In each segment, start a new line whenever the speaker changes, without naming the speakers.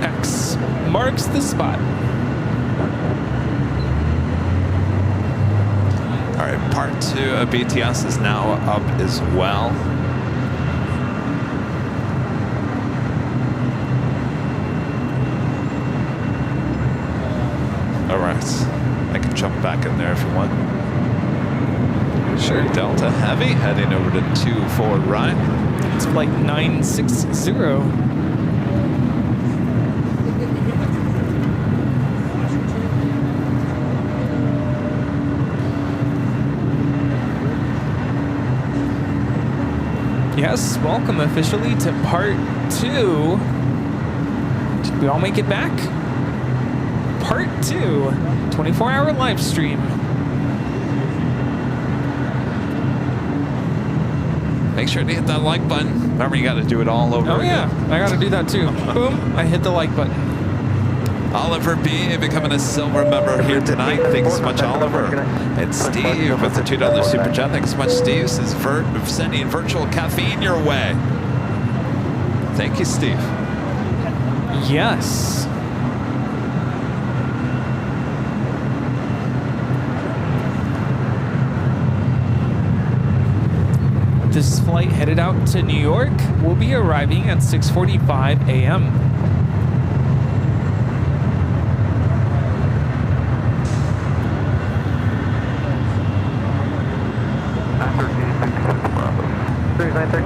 X marks the spot.
All right, part 2 of BTS is now up as well. All right, I can jump back in there if you want. Sure. Delta Heavy heading over to 24 right.
It's flight 960. Yes, welcome officially to part 2. Did we all make it back? Part 2, 24-hour live stream.
Make sure to hit that like button. Remember, you got to do it all over again.
Oh yeah, I got to do that too. Boom, I hit the like button.
Oliver B becoming a silver member here tonight. Thanks so much, Oliver. And Steve with the $2 super chat. Thanks so much, Steve. This is sending virtual caffeine your way. Thank you, Steve.
Yes. This flight headed out to New York will be arriving at 6:45 a.m.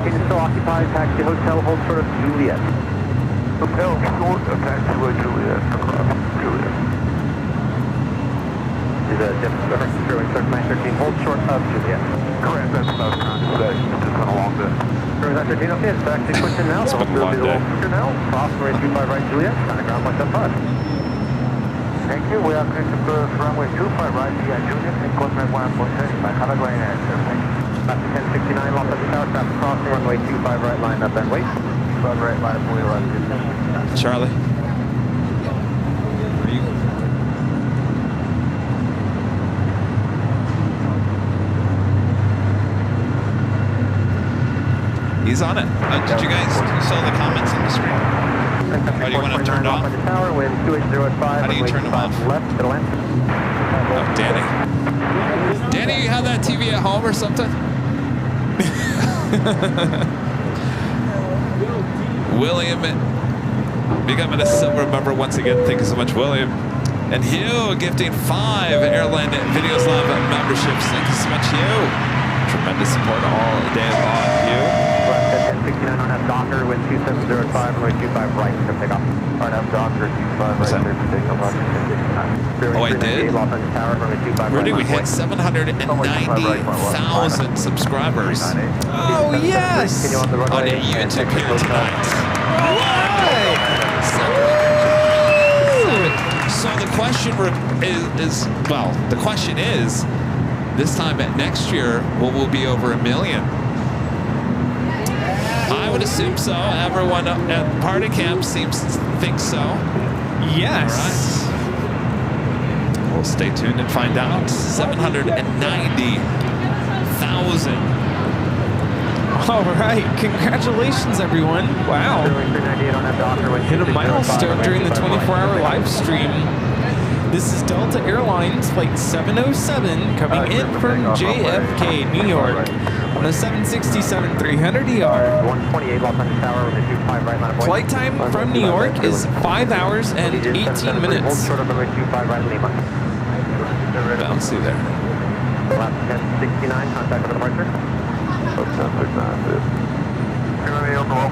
is still occupied. Taxi hotel, hold short of Juliet.
Hotel short of taxi Juliet. Juliet.
Is a different reference to 913, hold short of Juliet.
Correct, that's what I was trying to say. Just on a long day.
913, okay, it's actually pushing now.
It's been a long day.
Now, cross runway 25 right, Juliet, kind of ground point 75.
Thank you. We are going to close runway 25 right via Juliet and course 1.35. Have a great night, sir. Thank you.
Back to 1069, Los Angeles Tower, traffic crossing, runway 25 right, line up and wait.
25 right, line up, we run.
Charlie? Are you? He's on it. Did you guys saw the comments on the screen? Oh, do you want to turn it off?
Tower, wind 280 at 5.
How do you turn them off?
Left, Atlantic.
Oh, Danny. Danny, you have that TV at home or something? William becoming a silver member once again. Thank you so much, William. And Hugh gifting 5 Airline Videos Live memberships. Thank you so much, Hugh. Tremendous support all day long, Hugh.
1069 on F Docker, wind 270 at 5, runway 25 right, to pick up.
On F Docker, 25 right, there to take off.
Oh, I did?
Los Angeles Tower, runway 25
Rudy,
right.
we hit 790,000 subscribers.
Oh, yes!
Continue on the
On
runway.
YouTube here tonight. So the question is, well, the question is, this time at next year, will we be over 1 million? I would assume so. Everyone at Party Camp seems to think so.
Yes.
All right. We'll stay tuned and find out. 790,000.
All right. Congratulations, everyone. Wow. Hit a milestone during the 24-hour live stream. This is Delta Airlines Flight 707 coming in from JFK, New York on a 767-300ER.
128 Los Angeles Tower, 25 right, line of
Flight time from New York is 5 hours and 18 minutes.
Hold short of runway 25 right, Lima.
Bouncy there.
Last 1069, contact for departure.
1069, Runway on the wall.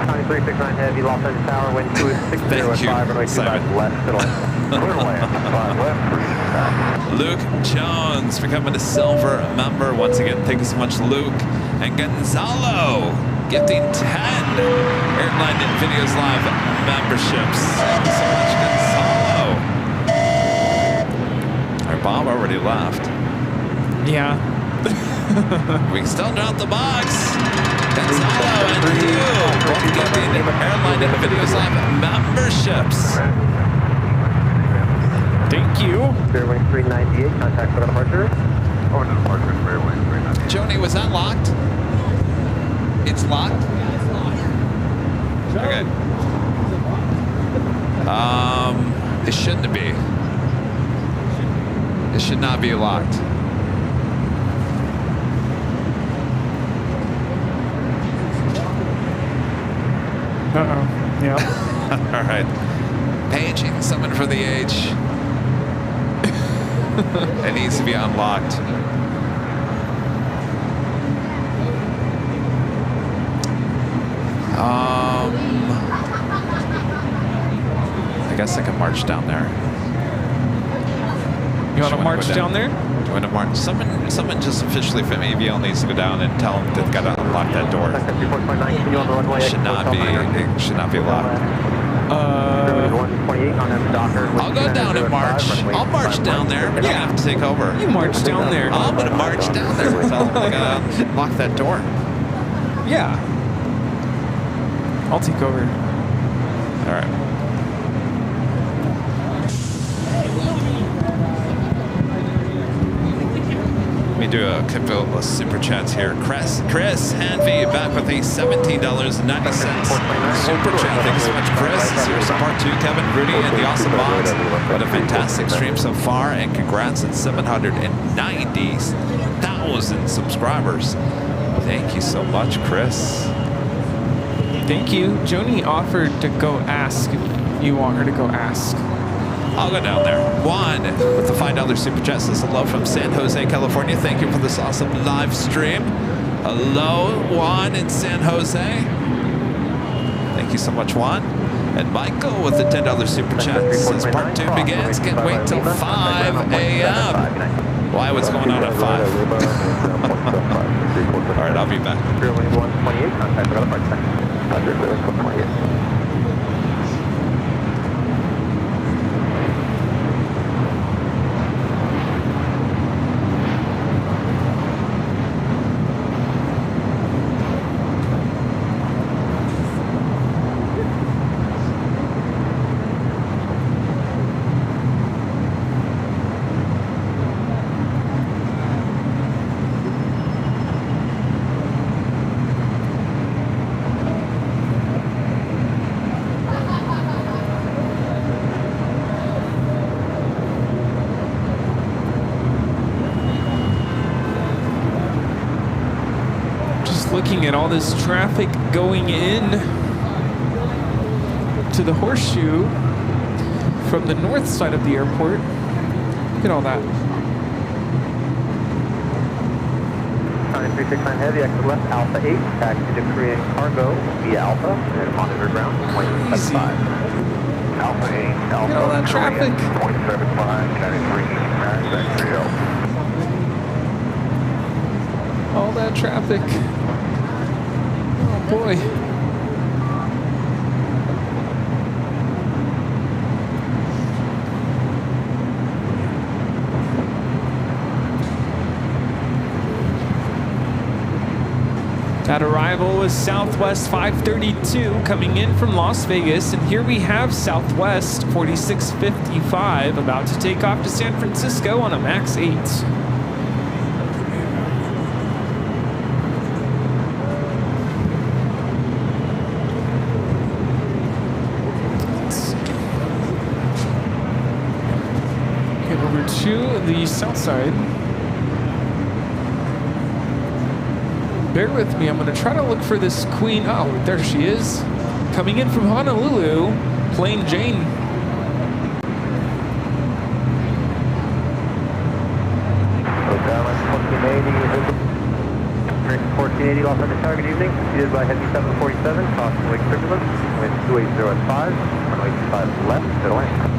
County 369 heavy, Los Angeles Tower, wind 260 at 5, runway 25 left,
Luke Jones becoming a silver member once again. Thank you so much, Luke. And Gonzalo gifting 10 Airline Videos Live memberships. Thank you so much, Gonzalo. Our Bob already left.
Yeah.
We can still drop the box. Gonzalo and Hugh One giving Airline Videos Live memberships.
Thank you.
Fairway 398, contact for the departure.
Over to departure, fairway 398.
Joni, was that locked? It's locked? Okay. It shouldn't be. It should not be locked.
Uh-oh. Yeah.
All right. Paging, summon for the age. It needs to be unlocked. I guess I can march down there.
You want to march down there?
Do you want to march? Someone just officially for AVL needs to go down and tell them they've got to unlock that door. It should not be locked. I'll go down and march. I'll march down there. You're gonna have to take over.
You march down there.
I'm gonna march down there. Tell them I gotta lock that door.
Yeah. I'll take over.
All right. Let me do a couple of super chats here. Chris Hanvey back with a $17.90 super chat. Thanks so much, Chris. Here's part 2, Kevin, Rudy, and the awesome mods. What a fantastic stream so far, and congrats on 790,000 subscribers. Thank you so much, Chris.
Thank you. Joni offered to go ask if you want her to go ask.
I'll go down there. Juan with the $5 super chat says hello from San Jose, California. Thank you for this awesome live stream. Hello, Juan in San Jose. Thank you so much, Juan. And Michael with the $10 super chat says part 2 begins. Can't wait till 5 a.m. Why? What's going on at 5? All right, I'll be back.
Looking at all this traffic going in to the Horseshoe from the north side of the airport. Look at all that.
369 heavy, exit left, Alpha 8, taxi to Korean Cargo via Alpha, and monitor ground, 0.75.
Alpha 8, Alpha.
Look at all that traffic.
0.75, County 3, Back 30.
All that traffic. Oh boy. That arrival was Southwest 532 coming in from Las Vegas, and here we have Southwest 4655 about to take off to San Francisco on a MAX 8. To the south side. Bear with me, I'm going to try to look for this queen. Oh, there she is. Coming in from Honolulu, Plain Jane.
1480 Los Angeles target evening, preceded by Heavy 747, crossing Lake Turbulence, wind 280 at 5, runway 25 left, to land.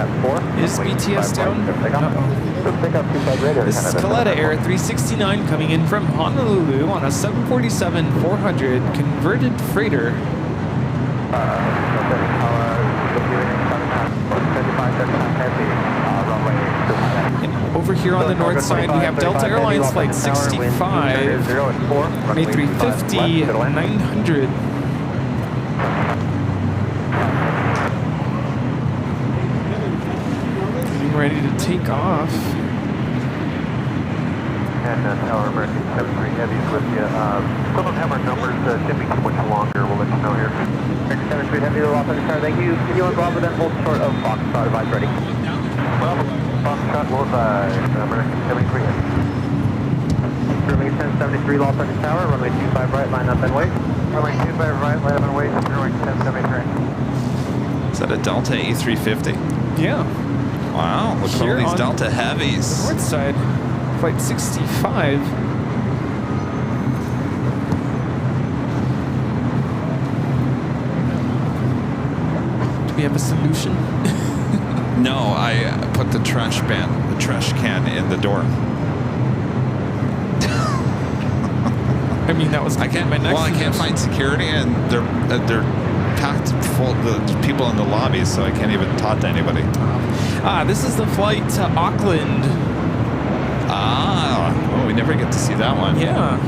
pass 4.
Is BTS down?
Pick up 25 radar.
This is Coletta Air 369 coming in from Honolulu on a 747-400 converted freighter. And over here on the north side, we have Delta Airlines Flight 65, A350, 900. Getting ready to take off.
And Tower American 73 Heavies with you. Still don't have our numbers. Should be too much longer. We'll let you know here. American 73 Heavy, off on the car. Thank you. Can you on Bravo then hold short of Foxtrot? Advise ready. Bravo. Foxtrot will advise. American 73 Heavy. Runway 1073 lost on the tower. Runway 25 right, line up and wait. Runway 25 right, line up and wait. Runway 1073.
Is that a Delta A350?
Yeah.
Wow, look at all
Here
these
on
Delta heavies.
North side, Flight 65. Do we have a solution?
No, I put the trash can in the door.
I mean, that was
I can't.
my next.
Well, I can't find security, and they're packed full. The people in the lobbies, so I can't even talk to anybody.
This is the flight to Auckland.
Oh, we never get to see that one.
Yeah.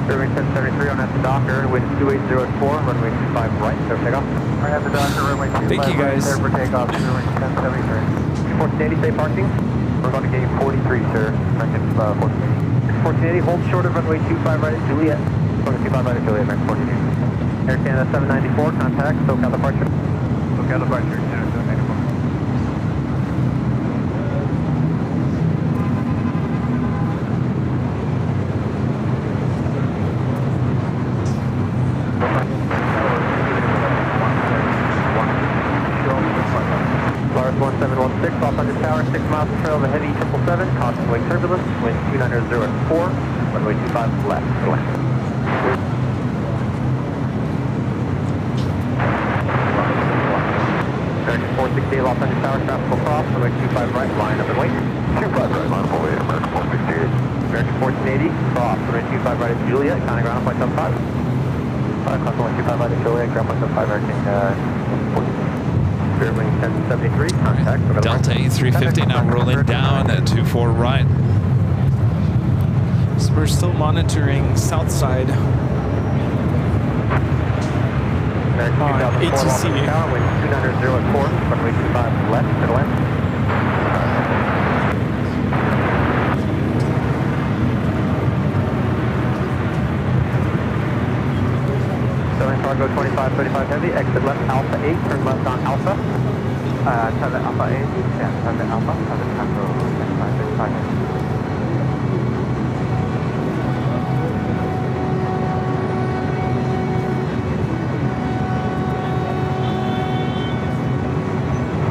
Runway 1073 on at the Docker, wind 2804, runway 25 right, so take off. Right at the Docker, runway 25
Thank you, guys.
right, there for takeoff, runway 1073. 1480, say parking. We're going to gate 43, sir. American 1480. 1480, hold short of runway 25 right at Juliet. Runway 25 right at Juliet, American 1480. Air Canada 794, contact, SoCal departure. SoCal departure, 794. Lars 1716, off on the tower, 6 miles to trail of a heavy 777, caution wake turbulence, wind 2904 at 4, runway 25 left, American 468, off on the tower, traffic will cross, runway 25 right, line up and wait. 25 right, line up and wait, American 468. American 1480, cross, runway 25 right at Juliet, counting ground 1.75. Cross runway 25 right at Juliet, ground 1.5, American 1480. Runway 1073, contact.
Delta A350 now rolling down at 24 right.
So we're still monitoring south side. ATC.
Wind 290 at 4, runway 25 left, middle end. Southern cargo 2535 heavy, exit left Alpha 8, turn left on Alpha. Southern Alpha 8, yeah, Southern Alpha, Southern cargo 2535 heavy.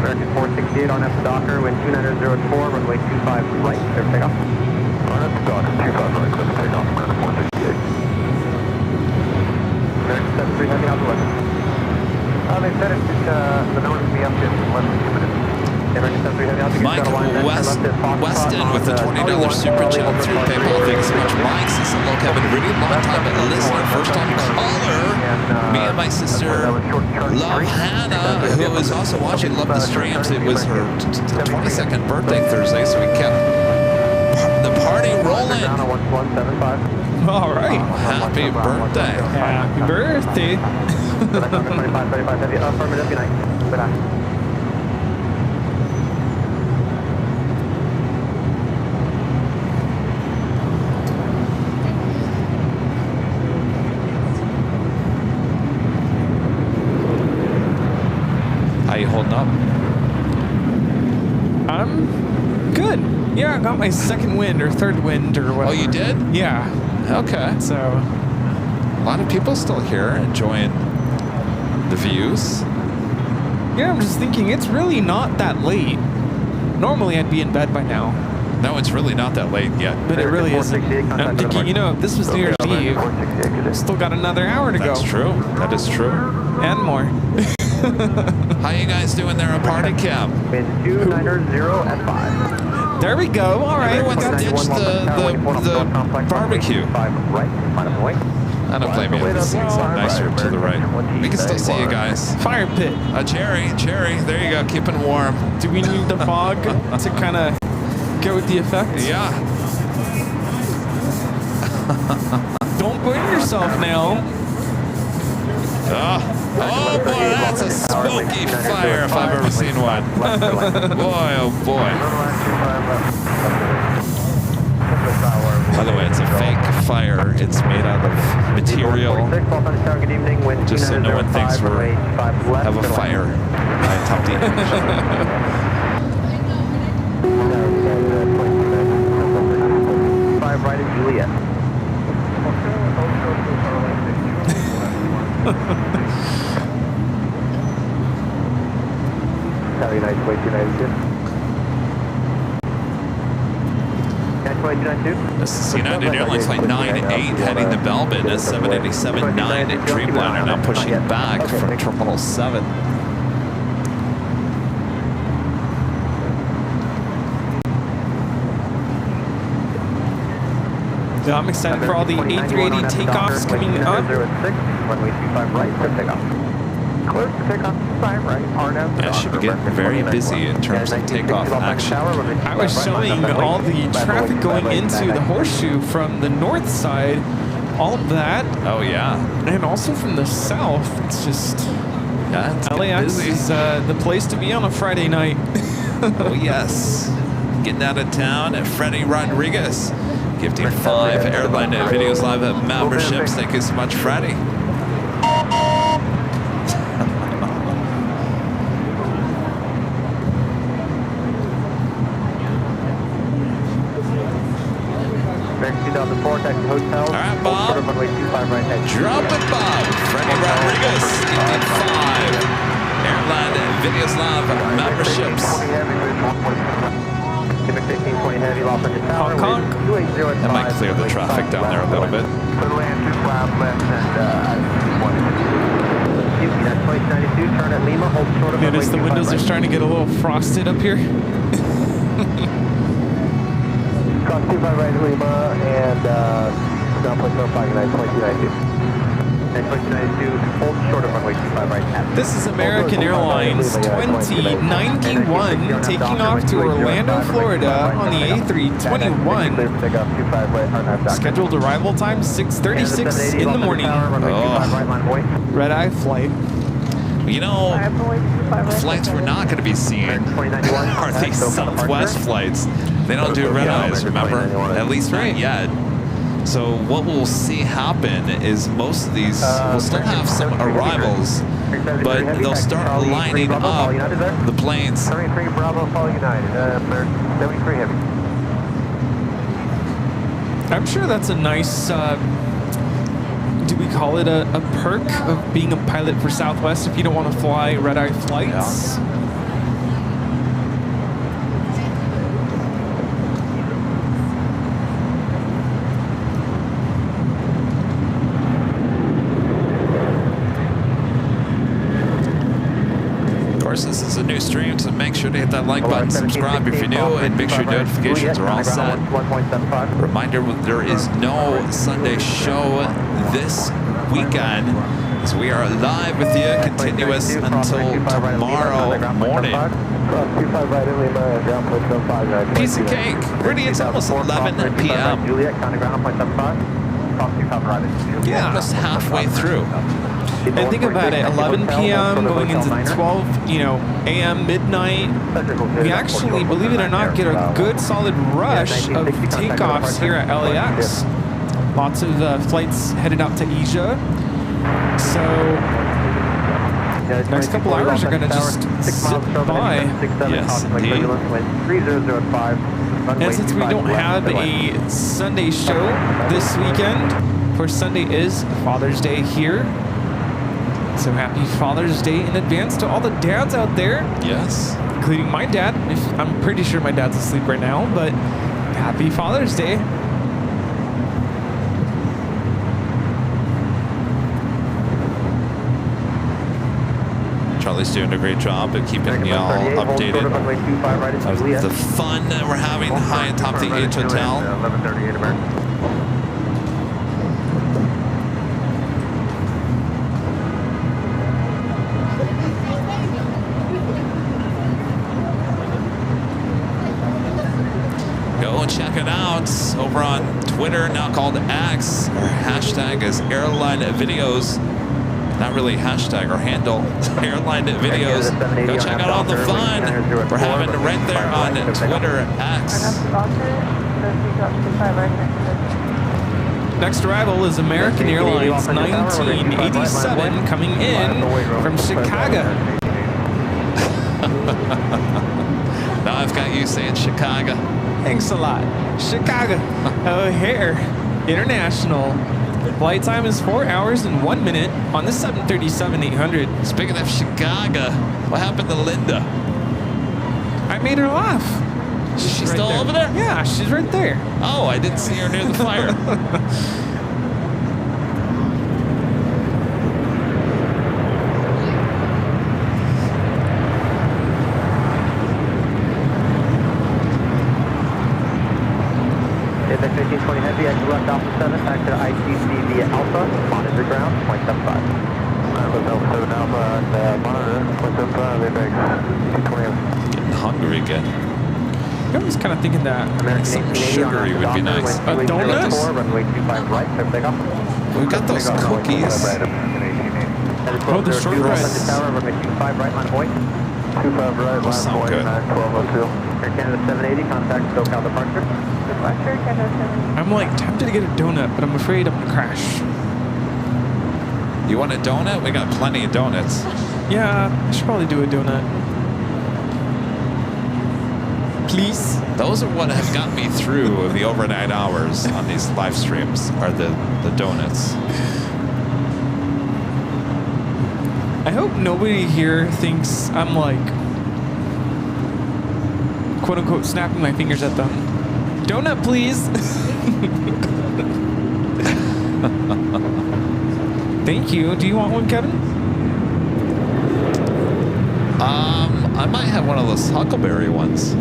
American 468 on F Docker, wind 290 at 4, runway 25 right, clear for takeoff. On F Docker, 25 right, clear for takeoff, American 468. American 73 heavy, how's the weather? They said it's the note is be up in less than 2 minutes. American 73 heavy, how's it
Mike Weston with the $20 super chat through PayPal. Thanks so much, Mike. Sister Low Kevin, really long time listener, first time caller. Me and my sister love Hannah, who is also watching. Love the streams. It was her 22nd birthday Thursday, so we kept the party rolling.
All right.
Happy birthday.
Happy birthday.
2535 heavy, affirmative, good night. Good night.
How you holding up?
I'm good. Yeah, I got my second wind or third wind or whatever.
Oh, you did?
Yeah.
Okay.
So
A lot of people still here enjoying the views.
yeah, I'm just thinking it's really not that late. Normally I'd be in bed by now,
No, it's really not that late yet.
but it really isn't. And I'm thinking, you know, if this was New Year's Eve, still got another hour to go.
That's true. That is true.
And more.
How you guys doing there at Party Camp?
Wind 290 at 5.
There we go. All right.
Everyone's ditched the barbecue.
5 right, minus away.
I don't blame you. This thing's nicer to the right. We can still see you guys.
Fire pit.
Jerry, there you go, keeping warm.
Do we need the fog to kind of go with the effect?
Yeah.
Don't burn yourself now.
Oh boy, that's a smoky fire if I've ever seen one. Boy, oh boy. By the way, it's a fake fire. It's made out of material, just so no one thinks we have a fire atop the image.
5 right at Juliet. Cali United, way 292.
This is United Airlines Flight 98 heading to Belbin at 787-9 at Dreamliner, now pushing back from Terminal 7.
Yeah, I'm excited for all the A380 takeoffs coming up.
Runway 25 right for takeoff. Clear for takeoff, 5 right, RNAV.
Yeah, should be getting very busy in terms of takeoff action.
I was showing all the traffic going into the horseshoe from the north side, all of that.
Oh yeah.
And also from the south. It's just,
Yeah, it's getting
LAX
busy.
is the place to be on a Friday night.
Oh yes. Getting out of town at Freddie Rodriguez. Gifting 5 Airline Videos Live memberships. Thank you so much, Freddie.
Hotel.
All right, Bob.
Runway 25 right head.
Drop it, Bob. Freddie Rodriguez. Gifting 5 Airline Videos Live memberships.
Hong Kong.
That might clear the traffic down there a little bit.
Notice the windows are starting to get a little frosted up here.
Cross 25 right Lima and down point 05 United 2292. 2292, hold short of runway 25 right at.
This is American Airlines 2091 taking off to Orlando, Florida on the A321. Scheduled arrival time 6:36 in the morning. Red eye flight.
You know, flights we're not going to be seeing are these Southwest flights. They don't do red eyes, remember? At least not yet. So what we'll see happen is most of these will still have some arrivals, but they'll start lining up the planes.
73 Bravo, follow United. 73 heavy.
I'm sure that's a nice, do we call it a perk of being a pilot for Southwest if you don't want to fly red-eye flights?
Yeah. This is a new stream, so make sure to hit that like button, subscribe if you're new, and make sure notifications are all set. Reminder, there is no Sunday show this weekend, as we are live with you, continuous until tomorrow morning. Piece of cake. Rudy, it's almost 11 p.m. Yeah, almost halfway through.
And think about it, 11 p.m. going into 12, a.m. midnight. We actually, believe it or not, get a good solid rush of takeoffs here at LAX. Lots of flights headed out to Asia. So next couple hours are going to just zip by.
Yes, indeed.
And since we don't have a Sunday show this weekend, of course Sunday is Father's Day here. So happy Father's Day in advance to all the dads out there.
Yes.
including my dad. I'm pretty sure my dad's asleep right now, but happy Father's Day.
Charlie's doing a great job of keeping y'all updated of the fun that we're having high atop the H Hotel.
11:38 American.
Go check it out over on Twitter, now called X. Our hashtag is AirlineVideos. Not really hashtag or handle. Airline Videos. Go check out all the fun we're having right there on Twitter X.
Next arrival is American Airlines 1987 coming in from Chicago.
Now I've got you saying Chicago.
Thanks a lot. Chicago O'Hare International. Flight time is 4 hours and 1 minute on the 737-800.
Speaking of Chicago, what happened to Linda?
I made her laugh.
She's
right
still
there.
over there?
Yeah, she's right there.
Oh, I didn't see her near the fire.
Index 1520 Heavy, exit left Alpha 7, back to ITC via Alpha, monitor ground, 0.75.
Alpha 7 Alpha and monitor, 0.75, Index 1520 Heavy.
Getting hungry again.
I was kind of thinking that
Something sugary would be nice.
Donuts?
Runway 25 right, clear takeoff.
We've got those cookies.
Oh, the short rides.
Tower, runway 25 right, line point.
25 right,
Those sound
line
good.
1202.
Air Canada 780, contact SoCal departure.
I'm like tempted to get a donut, but I'm afraid I'm gonna crash.
You want a donut? We got plenty of donuts.
Yeah, I should probably do a donut. Please?
Those are what have got me through the overnight hours on these live streams, are the donuts.
I hope nobody here thinks I'm like, quote unquote, snapping my fingers at them. Donut, please. Thank you. Do you want one, Kevin?
I might have one of those Huckleberry ones.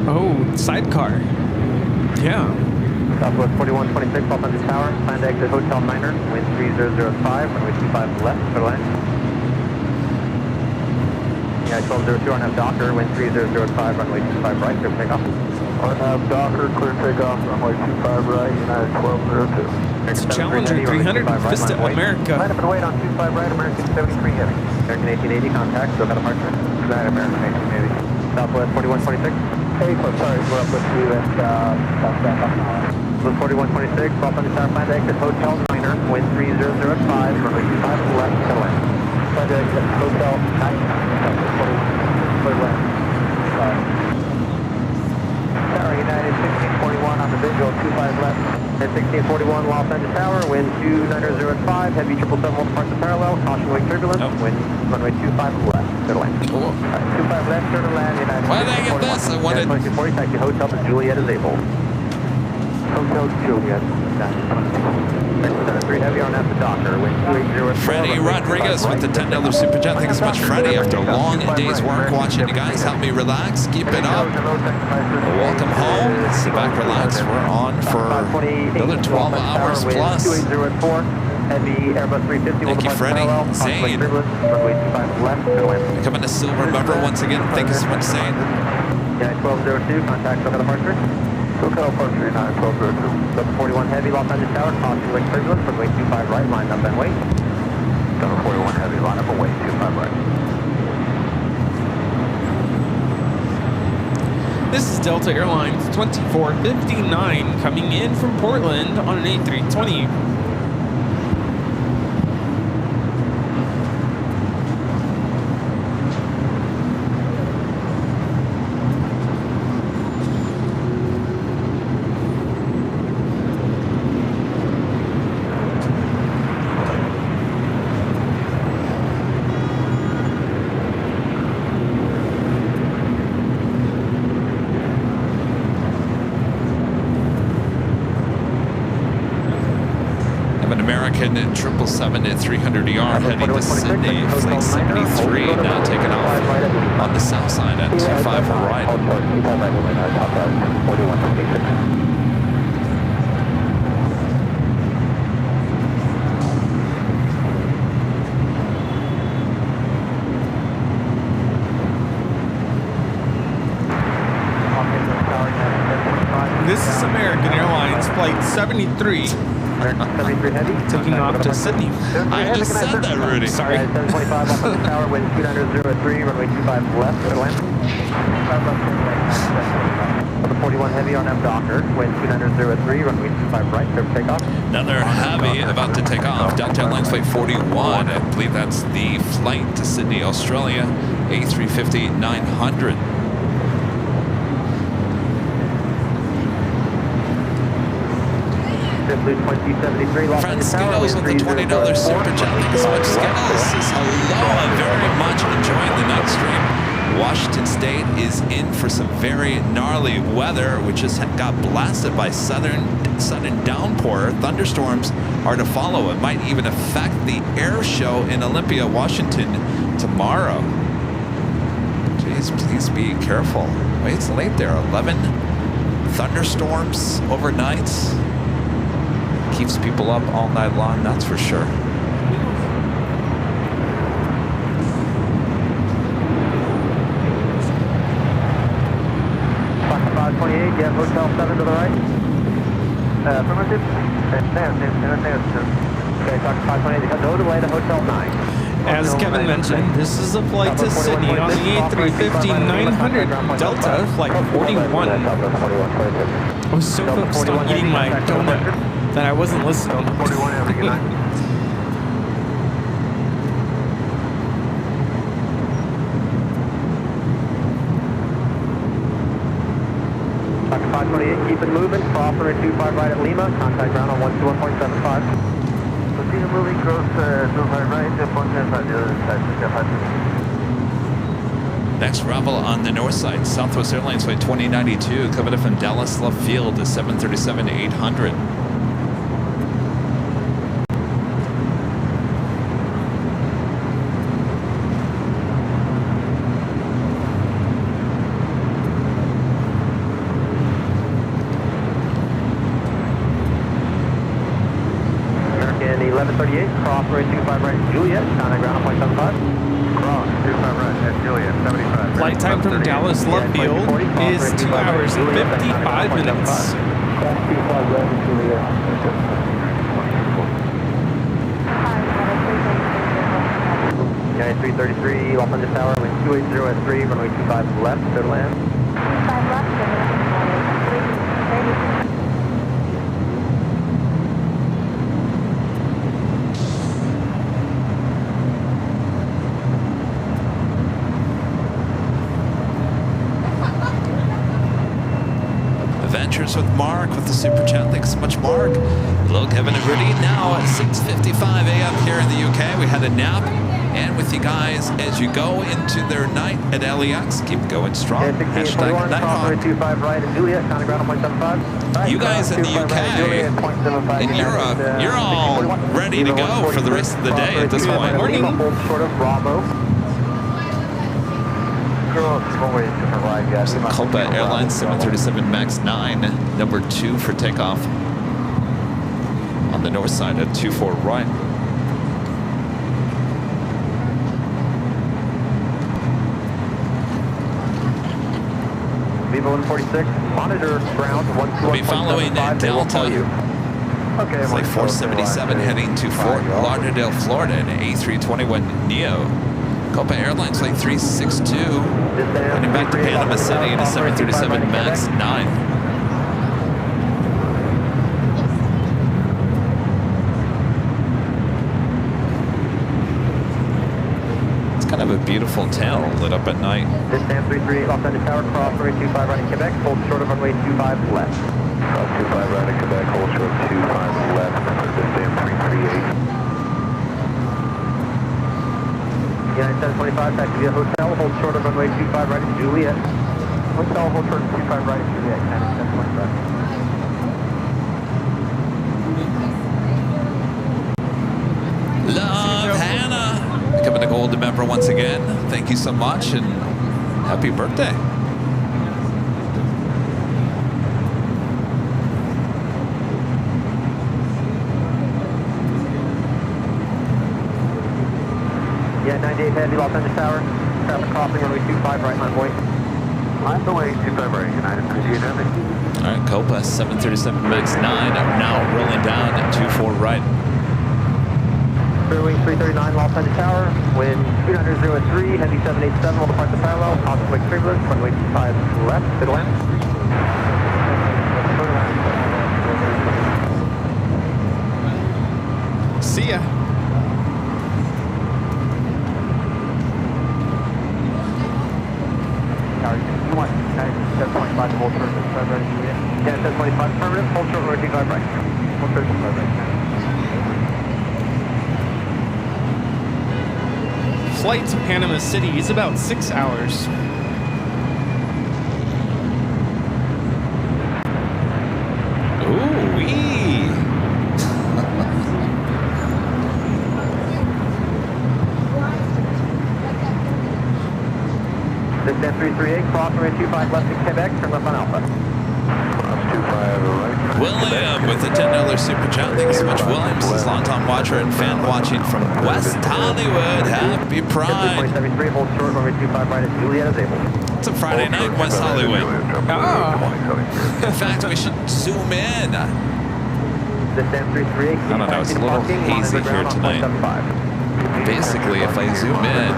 Oh, sidecar. Yeah.
Southwest 4126, Los Angeles Tower, plan to exit Hotel Niner, wind 3005, runway 25 left, clear line. Yeah, 1202 on F Docker, wind 3005, runway 25 right, clear takeoff.
On Docker, clear takeoff, runway 25 right, United 1202.
It's Challenger 300 Vista America.
Line up and wait on 25 right, American 73 heavy. American 1880, contact, SoCal departure.
United American 1880.
Southwest 4126.
Hey, sorry, we're up with you and that's back up now.
Southwest 4126, Los Angeles Tower, plan to exit Hotel Niner, wind 3005, runway 25 left, clear line.
Plan to exit Hotel 9, clear left.
Tower United 1641 on the visual, 25 left. At 1641 Los Angeles Tower, wind 2905, heavy 777 will depart the parallel, caution wing turbulence, wind runway 25 left, clear to land.
Oh.
25 left, clear to land, United.
Why did I get this? I wanted...
2240, taxi Hotel to Juliet is able.
Hotel Juliet.
73 heavy on after Docker, wind 2804.
Freddie Rodriguez with the $10 super chat. Thanks so much, Freddie. After a long day's work watching you guys help me relax. Keep it up. Welcome home. Sit back, relax. We're on for another 12 hours plus.
2804, heavy Airbus 350.
Thank you, Freddie. Zane.
Runway 25 left, clear to land.
Coming to silver member once again. Thank you so much, Zane.
Yeah, 1202, contact SoCal departure.
SoCal departure, United 1202.
741 heavy, Los Angeles Tower, caution wing turbulence, runway 25 right, line up and wait.
741 heavy, line up and wait, 25 right.
This is Delta Airlines 2459 coming in from Portland on an A320.
An American 777 at 300ER heading to Sydney, flight 73, now taking off on the south side at 25 right.
This is American Airlines Flight 73,
73 heavy.
taking off to Sydney.
I just said that, Rudy.
Sorry.
725 off of the tower, wind 2903, runway 25 left, Airline. The 41 heavy on M Docker, wind 2903, runway 25 right, clear for takeoff.
Another heavy about to take off. Delta Airlines Flight 41. I believe that's the flight to Sydney, Australia, A350-900. Friend Skittles with the $20 super chat. Thank you so much, Skittles. Says hello. I'm very much enjoying the night stream. Washington State is in for some very gnarly weather. We just got blasted by sudden downpour. Thunderstorms are to follow. It might even affect the air show in Olympia, Washington tomorrow. Jeez, please be careful. Wait, it's late there. 11 thunderstorms overnight. Keeps people up all night long, that's for sure.
Fox 528, you have Hotel 7 to the right. Affirmative. Okay, Fox 528, no delay to Hotel 9.
As Kevin mentioned, this is a flight to Sydney on the A350-900 Delta Flight 41. I was so focused on eating my donut that I wasn't listening.
41 heavy, good night. Fox 528, keep it moving. Cross runway 25 right at Lima. Contact ground on 121.75.
Continue moving, cross 25 right, 1.75, the other side, 25.
Next arrival on the north side, Southwest Airlines Flight 2092, coming in from Dallas Love Field to 737-800.
American 1138, cross runway 25 right at Juliet. Contact ground on 1.75.
Cross 25 right at Juliet, 75.
Flight time from Dallas Love Field is 2 hours and 55 minutes.
United 333, Los Angeles Tower, wind 280 at 3, runway 25 left, clear to land.
5 left,
Adventures with Mark with the super chat. Thanks so much, Mark. Hello, Kevin and Rudy. Now at 6:55 a.m. here in the UK. We had a nap. And with you guys as you go into their night at LAX, keep going strong. Hashtag Nighthawk. You guys in the UK, in Europe, you're all ready to go for the rest of the day at this point.
Morning.
Copa Airlines 737 MAX 9, number 2 for takeoff on the north side at 24 right.
Viva 146, monitor ground 121.75.
We'll be following Delta.
Okay,
It's like 477 heading to Fort Lauderdale, Florida, in A321neo. Copa Airlines Flight 362, heading back to Panama City in a 737 MAX 9. It's kind of a beautiful town lit up at night.
This Sam 33, Los Angeles Tower, cross runway 25 right in Quebec, hold short of runway 25 left.
Cross 25 right at Quebec, hold short 25 left, this Sam 338.
United 725, back to the hotel, hold short of runway 25 right at Juliet. Hotel, hold short of 25 right at Juliet, United 725.
member once again. Thank you so much and happy birthday.
Yeah, 98 Heavy, Los Angeles Tower. Traffic crossing runway 25, right line point.
On the way, 25 right, United 98 Heavy.
All right, Copa 737 MAX 9 now rolling down at 24 right.
Clear wing 339, Los Angeles Tower. Wind 200.03, Heavy 787, will depart the parallel. Caution wake turbulence, runway 25 left, middle land.
See ya.
You want 10.5 full turn, ready to get. Yeah, 10.5 permanent, full turn, runway 25 right. Full turn, 25 right.
Flight to Panama City is about 6 hours.
Ooh wee.
This is 338, cross runway 25 left to Quebec, turn left on Alpha.
Cross 25 right.
William with a $10 super chat. Thank you so much, Williams. His longtime watcher and fan watching from West Hollywood. Happy Pride.
2073, hold short, runway 25 right at Juliet is able.
It's a Friday night in West Hollywood.
Ah.
In fact, we should zoom in.
This is 338,
I don't know, it's a little hazy here tonight. Basically, if I zoom in,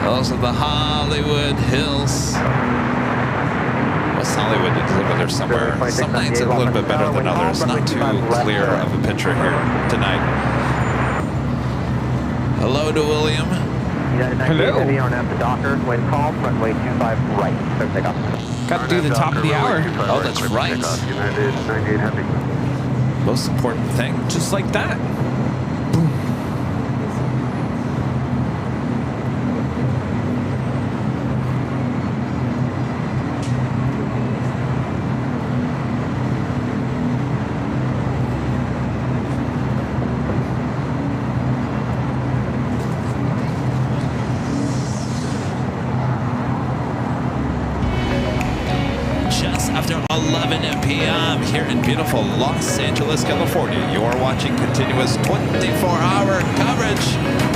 those are the Hollywood Hills. West Hollywood is over there somewhere. Some nights it's a little bit better than others. Not too clear of a picture here tonight. Hello to William.
Hello.
Heavy on after Docker, wind calm, runway 25 right, so take off.
Got to do the top of the hour.
Oh, that's right.
United 98 Heavy.
Most important thing.
Just like that.
After 11 p.m. here in beautiful Los Angeles, California. You're watching continuous 24-hour coverage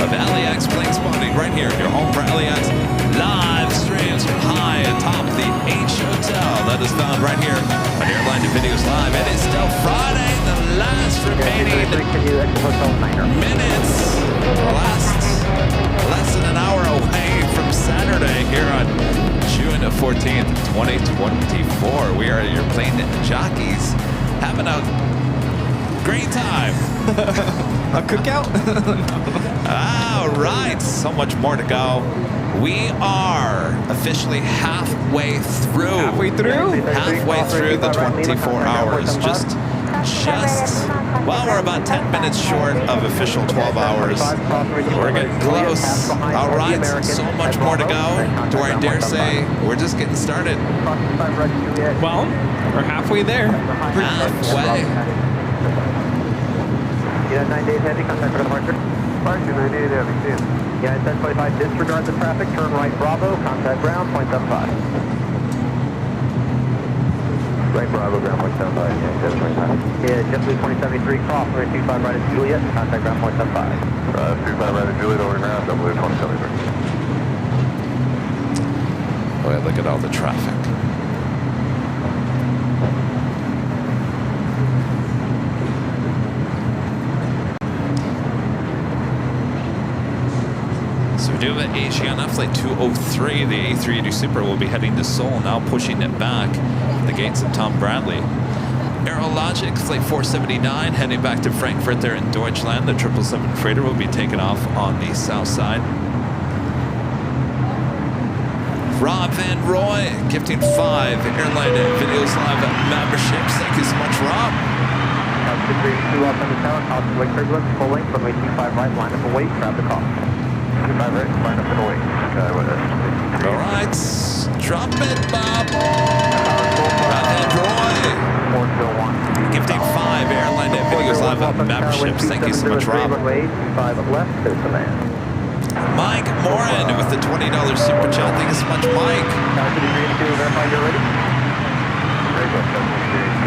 of LAX planespotting right here in your home for LAX live streams from high atop the H Hotel that is found right here on AirLineVideos Live. It is still Friday, the last remaining minutes, less than an hour away from Saturday here on June 14th, 2024. We are at your plane Jockeys, having a great time.
A cookout?
All right, so much more to go. We are officially halfway through.
Halfway through?
Halfway through the 24 hours. Just, well, we're about 10 minutes short of official 12 hours. We're getting close. All right, so much more to go. Do I dare say we're just getting started?
Well, we're halfway there.
Halfway.
Yeah, 98 Heavy, contact for departure.
Departure 98 Heavy, see you.
Yeah, 1025, disregard the traffic, turn right Bravo, contact ground, 0.75.
Right Bravo, ground 175, yeah, 725.
Yeah, JetBlue 2073, cross, runway 25 right at Juliet, contact ground 0.75.
25 right at Juliet, over ground, JetBlue 2073.
Oh, yeah, look at all the traffic. So we do have an Asiana flight 203. The A380 Super will be heading to Seoul, now pushing it back. The gates of Tom Bradley. Aerologic flight 479 heading back to Frankfurt there in Deutschland. The 777 freighter will be taken off on the south side. Rob Van Roy gifting 5 AirLineVideos Live memberships. Thank you so much, Rob.
2 up on the tower, caution wake turbulence, full length, runway 25 right, line up and wait, grab the call.
25 right, line up and away.
All right, drop it, Bob. Rob Van Roy gifting 5 AirLineVideos Live memberships. Thank you so much, Rob.
Runway 25 left, there's the man.
Mike Morin with the $20 super chat. Thank you so much, Mike.
Verify you're ready. Very good.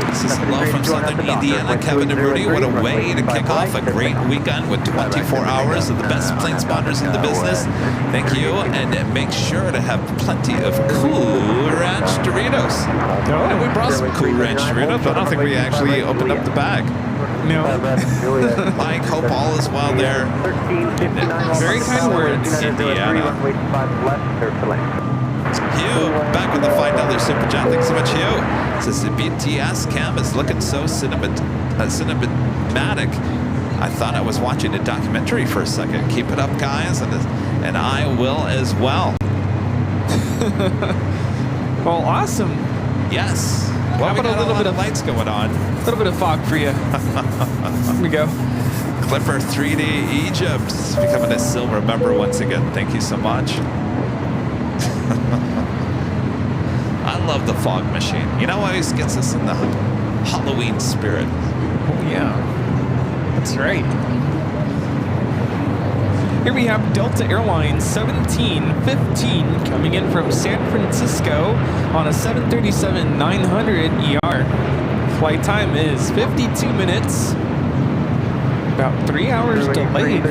This is hello from Southern Indiana, Kevin and Rudy. What a way to kick off a great weekend with 24 hours of the best plane spotters in the business. Thank you, and make sure to have plenty of Cool Ranch Doritos. And we brought some Cool Ranch Doritos, but I don't think we actually opened up the bag.
No.
Mike, hope all is well there.
Very kind words.
Indiana. Hugh, back with the $5 super chat. Thanks so much, Hugh. Says the BTS cam is looking so cinematic. I thought I was watching a documentary for a second. Keep it up, guys, and I will as well.
Well, awesome.
Yes. Well, we got a little bit of lights going on.
A little bit of fog for you. Here we go.
Clipper 3D Egypt becoming a silver member once again. Thank you so much. I love the fog machine. You know, always gets us in the Halloween spirit.
Oh, yeah. That's right. Here we have Delta Airlines 1715 coming in from San Francisco on a 737-900 ER. Flight time is 52 minutes. About 3 hours delayed.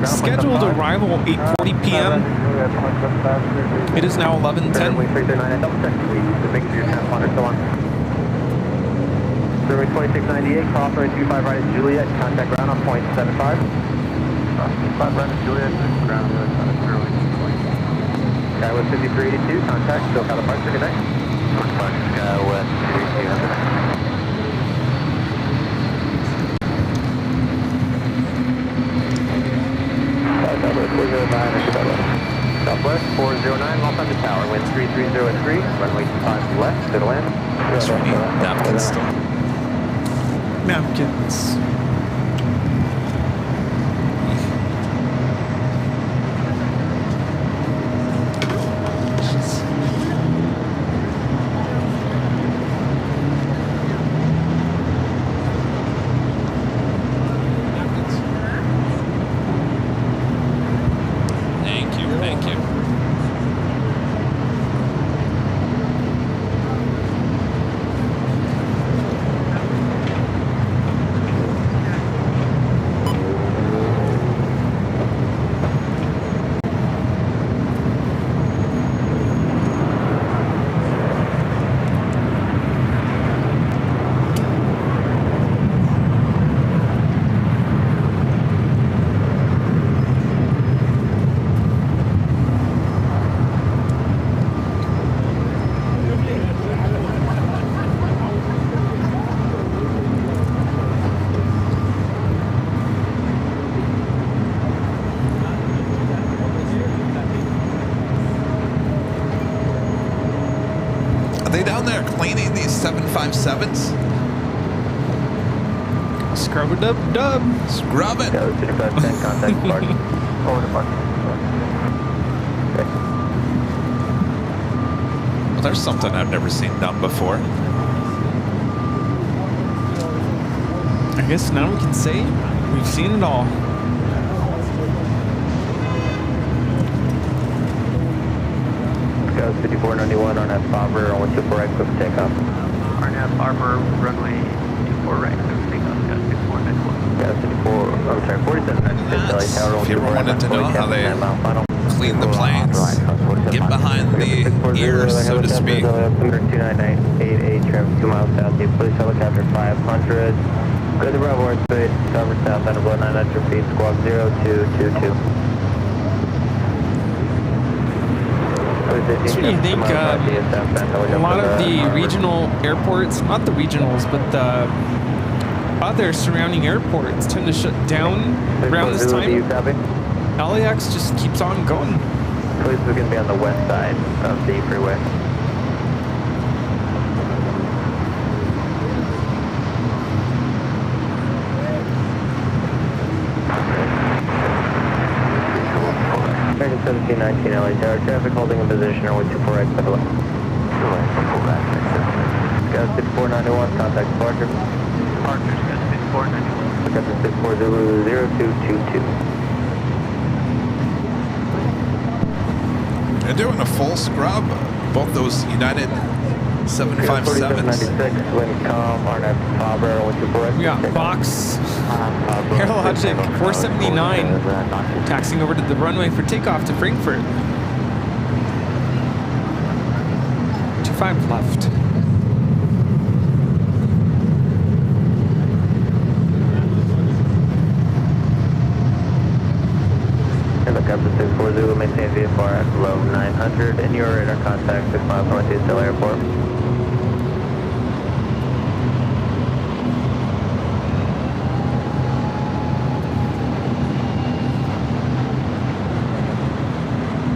Scheduled arrival 8:40 p.m. It is now 11:10.
Runway 2698, crossway 25 right at Juliet, contact ground on point 75. 25 right at Juliet, ground on Skywest 5382, contact, still got a departure, good night. Skywest 5382. Southwest 409, Los Angeles Tower, wind 3303, runway 25 left, clear to land.
Napkins still.
Napkins.
Thank you. Down there cleaning these 757s.
Scrub it up, dub.
Scrub it.
Yeah, 2510, contact departure. Over departure. Okay.
Well, there's something I've never seen done before.
I guess now we can say we've seen it all.
Skywest 5491 on F Harbor, on 24 right, quick takeoff.
RNF Harbor, runway 24 right, quick takeoff, Skywest 5491.
Skywest 54, I'm sorry, 4796, Tower,
If you ever wanted to know how they clean the planes, get behind the ear, so to speak.
29988, traffic 2 miles south, the police helicopter 500. Go to the Bravo airspace, cover south, under below 900 feet, squawk 0222.
So you think a lot of the regional airports, not the regionals, but the other surrounding airports tend to shut down around this time? LAX just keeps on going.
Police is going to be on the west side of the freeway. American 1719 LA Tower, traffic holding in position, runway 24 right, clear to left. Skywest 5491, contact departure.
Departure, Skywest 5491.
Captain 64 Zulu 0222.
They're doing a full scrub. Both those United 757s.
We got Box, Airlogic 479, taxiing over to the runway for takeoff to Frankfurt. 25 left.
Helicopter 640 will maintain VFR at below 900 and your radar contact 6 miles north east of airport.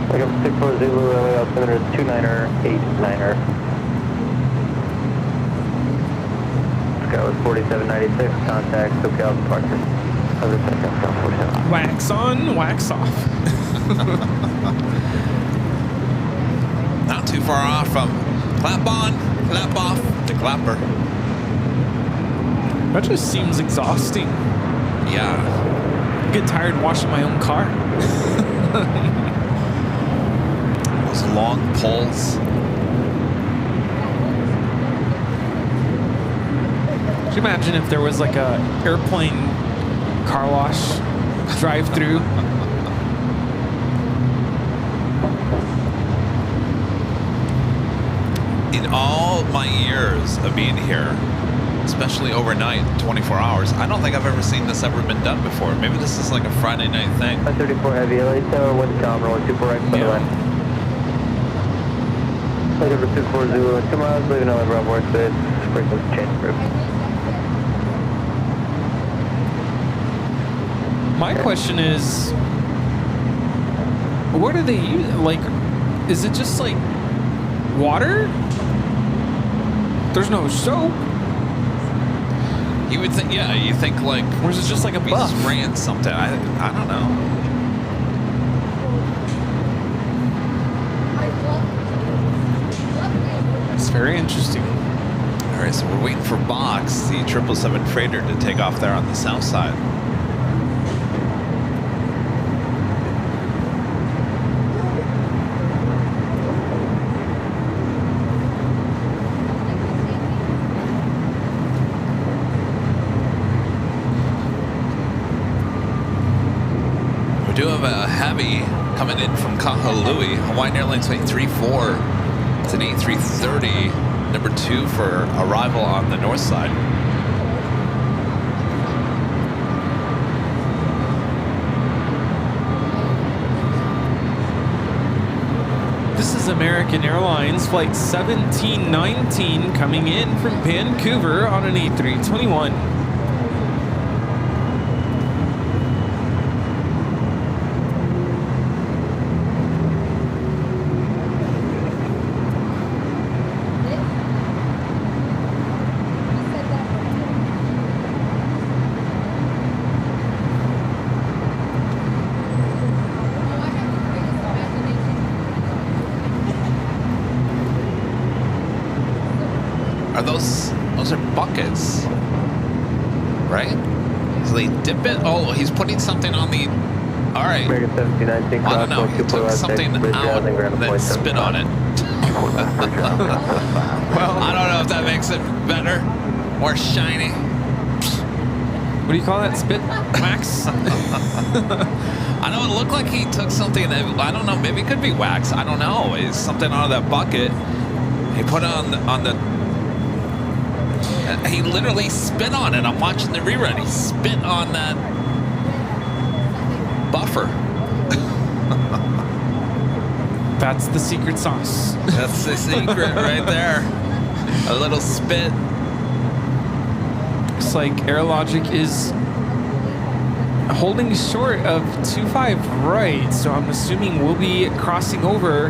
Helicopter 640 Zulu, altimeter is 29er, 89er. Sky was 4796, contact SoCal departure. Other second, 47.
Wax on, wax off.
Not too far off from clap on, clap off to clapper.
That just seems exhausting.
Yeah.
I get tired washing my own car.
Those long poles.
Could you imagine if there was like a airplane car wash drive-through?
In all my years of being here, especially overnight, 24 hours, I don't think I've ever seen this ever been done before. Maybe this is like a Friday night thing.
34 heavy, LA Tower, 1 kilometer, 124 right for the line. Helicopter 240 Zulu, 2 miles, leaving LA Bravo airspace, frequency change group.
My question is, what do they use? Like, is it just like water? There's no soap.
You would think, yeah, you think like,
Or is it just like a
be
buff?
spraying something. I don't know.
It's very interesting.
All right, so we're waiting for Box, the 777 freighter, to take off there on the south side. We do have a heavy coming in from Kahului. Hawaiian Airlines flight 34. It's an A330, number 2 for arrival on the north side.
This is American Airlines flight 1719 coming in from Vancouver on an A321.
Those are buckets, right? So they dip it. Oh, he's putting something on the. All right.
American 1719,
I don't know. He took something out and then spit on it.
Well,
I don't know if that makes it better, more shiny.
what do you call that? Spit wax?
I know it looked like he took something that, I don't know, maybe it could be wax. I don't know. It's something out of that bucket. He put it on the he literally spit on it. I'm watching the rerun. He spit on that buffer.
That's the secret sauce.
That's the secret right there. A little spit.
Looks like Airlogic is holding short of 25 right, so I'm assuming we'll be crossing over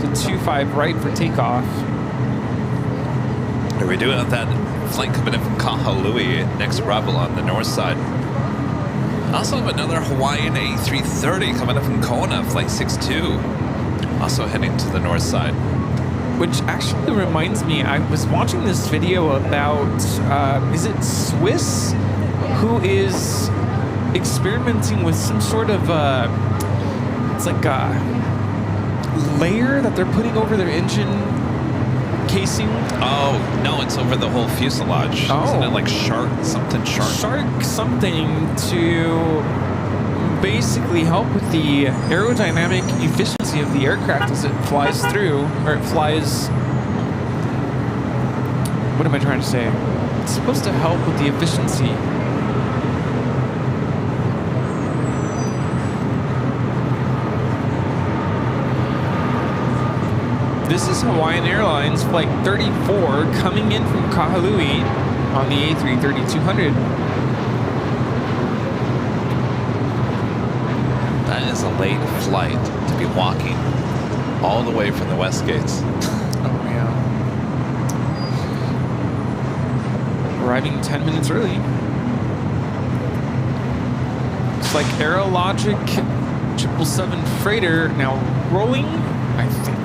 to 25 right for takeoff.
Are we doing that flight coming in from Kahului, next arrival on the north side? I also have another Hawaiian A330 coming up from Kona, flight 62, also heading to the north side.
Which actually reminds me, I was watching this video about, is it Swiss, who is experimenting with some sort of, it's like layer that they're putting over their engine casing?
Oh, no, it's over the whole fuselage.
Oh.
Isn't it like shark something?
Shark something to basically help with the aerodynamic efficiency of the aircraft as it flies through, or it flies... What am I trying to say? It's supposed to help with the efficiency. This is Hawaiian Airlines Flight 34 coming in from Kahului on the A330-200.
That is a late flight to be walking all the way from the West Gates.
Oh, yeah. Arriving 10 minutes early. It's like Aerologic 777 freighter now rolling, I think.
I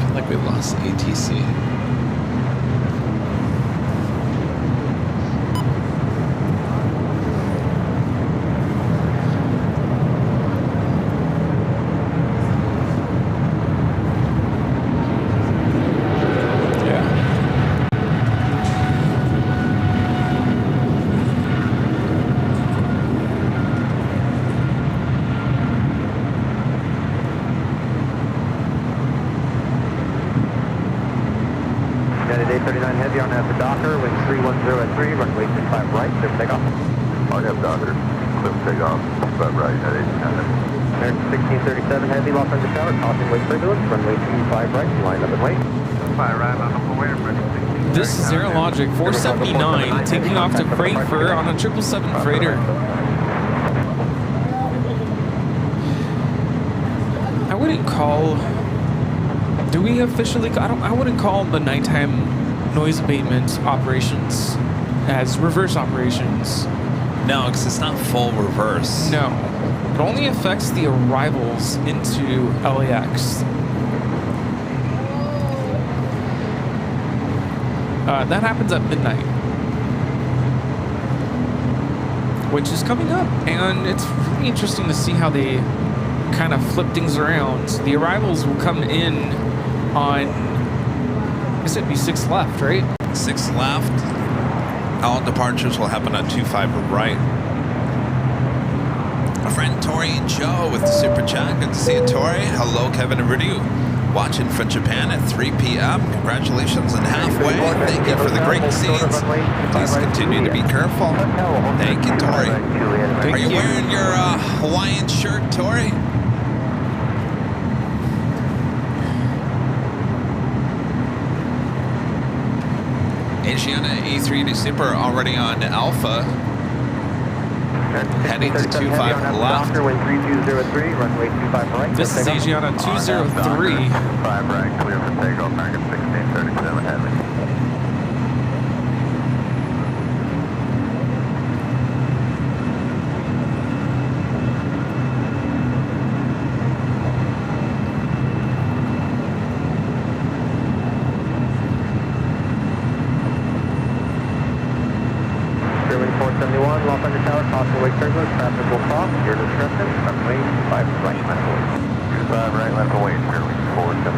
feel like we lost ATC.
Heavy on the Docker, wind 310 at 3, runway 25 right, clear for takeoff.
On have Docker, clear for takeoff, 25 right at 810.
American 1637 Heavy, Los Angeles Tower, caution wake turbulence, runway 25 right, line up and wait.
25 right, line up and wait, American 16.
This is Aerologic 479 taking off to Frankfurt on a 777 freighter. I wouldn't call... Do we officially... I wouldn't call the nighttime noise abatement operations as reverse operations.
No, because it's not full reverse.
No. It only affects the arrivals into LAX. That happens at midnight, which is coming up, and it's really interesting to see how they kind of flip things around. The arrivals will come in on, I guess it'd be 6 left, right?
6 left. All departures will happen on 25 right. Our friend Tori and Joe with the super chat. Good to see you, Tori. Hello, Kevin and Rudy. Watching from Japan at 3 p.m. Congratulations on halfway. Thank you for the great scenes. Please continue to be careful. Thank you, Tori. Are you wearing your Hawaiian shirt, Tori? Asiana A3 to Super already on Alpha. Heading to 25 left.
This is Asiana 203.
5 right, clear for takeoff, American 1637 Heavy.
Los Angeles Tower, caution wake turbulence, traffic will cross, you're discretion, runway 25 right, left away.
25 right, left away, clearly forward 71.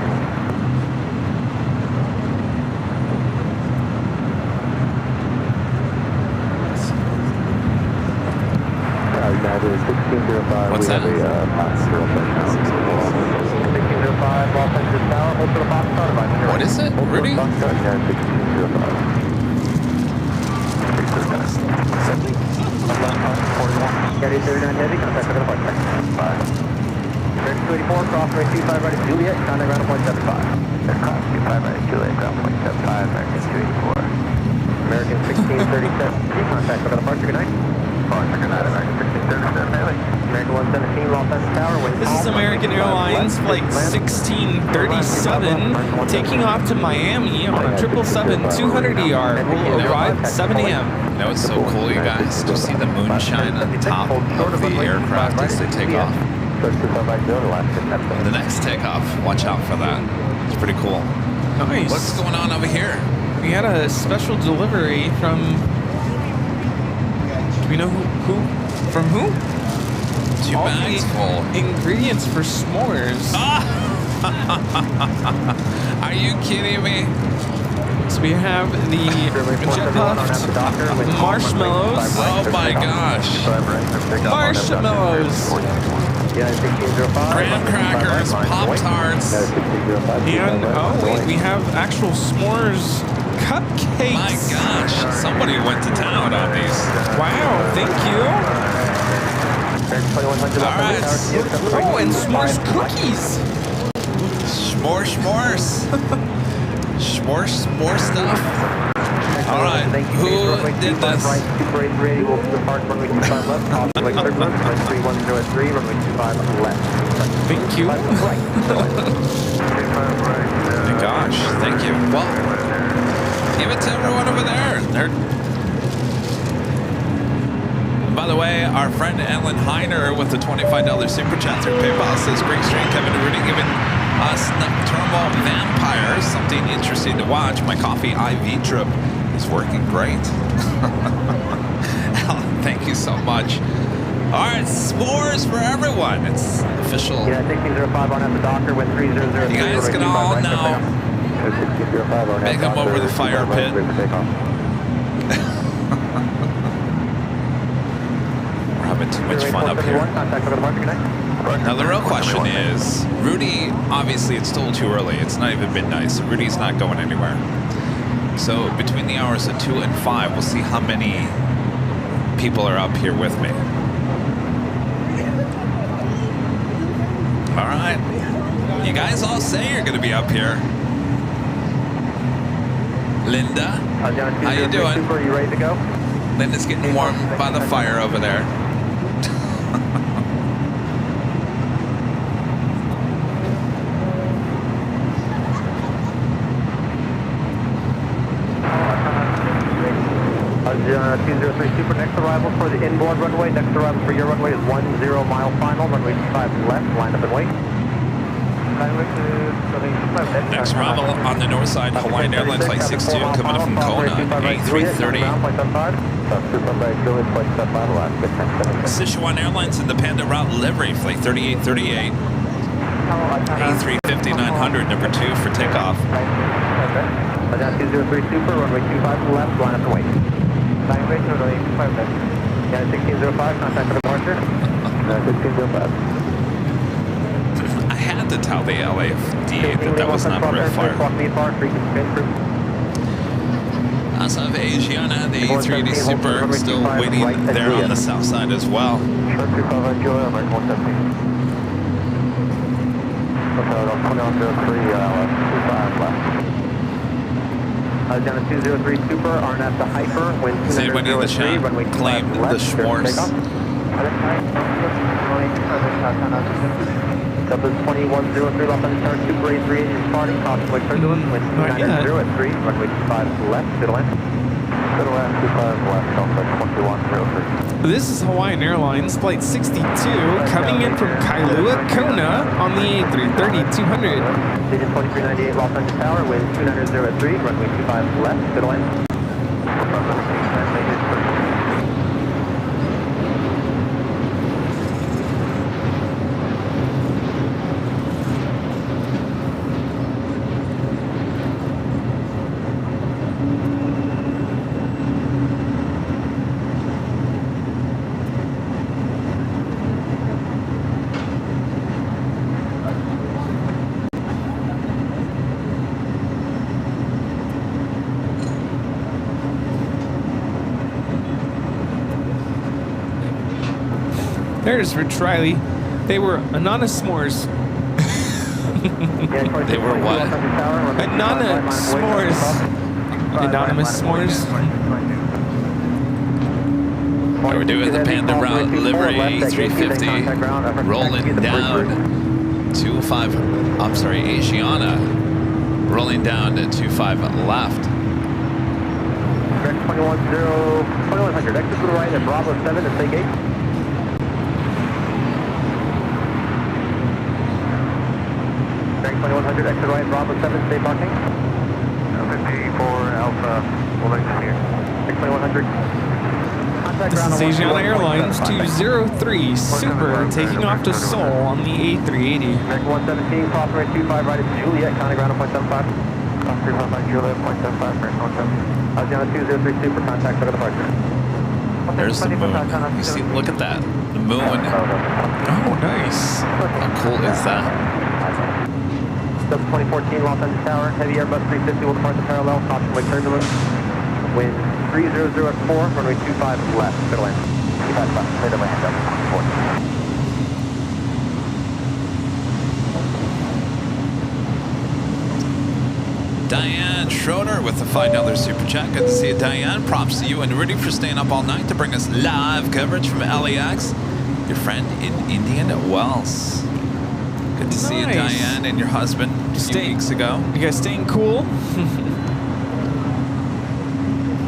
What's that?
1605, Los Angeles Tower, hold to the box, start by.
What is it, Rudy?
1605. Carry 39 Heavy, contact for the point 5. American 284, cross runway 25 right at Juliet, contact ground point 75.
Cross 25 right at Juliet, ground point 75, American 284.
American 1637, contact for the departure, good night.
Departure, good night, American 1637 Heavy.
American 117, Los Angeles Tower, wind
This is American Airlines Flight 1637 taking off to Miami on a 777-200ER. Will arrive at 7 a.m.
You know what's so cool, you guys? To see the moonshine on top of the aircraft as they take off. The next takeoff, watch out for that. It's pretty cool.
Nice.
What's going on over here?
We had a special delivery from... Do we know who? From who?
2
All
bags
the
full.
ingredients for s'mores.
Ah! Are you kidding me?
So we have the jet puffed marshmallows.
Oh my gosh.
Marshmallows.
Graham crackers, Pop-Tarts.
And, oh wait, we have actual s'mores cupcakes.
My gosh, somebody went to town on these.
Wow, thank you.
All right.
Oh, and s'mores cookies.
S'mores. S'more stuff. All right, who did this?
Thank you.
My gosh, thank you. Well, give it to everyone over there. By the way, our friend Ellen Heiner with the $25 super chat through PayPal says, great stream, Kevin and Rudy, giving us nocturnal vampires something interesting to watch. My coffee IV drip is working great. Ellen, thank you so much. All right, s'mores for everyone. It's official.
Yeah, 1605 on at the Docker with 3003.
You guys can all now make them over the fire pit. We're having too much fun up here. Now the real question is, Rudy, obviously it's still too early. It's not even midnight, so Rudy's not going anywhere. So between the hours of 2 and 5, we'll see how many people are up here with me. All right. You guys all say you're going to be up here. Linda, how you doing?
Are you ready to go?
Linda's getting warm by the fire over there.
Arjuna 203 Super, next arrival for the inboard runway. Next arrival for your runway is 10 mile final. Runway 25 left, line up and wait.
Next arrival on the north side, Hawaiian Airlines Flight 62 coming up from Kona, A330. Sichuan Airlines Independent Route Livery, Flight 3838. A350-900, number 2 for takeoff.
Arjuna 203 Super, runway 25 left, line up and wait. Yeah, 1605, contact for departure. 1605.
I had to tell the LAFD that was not real fire. As of Asiana, the A380 Super still waiting there on the south side as well.
Down to 203 Super, RNF to Hyper, wind 203,
Does anybody in the chat claim the s'mores?
Delta 2103, Los Angeles, Super A3 is departing, crossing turbulence, wind 290 at 3, runway 25 left, middle end. Middle end, 25 left, Delta 2103.
This is Hawaiian Airlines Flight 62 coming in from Kailua, Kona on the A330-200.
Station 2398 Los Angeles Tower, wind 290 at 3, runway 25 left, middle end.
There's Rich Riley. They were anonymous s'mores.
They were what?
Anonymous s'mores. Anonymous s'mores.
We're doing the Panda Route Livery A350 rolling down 25. I'm sorry, Asiana rolling down to 25 left.
2100, exit to the right at Bravo 7 and take 8. Bank 2100, exit right, Bravo 7, stay parking. 54 Alpha, we'll exit here. 2100.
This is Asiana Airlines 203 Super taking off to Seoul on the A380.
American 117, cross runway 25 right at Juliet, counting ground on 0.75.
355 Juliet, 0.75, American 117.
Asiana 203 Super, contact for departure.
There's the moon. You see, look at that. The moon.
Oh, nice.
How cool is that?
Sub 2014 Los Angeles Tower, heavy Airbus 350 will depart the parallel, caution wake turbulence. Wind 300 at 4, runway 25 left, middle end. 25 left, clear the land up, 4.
Diane Schroeder with the $5 super chat. Good to see you, Diane. Props to you and Rudy for staying up all night to bring us live coverage from LAX. Your friend in Indian Wells. Good to see you, Diane, and your husband a few weeks ago.
You guys staying cool?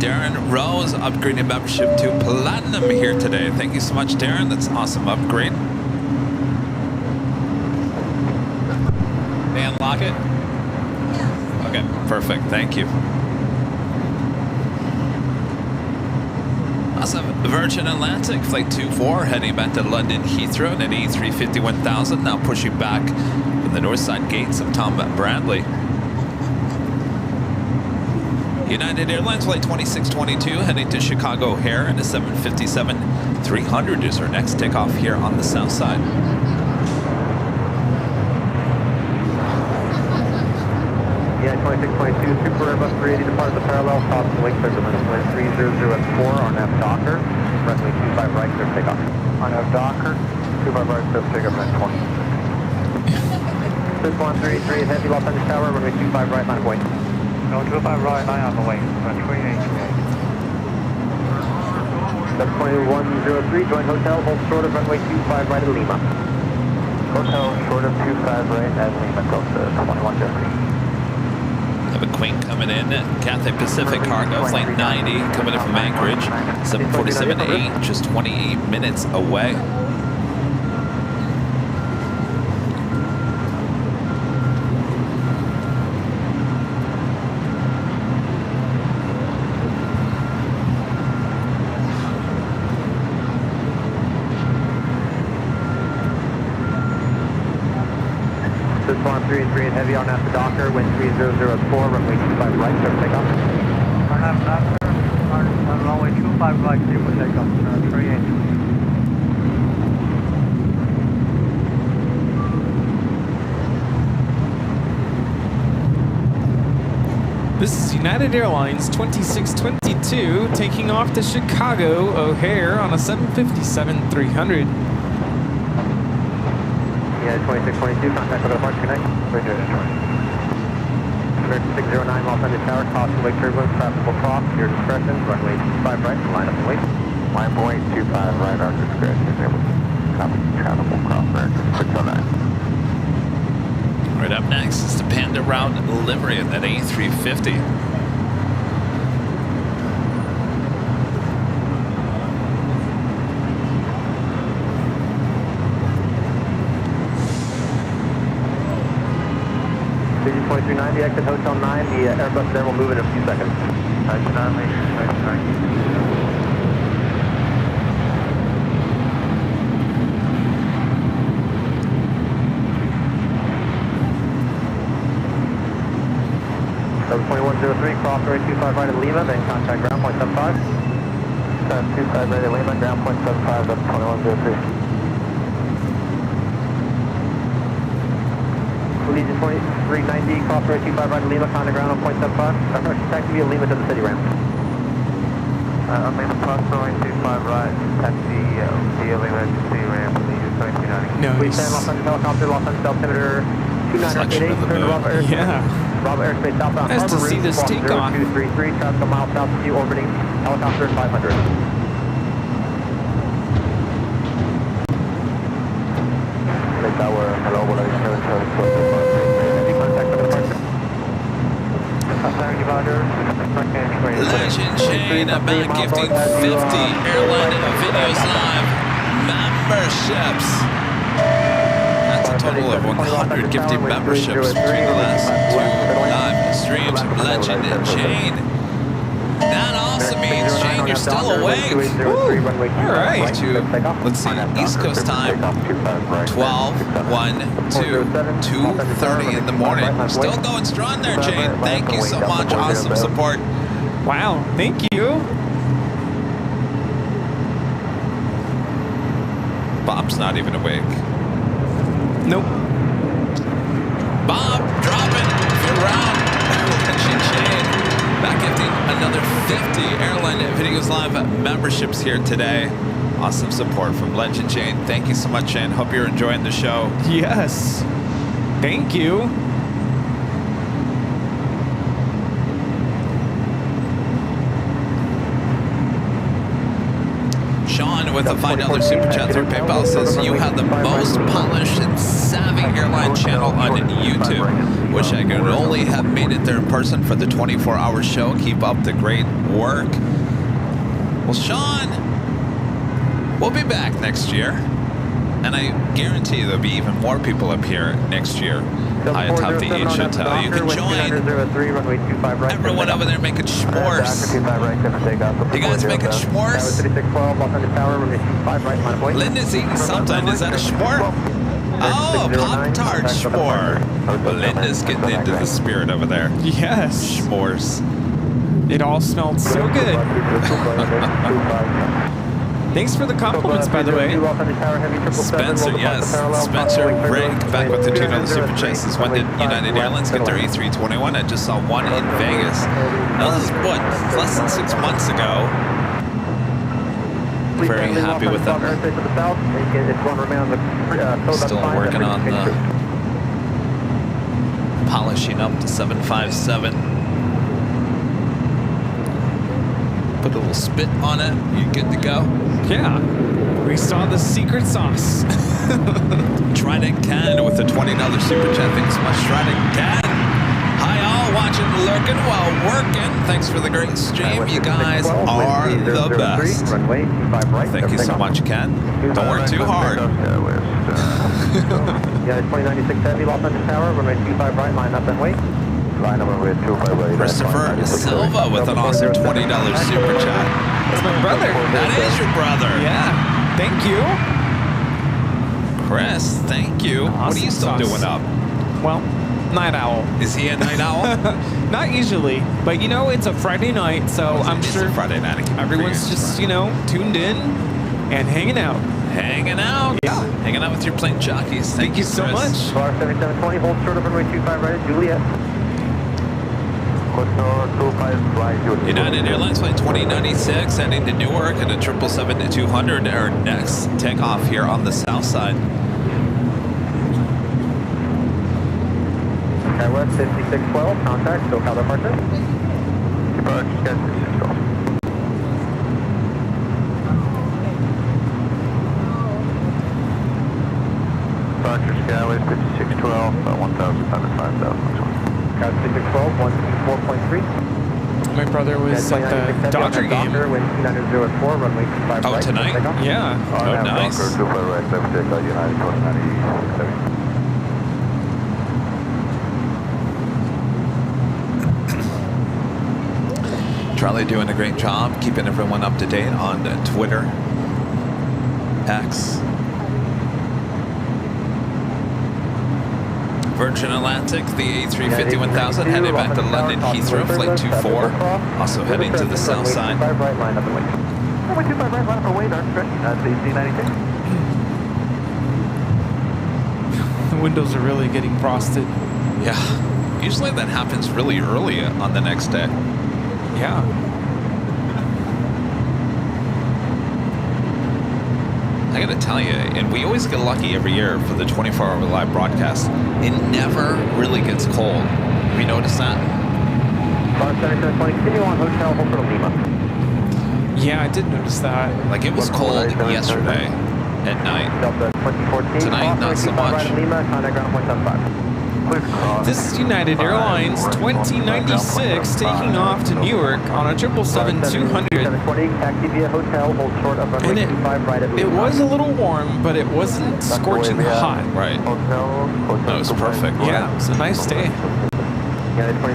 Darren Rose upgrading membership to Platinum here today. Thank you so much, Darren. That's an awesome upgrade. They unlock it? Okay, perfect. Thank you. Awesome. Virgin Atlantic Flight 24 heading back to London Heathrow at A350-1000, now pushing back from the north side gates of Tom Bradley. United Airlines Flight 2622 heading to Chicago O'Hare in a 757-300 is our next takeoff here on the south side.
Yeah, 2622 Super Airbus 380 departed the parallel, caution wake turbulence. Wind 300 at 4 on F Docker, runway 25 right, clear takeoff.
On F Docker, 25 right, clear takeoff at 20.
6133 heavy Los Angeles Tower, runway 25 right, line of way.
No, 25 right, line on the way, 3828.
That's 2103, join hotel, hold short of runway 25 right at Lima.
Hotel short of 25 right at Lima, Delta 2103.
Have a Queen coming in, Cathay Pacific Cargo, Flight 90, coming in from Anchorage, 747-8, just 28 minutes away.
This one 383 and heavy on after Docker, wind 3004, runway 25 right, clear takeoff.
On F Docker, on runway 25 right, clear for takeoff, 38.
This is United Airlines 2622 taking off to Chicago O'Hare on a 757-300.
Yeah, 2622, contact for the departure, good night. American 609 Los Angeles Tower, caution wake turbulence, traffic will cross, your discretion, runway 25 right, line up and wait.
Line point 25 right, our discretion, copy, traffic will cross, American 609.
Right up next is the Panda Route livery of that A350.
Vision 2390, exit Hotel 9, the Airbus there will move in a few seconds.
Nice
2103, cross runway 25 right at Lima, then contact ground point 75.
25 right at Lima, ground point 75, that's 2103.
Legion 2390, cross runway 25 right at Lima, contact ground on point 75. Taxi via Lima to the city ramp.
I'm in cross runway 25 right, taxi via Lima to the city ramp, Legion 2390.
No,
Please stand Los Angeles helicopter, Los Angeles altimeter 2988, turn to Bravo Airspace.
Yeah.
Bravo Airspace southbound
Nice to
Harbor
see
route,
this
squawk
takeoff.
0233, traffic a mile south of you, orbiting helicopter 500.
Lake Tower, hello, what are you doing?
Contact for the departure.
Legend Chain back gifting 50 Airline Videos Live memberships. That's a total of 100 gifted memberships between the last two live streams of Legend Chain. That also also means, Shane, you're still awake.
All right.
Let's see, East Coast time, 12, 1, 2, 2:30 in the morning. Still going strong there, Jane. Thank you so much. Awesome support.
Wow, thank you.
Bob's not even awake.
Nope.
Bob, dropping if you're around. Shane, back gifting another 50 Airline Videos Live memberships here today. Awesome support from Legend Shane. Thank you so much, Shane. Hope you're enjoying the show.
Yes. Thank you.
Sean with the $5 super chat through PayPal says, you have the most polished and savvy airline channel on YouTube. Wish I could only have made it there in person for the 24-hour show. Keep up the great work. Well, Sean, we'll be back next year. And I guarantee there'll be even more people up here next year. High atop the H Hotel. You can join everyone over there making s'mores. You guys making s'mores? Linda's eating something. Is that a s'more? Oh, Pop-Tart s'more. Well, Linda's getting into the spirit over there.
Yes.
S'mores.
It all smelled so good. Thanks for the compliments, by the way.
Spencer, yes. Spencer Rick back with the $2 super chat says, when did United Airlines get their A321? I just saw one in Vegas. That was, what, less than 6 months ago. Very happy with them. Still working on the polishing up to 757. Put a little spit on it, you're good to go.
Yeah, we saw the secret sauce.
Trident Canada with the $20 super chat. Thanks so much, Trident Can. Hi all, watching, lurking while working. Thanks for the great stream. You guys are the best. Thank you so much, Ken. Don't work too hard.
Yeah, 2096 Heavy, Los Angeles Tower, runway 25 right, line up and wait. Line up and wait, 25 right.
Christopher Silva with an awesome $20 super chat.
That's my brother.
That is your brother.
Yeah, thank you.
Chris, thank you.
Awesome
what are you still
sauce.
doing up?
Well, night owl.
Is he a night owl?
Not usually, but you know, it's a Friday night, so I'm
It's
sure
a Friday night.
everyone's just, you know, tuned in and hanging out.
Hanging out.
Yeah.
Hanging out with your plane jockeys.
Thank you so
Chris.
much.
Bar 7720, hold short of runway 25 right at Juliet.
United Airlines flight 2096 heading to Newark and a 777-200 our next takeoff here on the south side.
SkyWest 5612, contact, SoCal departure. Departure, 5612. Departure, SkyWest 5612, 1,000, 5,000. 5612, 124.3.
My brother was at the Dodger game.
Oh, tonight?
Yeah.
Oh, nice. Charlie doing a great job keeping everyone up to date on Twitter, X. Virgin Atlantic, the A350-1000 headed back to London Heathrow, flight 24. Also heading to the south side.
The windows are really getting frosted.
Yeah, usually that happens really early on the next day.
Yeah.
I gotta tell you, and we always get lucky every year for the 24-hour live broadcast. It never really gets cold. Have you noticed that?
Yeah, I did notice that.
Like, it was cold yesterday at night. Tonight, not so much.
This is United Airlines 2096 taking off to Newark on a 777-200. And it was a little warm, but it wasn't scorching hot.
Right. That was perfect.
Yeah, it was a nice day.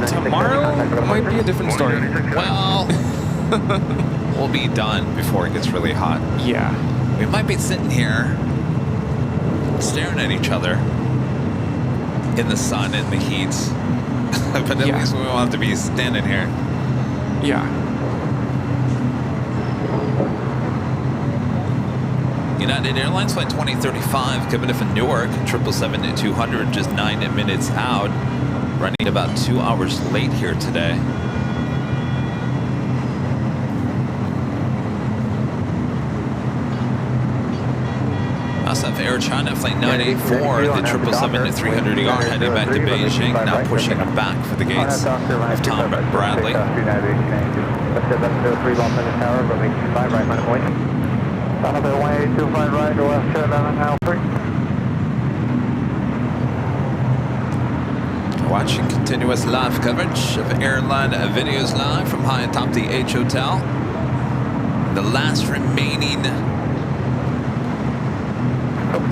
Tomorrow might be a different story.
Well, We'll be done before it gets really hot.
Yeah.
We might be sitting here staring at each other in the sun, in the heat. But at least we won't have to be standing here.
Yeah.
United Airlines Flight 2035 coming in from Newark, 777-200, just 9 minutes out. Running about 2 hours late here today. Also have Air China Flight 984, the 777-300ER heading back to Beijing, now pushing back for the gates of Tom Bradley. Watching continuous live coverage of Airline Videos live from high atop the H Hotel. The last remaining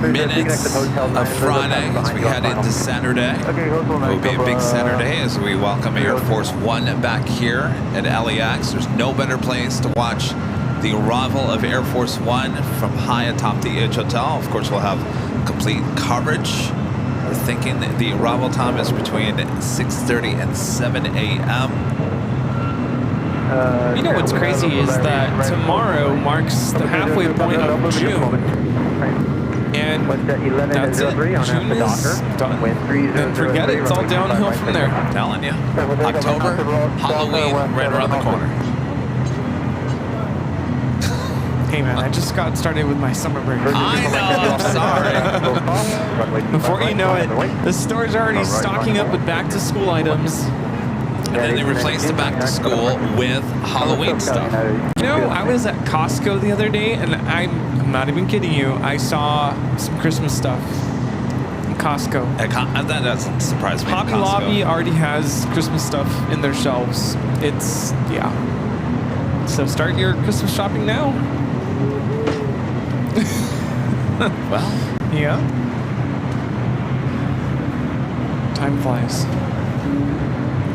minutes of Friday as we head into Saturday. It will be a big Saturday as we welcome Air Force One back here at LAX. There's no better place to watch the arrival of Air Force One from high atop the H Hotel. Of course, we'll have complete coverage. We're thinking that the arrival time is between 6:30 and 7 a.m.
You know what's crazy is that tomorrow marks the halfway point of June. And that's it. June is done. And forget it. It's all downhill from there.
I'm telling you. October, Halloween, right around the corner.
Hey man, I just got started with my summer break.
I know, I'm sorry.
Before you know it, the store's already stocking up with back to school items.
And then they replaced the back to school with Halloween stuff.
You know, I was at Costco the other day, and I'm not even kidding you, I saw some Christmas stuff in Costco.
That doesn't surprise me.
Hobby Lobby already has Christmas stuff in their shelves. It's, yeah. So start your Christmas shopping now.
Well,
yeah. Time flies.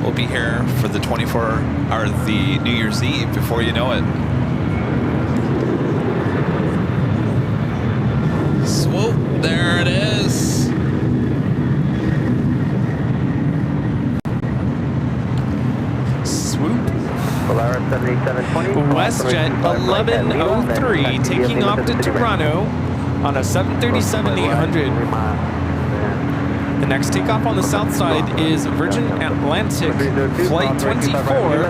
We'll be here for the 24-hour, the New Year's Eve before you know it. Swoop, there it is.
Swoop.
Polaris 7720.
WestJet 1103 taking off to Toronto on a 737-800. The next takeoff on the south side is Virgin Atlantic Flight 24.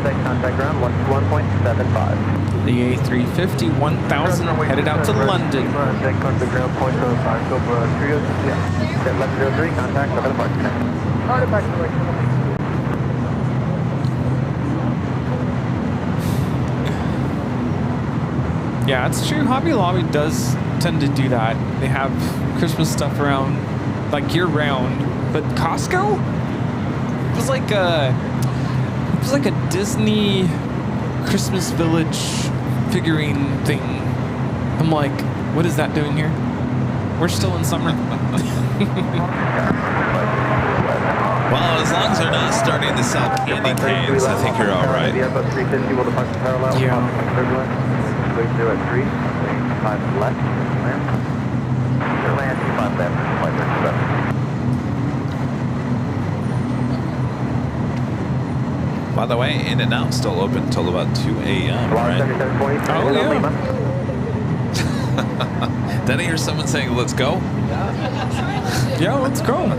The A350 1000 headed out to London. Yeah, it's true. Hobby Lobby does tend to do that. They have Christmas stuff around like year round, but Costco, it was like a Disney Christmas Village figurine thing. I'm like, what is that doing here? We're still in summer.
Well, as long as they're not starting to sell candy canes, I think you're all right.
Yeah.
By the way, In-N-Out still open until about 2 a.m., right?
Oh, yeah.
Did I hear someone saying, let's go?
Yeah, let's go.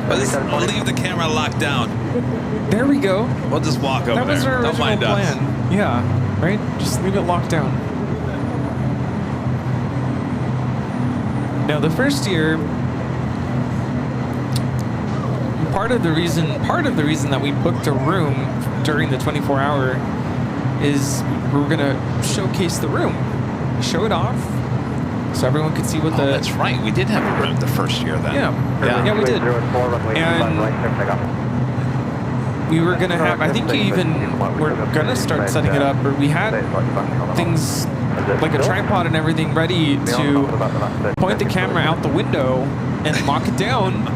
Let's leave the camera locked down.
There we go.
We'll just walk over
That was
there.
our
Don't
original
mind
plan.
us.
Yeah, right? Just leave it locked down. Now, the first year, part of the reason that we booked a room during the 24-hour is we were gonna showcase the room, show it off, so everyone could see what
That's right. We did have a room the first year then.
Yeah, we did. And we were gonna have, I think you even were gonna start setting it up, or we had things like a tripod and everything ready to point the camera out the window and lock it down.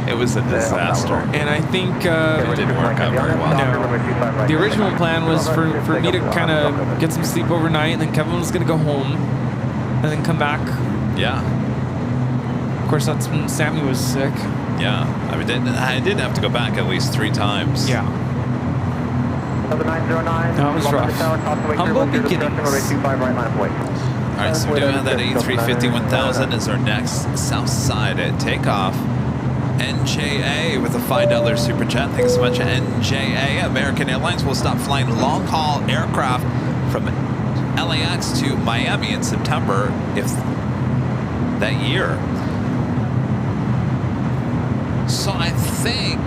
It It was a disaster.
And I think
It didn't work out very well.
no. The original plan was for me to kind of get some sleep overnight, and then Kevin was going to go home and then come back.
Yeah.
Of course, that's when Sammy was sick.
Yeah. I mean, I did have to go back at least 3 times.
Yeah. That was rough. Humble beginnings.
All right, so we're doing that A350 1000 is our next south side at takeoff. NJA with a $5 super chat. Thanks so much, NJA. American Airlines will stop flying long-haul aircraft from LAX to Miami in September if that year. So I think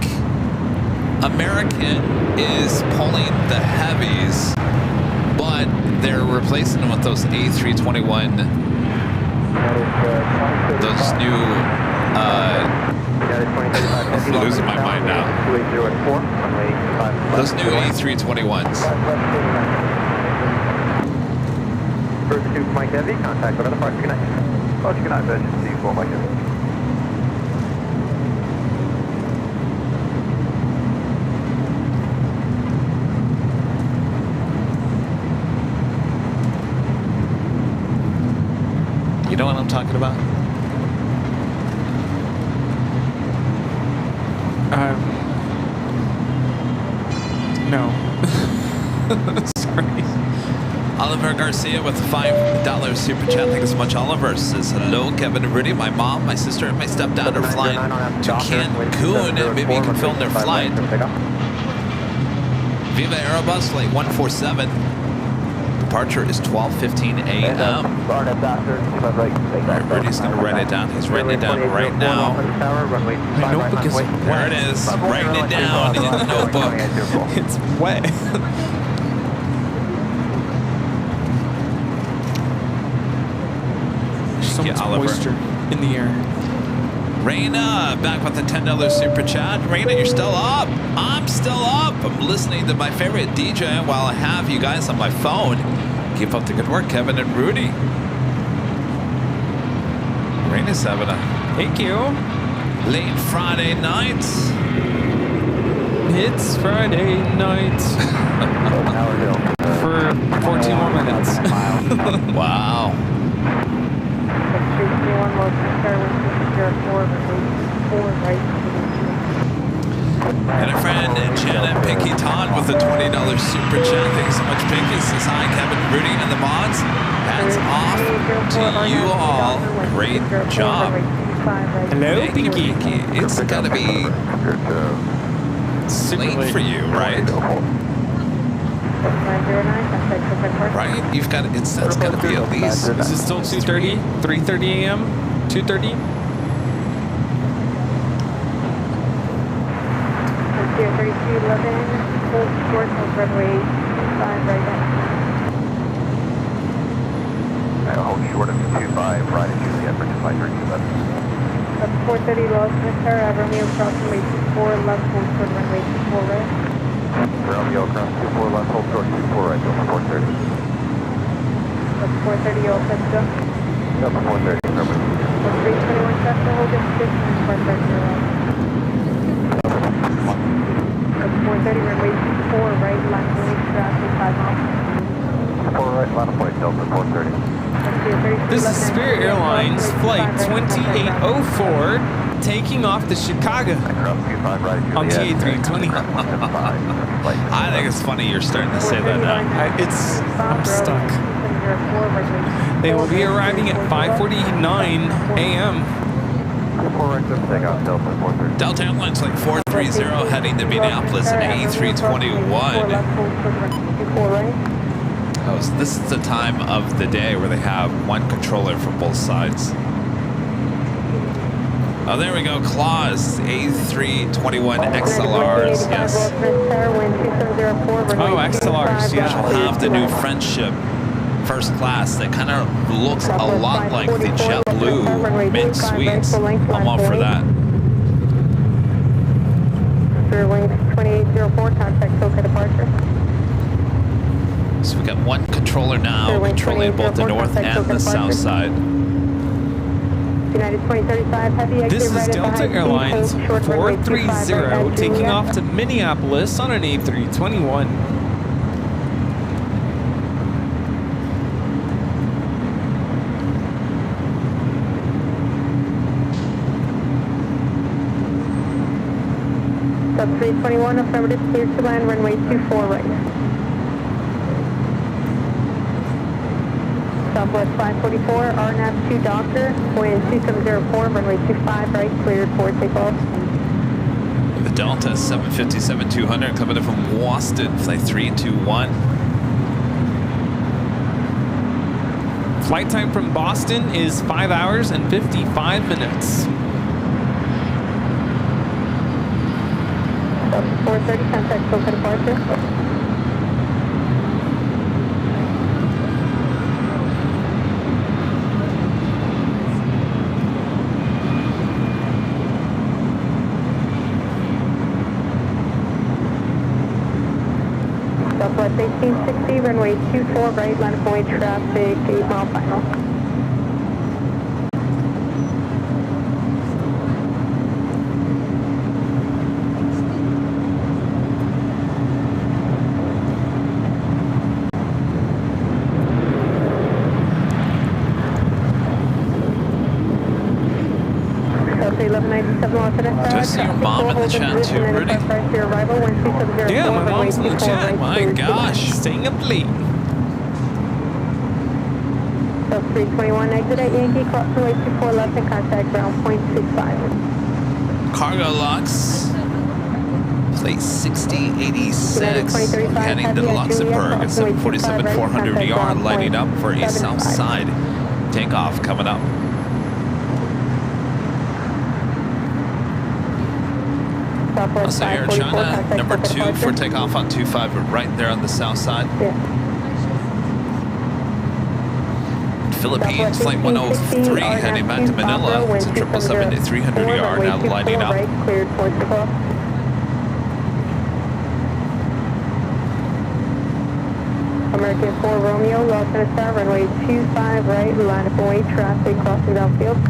American is pulling the heavies, but they're replacing them with those A321, those new, I'm losing my mind now. Those new A321s.
First 2 Mike Heavy, contact with other parts. Good night. Oh, good night, Vision. See you 4 Mike Heavy.
You know what I'm talking about?
No. Sorry.
Oliver Garcia with a $5 super chat. Thank you so much, Oliver. Says, hello, Kevin and Rudy. My mom, my sister, and my stepdad are flying to Cancun, and maybe you can film their flight. Viva Aerobus, flight 147. Departure is 12:15 a.m. Rudy's going to write it down. He's writing it down right now.
My notebook is
There it is. Writing it down in the notebook.
It's wet. There's so much moisture in the air.
Raina, back with the $10 super chat. Raina, you're still up. I'm still up. I'm listening to my favorite DJ while I have you guys on my phone. Keep up the good work, Kevin and Rudy. Raina's having a
Thank you.
late Friday night.
It's Friday night. For 14 more minutes.
Wow. And a friend, Janet Pinky Todd with a $20 super chat. Thank you so much, Pinky. Says hi, Kevin, Rudy, and the mods. Hats off to you all. Great job.
Hello, Pinky.
It's gotta be late for you, right? Right? You've got that's gotta be at least.
Is it still 2:30? 3:30 a.m.? 2:30?
Tier 3211, hold short of runway 25 right now.
Hold short of 25, right at Juliet for 253211.
Up 430 Los Ventura, Romeo crossing runway 24 left, hold short runway 24 right.
Romeo cross 24 left, hold short 24 right, over 430.
Up 430 all set to go.
Up 430, runway.
321 traffic, hold in 15 for 30 right. 430 runway 4 right, line point traffic 5 miles.
4 right, line of point, Delta 430.
This is Spirit Airlines Flight 2804 taking off to Chicago on TA320.
I think it's funny you're starting to say that now.
I'm stuck. They will be arriving at 5:49 a.m.
Delta Airlines Flight 430 heading to Minneapolis in A321. Oh, so this is the time of the day where they have one controller for both sides. Oh, there we go. Claws, A321 XLRs, yes.
Oh, XLRs, yeah.
We'll have the new Friendship first class that kind of looks a lot like the JetBlue Mint Suites. I'm all for that.
Wings 2804, contact SoCa departure.
So we got one controller now controlling both the north and the south side.
United 2035 Heavy exit
This is
right
Delta
advise,
Airlines
hold short runway 25 right
430
at
taking
Juliet.
off to Minneapolis on an A321.
Sub 321 affirmative, clear to land, runway 24 right. Southwest 544, RNAV 2 Doctor, wind 2704, runway 25 right, cleared for takeoff.
The Delta 757-200 coming in from Boston, flight 321.
Flight time from Boston is 5 hours and 55 minutes.
Sub 430, contact Boca departure. Southwest 1860, runway 24 right, line of way traffic, 8 mile final. Delta 1197 Los Angeles.
Do I see your mom in the chat too, Rudy?
Yeah, my mom's in the chat.
My gosh.
Staying up late.
Sub 321, exit at Yankee, cross runway 24 left and contact ground point 65.
Cargo locks. Plate 6086. Heading to Luxembourg at 747-400ER, lighting up for a south side takeoff coming up. Also Air China, number 2 for takeoff on 25, right there on the south side. Philippines, flight 103, heading back to Manila. It's a 777-300ER now lighting up.
Cleared for takeoff. American 4 Romeo, Los Angeles, runway 25 right, line of way traffic crossing downfield.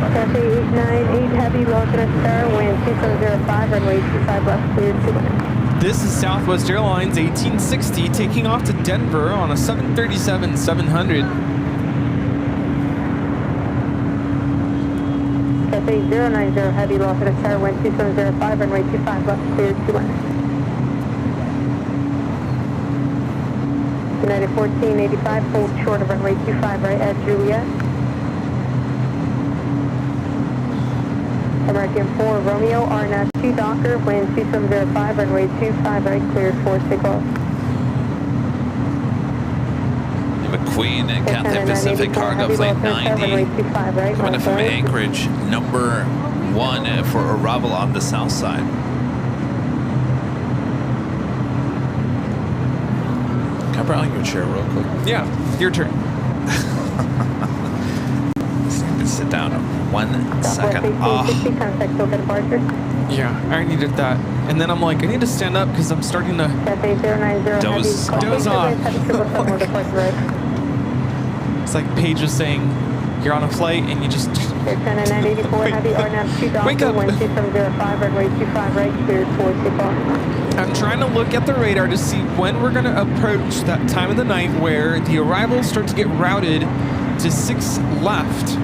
Cafe 898 Heavy, Los Angeles, wind 2705, runway 25 left, cleared to land.
This is Southwest Airlines 1860 taking off to Denver on a 737-700.
Cafe 090 Heavy, Los Angeles, wind 2705, runway 25 left, cleared to land. United 1485, hold short of runway 25 right at Juliet. American 4 Romeo, RNAV 2 Docker, wind 2705, runway 25 right, cleared for takeoff.
McQueen and Cathay Pacific Cargo Flight 90 coming in from Anchorage, number 1 for arrival on the south side. Can I borrow your chair real quick?
Yeah, your turn.
Sit down 1 second.
Yeah, I needed that. And then I'm like, I need to stand up because I'm starting to doze off. It's like Paige was saying, you're on a flight and you just wake up. I'm trying to look at the radar to see when we're going to approach that time of the night where the arrivals start to get routed to 6 left.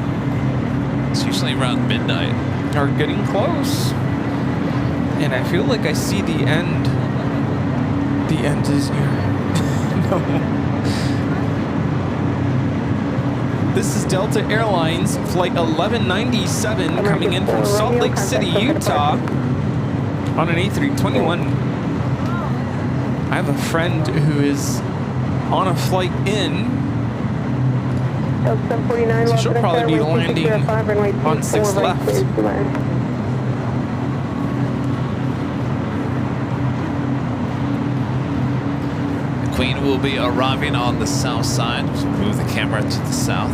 It's usually around midnight.
Are getting close. And I feel like I see the end. The end is near. No. This is Delta Airlines Flight 1197 coming in from Salt Lake City, Utah on an A321. I have a friend who is on a flight in. So she'll probably be landing on 6 left.
Queen will be arriving on the south side. So move the camera to the south.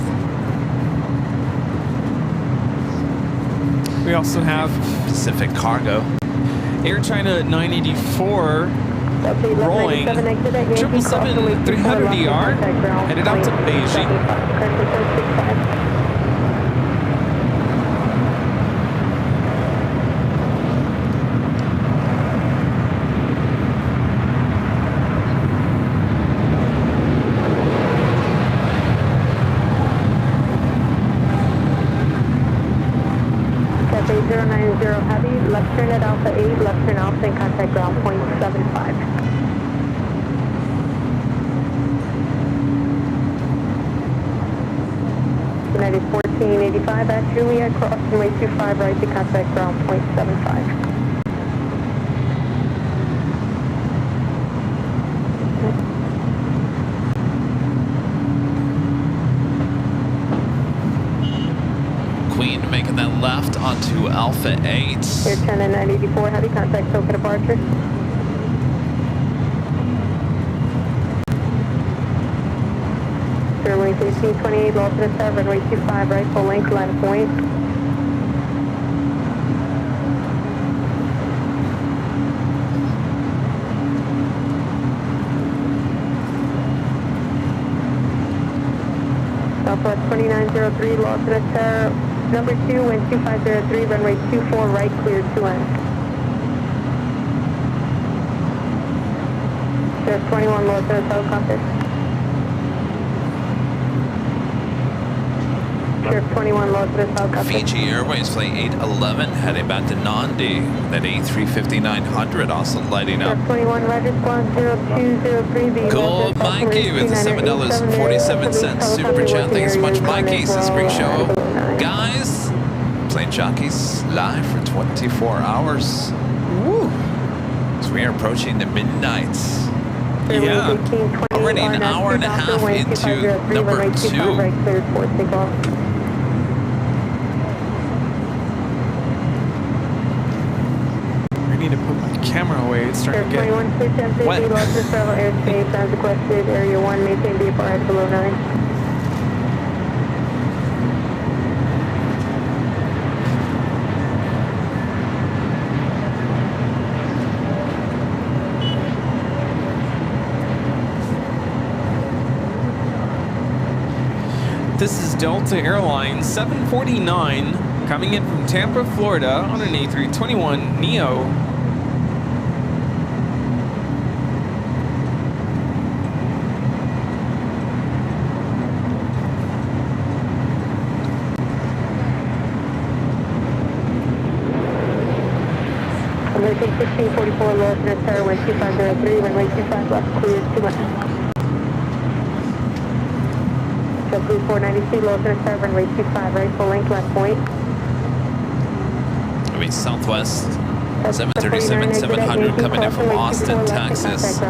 We also have
Pacific Cargo.
Air China 984 rolling 777-300ER headed out to Beijing.
Cafe 090 Heavy, left turn at Alpha 8, left turn Alpha and contact ground point 75. United 1485 at Juliet, cross runway 25 right to contact ground point 75.
Queen making that left onto Alpha 8.
Air China 984 Heavy, contact Soka departure. Runway 1328, lost to the 7, runway 25 right, full length, line of point. Southwest 2903, lost to the Terra. Number 2, wind 2503, runway 24 right, cleared to end. Sheriff 21, lost to the helicopter. Sheriff 21, lost to the helicopter.
Fiji Airways Flight 811 heading back to Nandi. That A350-900 also lighting up.
Sheriff 21, Roger, squad 0203.
Gold Mikey with the $7.47 super chat. Thanks so much, Mikey. Says great show, guys. Playing Jockeys live for 24 hours.
Woo!
So we are approaching the midnight.
Yeah.
Already an hour and a half into number 2.
I need to put my camera away. It's starting to get
21, please empty.
wet.
Lost to travel airspace as requested. Area 1, maintain VFR at below 9.
This is Delta Airlines 749 coming in from Tampa, Florida on an A321 Neo.
American 1644, lost in a Terra, wind 2503, runway 25 left, cleared to end. Blue 492, low center start, runway 25 right, full length, left point.
I mean, Southwest 737-700 coming in from Austin, Texas.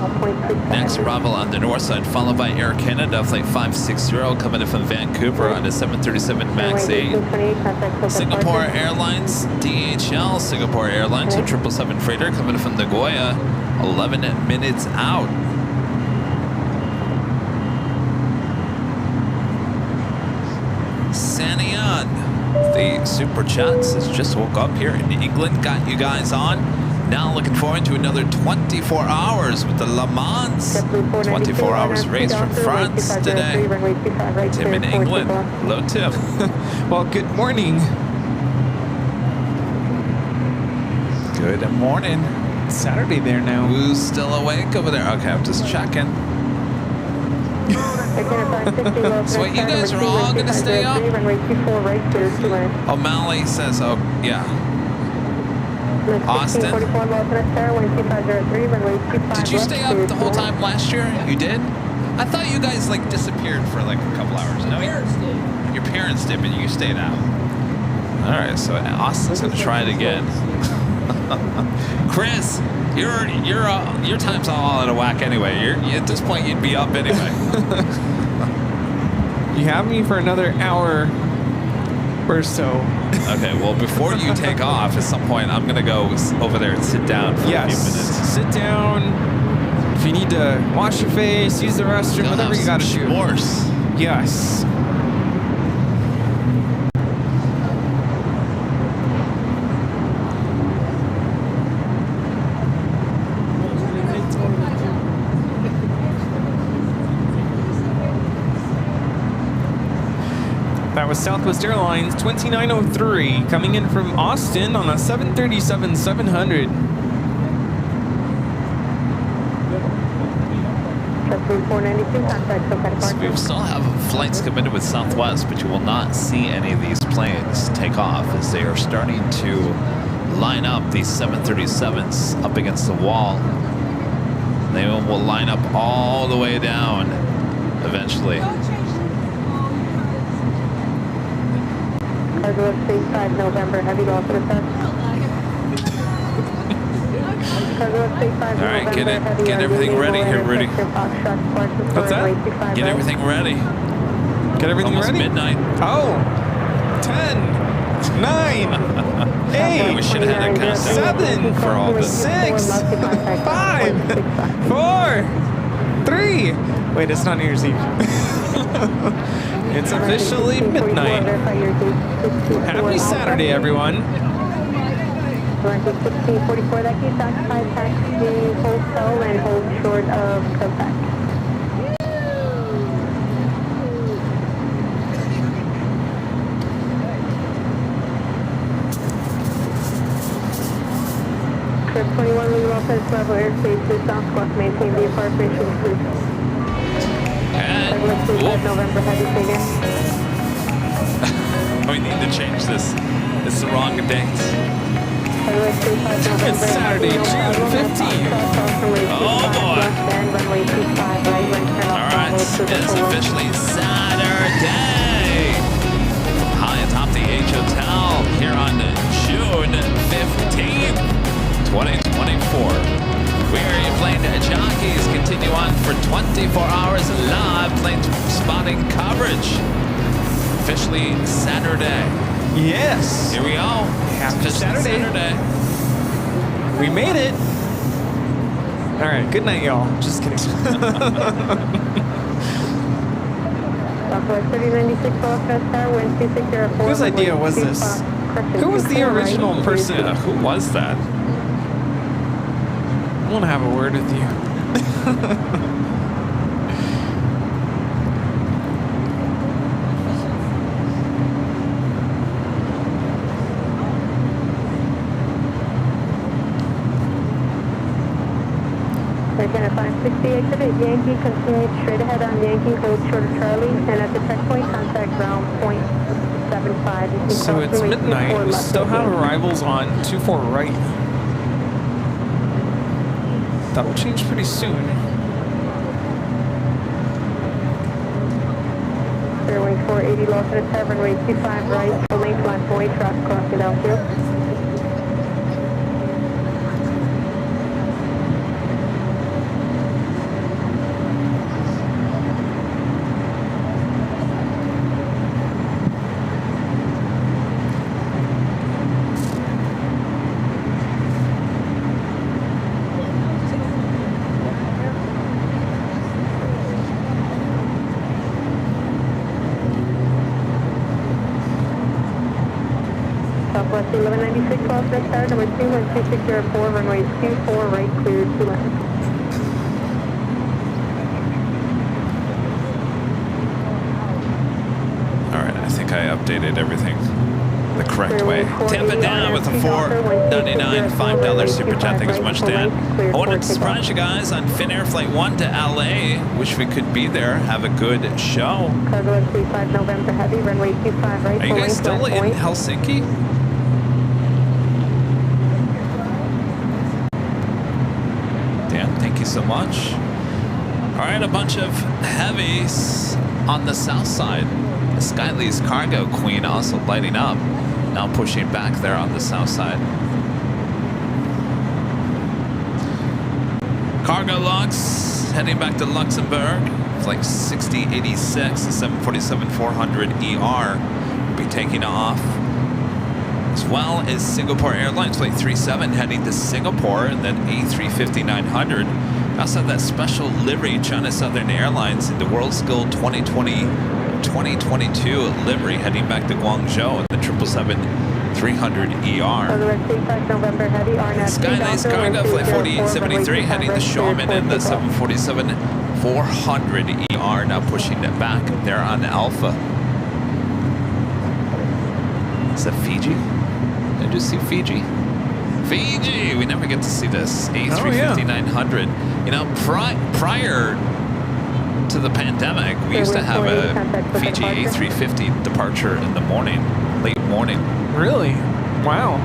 Next arrival on the north side, followed by Air Canada Flight 560 coming in from Vancouver on the 737 MAX 8. Singapore Airlines DHL, Singapore Airlines, a 777 freighter coming in from Nagoya, 11 minutes out. Sanian, the super chat says just woke up here in England, got you guys on. Now looking forward to another 24 hours with the Le Mans 24 hours race from France today. Tim in England. Hello, Tim.
Well, good morning.
Good morning.
It's Saturday there now.
Who's still awake over there? Okay, I'm just checking. So what, you guys are all going to stay up? O'Malley says, oh, yeah. Austin? Did you stay up the whole time last year? You did? I thought you guys, like, disappeared for, like, a couple hours. No, your parents did, but you stayed out. All right, so Austin's going to try it again. Chris, your time's all out of whack anyway. At this point, you'd be up anyway.
You have me for another hour or so.
Okay, well, before you take off, at some point, I'm going to go over there and sit down for a few minutes.
Sit down. If you need to wash your face, use the restroom, whatever you got to do.
S'mores.
Yes. was Southwest Airlines 2903 coming in from Austin on a 737-700.
So we still have flights committed with Southwest, but you will not see any of these planes take off as they are starting to line up these 737s up against the wall. They will line up all the way down eventually.
Cargo 5 November, heavy loss of the
All right, get everything ready here, Rudy.
What's that?
Get everything ready.
Get everything
Almost
ready?
midnight.
Oh, 10, 9, 8,
We should have had a countdown
7,
for all this.
6, 5, 4, 3. Wait, it's not New Year's Eve. It's officially midnight. Happy Saturday, everyone.
1644, that keeps occupied taxi, hotel, and hold short of Kopak. Trip 21, Lee Lopez, level airspace to Southwest, maintain the appropriation please.
And
November, heavy figure.
we need to change this. It's the wrong date.
It's Saturday, June 15th.
Oh boy. Alright, it's officially Saturday. High atop the H Hotel here on June 15th, 2024. We are your plane jockeys. Continue on for 24 hours live plane spotting coverage. Officially Saturday.
Yes.
Here we go.
Happy Saturday. We made it. All right. Good night, y'all. Just kidding. Whose idea was this? Who was the original person?
Who was that?
I want to have a word with you.
Identify 68 to the Yankee, continue straight ahead on Yankee, hold short of Charlie, and at the checkpoint, contact ground point 75.
So it's midnight. We still have arrivals on 24 right. That will change pretty soon.
Airwing 480, lost at a tavern, runway 25 right, full length line 4 traffic crossing outfield. Southwest 1196, lost at tower number 21264, runway 24 right, cleared to land.
All right, I think I updated everything the correct way. Tampa down with a $4.99 $5 super chat. Thanks so much, Dan. I wanted to surprise you guys on Finnair Flight 1 to LA. Wish we could be there. Have a good show.
Cargo 35 November heavy, runway 25 right.
Are you guys still in Helsinki? Dan, thank you so much. All right, a bunch of heavies on the south side. The Skylee's Cargo Queen also lighting up. Now pushing back there on the south side. Cargo Lux heading back to Luxembourg. Flight 6086, the 747-400ER will be taking off. As well as Singapore Airlines Flight 37 heading to Singapore, and then A350-900. Also have that special livery, China Southern Airlines in the World Skill 2022 livery heading back to Guangzhou in the 777-300ER. Skyline's Cargo Flight 4873 heading to Xiamen in the 747-400ER, now pushing it back there on Alpha. Is that Fiji? Did I just see Fiji? Fiji! We never get to see this. A350-900. You know, prior to the pandemic, we used to have a Fiji A350 departure in the morning, late morning.
Really? Wow.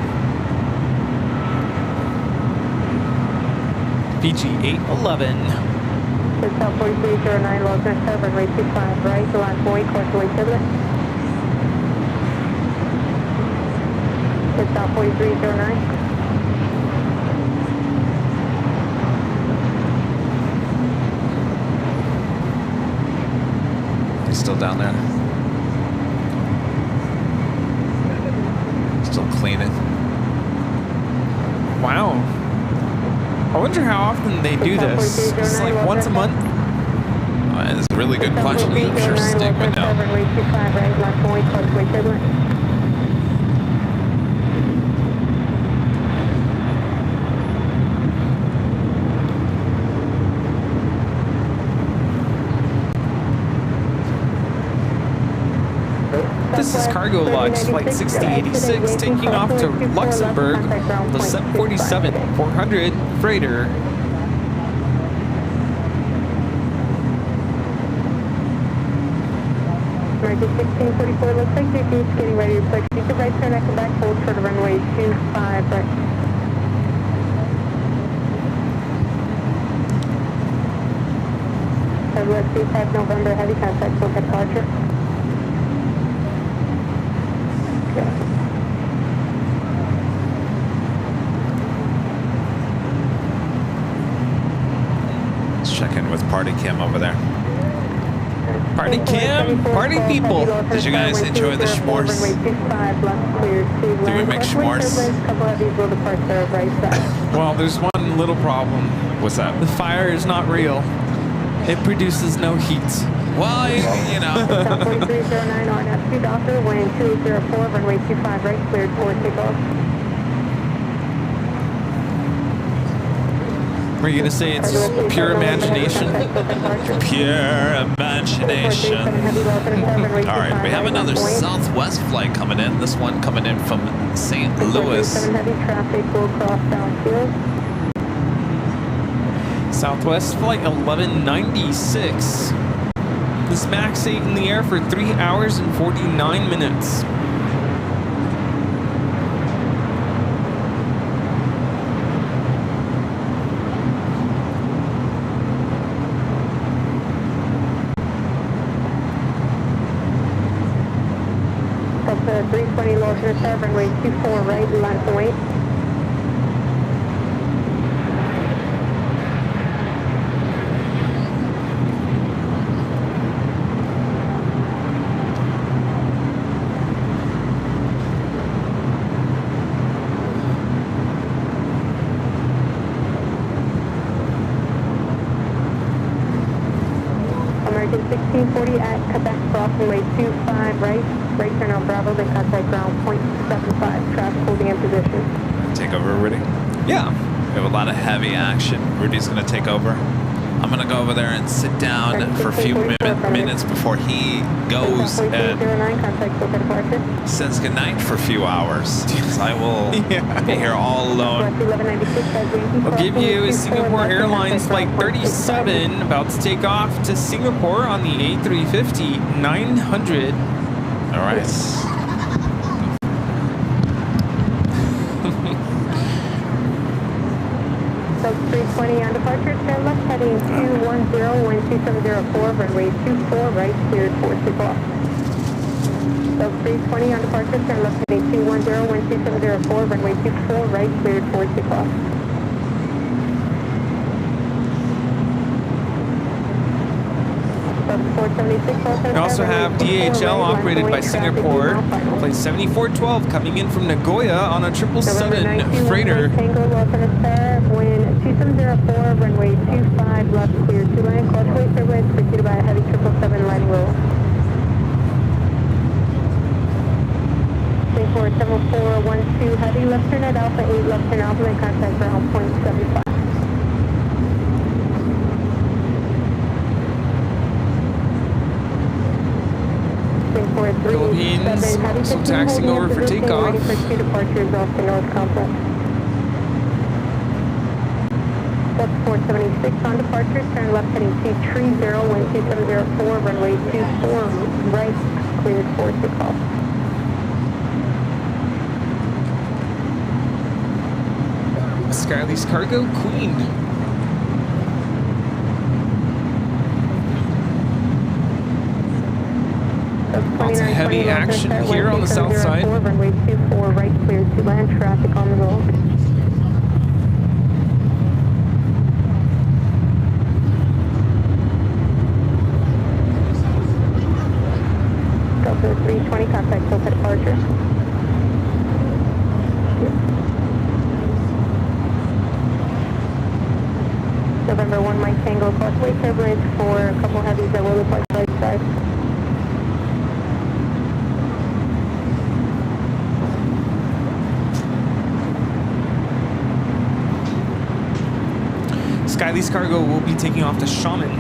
Fiji 811.
Hotel 4309, Los Angeles, runway 25 right, the line 4, course away turbulent. Hotel 4309.
He's still down there. Still cleaning.
Wow. I wonder how often they do this. It's like once a month?
That's a really good question. I'm sure Stig would know.
Runway 25 right, line 4, course away turbulent.
This is Cargo Lodge Flight 6086 taking off to Luxembourg, the 747-400 freighter.
American 1644, looks like your gate's getting ready to push. You can right turn and back, hold for the runway 25 right. Let's see, 5 November, heavy contact, full departure.
Let's check in with Party Kim over there.
Party Kim, party people.
Did you guys enjoy the s'mores? Do we make s'mores?
Well, there's one little problem.
What's that?
The fire is not real. It produces no heat.
Well, you know.
4309 on F2 Doctor, wind 204, runway 25 right, cleared for takeoff.
Were you going to say it's pure imagination?
Pure imagination. All right, we have another Southwest flight coming in. This one coming in from St. Louis.
Southwest Flight 1196. This max 8 in the air for 3 hours and 49 minutes.
Delta 320 Los Angeles, runway 24 right, line for wait. American 1640 at Quebec, cross runway 25 right, right turn on Bravo, then contact ground 0.75, traffic holding in position.
Take over, Rudy.
Yeah.
We have a lot of heavy action. Rudy's going to take over. I'm going to go over there and sit down for a few minutes before he goes and says goodnight for a few hours. Because I will be here all alone.
I'll give you a Singapore Airlines Flight 37 about to take off to Singapore on the A350-900.
All right.
320 on departure, turn left heading 210, wind 2704, runway 24 right, cleared for takeoff. So 320 on departure, turn left heading 210, wind 2704, runway 24 right, cleared for takeoff.
We also have DHL operated by Singapore, Flight 7412 coming in from Nagoya on a 777 freighter.
Tango, Los Angeles, wind 2704, runway 25 left, cleared to land, causeway turbulence preceded by a heavy 777 landing roll. Singapore 70412 heavy, left turn at Alpha 8, left turn Alpha, and contact ground 0.75.
Philippines also taxiing over for takeoff.
Ready for 2 departures off the North Complex. That's 476 on departure, turn left heading 230, wind 2704, runway 24 right, cleared for takeoff.
Skyly's Cargo Queen. Lots of heavy action here on the south side.
Runway 24 right, cleared to land, traffic on the road. Delta 320, contact Delta departure. November 1 Mike Tango, crossway turbulence for a couple heavies that will look like right side.
Skyly's Cargo will be taking off to Shaman.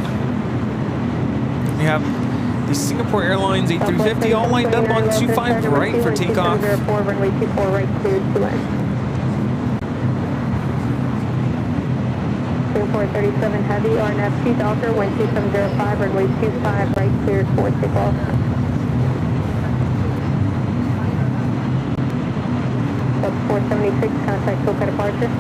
We have the Singapore Airlines A350 all lined up on 25 right for takeoff.
Runway 24 right, cleared to land. Singapore 37 heavy, RNAV 2 Docker, wind 2705, runway 25 right, cleared for takeoff. That's 476, contact Soka departure.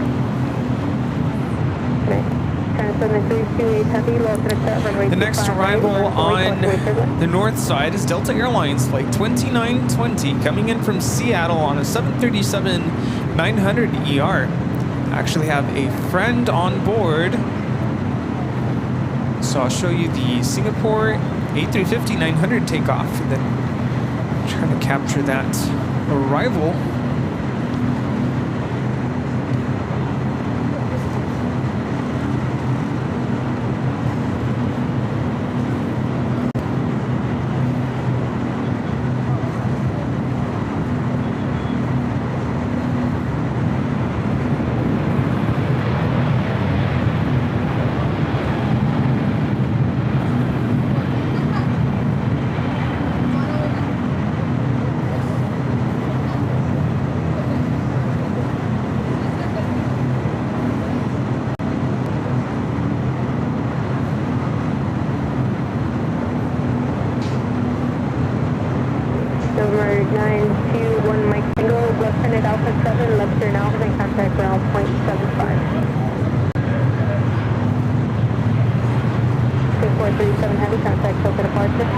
The next arrival on the north side is Delta Airlines Flight 2920 coming in from Seattle on a 737-900 ER. Actually have a friend on board, so I'll show you the Singapore A350-900 takeoff and then try to capture that arrival.
November 921 Mike Tango, left turn at Alpha 7, left turn Alpha and contact ground 0.75. 437 heavy, contact Soka departure.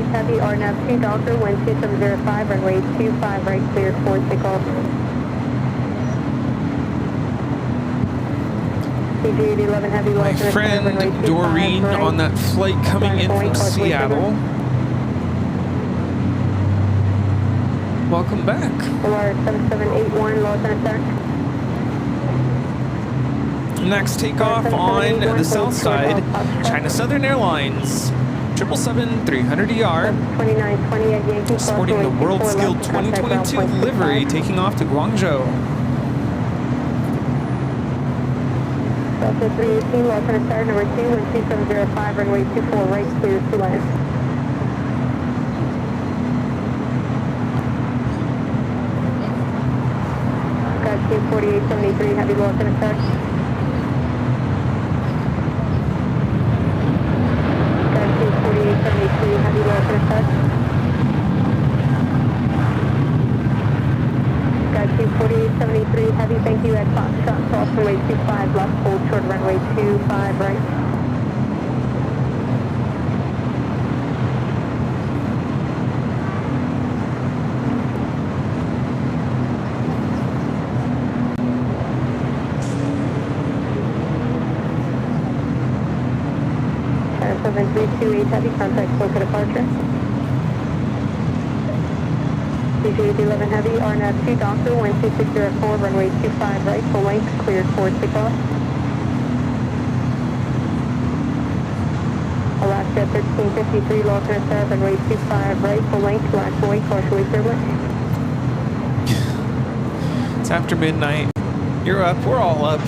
Heavy, RNAV 2 Docker, wind 2705, runway 25 right, cleared for takeoff. CG-811 heavy,
My friend Doreen right, on that flight coming in from Seattle. Welcome back.
LR 7781, lost in attack.
Next takeoff on the south side, China Southern Airlines. 777-300ER, sporting the World Skill 2022 livery, taking off to Guangzhou.
Delta 318, lost in start number 2, wind 2705, runway 24 right, clear to land. Got 4873, heavy loss in start. Heavy loss in touch. Skyview 4873 heavy, thank you at Foxtrot, cross runway 25, left, hold short runway 25 right. Seven 328 heavy, contact Soka departure. CJ 11 Heavy, RNAV 2 Doctor, 12604, runway 25 right, full length, cleared for takeoff. Alaska 1353, Lawson Ave, runway 25 right, full length, last away, partially turbulent.
It's after midnight. You're up. We're all up.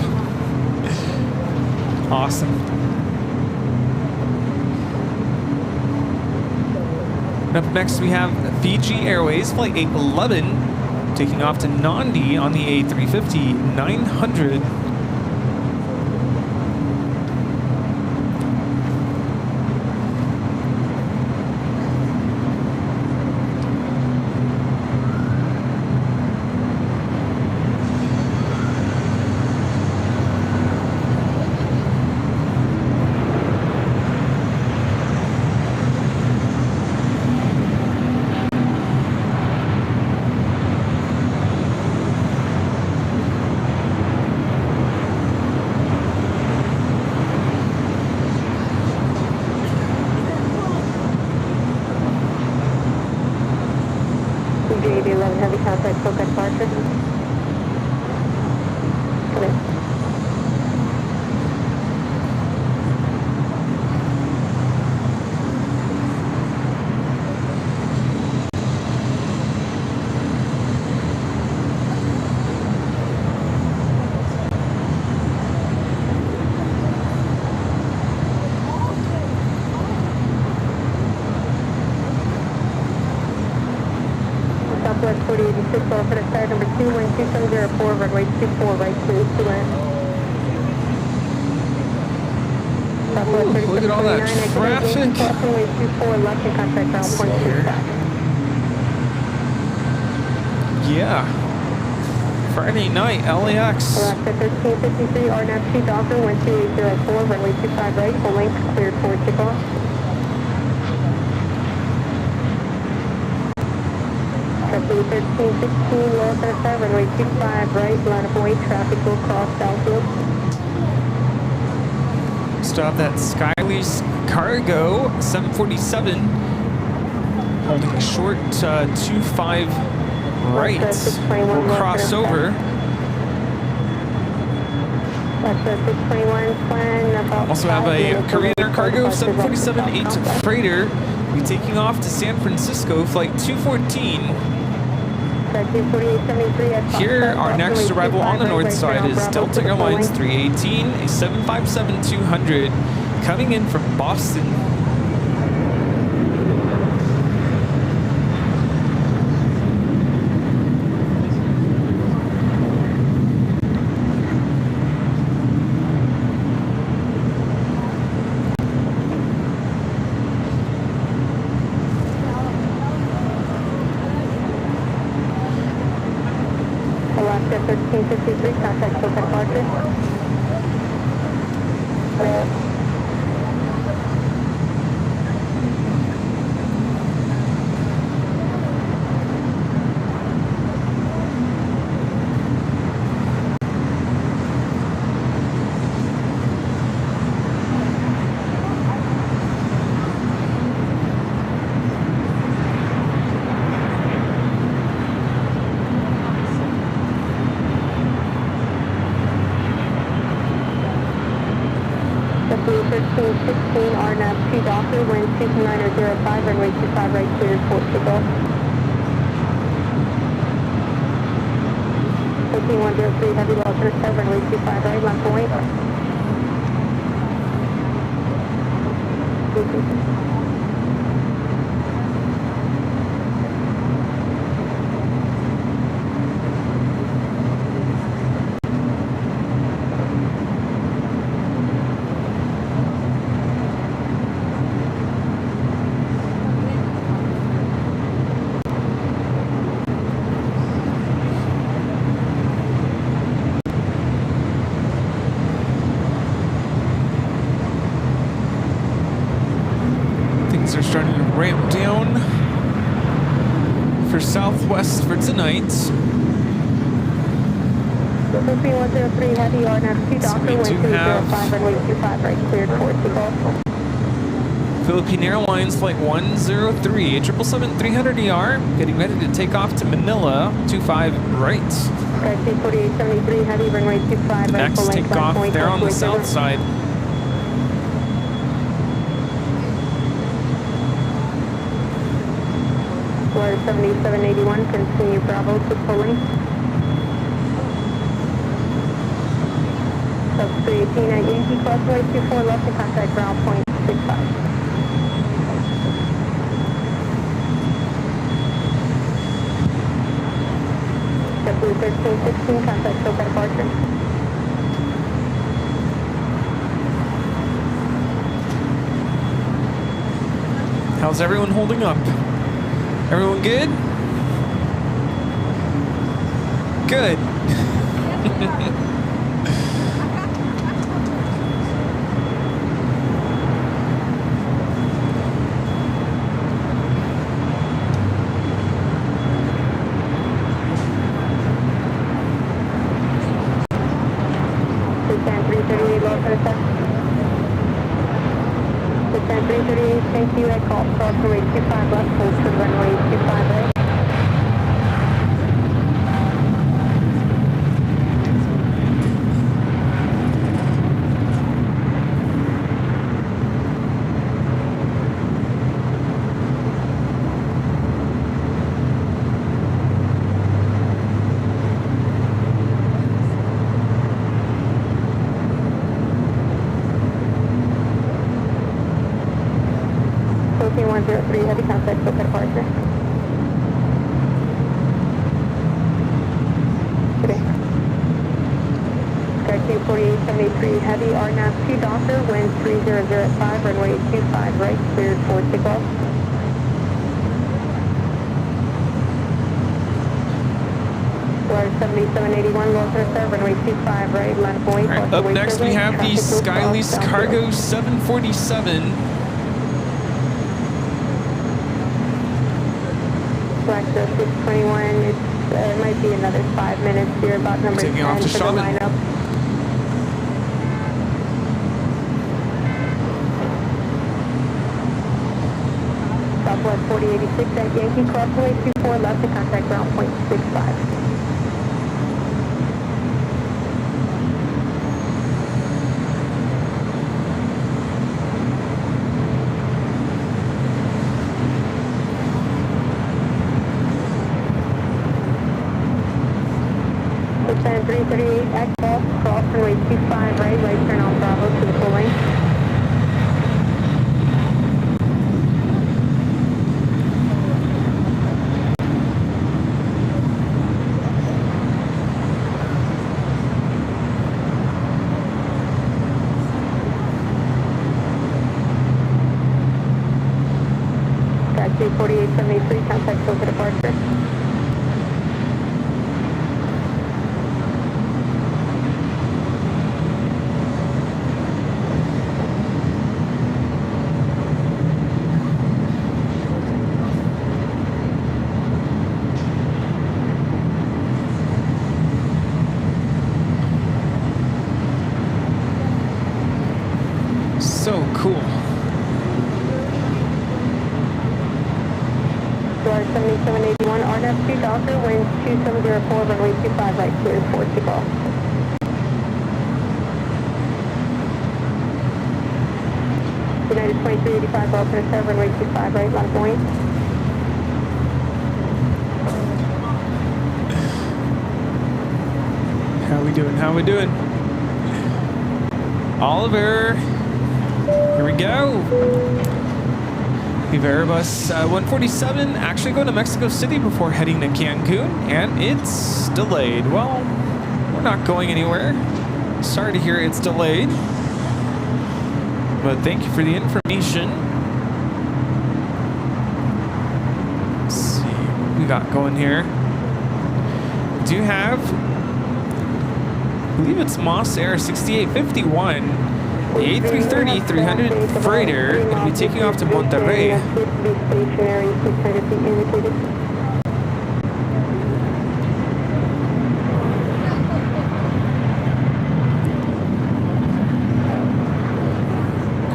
Awesome. Up next, we have Fiji Airways Flight 811 taking off to Nandi on the A350-900.
CJ 11 Heavy, contact Coca departure. Come in. Southwest 4086, for the star number 2, 12704, runway 24 right, clear to land. Southwest
Ooh, look at all that
3629,
traffic.
runway 24 left and contact ground point 65.
Yeah. Friday night, LAX.
Alaska 1353, RNAV 2 Doctor, 12804, runway 25 right, full length, cleared for takeoff. Truckee 1316, low Thursday, runway 25 right, line of way, traffic will cross Southfield.
Stop that Skylease Cargo 747 holding a short 25 right. We'll cross over.
That's a 621 plan, about
Also have a Korean Air Cargo 747-8 freighter. We'll be taking off to San Francisco, flight 214. Here, our next arrival on the north side is Delta Airlines 318, a 757-200 coming in from Boston.
Alaska 1353, contact Coca departure. Blue 1316, RNAV 2 Doctor, wind 29005, runway 25 right, cleared for takeoff. 14103, heavy low Thursday, runway 25 right, left point.
Things are starting to ramp down for Southwest for tonight.
13103, heavy RNAV 2 Doctor,
we
wind
do have
205, runway 25 right, cleared for takeoff.
Philippine Airlines Flight 103, 777-300ER, getting ready to take off to Manila, 25 right.
Taxi 4873, heavy, runway 25 right.
Next
full length,
takeoff
point
there on the
Westway
south
River.
side.
Flyer 7781, continue Bravo to full length. Sub 318 at Yankee Crossway 24 left to contact ground point 65. JetBlue 1316, contact SOPA departure.
How's everyone holding up? Everyone good? Good.
Descent 338, low for the set. Descent 338, thank you, at call, cross runway 25 left, hold to runway 25 right. Philippine 103, heavy contact, SOPA departure. Today. Skyteam 4873, heavy, RNAV 2 Docker, wind 3005, runway 25 right, cleared for takeoff. Flyer 7781, low to serve, runway 25 right, line of way.
All right, up next we have the Skylease Cargo 747.
Black 621, it might be another 5 minutes here, about number
Taking
10
off to
for the
Shaman.
lineup. Southwest 4086 at Yankee Crossway 24 left to contact ground point 65. Descent 338 at call, cross runway 25 right, right turn on Bravo to the full length. Taxi 4873, contact SOPA departure.
So cool.
Flyer 7781, RNAV 2 Docker, wind 2704, runway 25 right, cleared for takeoff. United 2385, low for 7, runway 25 right, line of point.
How we doing? How we doing? Oliver. Here we go. The Airbus 147 actually going to Mexico City before heading to Cancun, and it's delayed. Well, we're not going anywhere. Sorry to hear it's delayed, but thank you for the information. Let's see what we got going here. Do you have, I believe it's Moss Air 6851. The A330-300 freighter going to be taking off to Monterrey.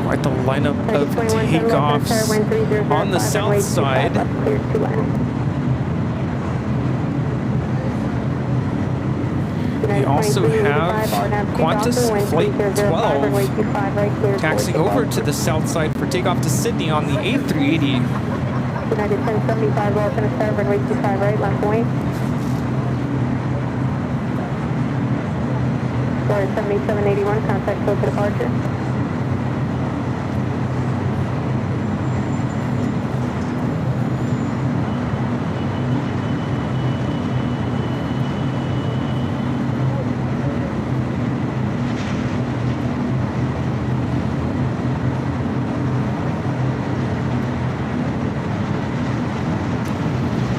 Quite the lineup of takeoffs on the south side. We also have Qantas Flight 12 taxiing over to the south side for takeoff to Sydney on the A380.
United 1075, welcome to start, runway 25 right, left point. Sorry, 7781, contact close to departure.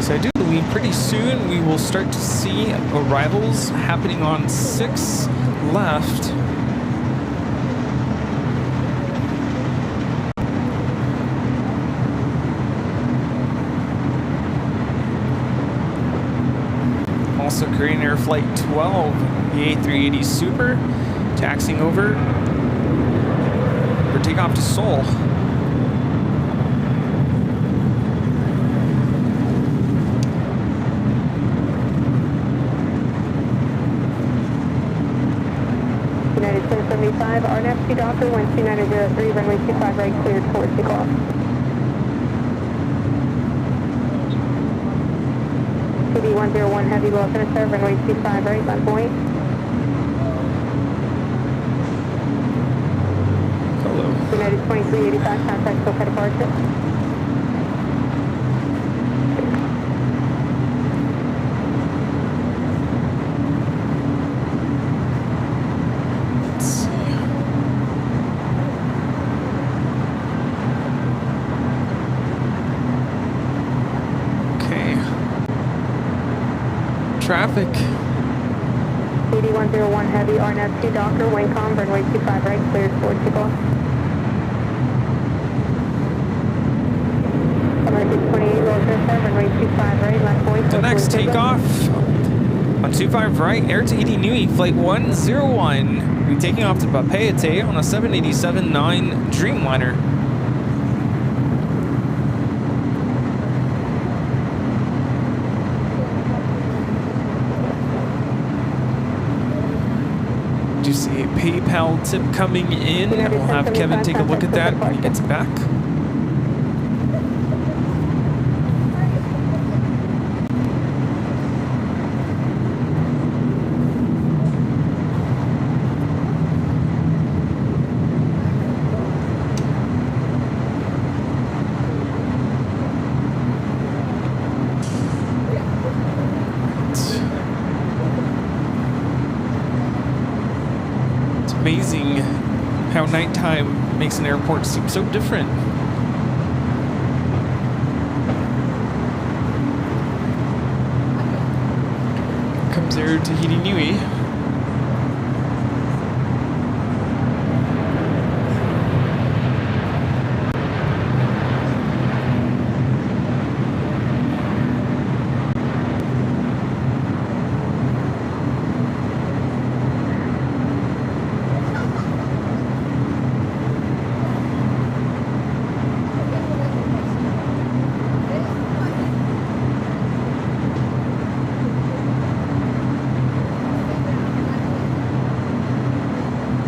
So I do believe pretty soon we will start to see arrivals happening on 6 left. Also Korean Air Flight 12, the A380 Super, taxiing over for takeoff to Seoul.
United 1075, RNAV 2 Docker, wind 2903, runway 25 right, cleared for takeoff. CD 101 Heavy, welcome to start, runway 25 right, left point.
Hello.
United 2385, contact SoCal departure.
Let's see. Okay. Traffic.
CD 101 Heavy, RNAV 2 Docker, Wingcom, runway 25 right, cleared for takeoff. American 28, welcome to start, runway 25 right, left point.
The next takeoff on 25 right, Air Tahiti Nui, Flight 101. We're taking off to Papeete on a 787-9 Dreamliner. Do you see a PayPal tip coming in? We'll have Kevin take a look at that when he gets back. It's amazing how nighttime makes an airport seem so different. Comes Air Tahiti Nui.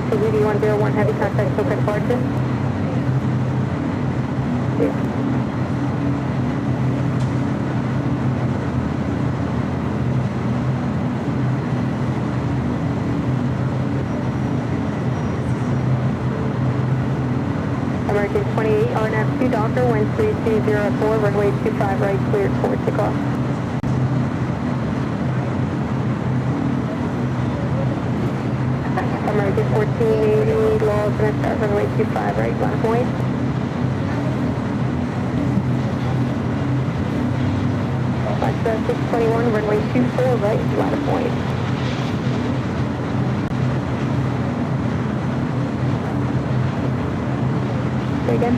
CD 101 Heavy, contact SoCal departure. American 28, RNAV 2 Docker, wind 3204, runway 25 right, cleared for takeoff. American 1480, low, gonna start runway 25 right, left point. Fox 621, runway 24 right, left point. Say again.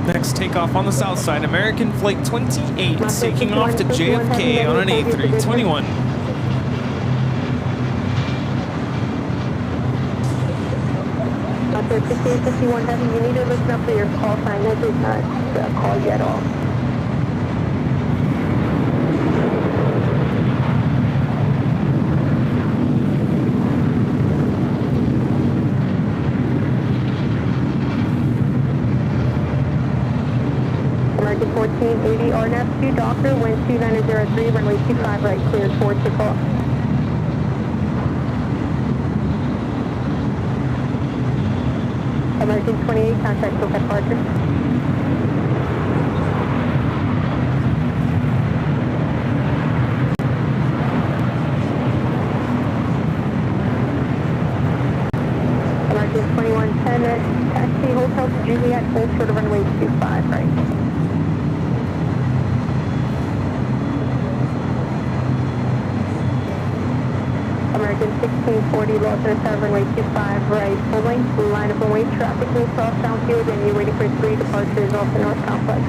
Next takeoff on the south side. American Flight 28 taking off to JFK on an A321.
After 6851 Heavy, you need to listen up for your call sign. That did not call you at all. American 1480 RNAV 2 Docker, wind 2903, runway 25 right, cleared for takeoff. American 28, contact Coca departure. American 2110, taxi Hotel to Juliet, hold short of runway 25 right. American 1640, Los Angeles, runway 25 right, full length, line up and wait, traffic will cross downfield, and you're waiting for 3 departures off the North Complex.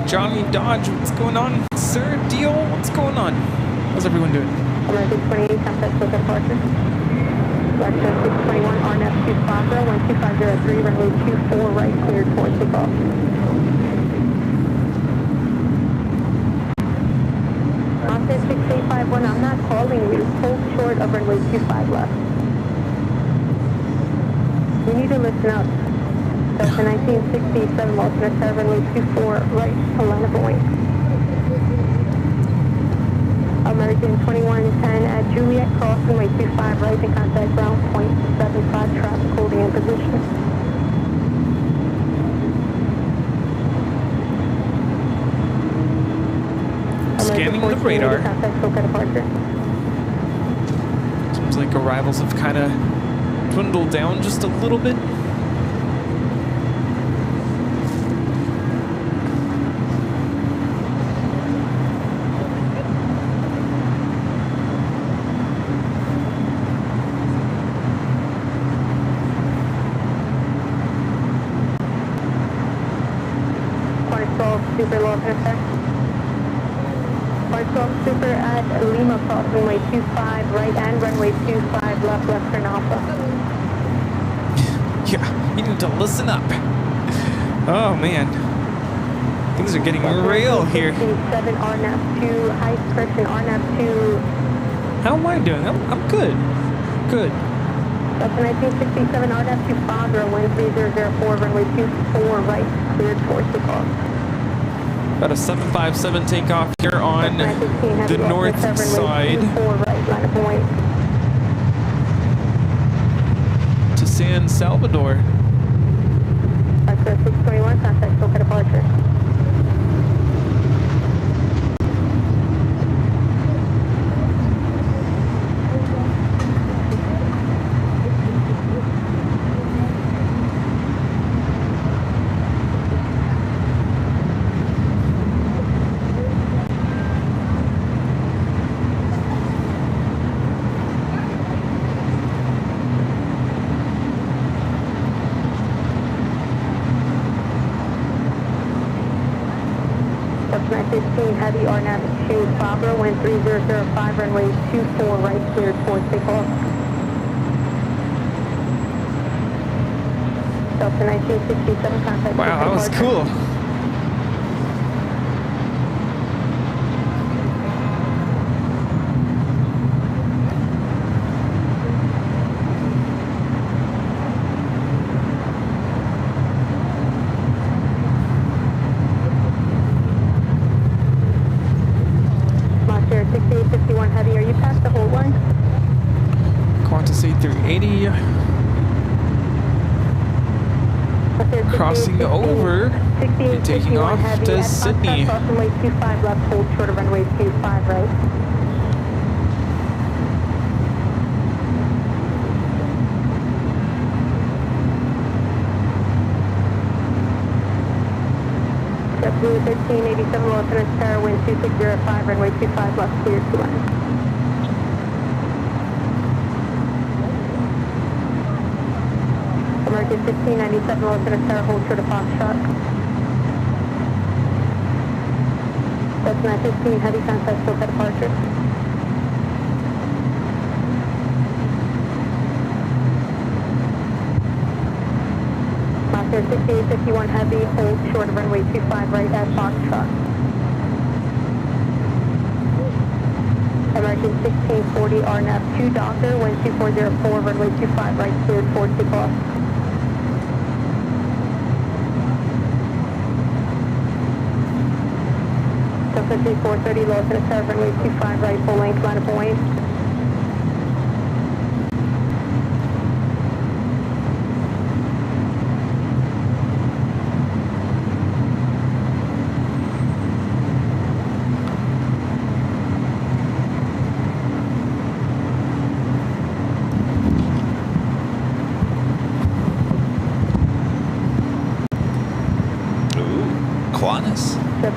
Johnny Dodge, what's going on? Sir Deal, what's going on? How's everyone doing?
American 28, contact Coca departure. Lexus 621, RNF 2 Fokker, 12503, runway 24 right, cleared for takeoff. Officer 6851, I'm not calling you. Hold short of runway 25 left. You need to listen up. Delta 1967, Los Angeles, runway 24 right, line up and wait. American 2110 at Juliet, cross runway 25 right and contact ground point 75, traffic holding in position.
Scanning the radar.
Contact Coca departure.
Seems like arrivals have kind of dwindled down just a little bit.
Super Los Angeles. Super at Lima, cross runway 25 right and runway 25 left, Western Alpha.
Yeah, you need to listen up. Oh man, things are getting real here.
7 RNAV 2, high correction RNAV 2.
How am I doing? I'm good. Good.
That's a 1967 RNAV 2 Father, wind 3004, runway 24 right, cleared for takeoff.
About a 757 takeoff here on the north side to San Salvador.
Access 621, contact Coca departure. Heavy RNAV 2 Fabra, wind 3005, runway 24 right, cleared for takeoff. Delta 1967, contact.
Wow, that was cool.
Heavy, are you past the hold line?
Qantas 8380. Crossing over and taking off to Sydney.
Runway 25 left, hold short of runway 25 right. Blue 1387, Los Angeles Tower, wind 2605, runway 25 left, clear to land. American 1697, Los Angeles, hold short of Foxtrot. That's 915, heavy contact, still at departure. Master 6851 heavy, hold short of runway 25 right at Foxtrot. American 1640 RNAV 2 Docker, wind 2404, runway 25 right, cleared for takeoff. Delta 3430, Los Angeles, runway 25 right, full length, line up away.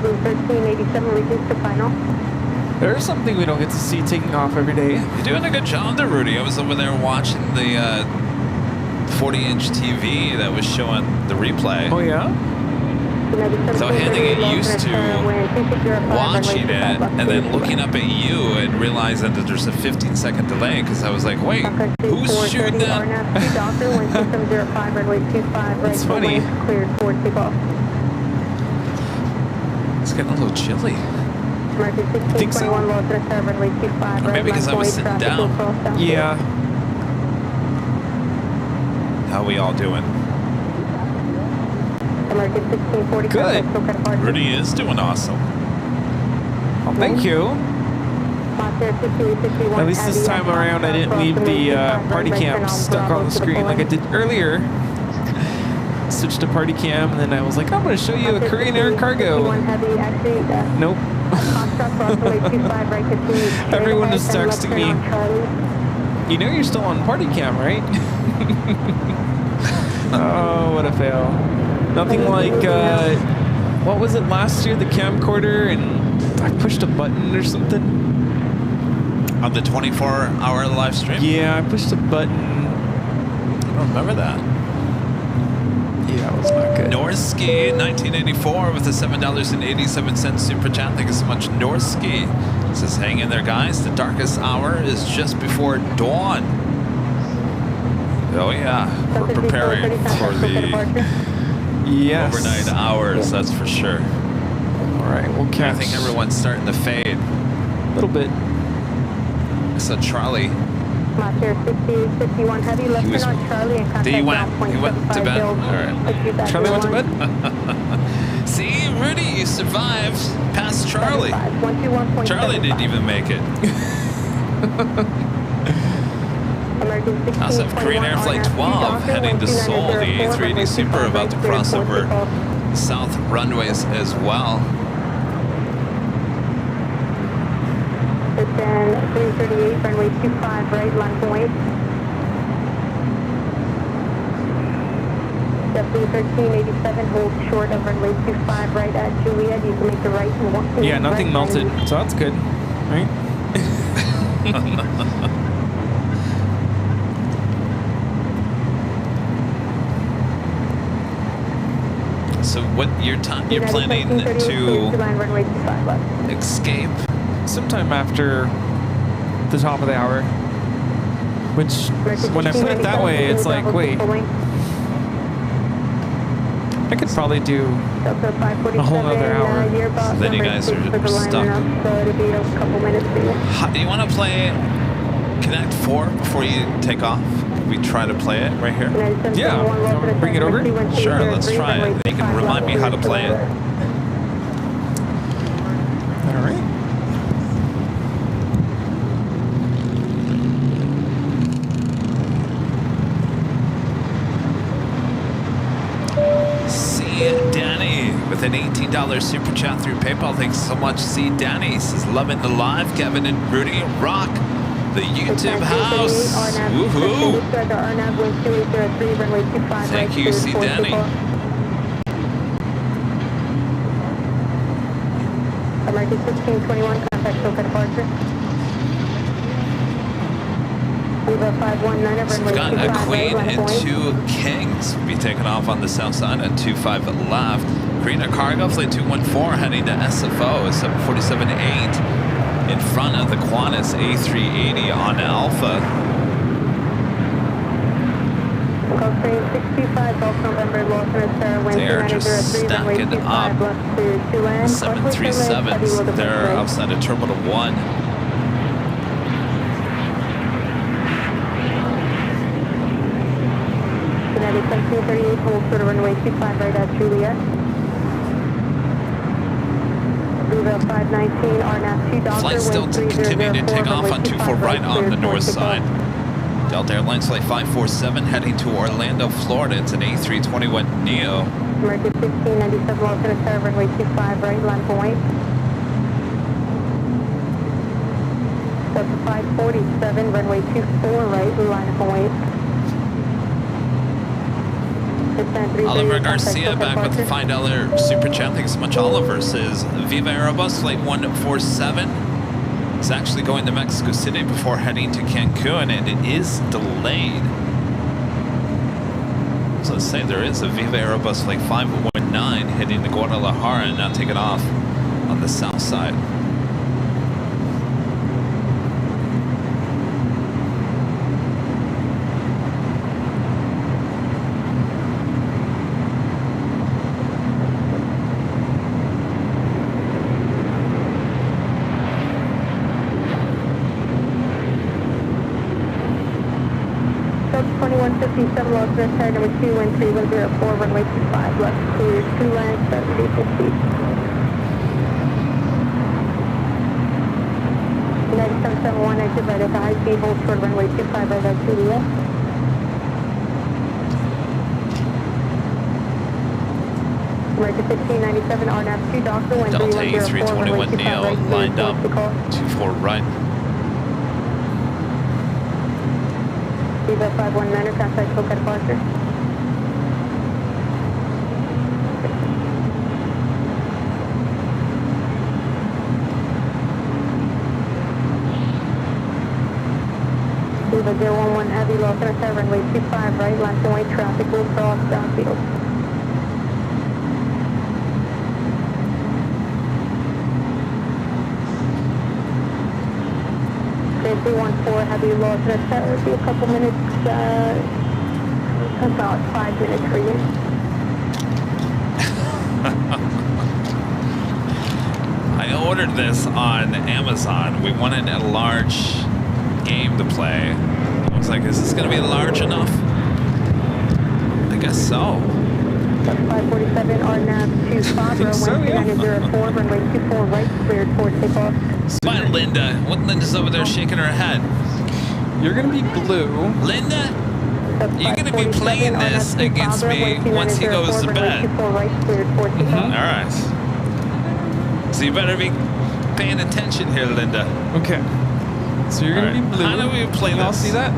Blue 1387, reduced to final.
There's something we don't get to see taking off every day.
You're doing a good job there, Rudy. I was over there watching the 40-inch TV that was showing the replay.
Oh, yeah?
So getting used to watching it and then looking up at you and realizing that there's a 15-second delay because I was like, wait, who's shooting that?
It's funny.
It's getting a little chilly.
Think so?
Or maybe because I was sitting down.
Yeah.
How we all doing?
Good.
Rudy is doing awesome.
Well, thank you. At least this time around I didn't leave the party cam stuck on the screen like I did earlier. Switched to party cam and then I was like, I'm going to show you a Korean Air cargo. Nope. Everyone is texting me, you know you're still on party cam, right? Oh, what a fail. Nothing like, what was it last year, the camcorder, and I pushed a button or something?
On the 24-hour live stream?
Yeah, I pushed a button.
I don't remember that.
Yeah, it was not good.
Norski 1984 with a $7.87 super chat. Thank you so much, Norski. Says, hang in there, guys. The darkest hour is just before dawn. Oh, yeah. We're preparing for the overnight hours, that's for sure.
All right, we'll catch.
I think everyone's starting to fade.
A little bit.
I saw Charlie.
Master 6051 heavy, left turn on Charlie and contact
He went to bed. All right.
Charlie went to bed?
See, Rudy, you survived past Charlie. Charlie didn't even make it. I also have Korean Air Flight 12 heading to Seoul. The A380 Super about to cross over south runways as well.
Then 338, runway 25 right, line point. W1387, hold short of runway 25 right at Juliet. You can make the right and walk.
Yeah, nothing right melted, so that's good, right?
So what you're planning to escape?
Sometime after the top of the hour. Which, when I put it that way, it's like, wait. I could probably do a whole other hour.
So then you guys are stuck. Do you want to play Connect 4 before you take off? We try to play it right here?
Yeah. Bring it over?
Sure, let's try it. You can remind me how to play it.
All right.
Danny with an $18 super chat through PayPal. Thanks so much. See Danny says, loving the live. Kevin and Rudy rock the YouTube house. Woohoo! Thank you, see Danny.
American 1621, contact Soka departure. Viva 519,
So we've got a Queen and 2 Kings be taking off on the south side at 25 left. Green at Cargo, flight 214 heading to SFO, 747-8 in front of the Qantas A380 on Alpha. They're just stacking up 737s. They're outside of Terminal 1.
United 1738, hold for the runway 25 right at Juliet. Viva 519, RNAV 2 Doctor.
Flight still continuing to take off on 24 right on the north side. Delta Airlines Flight 547 heading to Orlando, Florida. It's an A321neo.
American 1597, Los Angeles, runway 25 right, line for white. Delta 547, runway 24 right, line for white.
Oliver Garcia back with the $5 super chat. Thanks so much, Oliver. Says Viva Aerobus Flight 147 is actually going to Mexico City before heading to Cancun, and it is delayed. So let's say there is a Viva Aerobus Flight 519 heading to Guadalajara and now taking off on the south side.
Los Angeles, number 21304, runway 25 left, clear 2 lines, 7050. United 771, exit right at the high speed, hold short runway 25 right at Juliet. American 1597, RNAV 2 Doctor,
Delta A321neo lined up, 24 right.
Viva 519, contact Coca departure. Viva 011 Heavy, Los Angeles, runway 25 right, left and white traffic will cross downfield. Clear 314 Heavy, Los Angeles, that would be a couple minutes, about 5 minutes for you.
I ordered this on Amazon. We wanted a large game to play. I was like, is this going to be large enough? I guess so.
547 RNAV 2 Fabro,
So, yeah.
1904, runway 24 right, cleared for takeoff.
Bye, Linda. What Linda's over there shaking her head?
You're gonna be blue.
Linda, you're going to be playing this against me once he goes to bed. All right. So you better be paying attention here, Linda.
Okay. So you're gonna be blue.
How do we play this?
I'll see that.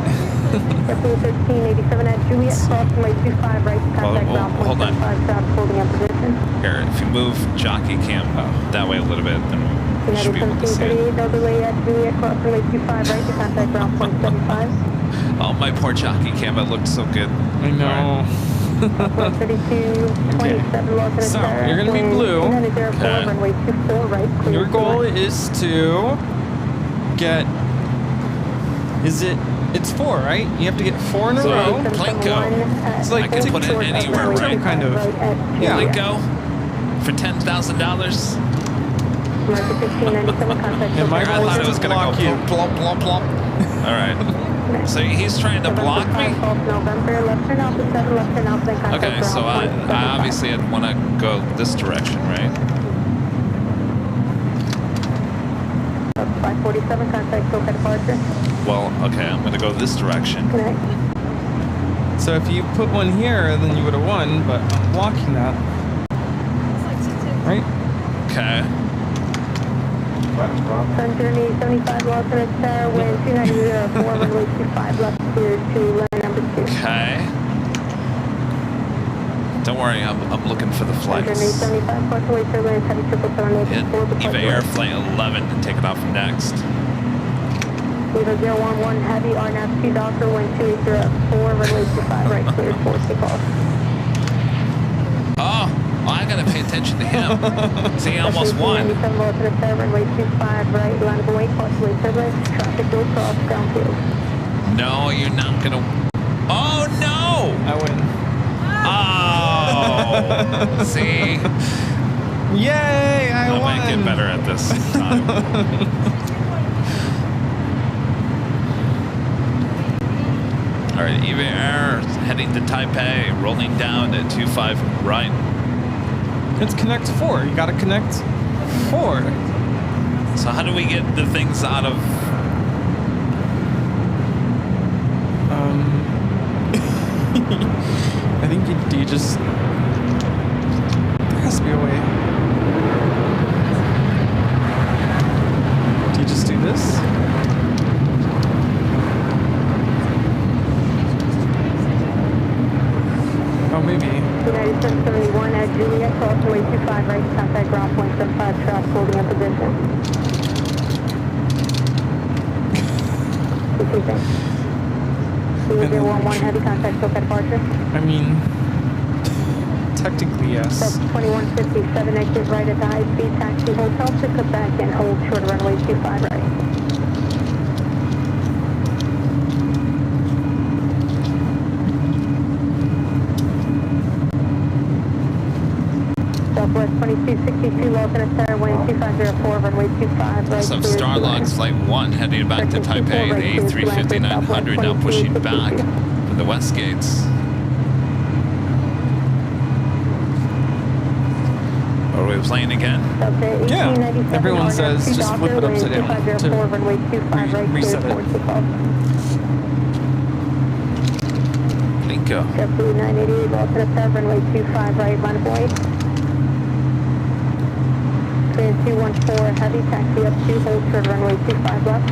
1387 at Juliet, cross runway 25 right, contact ground
hold on.
5 south, holding up position.
Here, if you move jockey cam that way a little bit, then we should be able to see it.
1738, no delay at Juliet, cross runway 25 right, to contact ground 75.
Oh, my poor jockey cam, it looked so good.
I know.
3227 Los Angeles.
So, you're gonna be blue.
Okay.
Runway 24 right, clear.
Your goal is to get. It's 4, right? You have to get 4 in a
So,
row.
Plinko.
It's like
I can put it anywhere, right?
Kind of. Yeah.
Plinko for $10,000.
And my
I
goal
thought it
is
was
to
going to
block
go
you.
plump, plump, plump. All right. So he's trying to block me? Okay, so I obviously I'd want to go this direction, right?
547, contact Coca departure.
Well, okay, I'm going to go this direction.
Connect.
So if you put one here, then you would have won, but I'm blocking that. Right?
Okay.
Sun journey 75 Los Angeles, wind 2904, runway 25 left, clear to line number 2.
Okay. Don't worry, I'm looking for the
Sun journey
flights.
75 Parkway, Airline, heavy 777,
Eva Air Flight 11 to take it off next.
0011 Heavy, RNAV 2 Docker, 12804, runway 25 right, cleared for takeoff.
Oh, I gotta pay attention to him. See, he almost won.
Runway 25 right, line of way, possibly turbulence, traffic will cross downfield.
No, you're not gonna. Oh no!
I win.
Oh, see,
Yay! I
I
won.
might get better at this time. All right, EVA Air heading to Taipei, rolling down at 25 right.
It's connect 4. You gotta connect 4.
So how do we get the things out of?
I think you just. There has to be a way. Do you just do this? Oh, maybe.
United 771 at Juliet, cross runway 25 right, contact ground point 75, traffic holding up position. What do you think? 0011 Heavy, contact SOCA departure.
I mean, technically, yes.
2157, exit right at the high speed taxi hotel, pick up back and hold short runway 25 right. Southwest 2262, Lawson Tower, wind 2504, runway 25 right.
Some Starlux Flight 1 heading back to Taipei, the A350-900 now pushing back from the west gates. Are we playing again?
Yeah. Everyone says just flip it upside down to reset it.
Bingo.
JetBlue 988, Lawson Tower, runway 25 right, line of way. 214 Heavy, taxi up to hold short runway 25 left.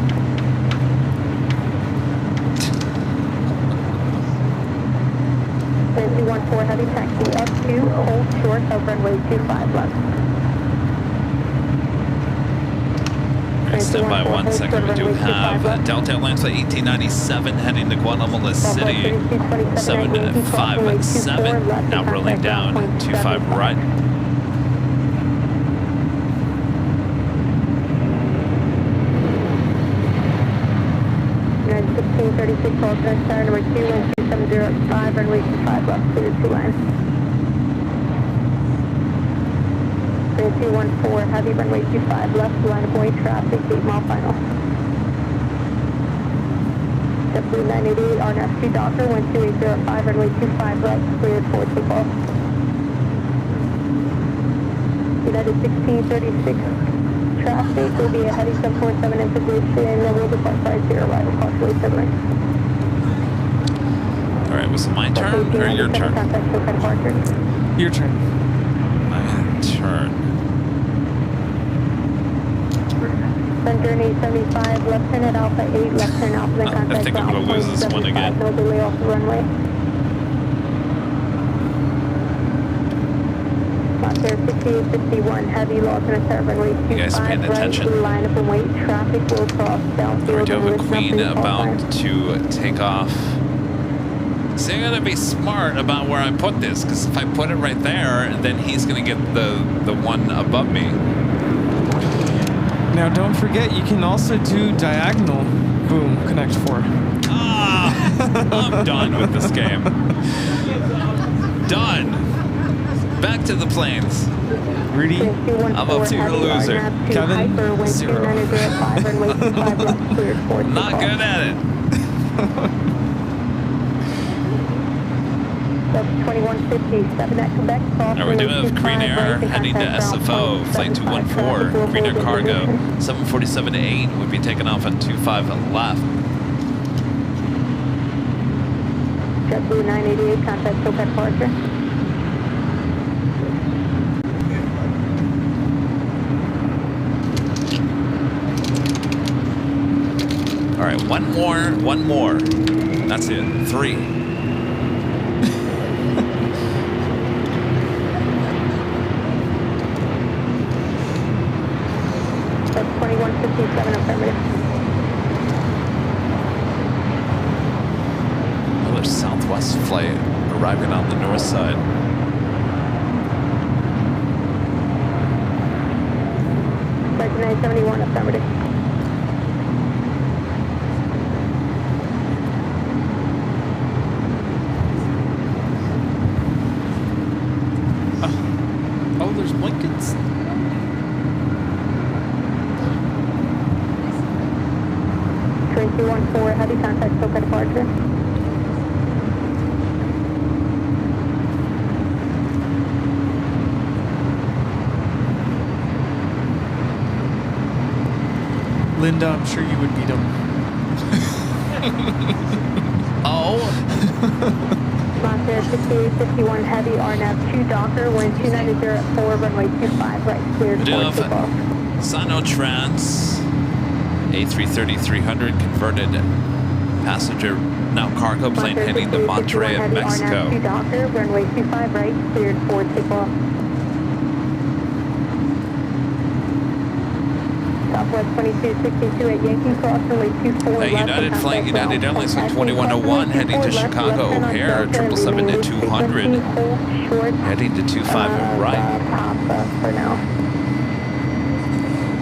Plan 214 Heavy, taxi up to hold short of runway 25 left.
Stand by 1 second. We do have Delta Airlines Flight 1897 heading to Guatemala City. 757 now rolling down 25 right.
1636, alternate star number 2, wind 2705, runway 25 left, clear 2 line. 214, heavy, runway 25 left, line of way, traffic, 8 mile final. JetBlue 988, RNAV 2 Docker, wind 2805, runway 25 left, cleared for takeoff. United 1636. Traffic will be a heavy 747 in position and will depart 50 arrival, possibly 7 right.
All right, was it my turn or your turn?
Contact SOCA departure.
Your turn.
My turn.
Sun journey 75, left turn at Alpha 8, left turn Alpha, then contact
I think I'm going to lose this one again.
no delay off the runway. There 6851 heavy, Lawson Tower, runway 25
You guys paying attention?
right, line up and wait, traffic will cross downfield.
We do have a
and
Queen
listen up to
about
call
to take off. So I gotta be smart about where I put this, because if I put it right there, then he's gonna get the one above me.
Now, don't forget, you can also do diagonal. Boom, connect 4.
Ah, I'm done with this game. Done. Back to the planes.
Rudy,
I'm up to your loser.
Kevin, 0.
Not good at it.
That's 2157 at Quebec.
Now we do have Green Air heading to SFO, Flight 214, Green Air Cargo, 747-8 would be taking off on 25 left.
JetBlue 988, contact SOCA departure.
All right, one more. That's it, 3.
That's 2157 affirmative.
flight arriving on the north side.
Flight 971, affirmative.
Oh, there's blankets.
Train 214, heavy contact, SoCal departure.
Linda, I'm sure you would beat him.
Oh.
Monster 5851 heavy RNAV 2 Docker, wind 290 at 4, runway 25 right, cleared for takeoff.
Sinotrans A330-300 converted passenger, now cargo plane heading to Monterrey, Mexico.
RNAV 2 Docker, runway 25 right, cleared for takeoff. Southwest 2262 at Yankee Cross, runway 24 left.
United flight, United Airlines flight 2101 heading to Chicago O'Hare, 777-200 heading to 25 right.
For now.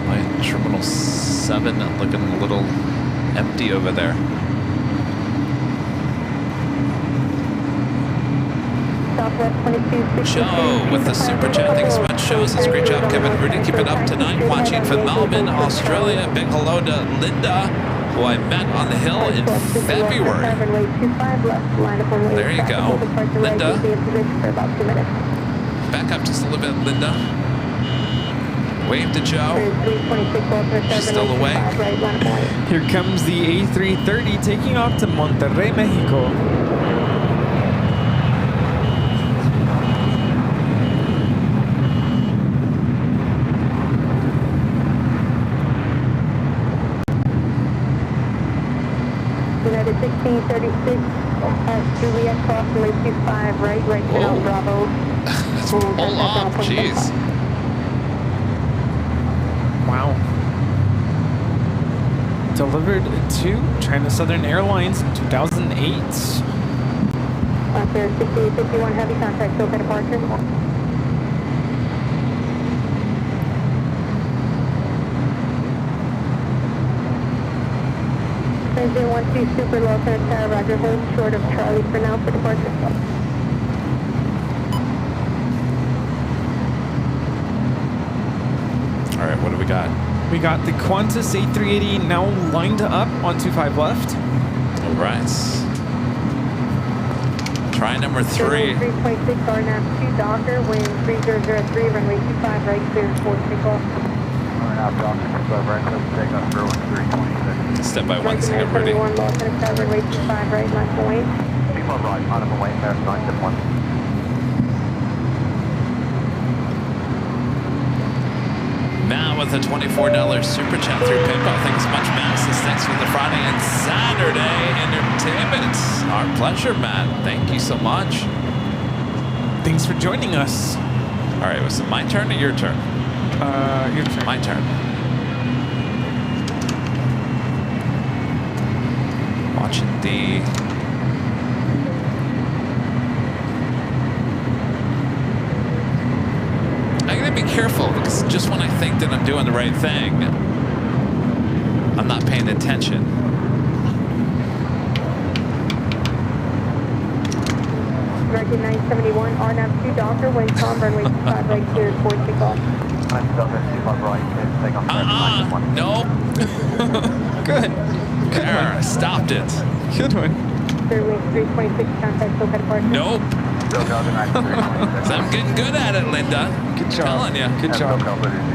My Terminal 7 looking a little empty over there. Joe with the super chat. Thanks so much, Joe. Says great job, Kevin Rudy. Keep it up tonight. Watching from Melbourne, Australia. Big hello to Linda, who I met on the hill in February. There you go. Linda. Back up just a little bit, Linda. Wave to Joe. She's still awake.
Here comes the A330 taking off to Monterrey, Mexico.
United 1636 at Juliet Cross, runway 25 right, Chanel Bravo.
That's all up, jeez.
Wow. Delivered to China Southern Airlines in 2008.
Monster 6851 heavy contact, SoCal departure. Train 012 super low, Tower, roger, hold short of Charlie for now for departure.
All right, what do we got?
We got the Qantas A380 now lined up on 25 left.
All right. Try number 3.
3.6 RNAV 2 Docker, wind 3003, runway 25 right, clear for takeoff.
Step by 1 second, ready.
Runway 25 right, left point.
People right, on the way, there, 971.
Matt with a $24 super chat through PayPal. Thanks so much, Matt. Says thanks for the Friday and Saturday entertainment. Our pleasure, Matt. Thank you so much.
Thanks for joining us.
All right, was it my turn or your turn?
Your turn.
My turn. Watching the... I gotta be careful because just when I think that I'm doing the right thing, I'm not paying attention.
American 971, RNAV 2 Docker, wind calm, runway 25 right, clear for takeoff.
Nope.
Good.
There, I stopped it.
Good one.
Fairway 326, contact SoCal departure.
Nope. So I'm getting good at it, Linda.
Good job.
I'm telling you.
Good job.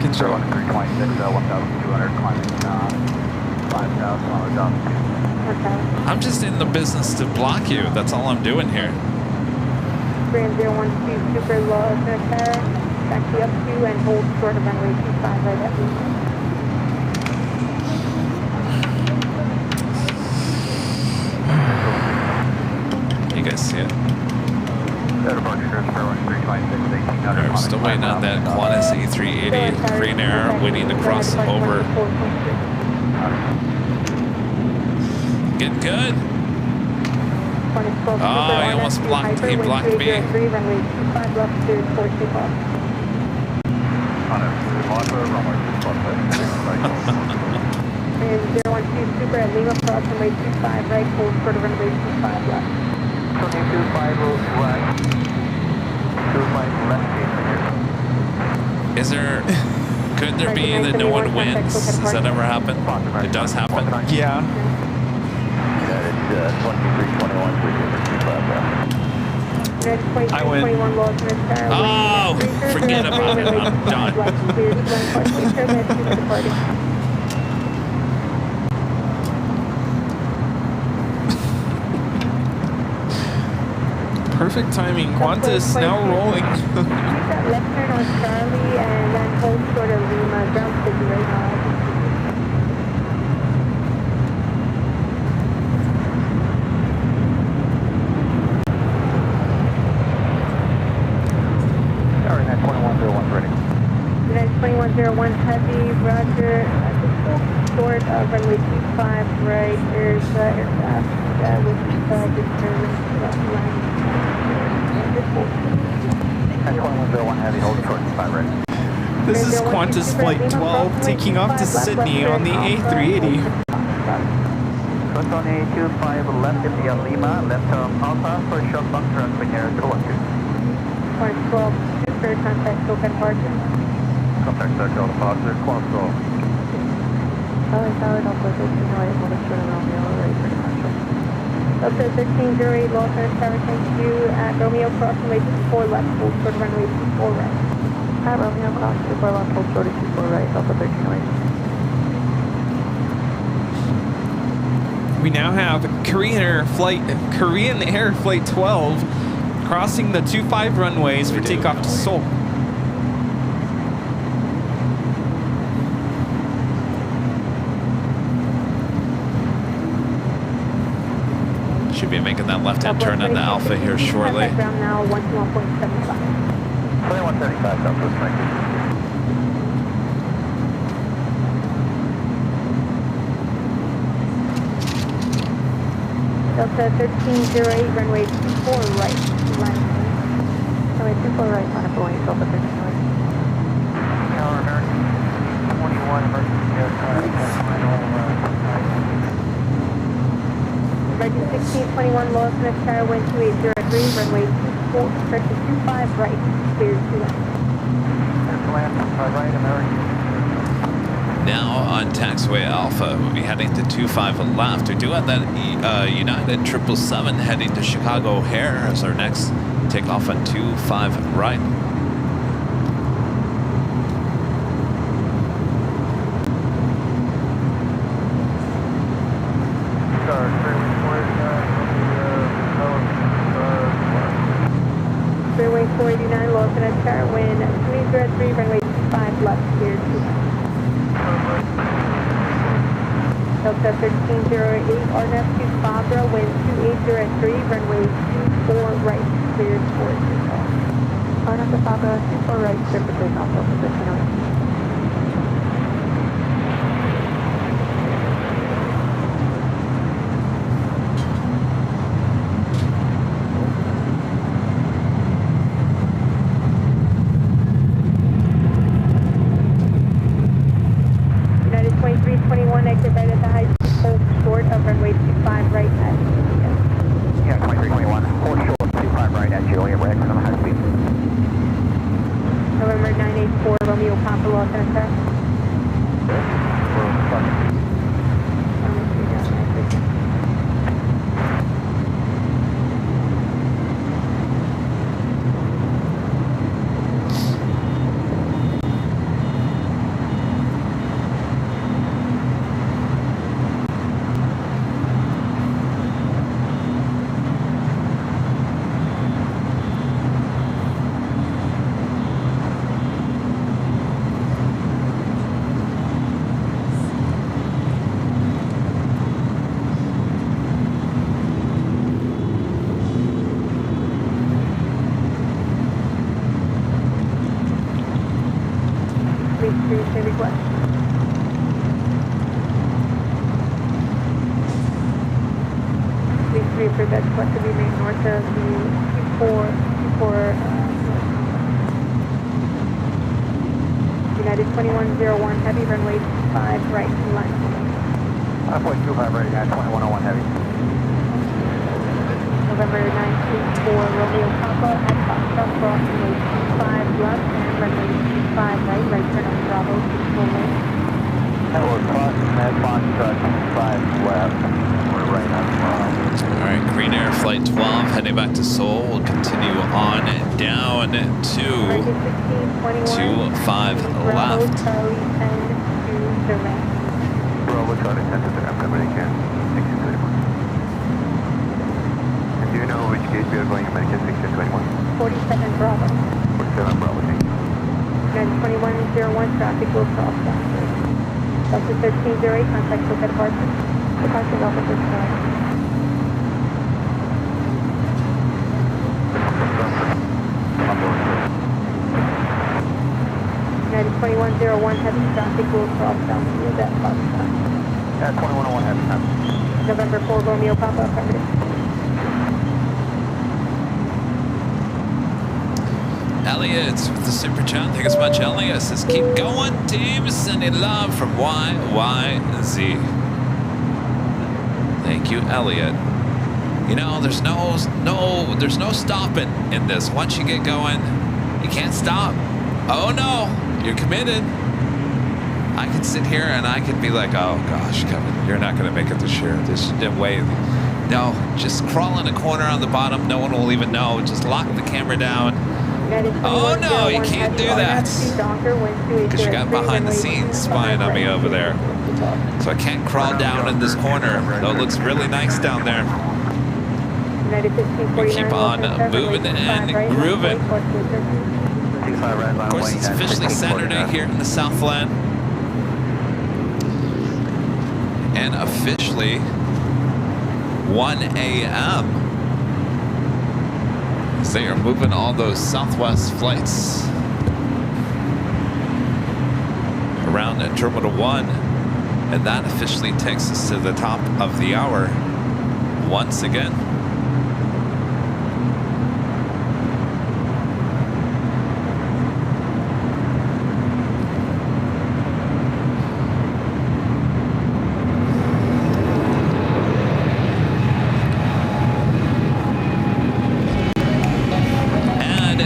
Good job.
1,200 climbing 5,000
Okay.
I'm just in the business to block you. That's all I'm doing here.
Grand 012 super low, Tower, taxi up to and hold short of runway 25 right at me.
You guys see it? We're still waiting on that Qantas A380 Green Air, waiting to cross over. Getting good. Oh, he almost blocked. He blocked me.
Runway 25 left, clear 4 takeoff. And 012 Super at Lima, cross runway 25 right, hold for the runway 25 left.
25 right. 25 left here.
Is there? Could there be that no one wins? Does that ever happen? It does happen.
Yeah.
It's 2321
I win.
Oh, forget about it. I'm done.
Perfect timing. Qantas now rolling.
Left turn on Charlie and then hold short of Lima. Ground busy right now.
Airline 2101 ready.
United 2101 heavy, roger. Just hold short of runway 25 right. There's aircraft with disturbance.
At 2101 heavy, hold short 5 right.
This is Qantas Flight 12 taking off to Sydney on the A380.
First on A25 left in the Lima, left Alpha for a short bump turn for near 212.
Flight 12, super contact, SoCal departure.
Contact SoCal departure, Quantal.
Solid Alpha 1308, hold short of Romeo, ready for departure. Delta 1308, Los Angeles Tower, thank you. At Romeo, cross runway 24 left, hold short of runway 24 right. At Romeo, cross 24 left, hold short of 24 right, Delta 1308.
We now have Korean Air Flight 12 crossing the 25 runways for takeoff to Seoul.
Should be making that left-hand turn into Alpha here shortly.
Ground now 121.75.
2175 Southwest, thank you.
Delta 1308, runway 24 right. Runway 24 right, on a Boeing, Delta 1308.
Tower American 21 emergency aircraft,
Emergency 1621, Los Angeles Tower, wind 2803, runway 25 right, clear 2 left.
right, American.
Now on taxiway Alpha, we'll be heading to 25 left. We do have that United 777 heading to Chicago O'Hare as our next takeoff on 25 right.
Fairway 489, Los Angeles Tower, wind 2803, runway 25 left, clear 2 left. Delta 1308, RNF 2 Fabra, wind 2803, runway 24 right, cleared for takeoff. RNF 2 Fabra, 24 right, cleared for takeoff, Delta 1308. United 2321, exit right at the high speed, hold short of runway 25 right at Juliet.
Yeah, 2321, hold short 25 right at Juliet, we're exiting on high speed.
November 984, Romeo Papa, Los Angeles. Request. for that flight to remain north of the Q4 United 2101 heavy, runway 5 right and line.
5.25 right at 2101 heavy.
November 19 for Romeo Papa at Foxtrot crossing runway 25 left and runway 25 right, right turn on Bravo, full lane.
And we're crossing that Foxtrot 25 left. We're right on Bravo.
All right, Green Air Flight 12 heading back to Seoul. We'll continue on down to 25
Bravo,
left.
Charlie 10 to the left.
Bravo, Charlie 10 to the left. I'm ready again. Thank you very much. And do you know which gate we are going American 1621?
47 Bravo.
47 Bravo, thank you.
United 2101 traffic will cross down. Delta 1308, contact SEPULVEDA departure. Departure Delta 1308. United 2101 heavy traffic will cross down to that Foxtrot.
Yeah, 2101 heavy.
November 4 Romeo Papa, affirmative.
Elliot with the super chat. Thank you so much, Elliot. Says keep going, team. Sending love from YYZ. Thank you, Elliot. You know, there's no stopping in this. Once you get going, you can't stop. Oh no, you're committed. I could sit here and I could be like, oh gosh, Kevin, you're not gonna make it this year. This way. No, just crawl in a corner on the bottom. No one will even know. Just lock the camera down. Oh no, you can't do that. Because you got behind the scenes spying on me over there. So I can't crawl down in this corner. Though it looks really nice down there. We keep on moving and grooving. Of course, it's officially Saturday here in the Southland. And officially 1 a.m. So they are moving all those Southwest flights around at Terminal 1. And that officially takes us to the top of the hour once again.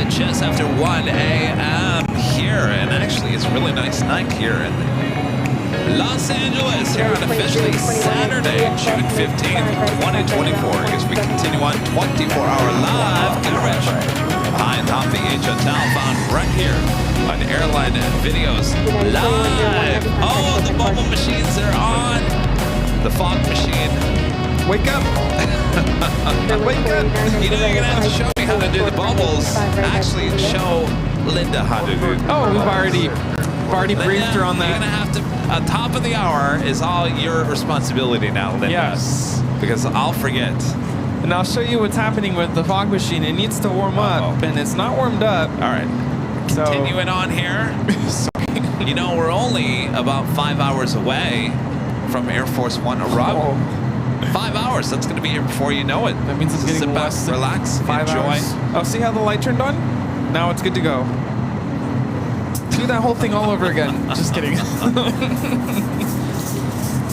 Just after 1 a.m. here, and actually it's a really nice night here in Los Angeles here on officially Saturday, June 15th, 2024, as we continue on 24-hour live coverage behind Top the H Hotel, found right here on Airline Videos Live. Oh, the mobile machines are on. The fog machine.
Wake up! Wake up!
You know, you're gonna have to show me how to do the bubbles. Actually, show Linda how to do.
Oh, we've already briefed her on that.
You're gonna have to. Top of the hour is all your responsibility now, Linda.
Yes.
Because I'll forget.
And I'll show you what's happening with the fog machine. It needs to warm up, and it's not warmed up.
All right.
So
Continuing on here. You know, we're only about 5 hours away from Air Force One arrival. 5 hours. That's going to be here before you know it.
That means it's getting
sit back,
less than
relax,
5
enjoy.
hours. Oh, see how the light turned on? Now it's good to go. Do that whole thing all over again. Just kidding.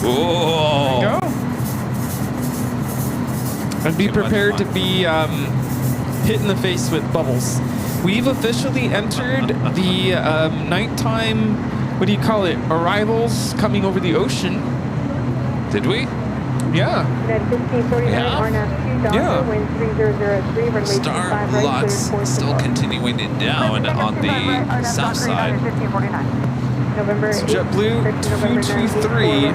Whoa.
There you go. And be prepared to be hit in the face with bubbles. We've officially entered the nighttime, what do you call it, arrivals coming over the ocean.
Did we?
Yeah.
Star lots still continuing it down on the south side.
It's JetBlue 223.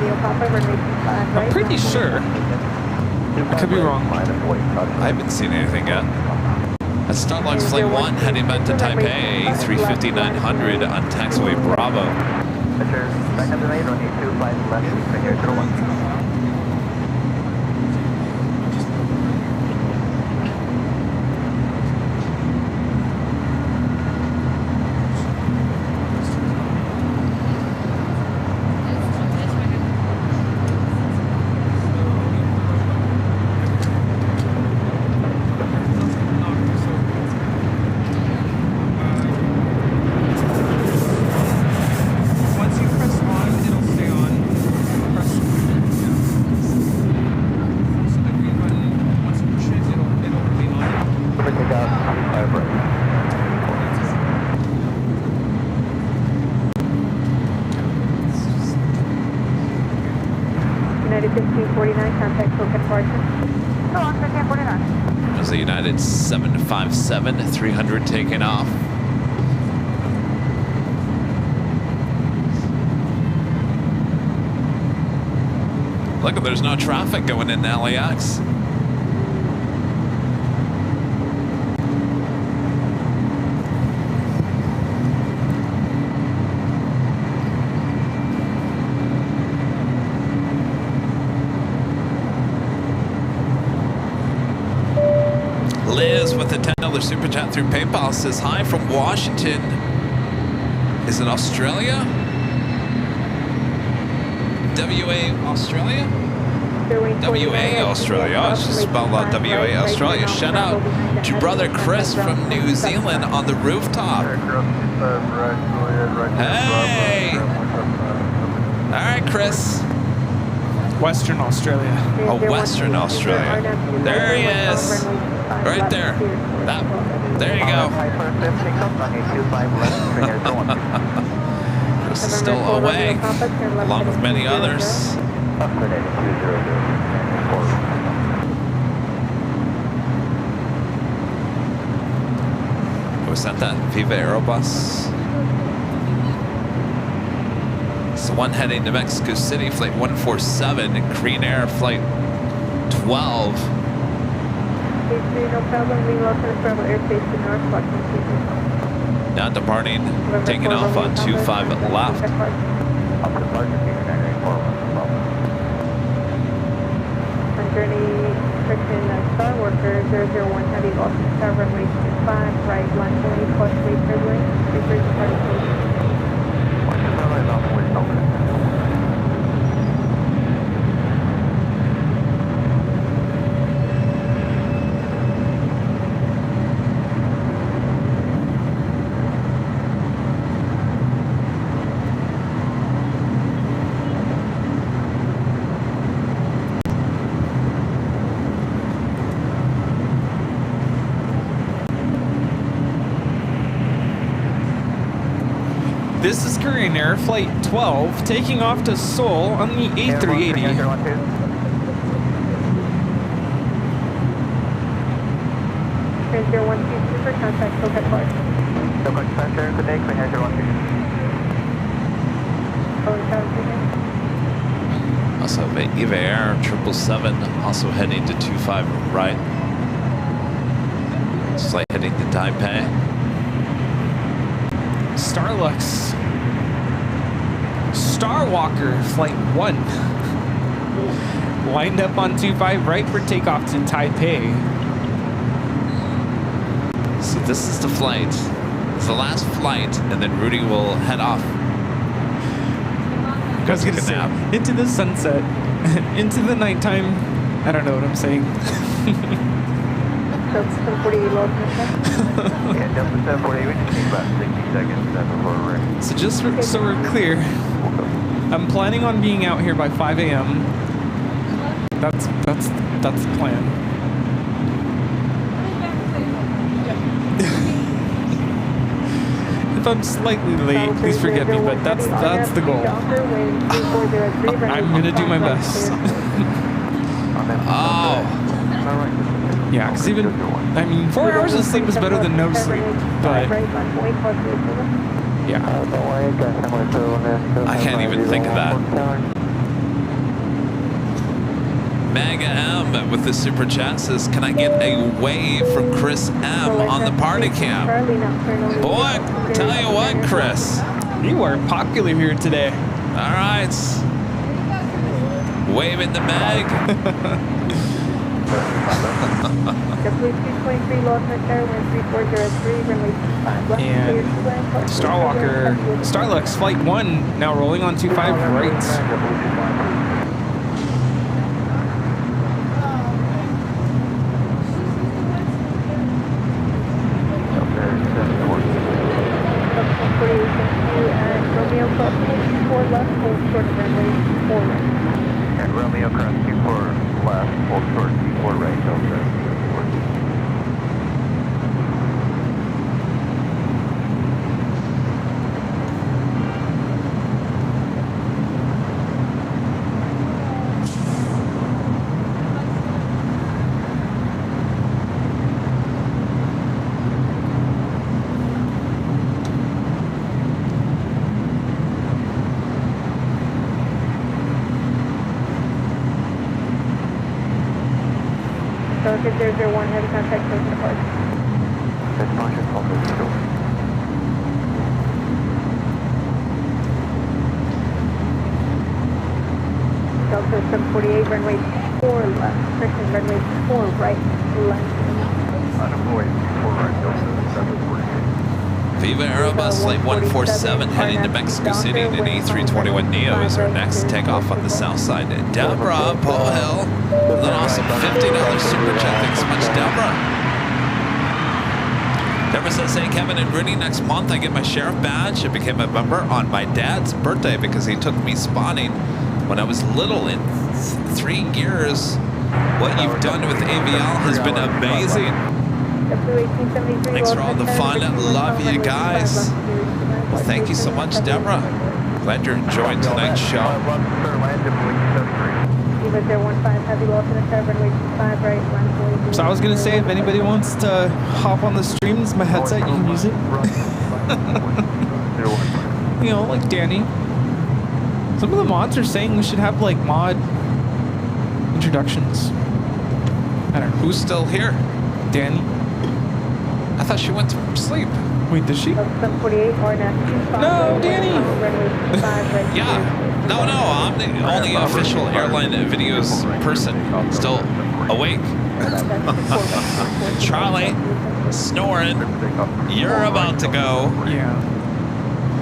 I'm pretty sure. I could be wrong.
I haven't seen anything yet. At Starlux Flight 1 heading back to Taipei, 350-900 on taxiway Bravo.
1349, contact local departure.
No, I'm 1349.
There's a United 757, 300 taking off. Look, there's no traffic going in LAX. Liz with a $10 super chat through PayPal says, hi from Washington. Is it Australia? WA Australia? WA Australia. Oh, it's just spelled out WA Australia. Shout out to brother Chris from New Zealand on the rooftop. Hey! Alright, Chris.
Western Australia.
Oh, Western Australia. There he is. Right there. There you go. Chris is still awake, along with many others. Was that Viva Aerobus? It's the one heading to Mexico City, flight 147, and Korean Air, flight 12.
No problem. We welcome travel airspace to North Washington.
Now departing, taking off on 25 left.
On journey, Christian Star Worker 001 heavy loss of star runway 25, right line 20, plus weight turbulence, reverse departure.
This is Korean Air Flight 12 taking off to Seoul on the A380.
301
for contact local departure.
Local center, good day, Queen Air 012.
Also, Eva Air 777, also heading to 25 right. Flight heading to Taipei.
Starlux. Starwalker Flight 1. Lined up on 25 right for takeoff to Taipei.
So this is the flight. It's the last flight, and then Rudy will head off. Go take a nap.
Into the sunset. Into the nighttime. I don't know what I'm saying.
That's 48 loss.
Yeah, Delta 748, we just need about 60 seconds before we're ready.
So just so we're clear, I'm planning on being out here by 5 a.m. That's the plan. If I'm slightly late, please forgive me, but that's the goal. I'm gonna do my best.
Oh,
Yeah, because even, I mean, 4 hours of sleep is better than no sleep, but yeah.
I can't even think of that. Mega M with the super chat says, can I get a wave from Chris M on the party cam? Boy, tell you what, Chris.
You are popular here today.
All right. Waving the mag.
And Starlux Flight 1 now rolling on 25 right.
And Romeo cross 24 left, hold short 24 right, Delta.
Delta 001, heavy contact, close to park.
Destination Delta 0.
Delta 748, runway 4 left, correction, runway 4 right, left.
Unavoid 4 right, Delta 748.
Viva Aerobus Flight 147 heading to Mexico City in an A321neo is our next takeoff on the south side. Deborah Pohill with an awesome $50 super chat. Thanks so much, Deborah. Deborah says, hey, Kevin and Rudy, next month I get my sheriff badge. I became a member on my dad's birthday because he took me spotting when I was little. In 3 years, what you've done with AVL has been amazing. Thanks for all the fun. Love you guys. Well, thank you so much, Deborah. Glad you're enjoying tonight's show.
So I was gonna say, if anybody wants to hop on the streams, my headset, you can use it. You know, like Danny. Some of the mods are saying we should have like mod introductions. I don't know.
Who's still here?
Danny.
I thought she went to sleep.
Wait, does she?
No,
Danny.
Yeah. No, I'm the only official Airline Videos person still awake. Charlie, snoring. You're about to go.
Yeah.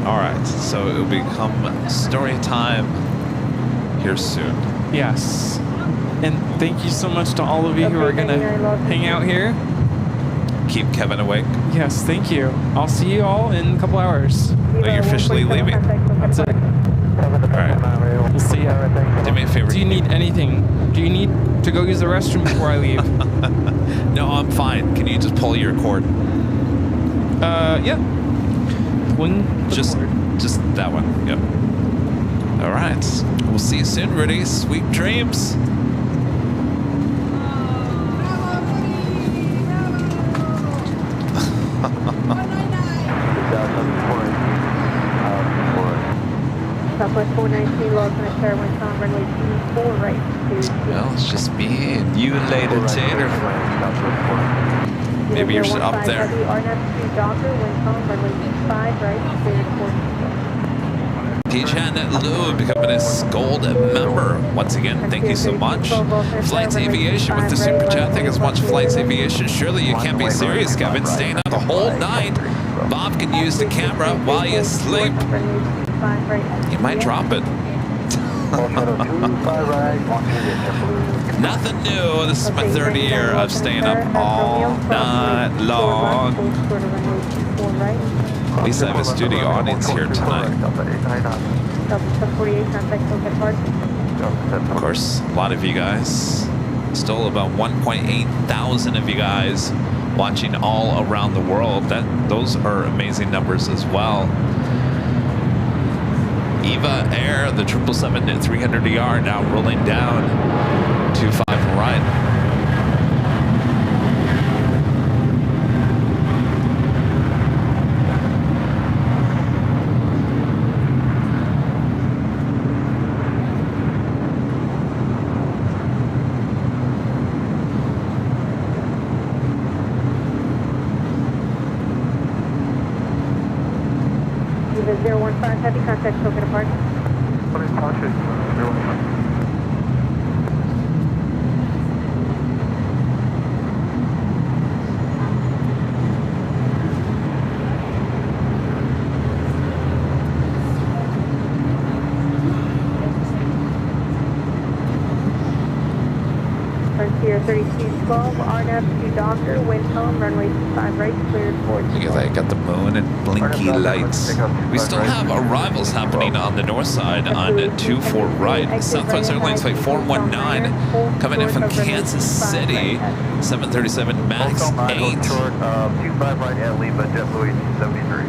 All right, so it will become story time here soon.
Yes. And thank you so much to all of you who are gonna hang out here.
Keep Kevin awake.
Yes, thank you. I'll see you all in a couple hours.
Oh, you're officially leaving.
That's it.
All right.
We'll see ya.
Do me a favor.
Do you need anything? Do you need to go use the restroom before I leave?
No, I'm fine. Can you just pull your cord?
Yeah.
Just that one. Yep. All right. We'll see you soon, Rudy. Sweet dreams.
Southwest 419, Los Angeles, wind calm, runway 24 right to...
Well, it's just me and you later, Tater. Maybe you're up there.
Heavy RNAV 2 Docker, wind calm, runway 25 right, clear to
Tijan Lou becoming a Gold member. Once again, thank you so much. Flights Aviation with the super chat. Thank you so much, Flights Aviation. Surely you can't be serious, Kevin. Staying out the whole night. Bob can use the camera while you sleep. You might drop it. Nothing new. This is my 3rd year of staying up all night long. At least I have a studio audience here tonight. Of course, a lot of you guys, still about 1.8 thousand of you guys watching all around the world. Those are amazing numbers as well. Eva Air, the 777-300ER now rolling down 25 right.
Eva 015, heavy contact, Coconut Park. Frontier 3212, RNAV 2 Docker, wind calm, runway 5 right, cleared for...
Look at that, got the moon and blinky lights. We still have arrivals happening on the north side on 24 right. Southwest Airlines Flight 419 coming in from Kansas City, 737 MAX 8.
25 right at Lima, JetBlue 73.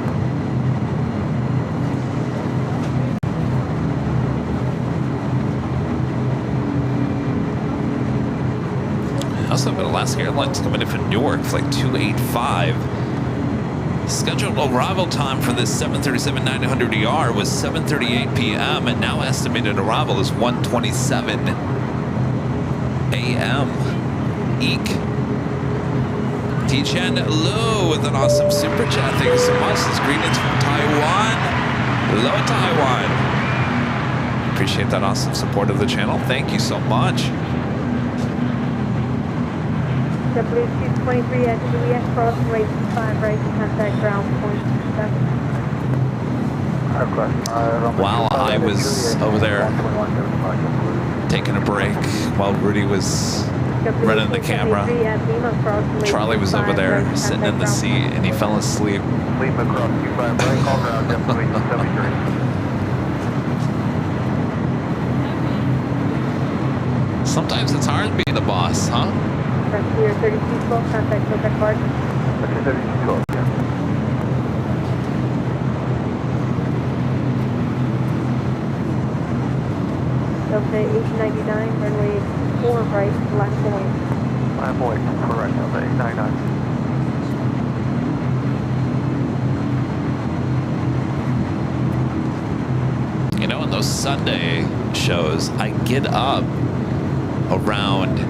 Also have Alaska Airlines coming in from Newark, Flight 285. Scheduled arrival time for this 737-900ER was 7:38 p.m. and now estimated arrival is 1:27 a.m. Eek. Tichen Lu with an awesome super chat. Thank you so much. This is greetings from Taiwan. Hello, Taiwan. Appreciate that awesome support of the channel. Thank you so much.
W223 at Juliet, cross rate 5 right, contact ground point 7.
While I was over there taking a break, while Rudy was running the camera, Charlie was over there sitting in the seat and he fell asleep.
Lima across 25 right, call ground, destination 73.
Sometimes it's hard being a boss, huh?
That's clear, 3212, contact Quebec Park.
That's 3212, yeah.
Delta 899, runway 4 right, line point.
Line point, correct, Delta 899.
You know, in those Sunday shows, I get up around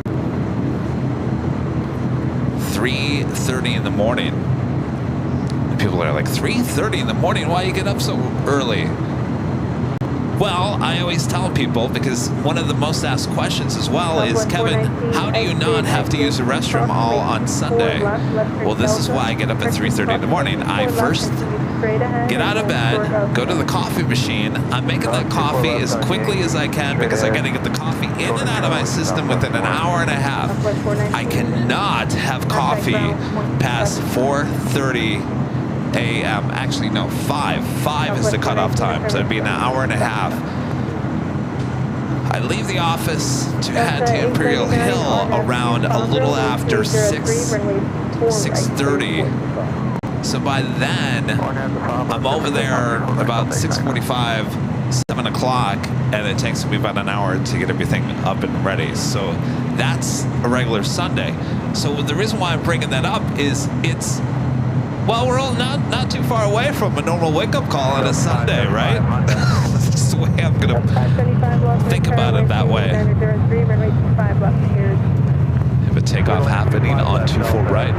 3:30 in the morning. And people are like, 3:30 in the morning? Why you get up so early? Well, I always tell people, because one of the most asked questions as well is, Kevin, how do you not have to use the restroom all on Sunday? Well, this is why I get up at 3:30 in the morning. I first get out of bed, go to the coffee machine. I'm making that coffee as quickly as I can because I got to get the coffee in and out of my system within an hour and a half. I cannot have coffee past 4:30 a.m. Actually, no, 5. 5 is the cutoff time, so it'd be an hour and a half. I leave the office to head to Imperial Hill around a little after 6:30. So by then, I'm over there about 6:45, 7 o'clock, and it takes me about an hour to get everything up and ready. So that's a regular Sunday. So the reason why I'm bringing that up is well, we're all not too far away from a normal wake-up call on a Sunday, right? That's the way I'm going to think about it that way. Have a takeoff happening on 24 right.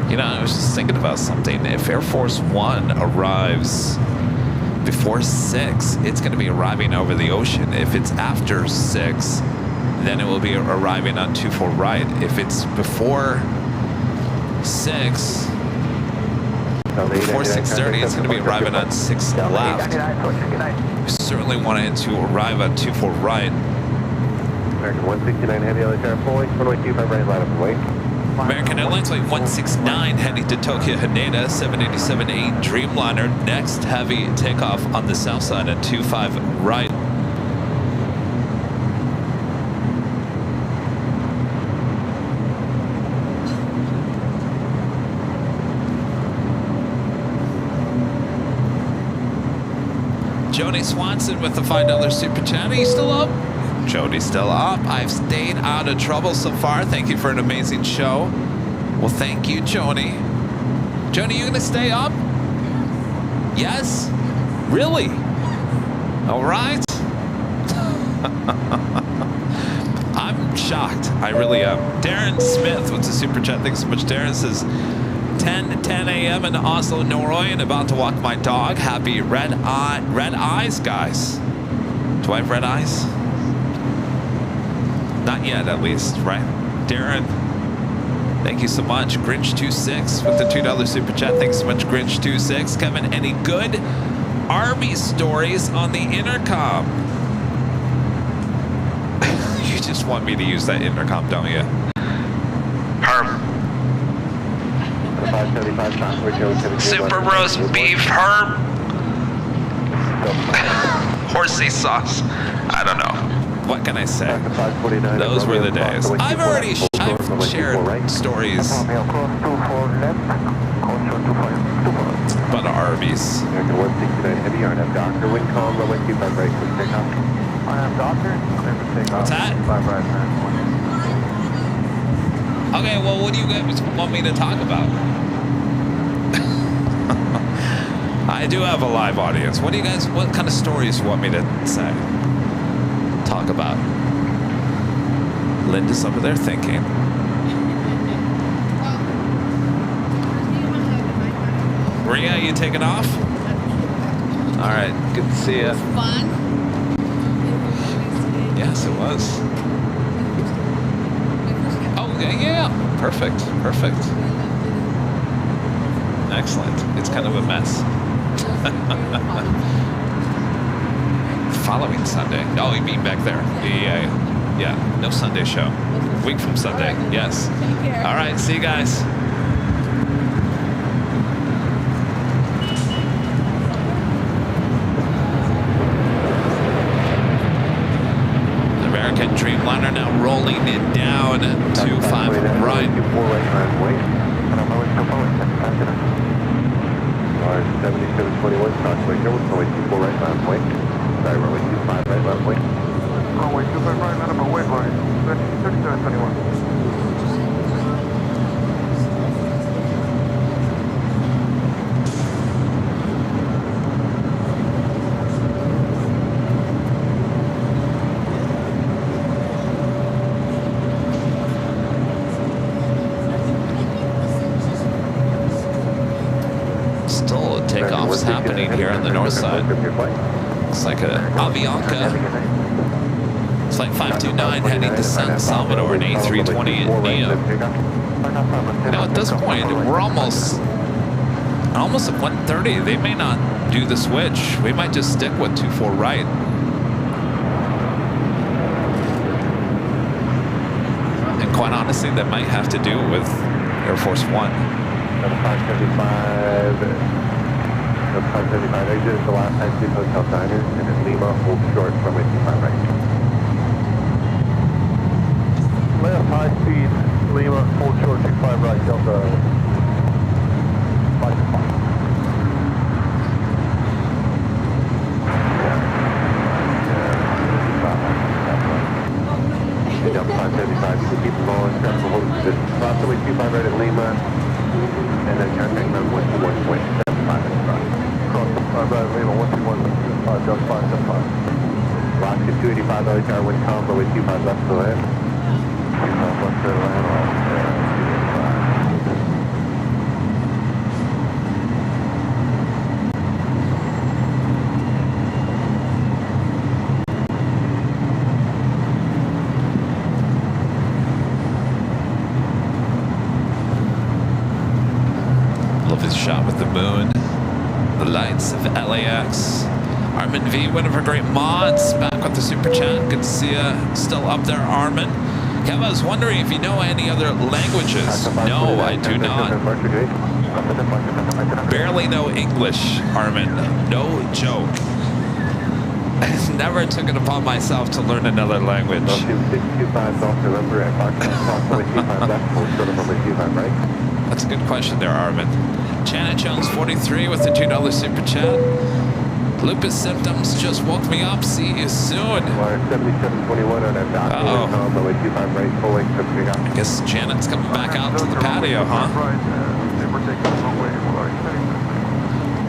You know, I was just thinking about something. If Air Force One arrives before 6, it's going to be arriving over the ocean. If it's after 6, then it will be arriving on 24 right. If it's before 6, before 6:30, it's going to be arriving on 6 left. We certainly want it to arrive on 24 right.
American 169 heavy LHR fully, runway 25 right, line up and wait.
American Airlines Flight 169 heading to Tokyo Haneda, 787-8 Dreamliner. Next heavy takeoff on the south side at 25 right. Jody Swanson with the $5 super chat. Are you still up? Jody's still up. I've stayed out of trouble so far. Thank you for an amazing show. Well, thank you, Jody. Jody, you gonna stay up? Yes? Really? All right. I'm shocked. I really am. Darren Smith with the super chat. Thanks so much, Darren. Says 10 a.m. in Oslo, Norway, and about to walk my dog. Happy red eyes, guys. Do I have red eyes? Not yet, at least, right? Darren, thank you so much. Grinch26 with the $2 super chat. Thanks so much, Grinch26. Kevin, any good Army stories on the intercom? You just want me to use that intercom, don't you?
The 5
Super roast beef herb. Horsey sauce. I don't know. What can I say? Those were the days. I've shared stories about Arby's. What's that? Okay, well, what do you guys want me to talk about? I do have a live audience. What kind of stories you want me to say? Talk about? Linda's over there thinking. Maria, you taking off? All right, good to see you.
Fun?
Yes, it was. Oh, yeah. Perfect. Excellent. It's kind of a mess. Following Sunday. Oh, you mean back there? Yeah. No Sunday show. Week from Sunday. Yes.
Take care.
All right. See you guys. American Dreamliner now rolling it down to 5 right.
7721, crossway 0.24 right last way. Sorry, runway 25 right last way. Runway 25 right, not about wait line. 3721.
Takeoff's happening here on the north side. It's like a Avianca. It's like 529 heading to San Salvador, an A320 Neo. Now at this point, we're almost at 130. They may not do the switch. We might just stick with 24 right. And quite honestly, that might have to do with Air Force One.
575. The 575 exit is the last time to Hotel Diner, and then Lima, hold short from 25 right. Left high speed, Lima, hold short 25 right, Delta 525. Delta 575, you can keep them all in track for holding position. Cross the way 25 right at Lima, and then contact number 121.75 at Right, Lima, 121, Delta 575. Lock to 285, LHR, wind calm, runway 25 left, go ahead. 25 left, clear line, off,
285. Love his shot with the moon. The lights of LAX. Armin V, one of our great mods, back with the super chat. Good to see you still up there, Armin. Kev, I was wondering if you know any other languages. No, I do not. Barely know English, Armin. No joke. I never took it upon myself to learn another language. That's a good question there, Armin. Janet Jones 43 with the $2 super chat. Lupus symptoms just woke me up. See you soon. I guess Janet's coming back out to the patio, huh?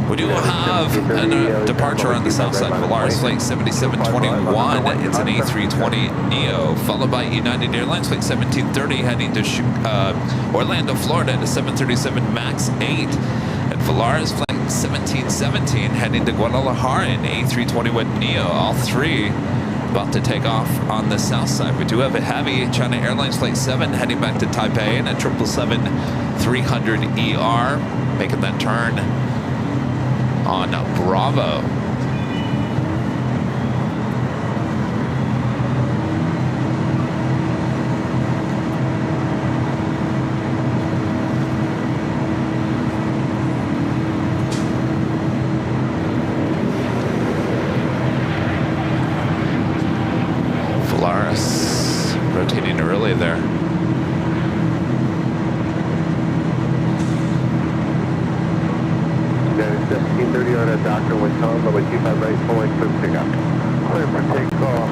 We do have a departure on the south side of Volaris, flight 7721. It's an A320 Neo, followed by United Airlines, flight 1730, heading to Orlando, Florida, at a 737 MAX 8. And Volaris, flight 1717, heading to Guadalajara in A321 Neo. All three about to take off on the south side. We do have a heavy China Airlines Flight 7 heading back to Taipei, and a 777-300ER making that turn on Bravo.
1730 on a Dr. Winton, runway 25 right, pulling for pickup. Clear for takeoff.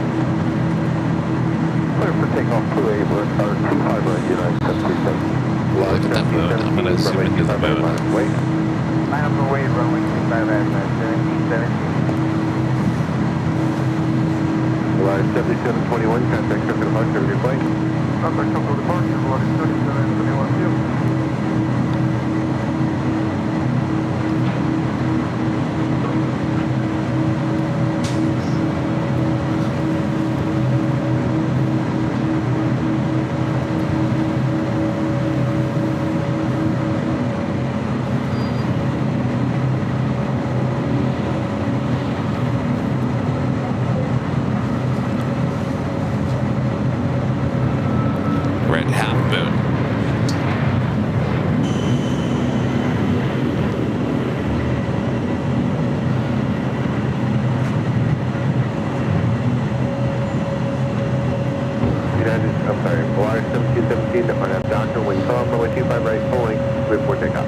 Clear for takeoff, 28, or 25 right, United 737.
Look at that moon. I'm going to zoom into the moon.
Wait.
Line up for wait, runway 25 right, 1770.
Line 7721, contact circle departure of your plane.
Contact circle departure, line 7721 view.
Red half moon.
United, I'm sorry, Polaris 7217, on a Dr. Winton, runway 25 right, pulling, clear for takeoff.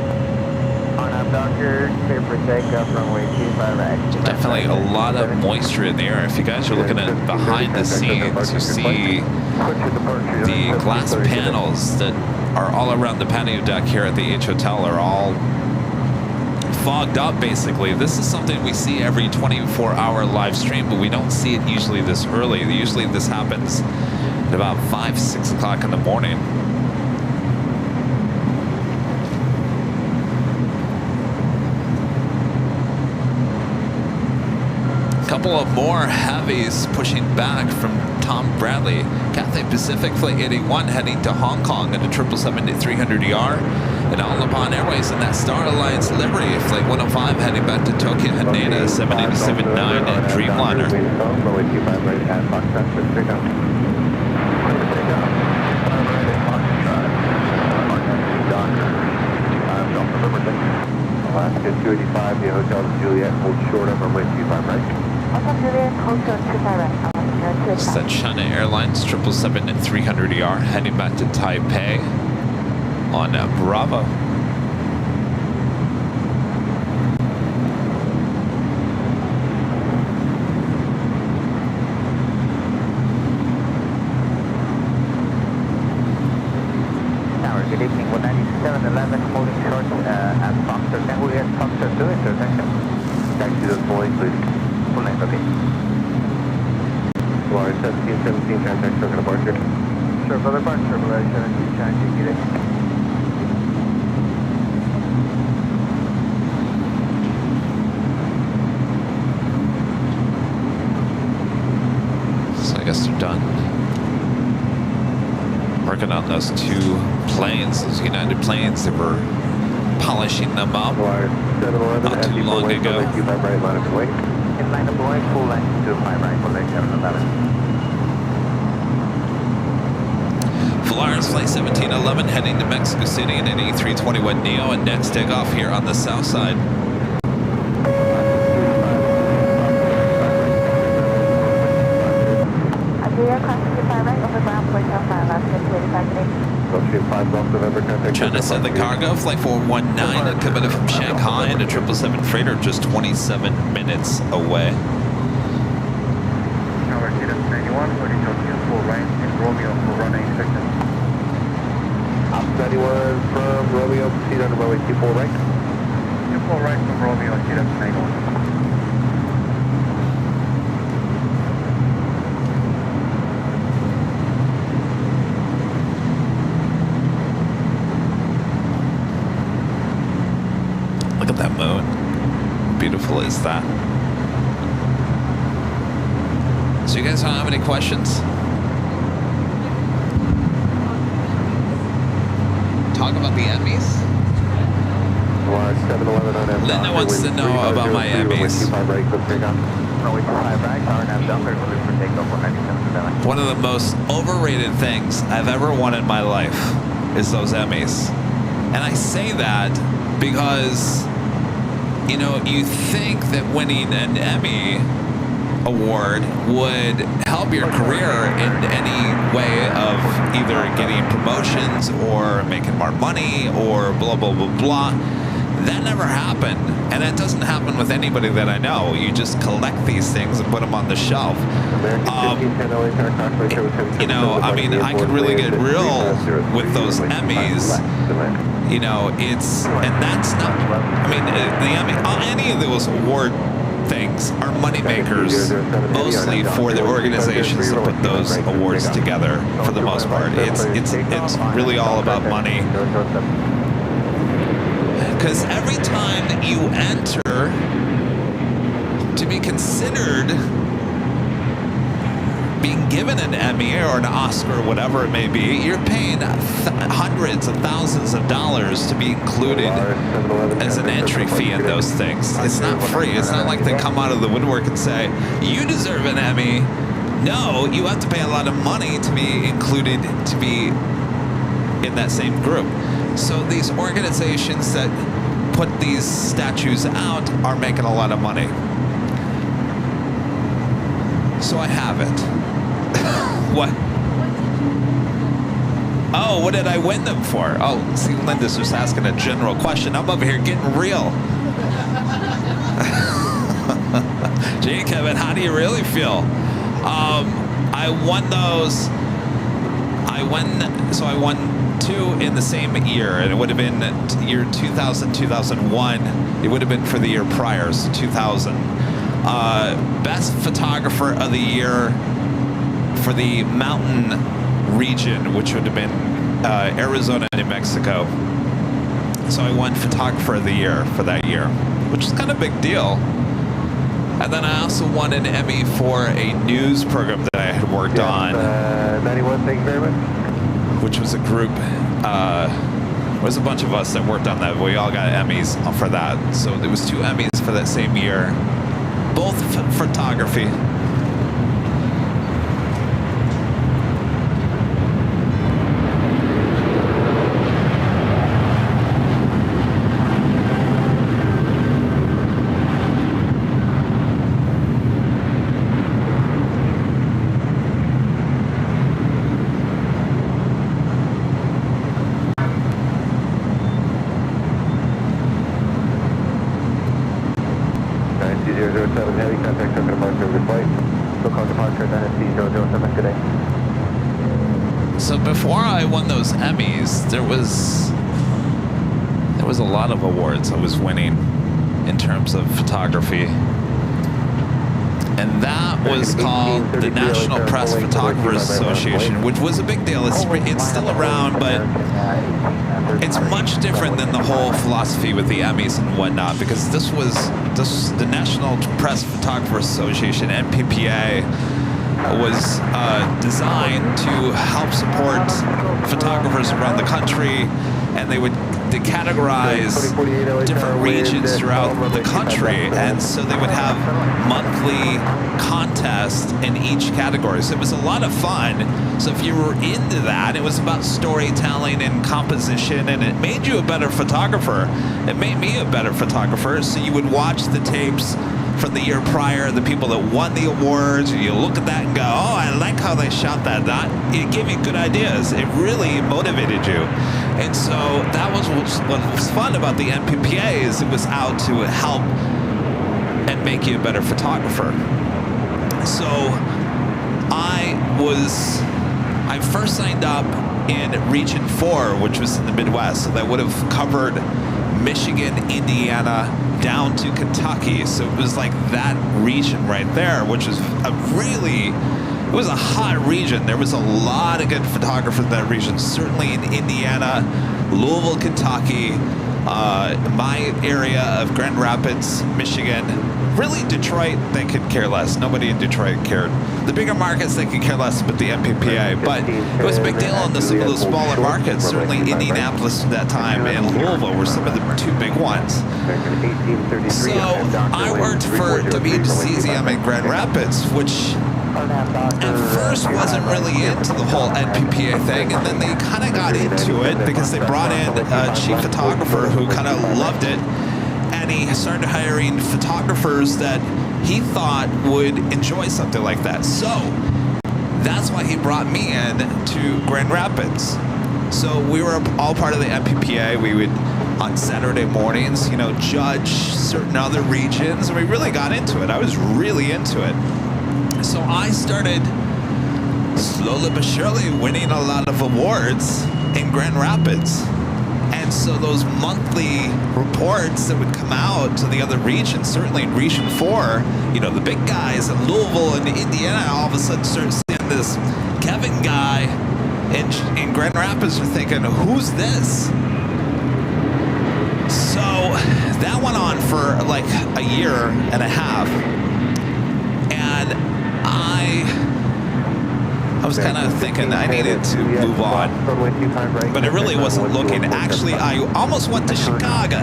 On up, Doctor, clear for takeoff, runway 25 right.
Definitely a lot of moisture in the air. If you guys are looking at behind the scenes, you see the glass panels that are all around the patio deck here at the H Hotel are all fogged up, basically. This is something we see every 24-hour live stream, but we don't see it usually this early. Usually this happens at about 5, 6 o'clock in the morning. Couple of more heavies pushing back from Tom Bradley. Cathay Pacific Flight 81 heading to Hong Kong at a 777-300ER. And All Nippon Airways in that Star Alliance livery. Flight 105 heading back to Tokyo Haneda 787-9 and Dreamliner.
Alaska 285, the Hotel Juliet, hold short of runway 25 right.
It's that China Airlines 777-300ER heading back to Taipei on Bravo.
Tower, good evening, 19711, holding short at Foxtrot. Can we get Foxtrot 2 intersection?
Taxi to the point, please.
Full length, okay.
Polaris 1717, contact circle departure.
Circle departure, Polaris 17, get it.
So I guess they're done working on those two planes, those United planes. They were polishing them up
Polaris 711,
not too long ago.
25 right, line of way.
In line of Boeing, full length, 25 right, Polaris 711.
Polaris Flight 1711 heading to Mexico City in an A321neo and next takeoff here on the south side. Trying to send the cargo, Flight 419 coming from Shanghai and a 777 freighter just 27 minutes away.
Tower, CW91, holding Tokyo, full right, in Romeo, full runway inspection.
Op 91 from Romeo, proceed on runway 24 right.
24 right from Romeo, CW91.
Look at that moon. Beautiful is that. So you guys don't have any questions? Talk about the Emmys?
Polaris 711 on M.
Linda wants to know about my Emmys. One of the most overrated things I've ever won in my life is those Emmys. And I say that because, you know, you think that winning an Emmy award would help your career in any way of either getting promotions or making more money or blah, blah, blah, blah. That never happened, and that doesn't happen with anybody that I know. You just collect these things and put them on the shelf. You know, I mean, I could really get real with those Emmys. You know, and that's not, I mean, the Emmy, any of those award things are money makers, mostly for the organizations that put those awards together. For the most part, it's really all about money. Because every time you enter to be considered being given an Emmy or an Oscar or whatever it may be, you're paying hundreds of thousands of dollars to be included as an entry fee in those things. It's not free. It's not like they come out of the woodwork and say, you deserve an Emmy. No, you have to pay a lot of money to be included, to be in that same group. So these organizations that put these statues out are making a lot of money. So I have it. What? Oh, what did I win them for? Oh, see, Linda's just asking a general question. I'm over here getting real. Gee, Kevin, how do you really feel? I won those. I won 2 in the same year, and it would have been year 2000, 2001. It would have been for the year prior, so 2000. Best photographer of the year for the mountain region, which would have been Arizona and New Mexico. So I won photographer of the year for that year, which is kind of a big deal. And then I also won an Emmy for a news program that I had worked on.
91, thank you very much.
Which was a group, it was a bunch of us that worked on that. We all got Emmys for that. So there was 2 Emmys for that same year, both photography. So before I won those Emmys, there was a lot of awards I was winning in terms of photography. And that was called the National Press Photographers Association, which was a big deal. It's still around, but it's much different than the whole philosophy with the Emmys and whatnot, because this was the National Press Photographers Association, NPPA, was designed to help support photographers around the country, and they categorize different regions throughout the country, and so they would have monthly contests in each category. So it was a lot of fun. So if you were into that, it was about storytelling and composition, and it made you a better photographer. It made me a better photographer. So you would watch the tapes from the year prior, the people that won the awards, and you look at that and go, oh, I like how they shot that. It gave you good ideas. It really motivated you. And so that was what was fun about the NPPA, is it was out to help and make you a better photographer. So I first signed up in Region 4, which was in the Midwest, so that would have covered Michigan, Indiana, down to Kentucky. So it was like that region right there, which was it was a hot region. There was a lot of good photographers in that region, certainly in Indiana, Louisville, Kentucky, my area of Grand Rapids, Michigan. Really, Detroit, they could care less. Nobody in Detroit cared. The bigger markets, they could care less about the NPPA, but it was a big deal on some of the smaller markets. Certainly Indianapolis at that time and Louisville were some of the 2 big ones. So I worked for WCZM in Grand Rapids, which at first wasn't really into the whole NPPA thing, and then they kind of got into it because they brought in a chief photographer who kind of loved it, and he started hiring photographers that he thought would enjoy something like that. So that's why he brought me in to Grand Rapids. So we were all part of the NPPA. We would on Saturday mornings, you know, judge certain other regions, and we really got into it. I was really into it. So I started slowly but surely winning a lot of awards in Grand Rapids. And so those monthly reports that would come out to the other regions, certainly in Region 4, you know, the big guys in Louisville and Indiana, all of a sudden start seeing this Kevin guy in Grand Rapids are thinking, who's this? So that went on for like a year and a half. And I was kind of thinking I needed to move on, but I really wasn't looking. Actually, I almost went to Chicago,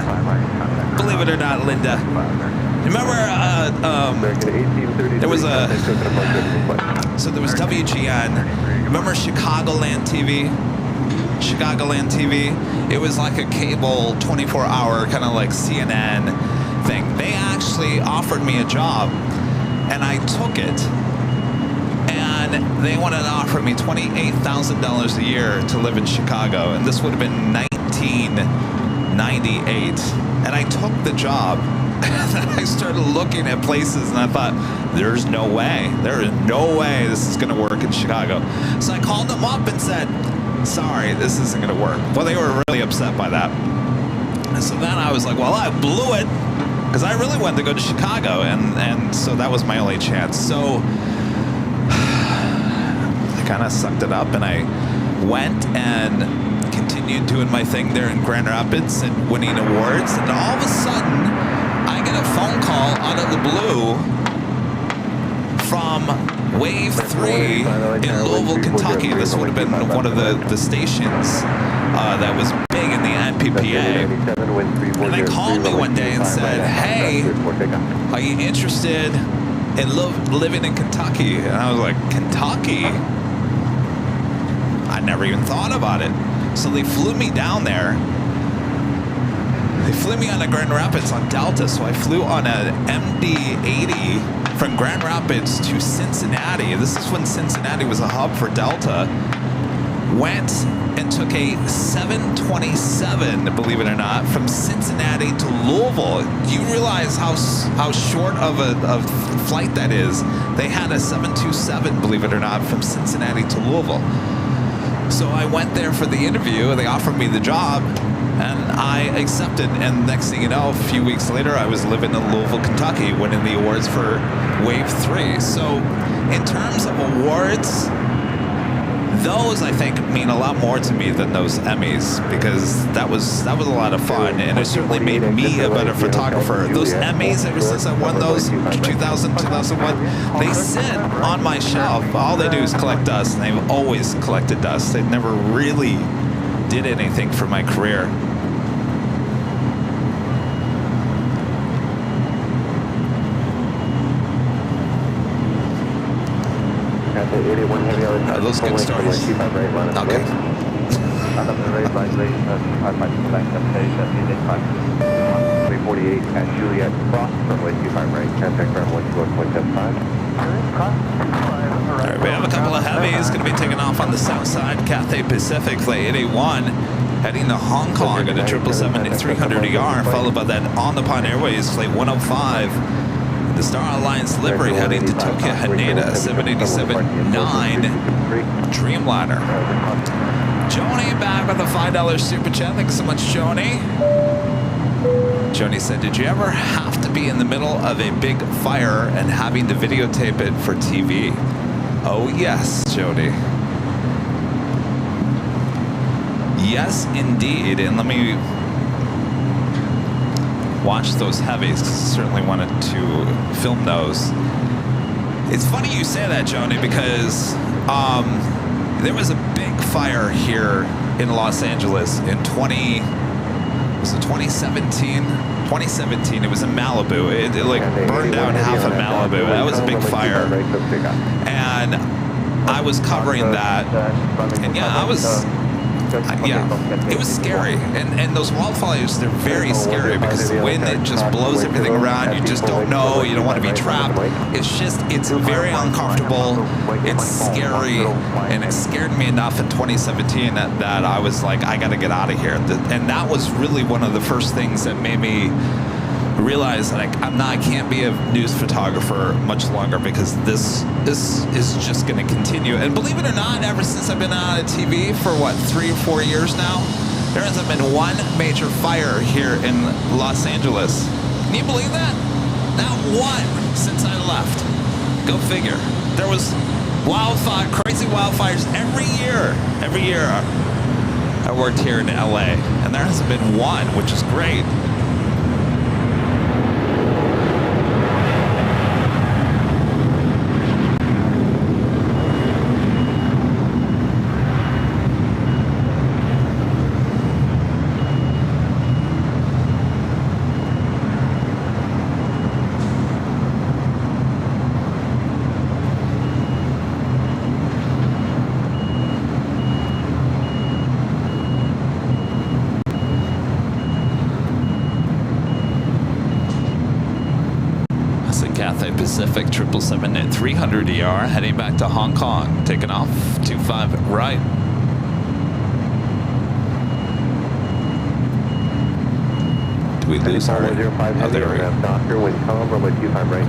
believe it or not, Linda. Remember, there was there was WGN. Remember Chicagoland TV? Chicagoland TV? It was like a cable 24-hour kind of like CNN thing. They actually offered me a job, and I took it. And they wanted to offer me $28,000 a year to live in Chicago, and this would have been 1998. And I took the job, and I started looking at places, and I thought, there's no way. There is no way this is going to work in Chicago. So I called them up and said, sorry, this isn't going to work. Well, they were really upset by that. And so then I was like, well, I blew it, because I really wanted to go to Chicago, and so that was my only chance. So kind of sucked it up, and I went and continued doing my thing there in Grand Rapids and winning awards, and all of a sudden I get a phone call out of the blue from Wave 3 in Louisville, Kentucky. This would have been one of the stations that was big in the NPPA, and they called me one day and said, hey, are you interested in living in Kentucky? And I was like, Kentucky? I never even thought about it. So they flew me down there. They flew me on a Grand Rapids on Delta. So I flew on an MD-80 from Grand Rapids to Cincinnati. This is when Cincinnati was a hub for Delta. Went and took a 727, believe it or not, from Cincinnati to Louisville. Do you realize how short of a flight that is? They had a 727, believe it or not, from Cincinnati to Louisville. So I went there for the interview. They offered me the job, and I accepted. And next thing you know, a few weeks later, I was living in Louisville, Kentucky, winning the awards for Wave 3. So in terms of awards, those, I think, mean a lot more to me than those Emmys, because that was a lot of fun, and it certainly made me a better photographer. Those Emmys, ever since I won those in 2000, 2001, they sit on my shelf. All they do is collect dust, and they've always collected dust. They never really did anything for my career. Those good stories. Okay.
At Juliet, cross from way 25 right, contact ground 121.75.
All right, we have a couple of heavies going to be taking off on the south side. Cathay Pacific flight 881 heading to Hong Kong at a 777-300ER, followed by that On the Pond Airways flight 105. The Star Alliance livery heading to Tokyo Haneda 787-9 Dreamliner. Joni back with a $5 super chat. Thanks so much, Joni. Joni said, did you ever have to be in the middle of a big fire and having to videotape it for TV? Oh, yes, Joni. Yes, indeed. And let me watch those heavies, because I certainly wanted to film those. It's funny you say that, Joni, because there was a big fire here in Los Angeles in 2017? 2017, it was in Malibu. It like burned down half of Malibu. That was a big fire. And I was covering that. And yeah, I was Yeah, it was scary. And those wildfires, they're very scary because the wind, it just blows everything around. You just don't know. You don't want to be trapped. It's very uncomfortable. It's scary. And it scared me enough in 2017 that I was like, I got to get out of here. And that was really one of the first things that made me realize that I can't be a news photographer much longer, because this is just going to continue. And believe it or not, ever since I've been on TV for what, 3 or 4 years now, there hasn't been one major fire here in Los Angeles. Can you believe that? Not one since I left. Go figure. There was crazy wildfires every year. Every year I worked here in LA, and there hasn't been one, which is great. Pacific 777 at 300 ER, heading back to Hong Kong, taking off 25 right. Do we lose our... Oh, there we go.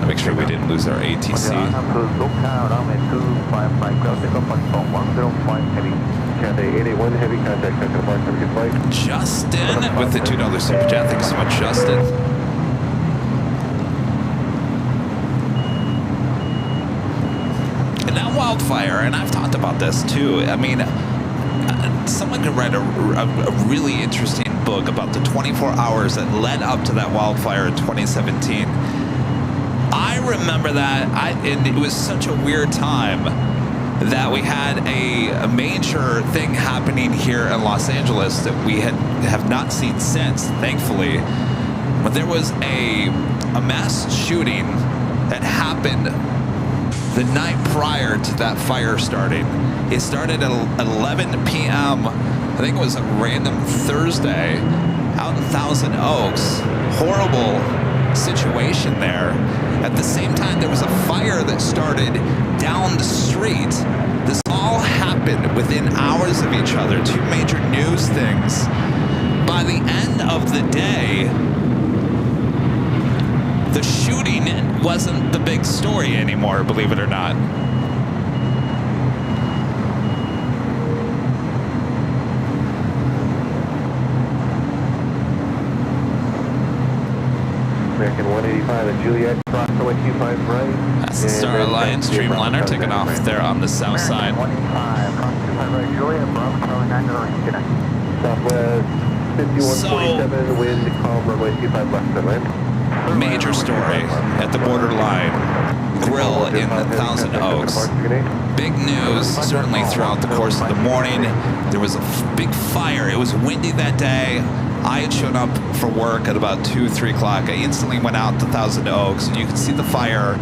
Make sure we didn't lose our ATC. Justin with the $2 super chat. Thanks so much, Justin. Wildfire, and I've talked about this too. I mean, someone could write a really interesting book about the 24 hours that led up to that wildfire in 2017. I remember that, and it was such a weird time that we had a major thing happening here in Los Angeles that we have not seen since, thankfully. But there was a mass shooting that happened the night prior to that fire starting. It started at 11 p.m. I think it was a random Thursday out in Thousand Oaks. Horrible situation there. At the same time, there was a fire that started down the street. This all happened within hours of each other. Two major news things. By the end of the day, the shooting wasn't the big story anymore, believe it or not.
American 185 at Juliet, cross the 125 right.
That's the Star Alliance Dreamliner taking off there on the south side.
185, cross 25 right, Juliet, Bravo, Charlie 9 good night.
Southwest 5147, wind calm, runway 25 left to land.
Major story at the Borderline Grill in Thousand Oaks. Big news, certainly throughout the course of the morning. There was a big fire. It was windy that day. I had shown up for work at about 2, 3 o'clock. I instantly went out to Thousand Oaks, and you could see the fire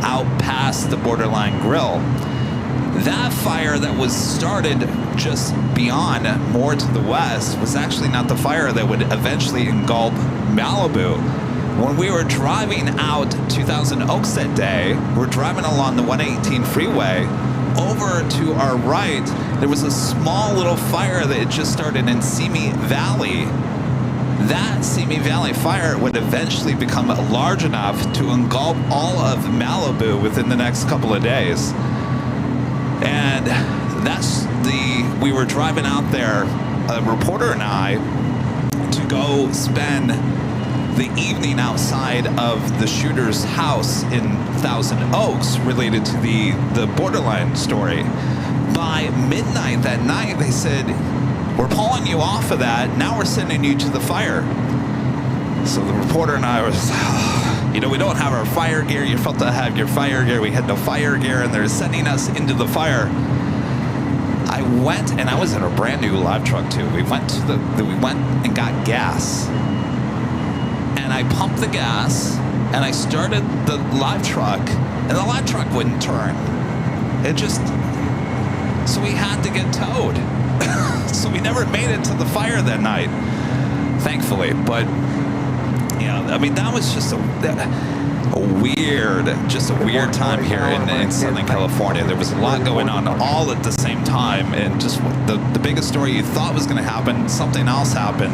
out past the Borderline Grill. That fire that was started just beyond, more to the west, was actually not the fire that would eventually engulf Malibu. When we were driving out to Thousand Oaks that day, we're driving along the 118 freeway. Over to our right, there was a small little fire that had just started in Simi Valley. That Simi Valley fire would eventually become large enough to engulf all of Malibu within the next couple of days. And we were driving out there, a reporter and I, to go spend the evening outside of the shooter's house in Thousand Oaks related to the Borderline story. By midnight that night, they said, we're pulling you off of that. Now we're sending you to the fire. So the reporter and I was, we don't have our fire gear. You're supposed to have your fire gear. We had no fire gear, and they're sending us into the fire. I went, and I was in a brand new live truck too. We went and got gas. And I pumped the gas, and I started the live truck, and the live truck wouldn't turn. So we had to get towed. So we never made it to the fire that night, thankfully. But yeah, I mean, that was just a weird time here in Southern California. There was a lot going on all at the same time, and just the biggest story you thought was going to happen, something else happened.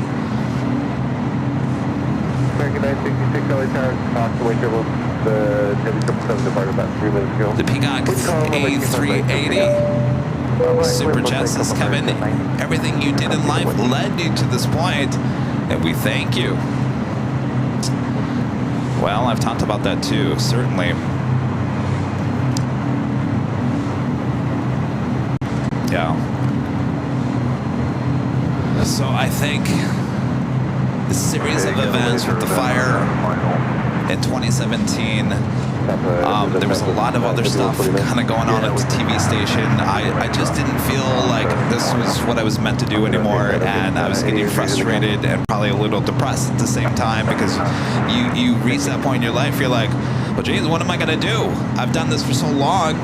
American 966, LA Tower, talk to Wake River, the Chevy 777 departed about 3 minutes ago.
The Peacock A380 Super Jet says, Kevin, everything you did in life led you to this point, and we thank you. Well, I've talked about that too, certainly. Yeah. So I think the series of events with the fire in 2017, there was a lot of other stuff kind of going on at the TV station. I just didn't feel like this was what I was meant to do anymore, and I was getting frustrated and probably a little depressed at the same time, because you reach that point in your life, you're like, well, geez, what am I going to do? I've done this for so long.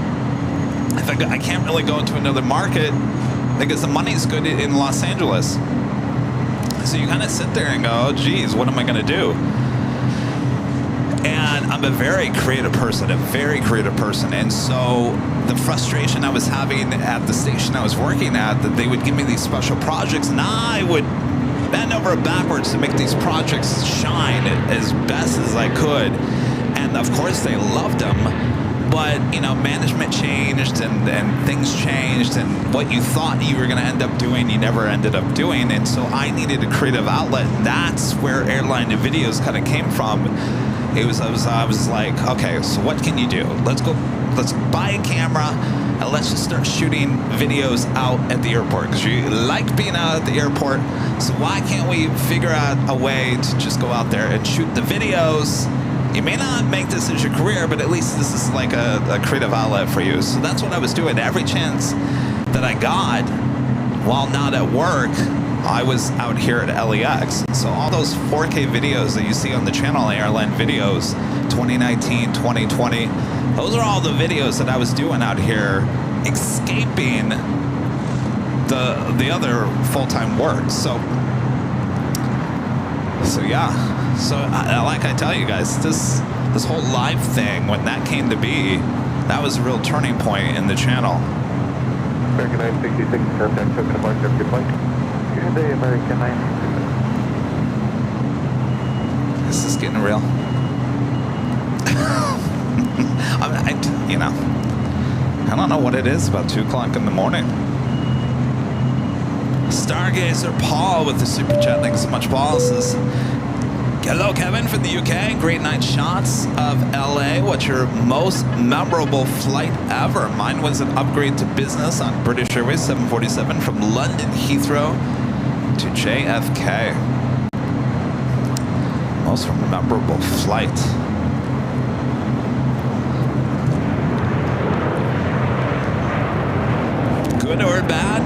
I can't really go into another market because the money's good in Los Angeles. So you kind of sit there and go, oh, geez, what am I going to do? And I'm a very creative person, and so the frustration I was having at the station I was working at, that they would give me these special projects, and I would bend over backwards to make these projects shine as best as I could. And of course they loved them, but you know, management changed and things changed, and what you thought you were going to end up doing, you never ended up doing. And so I needed a creative outlet. That's where AirLineVideos kind of came from. I was like, okay, so what can you do? Let's buy a camera and let's just start shooting videos out at the airport, because you like being out at the airport. So why can't we figure out a way to just go out there and shoot the videos? You may not make this as your career, but at least this is like a creative outlet for you. So that's what I was doing. Every chance that I got while not at work, I was out here at LAX. So all those 4K videos that you see on the channel, AirLineVideos, 2019, 2020, those are all the videos that I was doing out here, escaping the other full-time work. So yeah. So like I tell you guys, this whole live thing, when that came to be, that was a real turning point in the channel.
American 966, contact token mark, have a good flight. Good day, American 966.
This is getting real. I don't know what it is about 2 o'clock in the morning. Stargazer Paul with the super chat. Thanks so much, Paul. Says, hello, Kevin from the UK. Great night shots of LA. What's your most memorable flight ever? Mine was an upgrade to business on British Airways 747 from London Heathrow to JFK. Most memorable flight. Good or bad?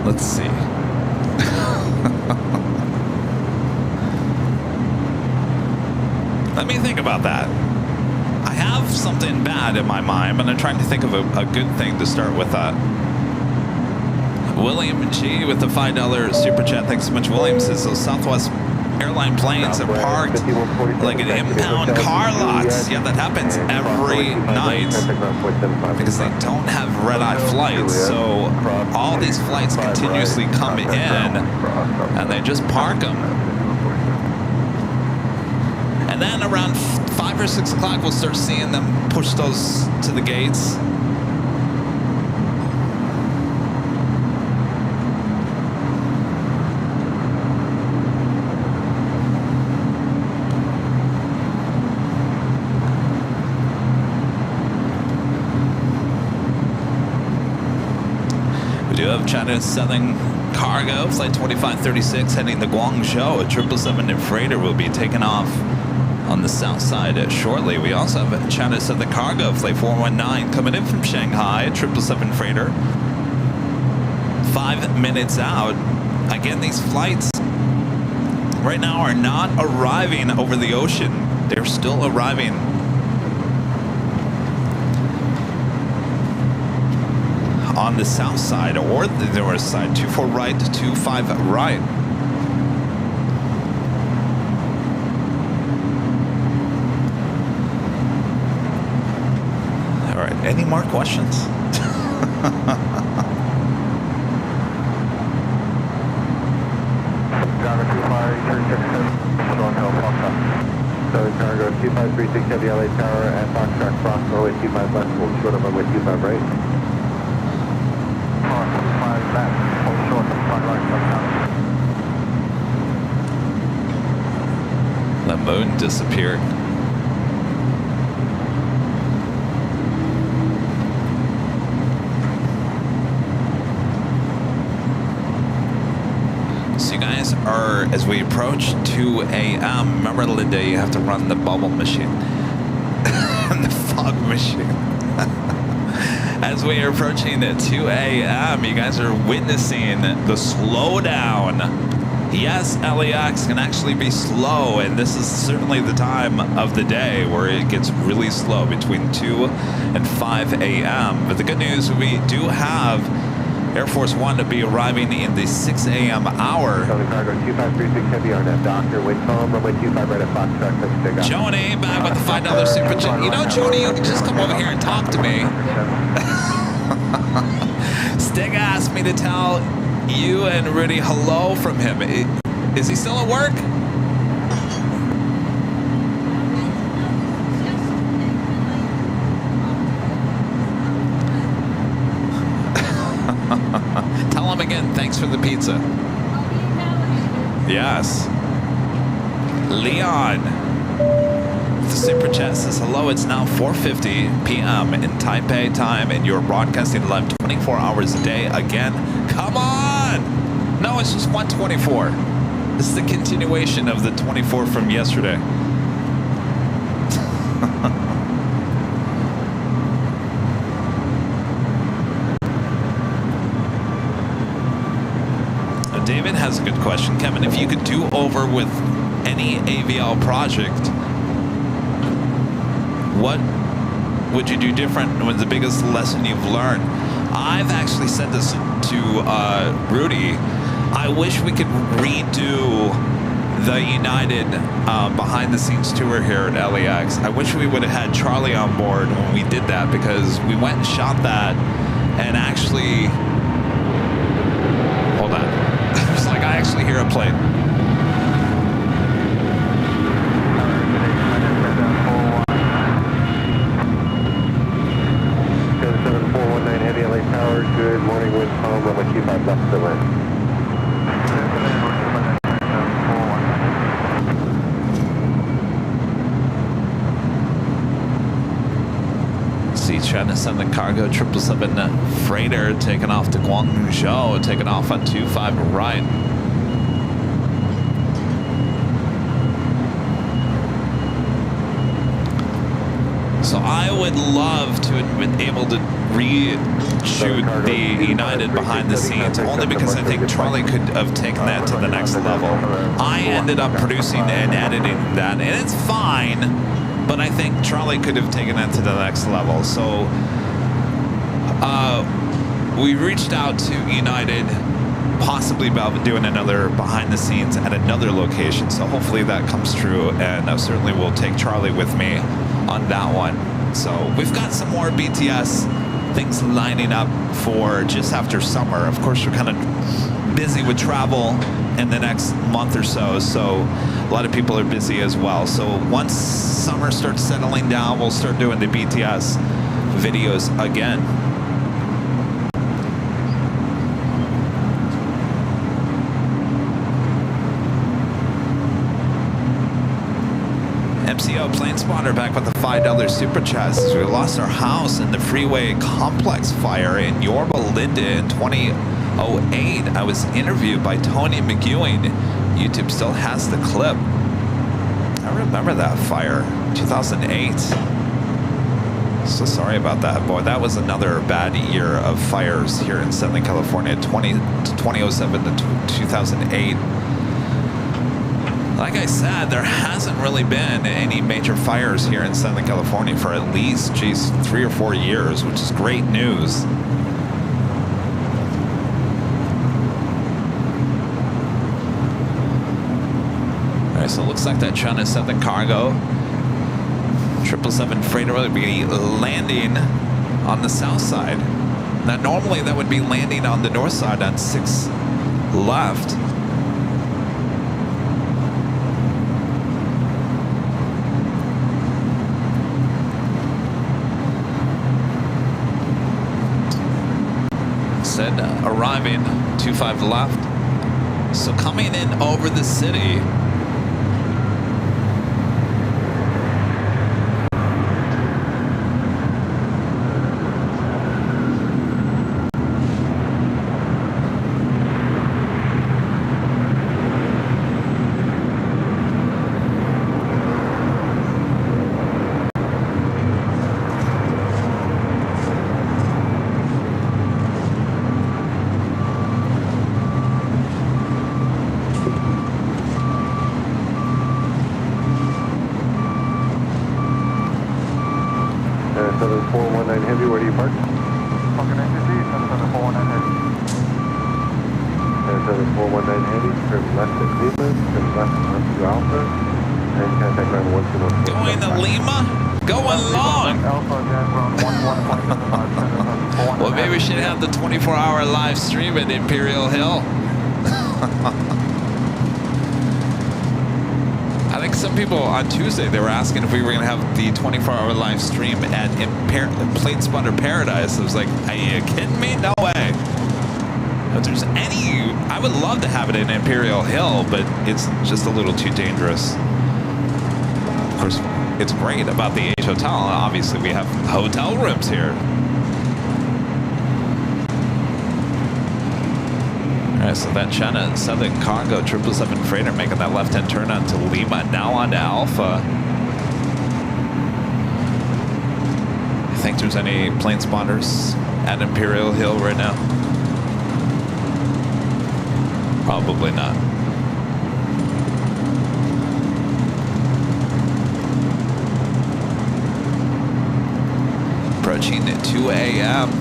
Let's see. Let me think about that. I have something bad in my mind, but I'm trying to think of a good thing to start with that. William G with the $5 super chat. Thanks so much, William. Says those Southwest airline planes are parked like an impound car lots. Yeah, that happens every night because they don't have red-eye flights. So all these flights continuously come in and they just park them. And then around 5 or 6 o'clock, we'll start seeing them push those to the gates. We do have China Southern Cargo, flight 2536, heading to Guangzhou. A 777 freighter will be taking off on the south side shortly. We also have China Southern Cargo, flight 419, coming in from Shanghai, a 777 freighter. 5 minutes out. Again, these flights right now are not arriving over the ocean. They're still arriving on the south side or the north side. 24 right, 25 right. All right, any more questions?
Driver 2536, Long Hill, Foxtrot. So cargo 2536 Heavy LA Tower at Foxtrot Cross, runway 25 left, hold short of runway 25 right.
5 left, hold short of 5 right,
The moon disappeared. So you guys are, as we approach 2 a.m., remember Linda, you have to run the bubble machine. The fog machine. As we are approaching 2 a.m., you guys are witnessing the slowdown. Yes, LAX can actually be slow, and this is certainly the time of the day where it gets really slow between 2 and 5 a.m. But the good news, we do have Air Force One to be arriving in the 6 a.m. hour.
Southern Cargo 2536 Heavy RNAV Doctor, wind calm, runway 25 right at Foxtrot.
Joni back with the $5 super chat. You know, Joni, you can just come over here and talk to me. Stig asked me to tell you and Rudy hello from him. Is he still at work? Tell him again, thanks for the pizza. Yes. Leon, the super chat says, hello, it's now 4:50 p.m. in Taipei time, and you're broadcasting live 24 hours a day again. Come on! No, it's just 124. This is the continuation of the 24 from yesterday. David has a good question. Kevin, if you could do over with any AVL project, what would you do different? What's the biggest lesson you've learned? I've actually said this to Rudy. I wish we could redo the United behind-the-scenes tour here at LAX. I wish we would have had Charlie on board when we did that, because we went and shot that and actually... Hold on. It's like I actually hear a plane.
Heavy LA Tower, good morning, wind calm, runway 25 left to land.
See, trying to send the cargo 777 freighter taking off to Guangzhou, taking off on 25 right. So I would love to have been able to reshoot the United behind the scenes, only because I think Charlie could have taken that to the next level. I ended up producing and editing that, and it's fine, but I think Charlie could have taken that to the next level. So we reached out to United, possibly about doing another behind the scenes at another location. So hopefully that comes true, and I certainly will take Charlie with me on that one. So we've got some more BTS things lining up for just after summer. Of course, we're kind of busy with travel in the next month or so, so a lot of people are busy as well. So once summer starts settling down, we'll start doing the BTS videos again. MCO Plane Spotter back with the $5 super chat. We lost our house in the freeway complex fire in Yorba Linda in 2008. I was interviewed by Tony McEwing. YouTube still has the clip. I remember that fire, 2008. So sorry about that, boy. That was another bad year of fires here in Southern California, 2007 to 2008. Like I said, there hasn't really been any major fires here in Southern California for at least, 3 or 4 years, which is great news. right, so it looks like that China 7 cargo 777 freighter will be landing on the south side. Now, normally that would be landing on the north side on 6 left. Said arriving 25 left. So coming in over the city.
Heavy, where do you park?
Parking NCC, 77419 Heavy.
7419 Heavy, turn left at Lima, turn left onto Alpha, and contact ground 120.
Going to Lima? Going long!
Alpha, again, ground 11.75.
Well, maybe we should have the 24-hour live stream at Imperial Hill. I think some people on Tuesday, they were asking if we were going to have the 24-hour live stream at Plane Spotter Paradise. I was like, are you kidding me? No way. If there's any, I would love to have it in Imperial Hill, but it's just a little too dangerous. Of course, it's great about the H Hotel. Obviously, we have hotel rooms here. All right, so that China 7 cargo 777 freighter making that left-hand turn onto Lima, now onto Alpha. You think there's any plane spotters at Imperial Hill right now? Probably not. Approaching at 2 a.m.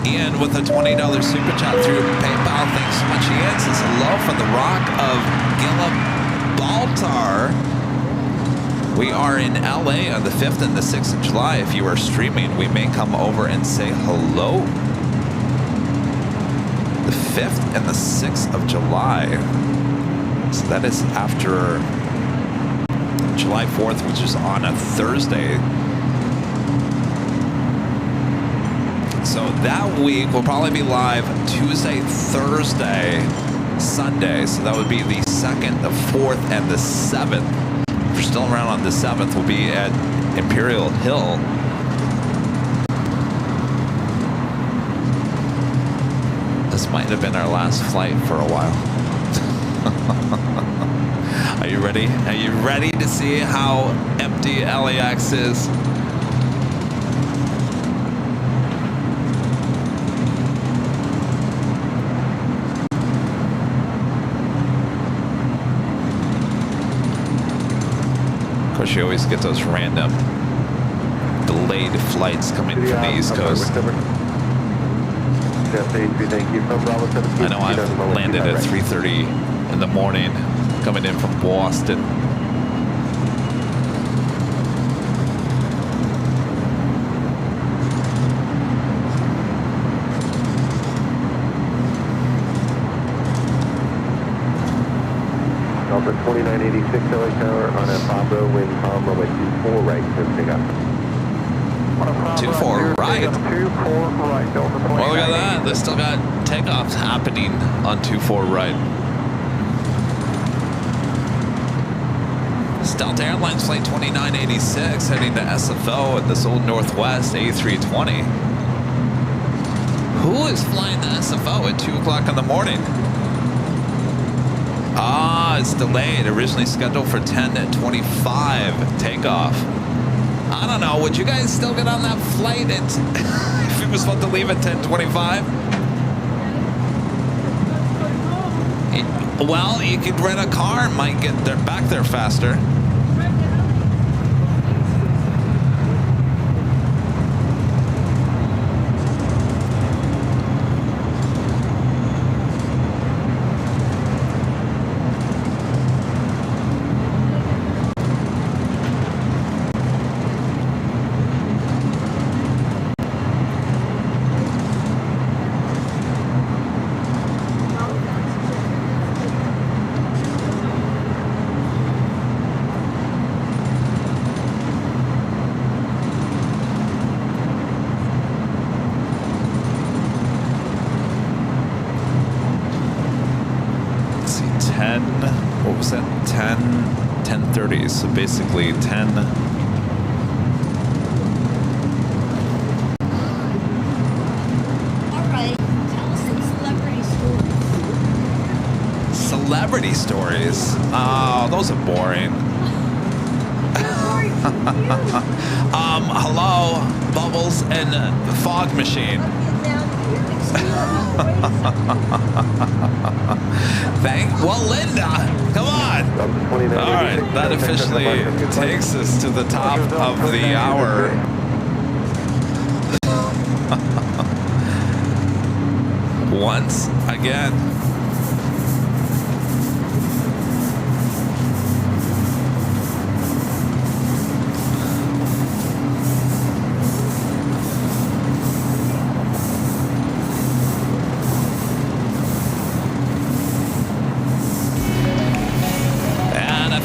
Ian with a $20 super chat through PayPal. Thanks so much, Ian. Says hello from the Rock of Gibraltar. We are in LA on the 5th and the 6th of July. If you are streaming, we may come over and say hello. The 5th and the 6th of July. So that is after July 4th, which is on a Thursday. So that week we'll probably be live Tuesday, Thursday, Sunday. So that would be the 2nd, the 4th, and the 7th. If you're still around on the 7th, we'll be at Imperial Hill. This might have been our last flight for a while. Are you ready? Are you ready to see how empty LAX is? Of course, you always get those random delayed flights coming from the East Coast. I know I've landed at 3:30 in the morning coming in from Boston.
Delta 2986 LA Tower on a Pablo, wind calm, runway 24 right, to pick up.
24 right.
24 right, Delta 2986.
Well, look at that. They still got takeoffs happening on 24 right. It's Delta Airlines Flight 2986 heading to SFO at this old Northwest A320. Who is flying the SFO at 2 o'clock in the morning? Ah, it's delayed. Originally scheduled for 10:25 takeoff. I don't know. Would you guys still get on that flight if it was supposed to leave at 10:25? Well, you could rent a car and might get back there faster. 10, what was that? 10:30. So basically 10.
All right, tell us some celebrity stories.
Celebrity stories? Oh, those are boring. Hello, Bubbles and Fog Machine. Well, Linda, come on. All right, that officially takes us to the top of the hour. Once again.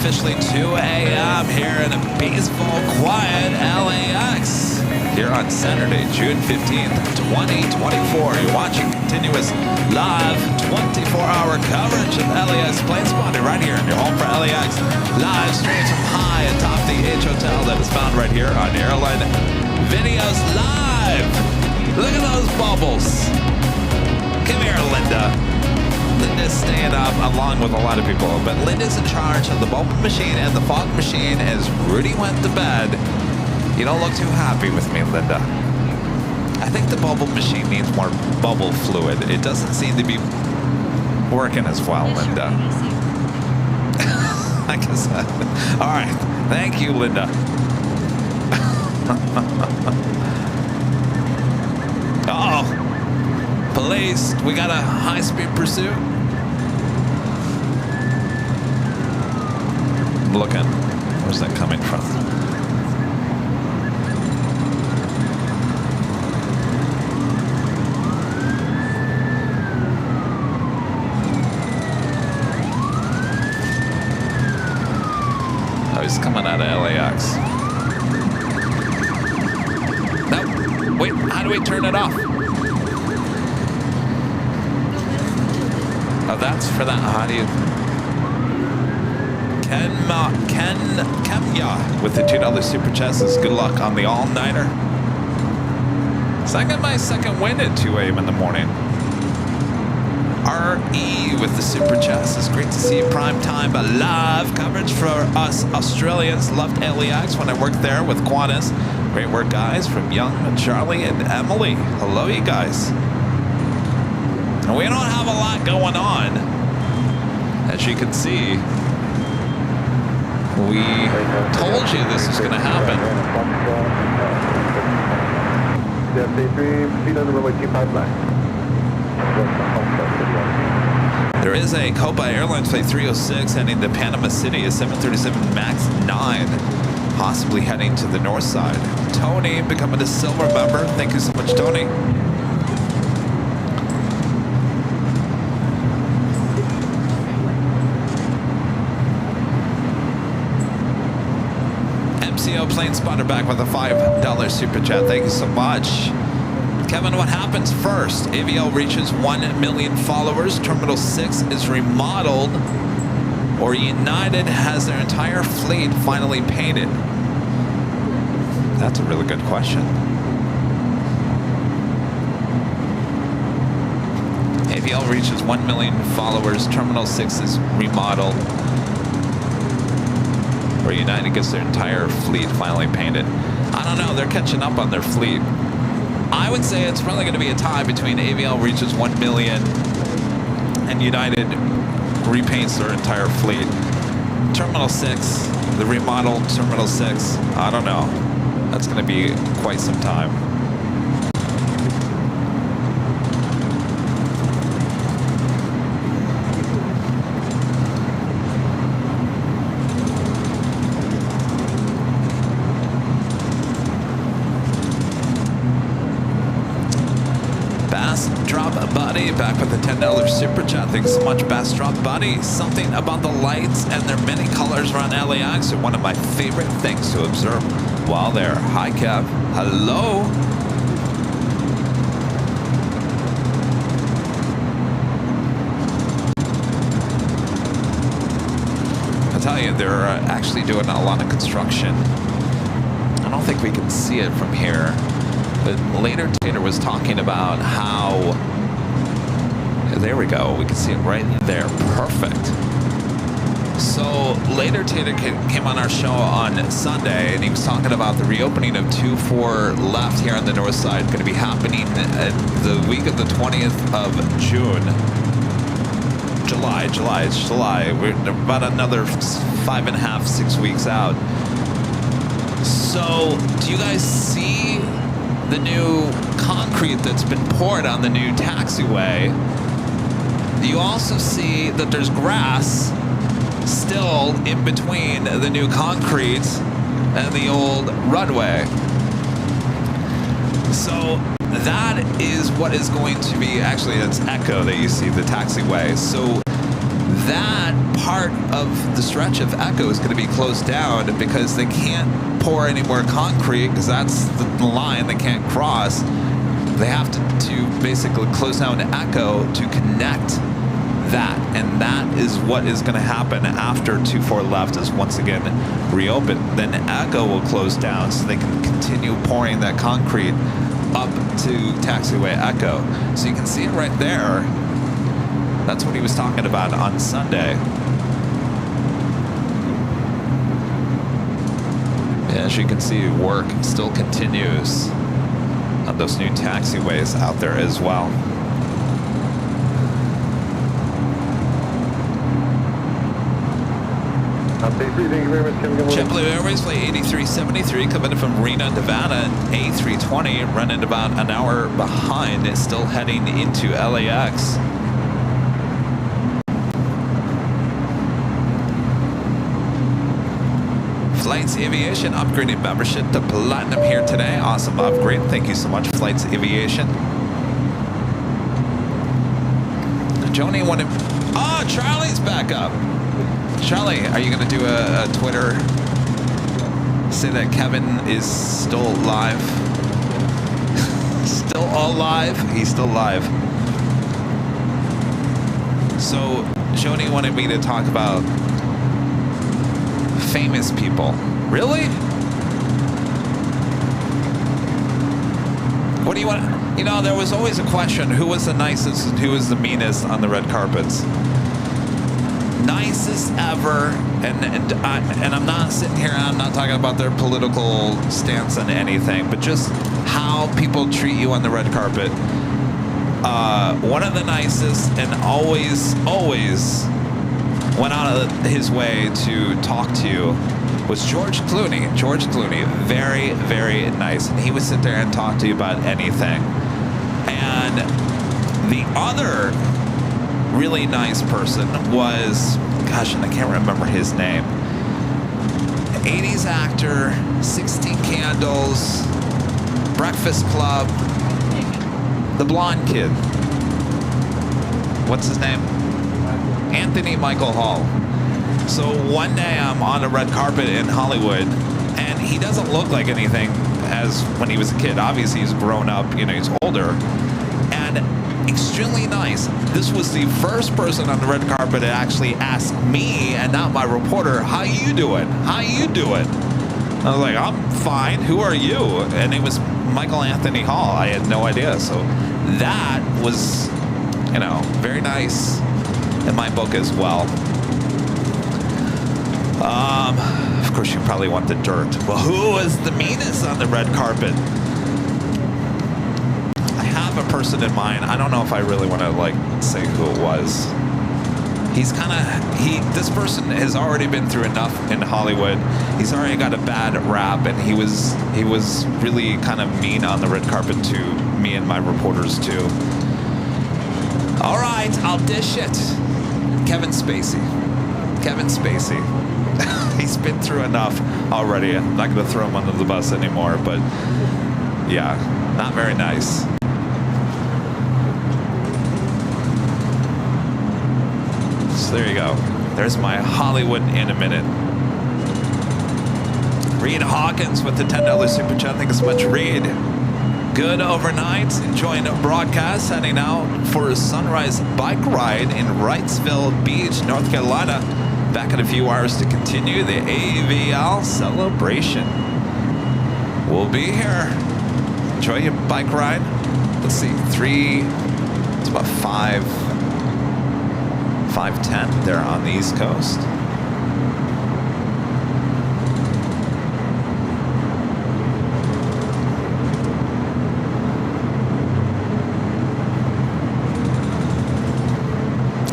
Officially 2 a.m. here in a peaceful, quiet LAX. Here on Saturday, June 15th, 2024. You're watching continuous live 24-hour coverage of LAX plane spotting right here in your home for LAX. Live streams from high atop the H Hotel that is found right here on Airline Videos Live. Look at those bubbles. Come here, Linda. Linda's staying up along with a lot of people, but Linda's in charge of the bubble machine and the fog machine as Rudy went to bed. You don't look too happy with me, Linda. I think the bubble machine needs more bubble fluid. It doesn't seem to be working as well, Linda. I guess. All right. Thank you, Linda. Uh-oh. Police, we got a high-speed pursuit. I'm looking. Where's that coming from? Oh, he's coming out of LAX. Nope. Wait, how do we turn it off? Oh, that's for that. How do you? Kenya with the $2 super chat says good luck on the all-nighter. So I got my second win at 2 a.m. in the morning. RE with the super chat says great to see prime time, but live coverage for us Australians. Loved LAX when I worked there with Qantas. Great work, guys, from Young, Charlie, and Emily. Hello, you guys. We don't have a lot going on, as you can see. We told you this was going to happen. There is a Copa Airlines flight 306 heading to Panama City, a 737 MAX 9, possibly heading to the north side. Tony becoming a silver member. Thank you so much, Tony. Plane Spotter back with a $5 super chat. Thank you so much. Kevin, what happens first? AVL reaches 1 million followers. Terminal 6 is remodeled. Or United has their entire fleet finally painted? That's a really good question. AVL reaches 1 million followers. Terminal 6 is remodeled. Or United gets their entire fleet finally painted. I don't know. They're catching up on their fleet. I would say it's probably going to be a tie between AVL reaches 1 million and United repaints their entire fleet. Terminal 6, the remodeled Terminal 6, I don't know. That's going to be quite some time. Back with the $10 super chat. Thanks so much, Bastrop Buddy. Something about the lights and their many colors around LAX are one of my favorite things to observe while there. Hi, Kev. Hello. tell you, they're actually doing a lot of construction. I don't think we can see it from here, but later Tater was talking about how, there we go, we can see it right there, perfect. So later Tater came on our show on Sunday, and he was talking about the reopening of 24 left here on the north side, going to be happening the week of the 20th of June. It's July. We're about another 5.5, 6 weeks out. So, do you guys see the new concrete that's been poured on the new taxiway? You also see that there's grass still in between the new concrete and the old runway. So that is what is going to be, actually it's Echo that you see, the taxiway. So that part of the stretch of Echo is going to be closed down because they can't pour any more concrete, because that's the line they can't cross. They have to basically close down Echo to connect that, and that is what is going to happen after 24 left is once again reopened. Then Echo will close down so they can continue pouring that concrete up to taxiway Echo. So you can see it right there. That's what he was talking about on Sunday. As you can see, work still continues on those new taxiways out there as well. JetBlue Airways flight 8373 coming in from Reno, Nevada, A320, running about an hour behind. It's still heading into LAX. Flights Aviation upgraded membership to Platinum here today. Awesome upgrade. Thank you so much, Flights Aviation. Joni wanted... Oh, Charlie's back up. Charlie, are you going to do a Twitter? Say that Kevin is still alive. Still alive? He's still alive. So, Joni wanted me to talk about famous people. Really? What do you want? You know, there was always a question, who was the nicest and who was the meanest on the red carpets? Nicest ever, and I'm not sitting here and I'm not talking about their political stance on anything, but just how people treat you on the red carpet. One of the nicest, and always went out of his way to talk to you, was George Clooney. George Clooney, very, very nice, and he would sit there and talk to you about anything. And the other really nice person was, gosh, and I can't remember his name. 80s actor, 16 Candles, Breakfast Club, the blonde kid. What's his name? Anthony Michael Hall. So one day I'm on a red carpet in Hollywood, and he doesn't look like anything as when he was a kid. Obviously he's grown up, you know, he's older, and extremely nice. This was the first person on the red carpet to actually ask me, and not my reporter, how you doing? How you doing? I was like, I'm fine. Who are you? And it was Michael Anthony Hall. I had no idea. So that was, you know, very nice in my book as well. Of course, you probably want the dirt. Well, who was the meanest on the red carpet? I have a person in mind. I don't know if I really want to like say who it was. He's kind of, this person has already been through enough in Hollywood. He's already got a bad rap, and he was really kind of mean on the red carpet to me and my reporters too. All right, I'll dish it. Kevin Spacey. Kevin Spacey. He's been through enough already. I'm not going to throw him under the bus anymore, but yeah, not very nice. So there you go. There's my Hollywood in a minute. Reed Hawkins with the $10 super chat. Thank you so much, Reed. Good overnight. Enjoying a broadcast. Heading out for a sunrise bike ride in Wrightsville Beach, North Carolina. Back in a few hours to continue the AVL celebration. We'll be here. Enjoy your bike ride. Let's see, it's about 5:10 there on the East Coast.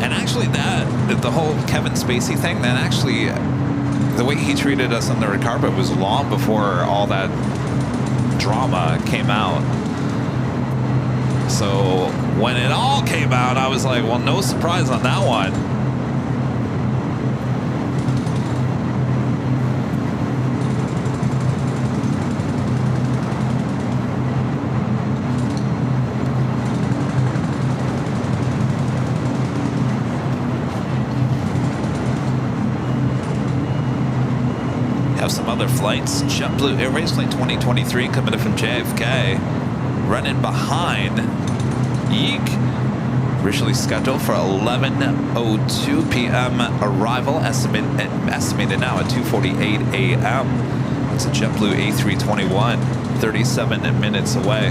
And actually the whole Kevin Spacey thing, that actually, the way he treated us on the red carpet was long before all that drama came out. So when it all came out, I was like, well, no surprise on that one. Have some other flights. JetBlue Airways Flight 2023 coming in from JFK. Running behind. Yeek. Originally scheduled for 11:02 p.m. arrival. Estimated now at 2:48 a.m. It's a JetBlue A321. 37 minutes away.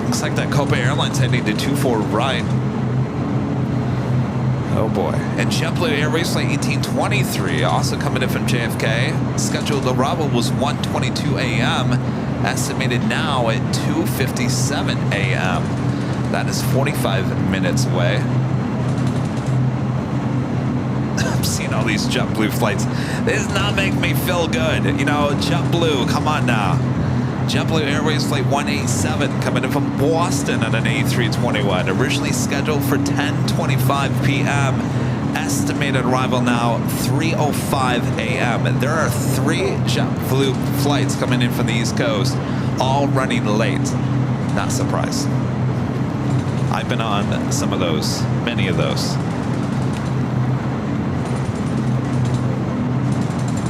Looks like that Copa Airlines heading to 24 right. Oh boy. And JetBlue Airways Flight 1823 also coming in from JFK. Scheduled arrival was 1:22 a.m. Estimated now at 2:57 a.m. That is 45 minutes away. I'm seeing all these JetBlue flights. This does not make me feel good. You know, JetBlue, come on now. JetBlue Airways Flight 187 coming in from Boston on an A321. Originally scheduled for 10:25 p.m. Estimated arrival now 3:05 a.m. There are 3 JetBlue flights coming in from the East Coast, all running late. Not surprised. I've been on some of those, many of those.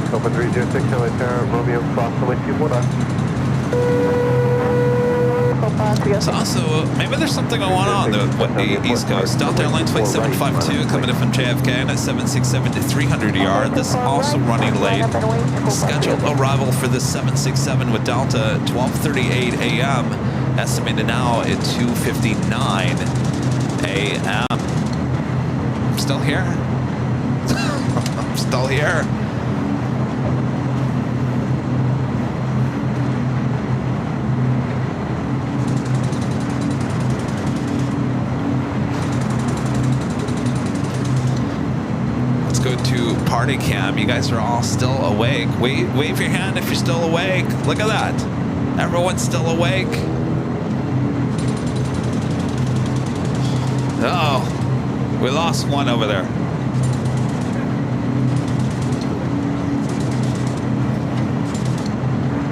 Copa 306, Romeo, cross the wind 2-4.
So also, maybe there's something going on the East Coast. Delta Airlines Flight 752 coming in from JFK and a 767 to 300 yard. This is also running late. Scheduled arrival for the 767 with Delta 12:38 a.m. Estimated now at 2:59 a.m. I'm still here. I'm still here. To party cam. You guys are all still awake. Wave your hand if you're still awake. Look at that. Everyone's still awake. Uh-oh. We lost one over there.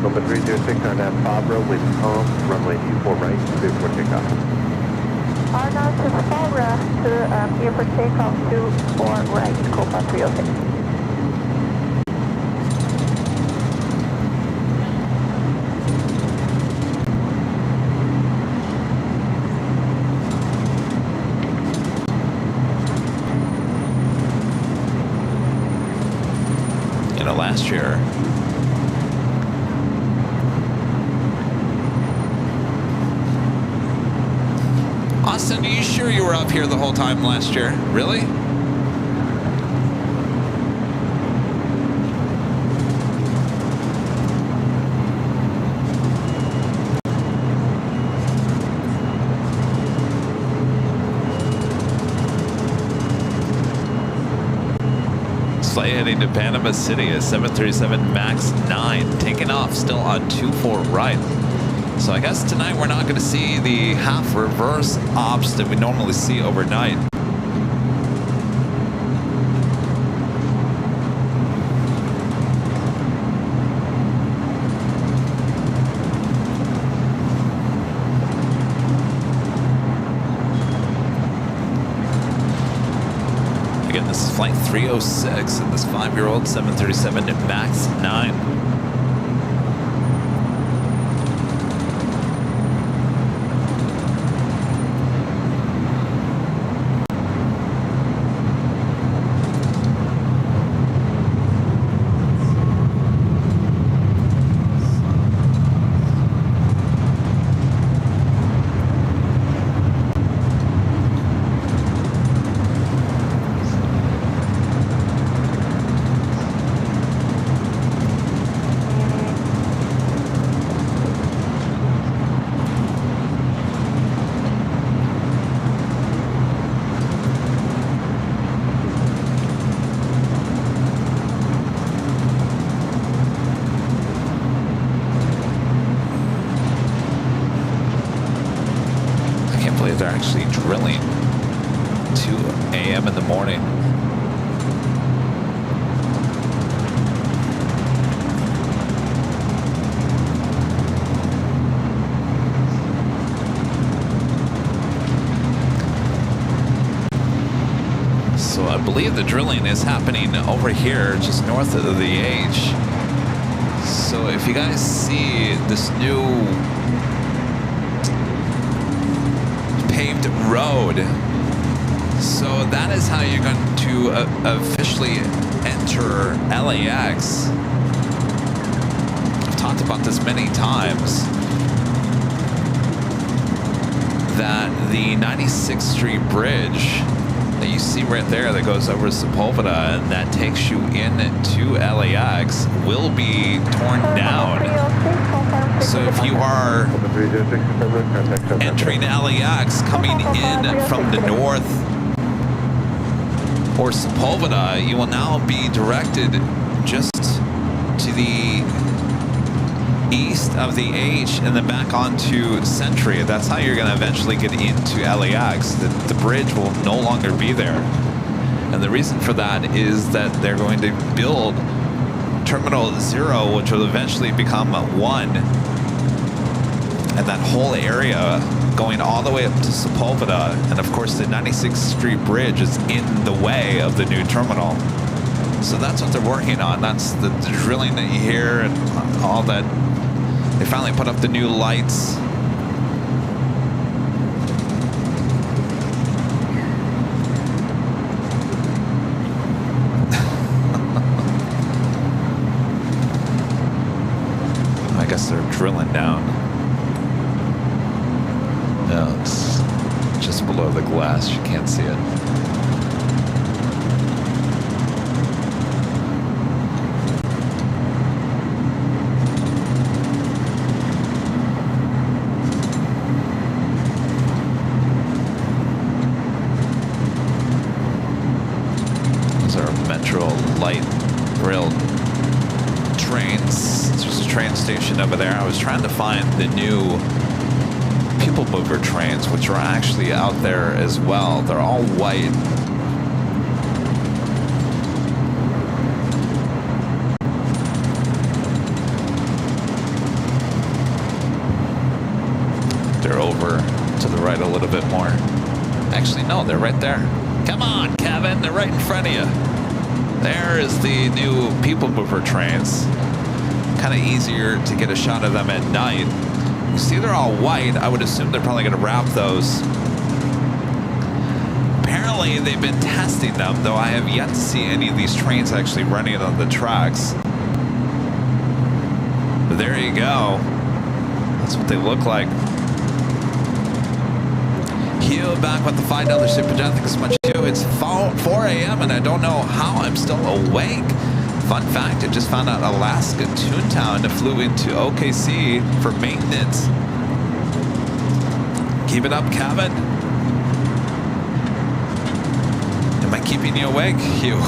Copa 306 on that Fabra with home, runway 24 right, clear for takeoff.
Arnold to Fabra to clear for takeoff 24 right, Copa 306.
You know, last year, Austin, are you sure you were up here the whole time last year? Really? Flight heading to Panama City, a 737 MAX 9, taking off still on 24 right. So I guess tonight we're not going to see the half reverse ops that we normally see overnight. Again, this is flight 306 and this 5-year-old 737 MAX 9. Actually, they're actually drilling 2 a.m. in the morning. So I believe the drilling is happening over here, just north of the H. So if you guys see this new paved road, so that is how you're going to officially enter LAX. I've talked about this many times, that the 96th Street Bridge that you see right there that goes over Sepulveda and that takes you into LAX will be torn down. So if you are entering LAX coming in from the north or Sepulveda, you will now be directed just to the east of the H and then back onto Sentry. That's how you're going to eventually get into LAX. The bridge will no longer be there. And the reason for that is that they're going to build Terminal 0, which will eventually become 1. And that whole area going all the way up to Sepulveda. And of course, the 96th Street Bridge is in the way of the new terminal. So that's what they're working on. That's the drilling that you hear and all that. They finally put up the new lights. I guess they're drilling down. No, it's just below the glass. You can't see it. Station over there. I was trying to find the new people mover trains, which are actually out there as well. They're all white. They're over to the right a little bit more. Actually, no, they're right there. Come on, Kevin, they're right in front of you. There is the new people mover trains. Kind of easier to get a shot of them at night. You see they're all white. I would assume they're probably going to wrap those. Apparently they've been testing them, though I have yet to see any of these trains actually running on the tracks. But there you go. That's what they look like. Hugh back with the $5 super chat. Thanks so much, Hugh. It's 4 a.m. and I don't know how I'm still awake. Fun fact, I just found out Alaska Toontown flew into OKC for maintenance. Keep it up, Kevin. Am I keeping you awake, Hugh?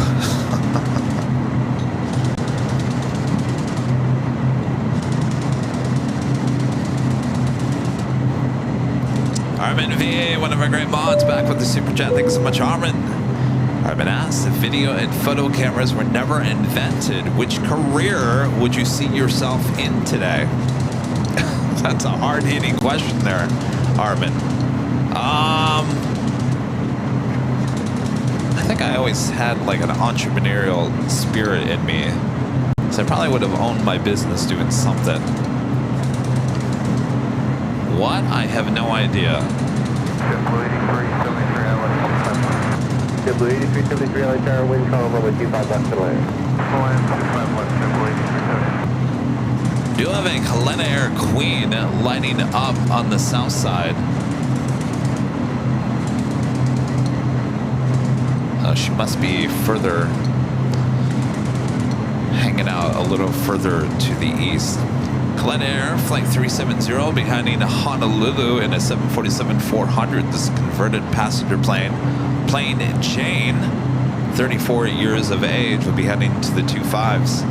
Armin VA, one of our great mods, back with the super chat. Thanks so much, Armin. I've been asked if video and photo cameras were never invented, which career would you see yourself in today? That's a hard-hitting question there, Armin. I think I always had like an entrepreneurial spirit in me, so I probably would have owned my business doing something. What? I have no idea.
JetBlue 8373 LA Tower, wind calm, runway 25 left to land.
Do you have a Helena Air Queen lighting up on the south side? Oh, she must be further, hanging out a little further to the east. Helena Air Flight 370 behind Honolulu in a 747-400. This is a converted passenger plane. Plane Jane, 34 years of age, will be heading to the 25s.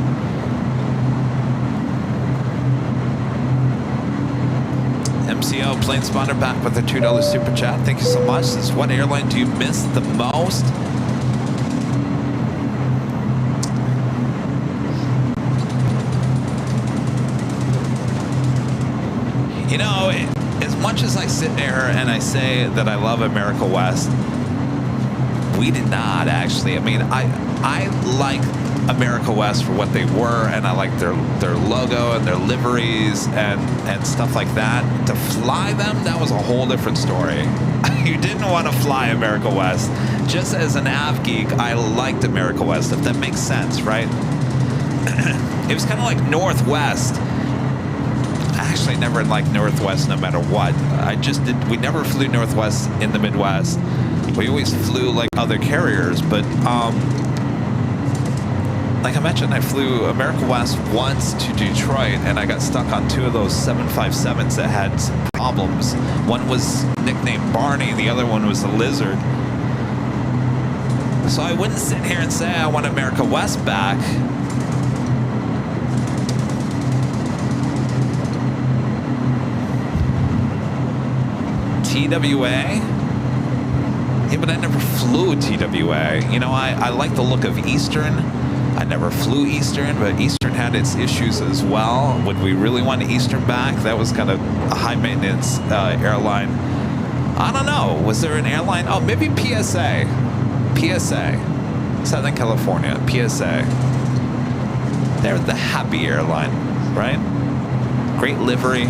MCO plane spotter back with a $2 super chat. Thank you so much. This is what airline do you miss the most? You know, as much as I sit there and I say that I love America West, we did not actually. I mean, I like America West for what they were, and I like their logo and their liveries and stuff like that. To fly them, that was a whole different story. You didn't want to fly America West. Just as an av geek, I liked America West, if that makes sense, right? It was kind of like Northwest. I actually never liked Northwest no matter what. We never flew Northwest in the Midwest. We always flew like other carriers, but like I mentioned, I flew America West once to Detroit, and I got stuck on 2 of those 757s that had some problems. One was nicknamed Barney, the other one was the Lizard. So I wouldn't sit here and say I want America West back. TWA? Yeah, but I never flew TWA. You know, I like the look of Eastern. I never flew Eastern, but Eastern had its issues as well. Would we really want Eastern back? That was kind of a high maintenance airline. I don't know. Was there an airline? Oh, maybe PSA. PSA. Southern California. PSA. They're the happy airline, right? Great livery.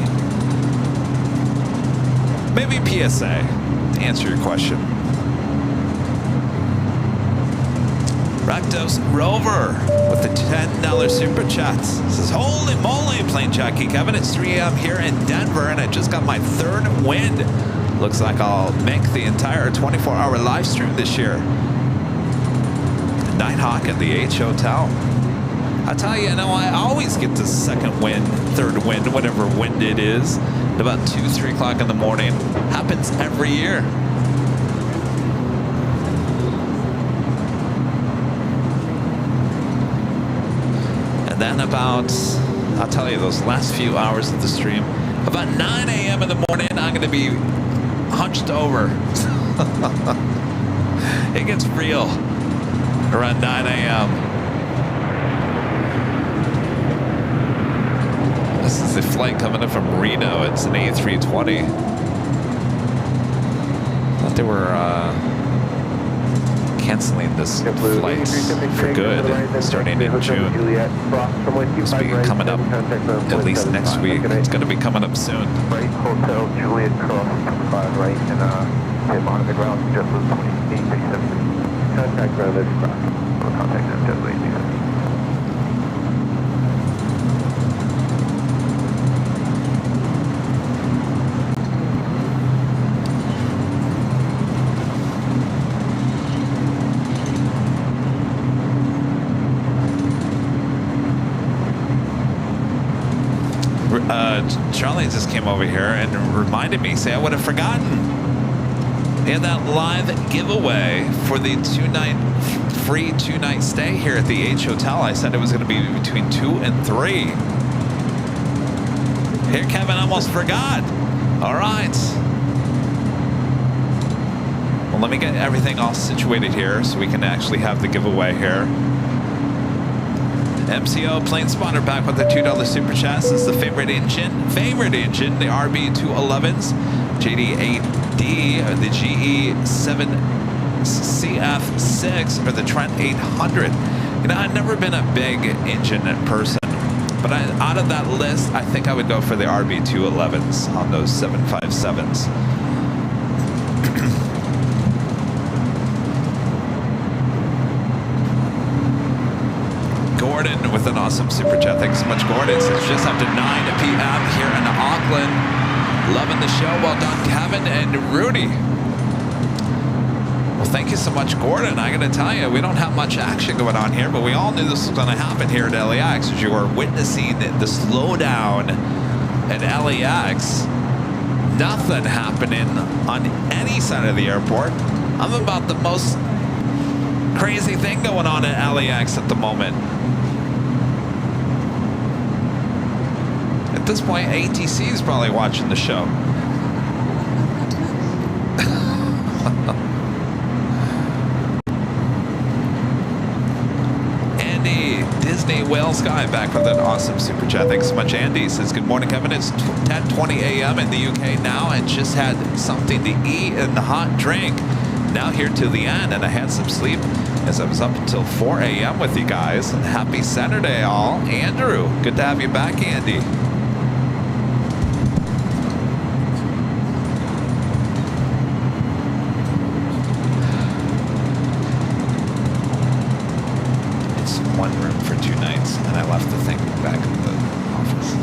Maybe PSA, to answer your question. Rakdos Rover with the $10 super chats. Says, holy moly, plane jockey Kevin. It's 3 a.m. here in Denver, and I just got my 3rd wind. Looks like I'll make the entire 24-hour live stream this year. Nighthawk at the H Hotel. I tell you, I always get the 2nd wind, 3rd wind, whatever wind it is, at about 2, 3 o'clock in the morning. Happens every year. And then about, I'll tell you, those last few hours of the stream, about 9 a.m. in the morning, I'm going to be hunched over. It gets real around 9 a.m. This is a flight coming in from Reno. It's an A320. Thought they were canceling this flight for good starting in June. It's be coming up at least next week. It's going to be coming up soon.
Right, Hotel Juliet Cross, 5 right, and him on the ground, just was 2837. Contact ground is cross. We'll contact them just waiting.
Charlie just came over here and reminded me, say I would have forgotten. They had that live giveaway for the free 2-night stay here at the H Hotel. I said it was going to be between 2 and 3. Here, Kevin, almost forgot. All right. Well, let me get everything all situated here so we can actually have the giveaway here. MCO plane spotter back with the $2 super chat. This is the favorite engine, the RB211s, JD8D, or the GE7CF6, or the Trent 800. You know, I've never been a big engine person, but out of that list, I think I would go for the RB211s on those 757s. Gordon with an awesome super chat. Thanks so much, Gordon. It's just after 9 p.m. here in Auckland. Loving the show. Well done, Kevin and Rudy. Well, thank you so much, Gordon. I got to tell you, we don't have much action going on here, but we all knew this was going to happen here at LAX as you were witnessing the slowdown at LAX. Nothing happening on any side of the airport. I'm about the most crazy thing going on at LAX at the moment. At this point, ATC is probably watching the show. Wales guy back with an awesome super chat. Thanks so much. Andy says, good morning, Kevin. It's 10:20 a.m. in the UK now and just had something to eat and a hot drink. Now here till the end, and I had some sleep as I was up until 4 a.m. with you guys. And happy Saturday, all. Andrew, good to have you back, Andy. It's one room for 2 nights, and I left the thing back in the office.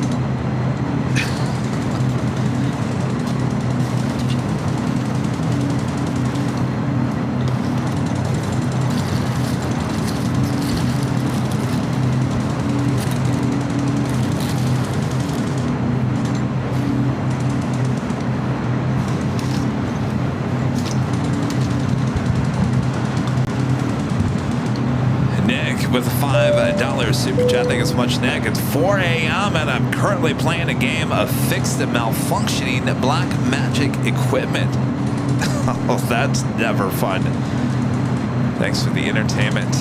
With a $5 super chat. Thank you so much, Nick. It's 4 a.m. and I'm currently playing a game of fixed and malfunctioning black magic equipment. Oh, that's never fun. Thanks for the entertainment.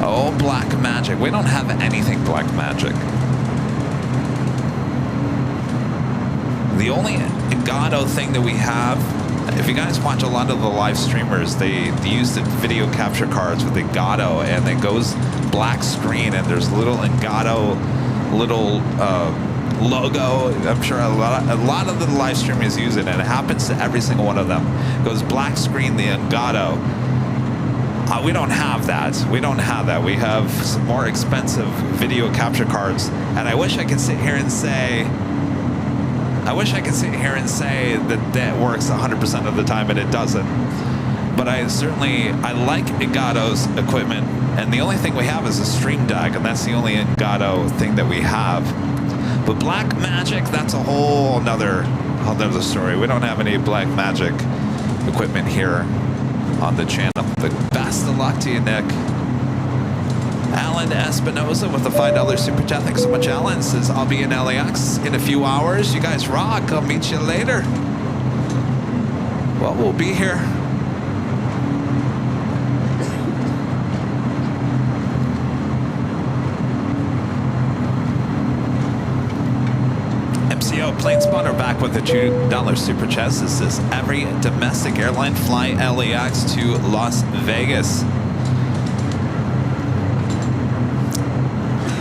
Oh, black magic. We don't have anything black magic. The only Elgato thing that we have, if you guys watch a lot of the live streamers, they use the video capture cards with Elgato, and it goes black screen, and there's little Elgato, little logo. I'm sure a lot of the live streamers use it, and it happens to every single one of them. It goes black screen, the Elgato. We don't have that. We don't have that. We have some more expensive video capture cards, and I wish I could sit here and say that that works 100% of the time, and it doesn't. But I like Elgato's equipment, and the only thing we have is a Stream Deck, and that's the only Elgato thing that we have. But Black Magic, that's a whole nother story. We don't have any Black Magic equipment here on the channel. But best of luck to you, Nick. Alan Espinoza with a $5 super chat. Thanks so much, Alan. Says, I'll be in LAX in a few hours. You guys rock. I'll meet you later. Well, we'll be here. MCO Plane Spotter back with a $2 super chat. This says, every domestic airline fly LAX to Las Vegas.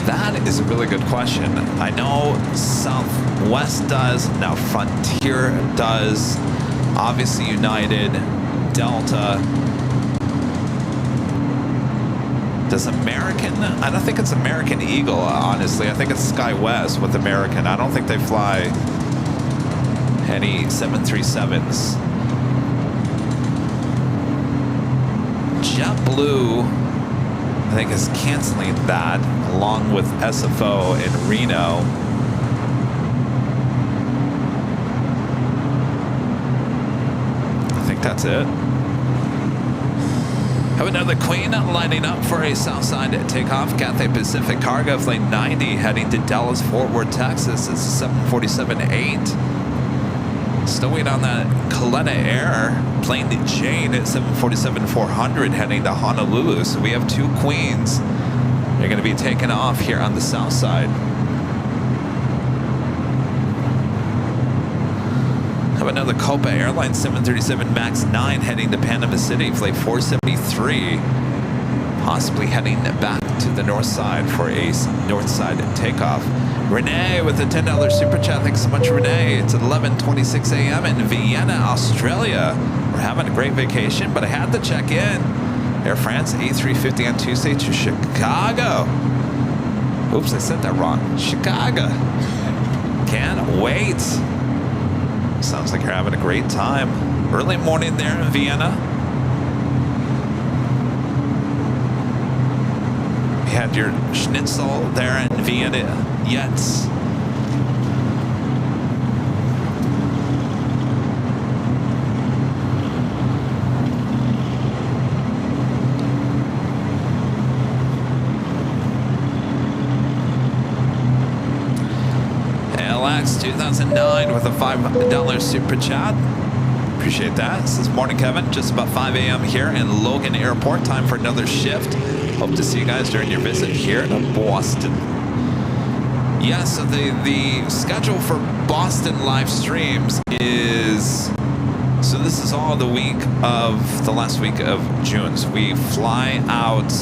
That is a really good question. I know Southwest does, now Frontier does, obviously United, Delta. Does American? I don't think it's American Eagle, honestly. I think it's SkyWest with American. I don't think they fly any 737s. JetBlue, I think, is canceling that, along with SFO in Reno. I think that's it. Have another Queen lining up for a Southside takeoff. Cathay Pacific Cargo Flight 90 heading to Dallas, Fort Worth, Texas. It's a 747-8. Still waiting on that Coletta Air plane to Jane at 747-400 heading to Honolulu. So we have 2 Queens. They're going to be taking off here on the south side. Have another Copa Airlines 737 MAX 9 heading to Panama City, flight 473. Possibly heading back to the north side for a north side takeoff. Renee with a $10 super chat. Thanks so much, Renee. It's 11:26 a.m. in Vienna, Australia. We're having a great vacation, but I had to check in. Air France A350 on Tuesday to Chicago. Oops, I said that wrong. Chicago. Can't wait. Sounds like you're having a great time. Early morning there in Vienna. You had your schnitzel there in Vienna. Yes. LAX 2009 with a $5 super chat. Appreciate that. This is Morning Kevin, just about 5 a.m. here in Logan Airport. Time for another shift. Hope to see you guys during your visit here to Boston. Yeah, so the schedule for Boston live streams is... So this is all the week of the last week of June. So we fly out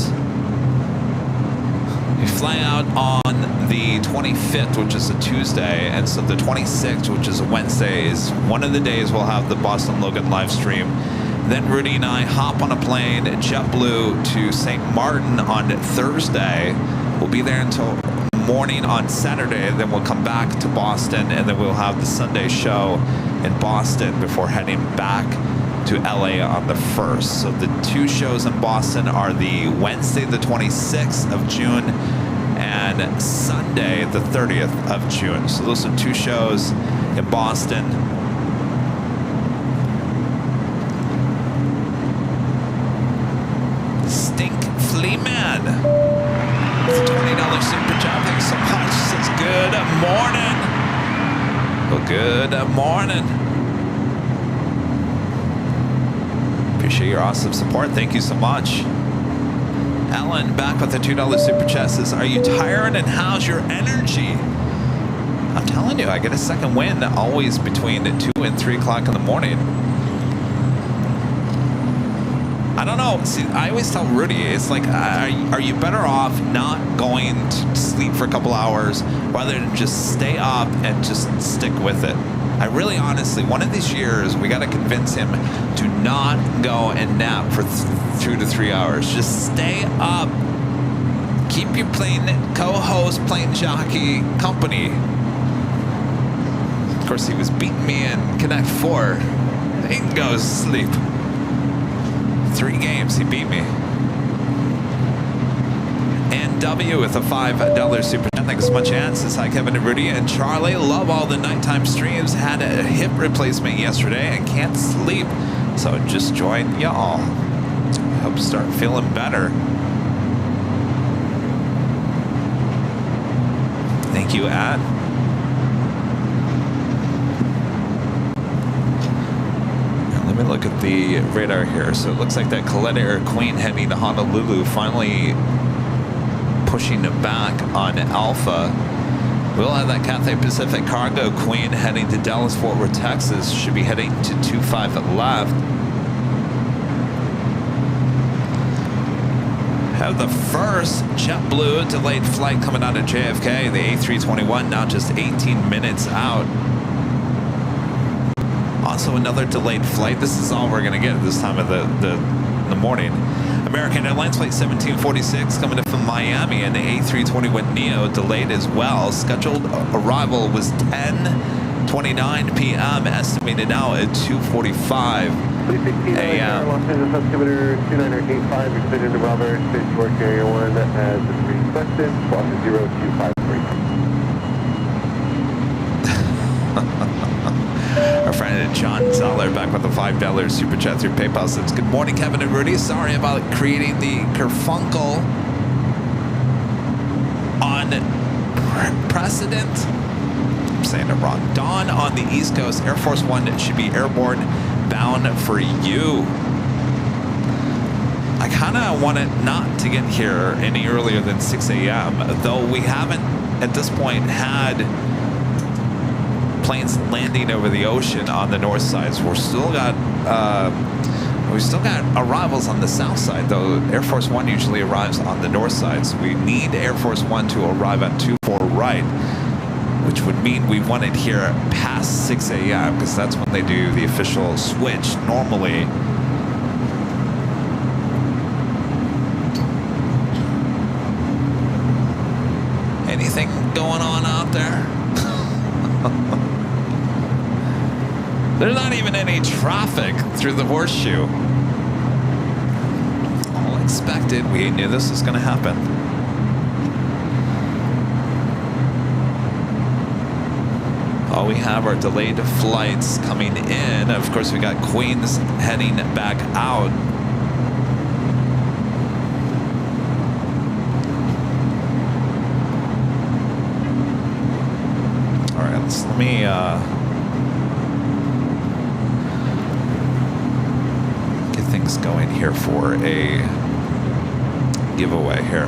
on the 25th, which is a Tuesday, and so the 26th, which is a Wednesday, is one of the days we'll have the Boston Logan live stream. Then Rudy and I hop on a plane, JetBlue, to St. Martin on Thursday. We'll be there until morning on Saturday, then we'll come back to Boston, and then we'll have the Sunday show in Boston before heading back to LA on the 1st. So the two shows in Boston are the Wednesday the 26th of June and Sunday the 30th of June. So those are two shows in Boston. Stink Fleeman, it's a $20 super chat. Thanks so much. Says good morning. Well, good morning. Appreciate your awesome support. Thank you so much. Ellen, back with the $2 super chat, says, are you tired and how's your energy? I'm telling you, I get a second wind always between 2 and 3 o'clock in the morning. I don't know. See, I always tell Rudy, it's like, are you better off not going to sleep for a couple hours rather than just stay up and just stick with it? I really honestly, one of these years, we got to convince him to not go and nap for 2 to 3 hours. Just stay up. Keep your plane co-host, plane jockey company. Of course, he was beating me in Connect 4. He can go sleep. 3 games, he beat me. And W with a $5 super chat. Thanks so much, Ann. Says hi, Kevin and Rudy and Charlie. Love all the nighttime streams. Had a hip replacement yesterday and can't sleep. So just join y'all. Hope to start feeling better. Thank you, Ann. Let me look at the radar here. So it looks like that Coletta Air Queen heading to Honolulu, finally pushing it back on Alpha. We'll have that Cathay Pacific Cargo Queen heading to Dallas Fort Worth, Texas. Should be heading to 25 left. Have the first JetBlue delayed flight coming out of JFK, the A321, now just 18 minutes out. Also another delayed flight. This is all we're going to get at this time of the morning. American Airlines flight 1746 coming in from Miami, and the A321neo delayed as well. Scheduled arrival was 10:29 p.m. Estimated now at 2:45 a.m.
Los Angeles altimeter 2985, expected to Bravo, Space York Area 1 as requested, Boston 0253.
Our friend John Zeller back with a $5 super chat through PayPal says, good morning, Kevin and Rudy. Sorry about creating the kerfunkel on precedent. I'm saying it wrong. Dawn on the East Coast. Air Force One should be airborne bound for you. I kind of want it not to get here any earlier than 6 a.m., though we haven't at this point had planes landing over the ocean on the north side. So we've still got arrivals on the south side, though Air Force One usually arrives on the north side. So we need Air Force One to arrive at 24 right, which would mean we want it here past 6 a.m. because that's when they do the official switch normally. Anything going on out there? There's not even any traffic through the horseshoe. All expected. We knew this was going to happen. All we have are delayed flights coming in. Of course, we got Queens heading back out. All right, let me just going here for a giveaway here.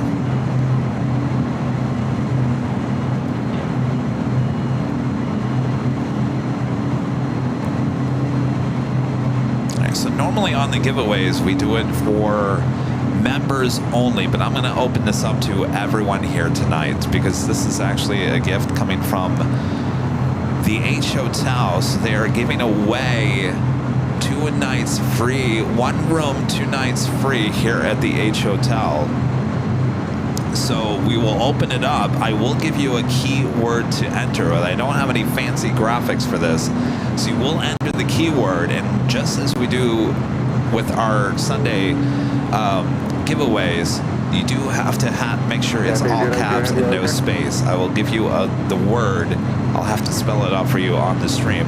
All right, so normally on the giveaways, we do it for members only, but I'm going to open this up to everyone here tonight because this is actually a gift coming from the H Hotel. So they are giving away 2 nights free, 1 room, 2 nights free here at the H Hotel. So we will open it up. I will give you a keyword to enter. I don't have any fancy graphics for this. So you will enter the keyword, and just as we do with our Sunday giveaways, you do have to make sure it's all caps and no space. I will give you the word. I'll have to spell it out for you on the stream.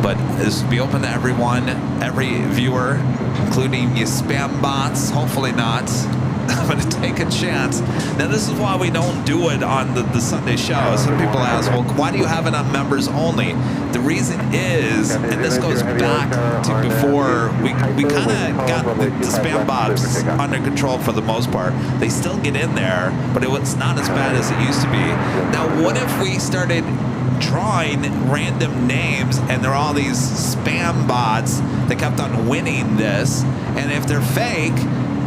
But this will be open to everyone, every viewer, including you spam bots. Hopefully not. I'm going to take a chance. Now, this is why we don't do it on the Sunday show. Some people ask, well, why do you have it on members only? The reason is, and this goes back to before, we kind of got the spam bots under control for the most part. They still get in there, but it's not as bad as it used to be. Now, what if we started drawing random names and there are all these spam bots that kept on winning this, and if they're fake,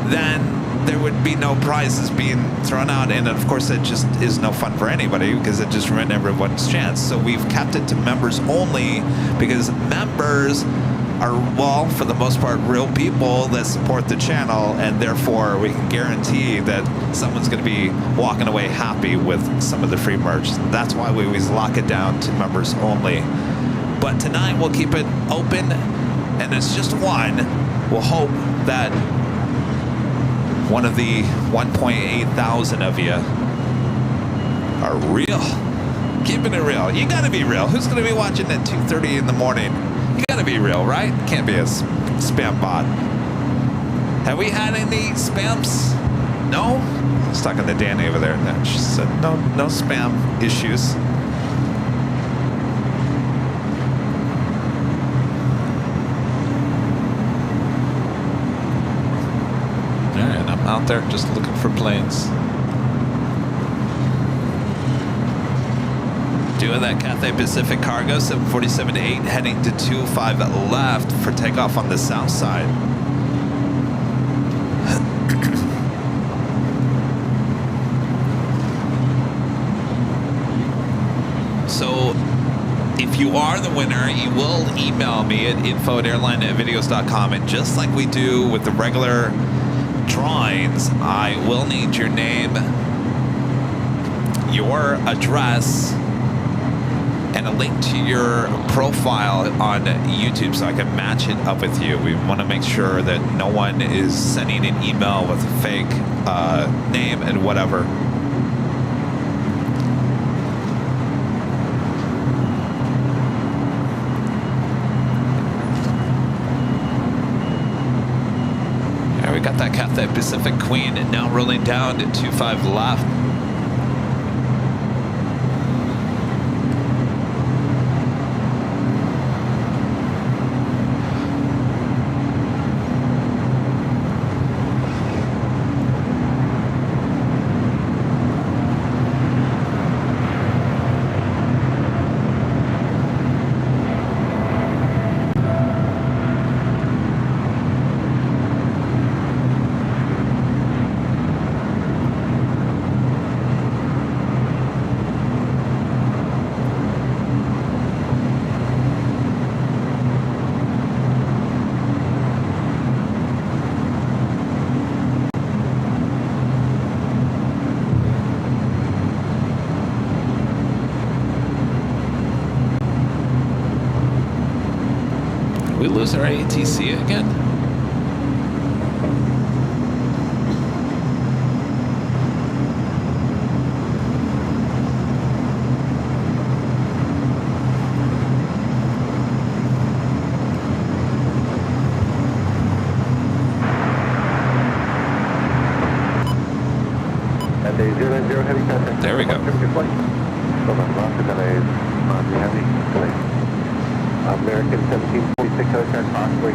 then there would be no prizes being thrown out, and of course that just is no fun for anybody because it just ruined everyone's chance. So we've kept it to members only because members are, well, for the most part, real people that support the channel, and therefore we can guarantee that someone's going to be walking away happy with some of the free merch. That's why we always lock it down to members only. But tonight we'll keep it open, and it's just one. We'll hope that one of the 1.8 thousand of you are real. Keeping it real. You gotta be real. Who's gonna be watching at 2:30 in the morning? You gotta be real, right? Can't be a spam bot. Have we had any spams? No? I was talking to Danny over there, and she said no spam issues. Out there just looking for planes. Doing that Cathay Pacific cargo, 747 to 8, heading to 25 left for takeoff on the south side. So if you are the winner, you will email me at info@airlinevideos.com, and just like we do with the regular drawings, I will need your name, your address, and a link to your profile on YouTube so I can match it up with you. We want to make sure that no one is sending an email with a fake name and whatever. We got that Cathay Pacific Queen now rolling down to 25 left. We lose our ATC again? There we go.
American 1746 contract possibly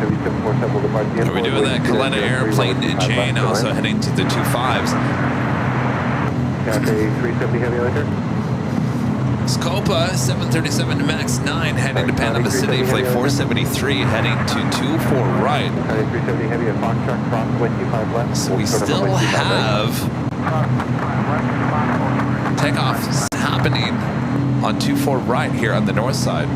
service
We're doing that Kalena airplane chain, also heading to the 25s.
Cathay 370 heavy later.
Scopa 737 MAX 9 heading to Panama City, flight 473 heading to 24 right.
Cathay 370 heavy at Foxtrot, cross 25 left.
So we still have takeoffs happening on 24 right here on the north side.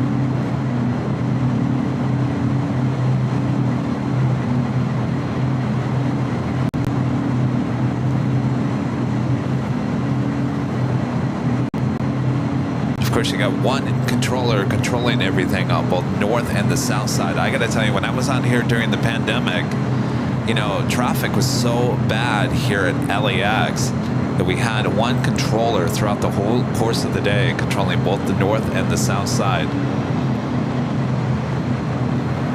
Of course, you got one controller controlling everything on both north and the south side. I gotta tell you, when I was on here during the pandemic, you know, traffic was so bad here at LAX that we had one controller throughout the whole course of the day controlling both the north and the south side.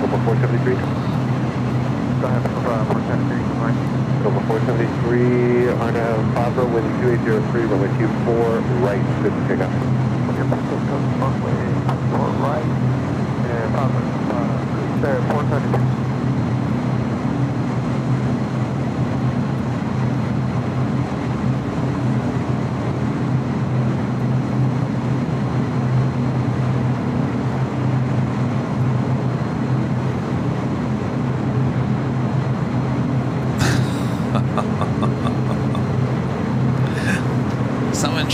Over 473. Go ahead, 473. Over 473, Arnav Favre, wind 2803, runway 24 right, good to pick up. Runway 4 right, and Favre, there, 473.
Someone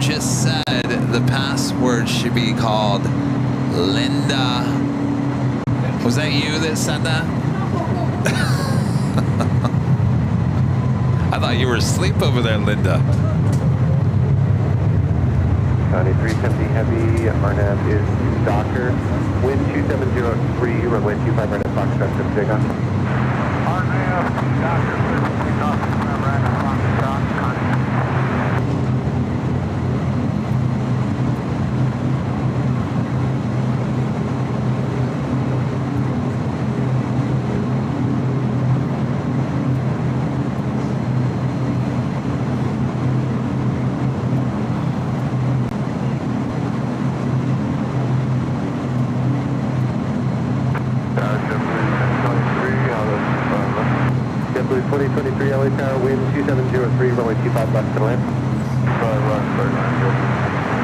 just said the password should be called Linda. Was that you that said that? I thought you were asleep over there, Linda.
County 370 heavy, Arnav is Docker. Wind 2703, runway 25 right at Foxtrot, good to pick up.
Arnav, Docker, clear for takeoff, right at Foxtrot, Connie.
JetBlue 2023 LA Tower, wind 2703, runway 25 left to land.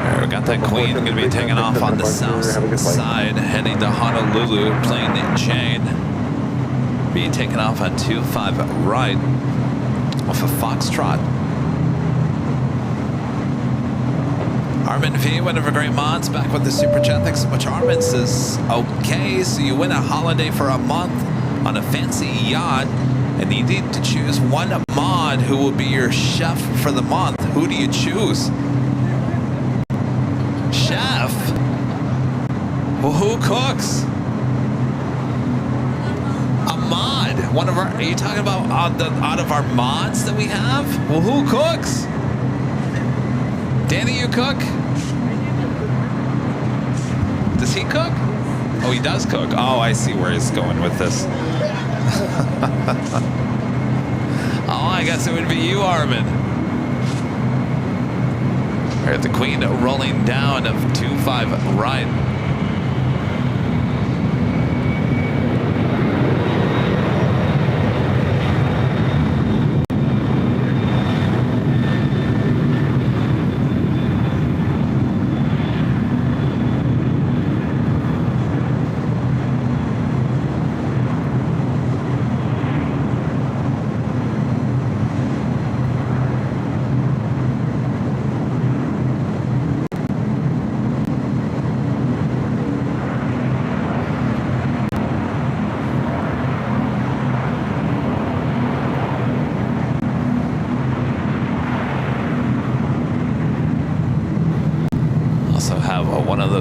Right, we got that Queen going to be taking off on the south side, heading to Honolulu, plane chain. Be taking off on 25 right off of Foxtrot. Armin V, one of our great mods, back with the super chat. Thanks so much. Armin says, okay, so you win a holiday for a month on a fancy yacht, and you need to choose one mod who will be your chef for the month. Who do you choose? Chef? Well, who cooks? A mod. One of our, are you talking about out of our mods that we have? Well, who cooks? Danny, you cook? Does he cook? Oh, he does cook. Oh, I see where he's going with this. Oh, I guess it would be you, Armin. We're at the Queen rolling down of 25 right.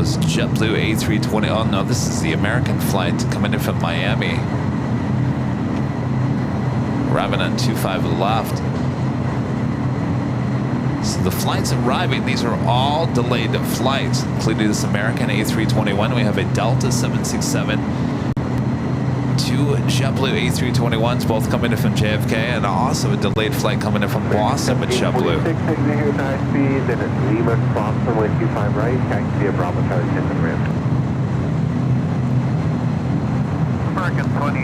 JetBlue A320. Oh no, this is the American flight coming in from Miami. Arriving on 25 left. So the flights arriving, these are all delayed flights, including this American A321. We have a Delta 767 two JetBlue A321s, both coming in from JFK, and also a delayed flight coming in from Boston with JetBlue.
46, exiting here at high speed, then it's Lima, cross runway 25 right, taxi via Bravo, Charlie 10 and ramp.
American 20,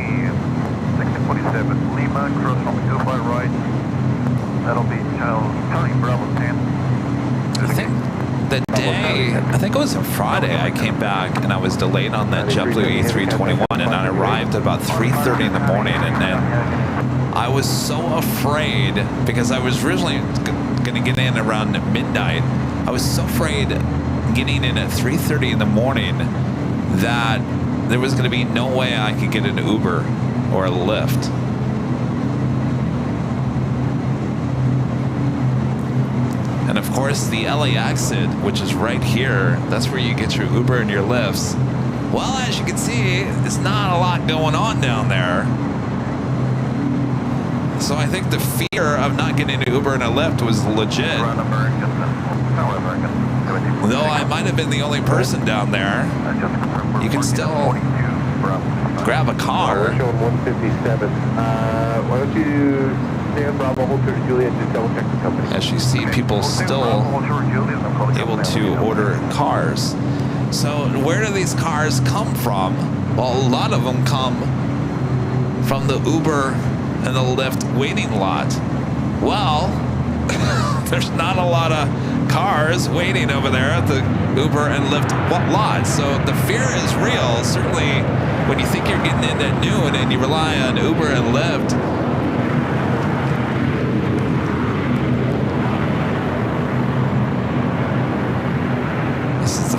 1647, Lima, cross runway 25 right. That'll be Charlie Bravo 10.
I think the day, I think it was a Friday, I came back and I was delayed on that JetBlue A321, and I arrived about 3:30 in the morning, and then I was so afraid because I was originally going to get in around midnight. I was so afraid getting in at 3:30 in the morning that there was going to be no way I could get an Uber or a Lyft. And of course, the LA exit, which is right here, that's where you get your Uber and your Lyfts. Well, as you can see, there's not a lot going on down there. So I think the fear of not getting an Uber and a Lyft was legit. Though I might have been the only person down there, you can still grab a car.
We're showing 157. Why don't you stay on Bravo, hold to Juliet, just double check the company.
As you see, people still able to order cars. So where do these cars come from? Well, a lot of them come from the Uber and the Lyft waiting lot. Well, there's not a lot of cars waiting over there at the Uber and Lyft lot. So the fear is real. Certainly when you think you're getting in at noon and you rely on Uber and Lyft,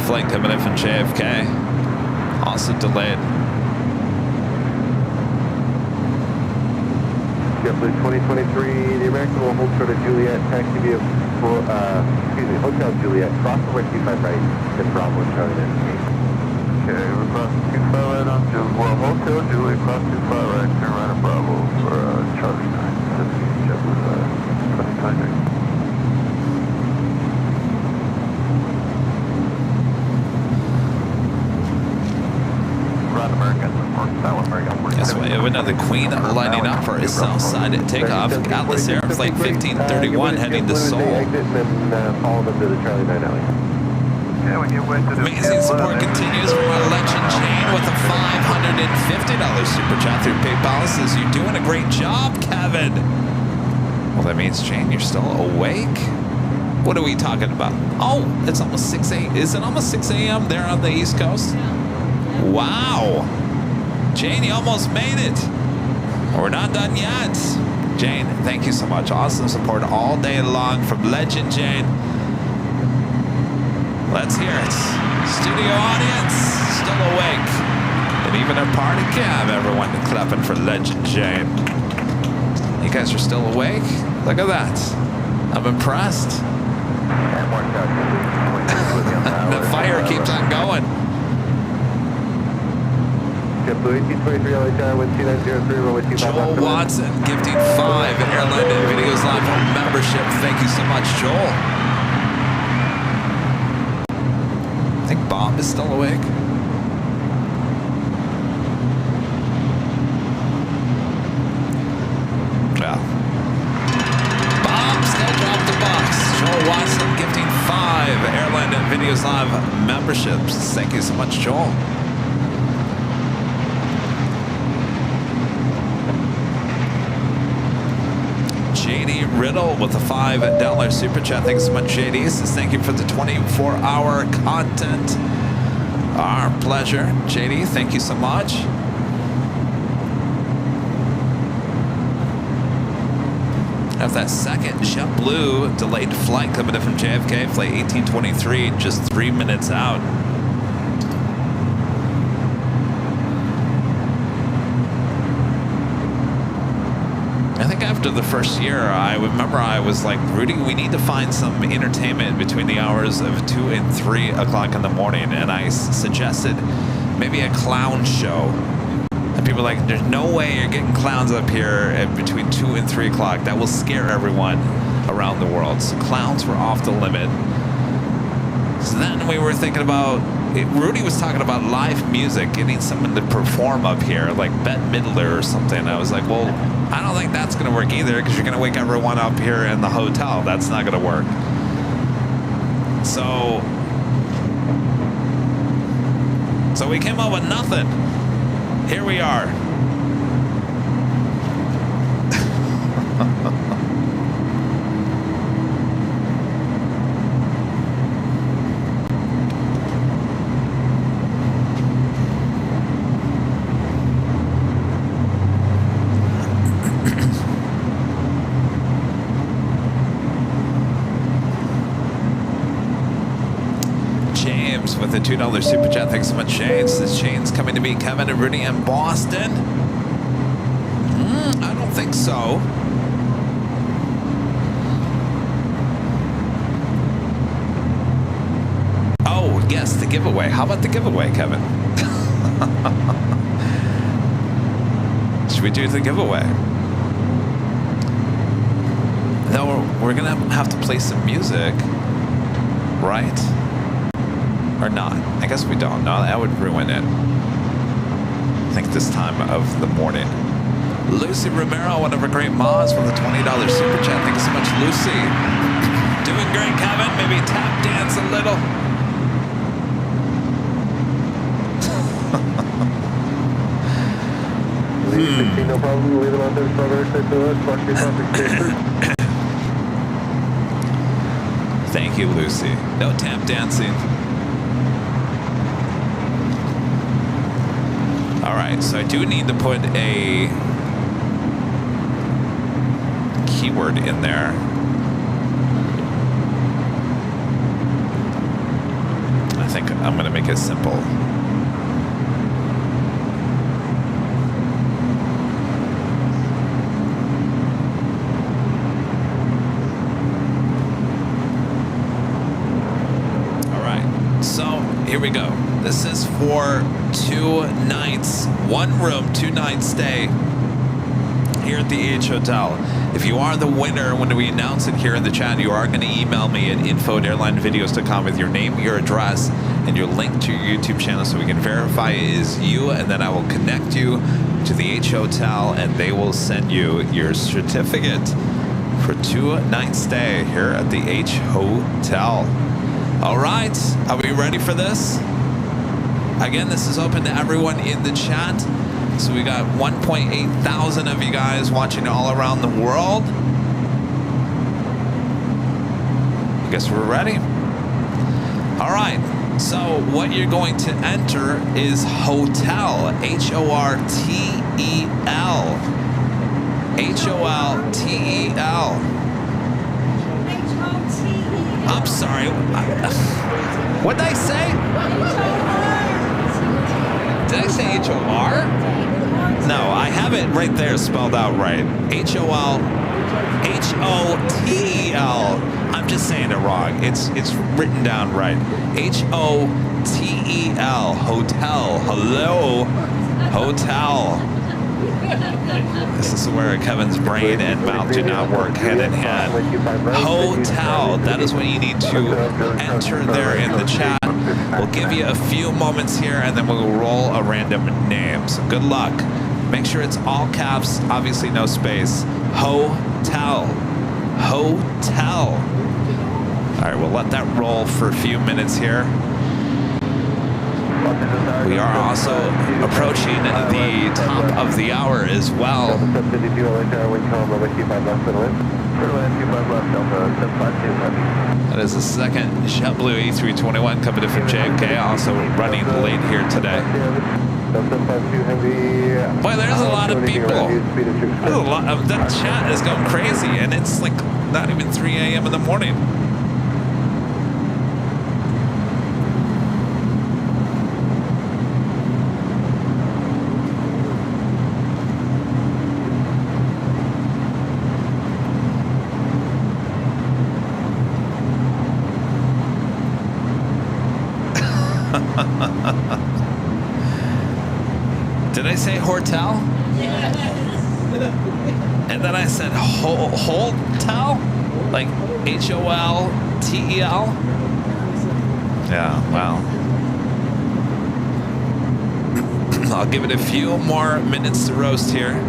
flight coming in from JFK, also delayed.
JetBlue 2023, the American will hold short of Juliet, taxi via, Hotel Juliet, cross over 25 right, then Bravo, Charlie, then 8.
Okay, we're crossing 25 right on Hotel Juliet, cross 25 right, turn right on Bravo for Charlie 9. That's JetBlue 2023.
Yes, we have another Queen lining up for a south side takeoff. Atlas Air Flight 1531 heading to Seoul. Amazing support continues from our legend Jane with a $550 super chat through PayPal. Says you're doing a great job, Kevin. Well, that means Jane, you're still awake. What are we talking about? Oh, it's almost 6 a.m. Is it almost 6 a.m. there on the East Coast? Wow. Jane, you almost made it. We're not done yet. Jane, thank you so much. Awesome support all day long from Legend Jane. Let's hear it. Studio audience, still awake. And even our party cam, everyone clapping for Legend Jane. You guys are still awake? Look at that. I'm impressed. The fire keeps on going. Joel Watson gifting 5 AirLineVideos Live Home membership. Thank you so much, Joel. I think Bob is still awake. Yeah. Bob still dropped the box. Joel Watson gifting 5 AirLineVideos Live memberships. Thank you so much, Joel. JD Riddle with a $5 super chat. Thanks so much, JD. Says thank you for the 24-hour content. Our pleasure. JD, thank you so much. Have that second JetBlue delayed flight coming in from JFK, flight 1823, just 3 minutes out. I think after the first year, I remember I was like, Rudy, we need to find some entertainment between the hours of 2 and 3 o'clock in the morning. And I suggested maybe a clown show. And people were like, there's no way you're getting clowns up here at between 2 and 3 o'clock. That will scare everyone around the world. So clowns were off the limit. So then we were thinking about Rudy was talking about live music, getting someone to perform up here, like Bette Midler or something. I was like, well, I don't think that's going to work either because you're going to wake everyone up here in the hotel. That's not going to work. So we came up with nothing. Here we are. With a $2 super chat. Thanks so much, Shades. This Shane's coming to meet Kevin and Rudy in Boston. I don't think so. Oh, yes, the giveaway. How about the giveaway, Kevin? Should we do the giveaway? No, we're going to have to play some music, right? Or not? I guess we don't. No, that would ruin it. I think this time of the morning. Lucy Romero, one of our great mods with a $20 super chat. Thank you so much, Lucy. Doing great, Kevin. Maybe tap dance a little.
No problem. Leave it on this brother.
Thank you, Lucy. No tap dancing. All right, so I do need to put a keyword in there. I think I'm going to make it simple. All right, so here we go. This is for 2 nights, 1 room, 2 night stay here at the H Hotel. If you are the winner, when we announce it here in the chat, you are going to email me at info@airlinevideos.com with your name, your address, and your link to your YouTube channel so we can verify it is you, and then I will connect you to the H Hotel, and they will send you your certificate for 2 night stay here at the H Hotel. All right, are we ready for this? Again, this is open to everyone in the chat. So we got 1.8 thousand of you guys watching all around the world. I guess we're ready. All right. So what you're going to enter is hotel, H-O-R-T-E-L. H-O-L-T-E-L. I'm sorry. What did I say? Did I say H-O-R? No, I have it right there spelled out right. H-O-T-E-L. I'm just saying it wrong. It's written down right. H-O-T-E-L. Hotel. Hello. Hotel. This is where Kevin's brain and mouth do not work hand in hand. Hotel. That is what you need to enter there in the chat. We'll give you a few moments here and then we'll roll a random name. So good luck. Make sure it's all caps, obviously no space. Hotel. Hotel. All right, we'll let that roll for a few minutes here. We are also approaching the top of the hour as well. That is the second JetBlue E321 coming in from JFK, also running late here today. Boy, there's a lot of people. There's a lot of, that chat is going crazy, and it's like not even 3 a.m. in the morning. Did I say hotel? And then I said hotel? Like H-O-L-T-E-L? Yeah, well. I'll give it a few more minutes to roast here.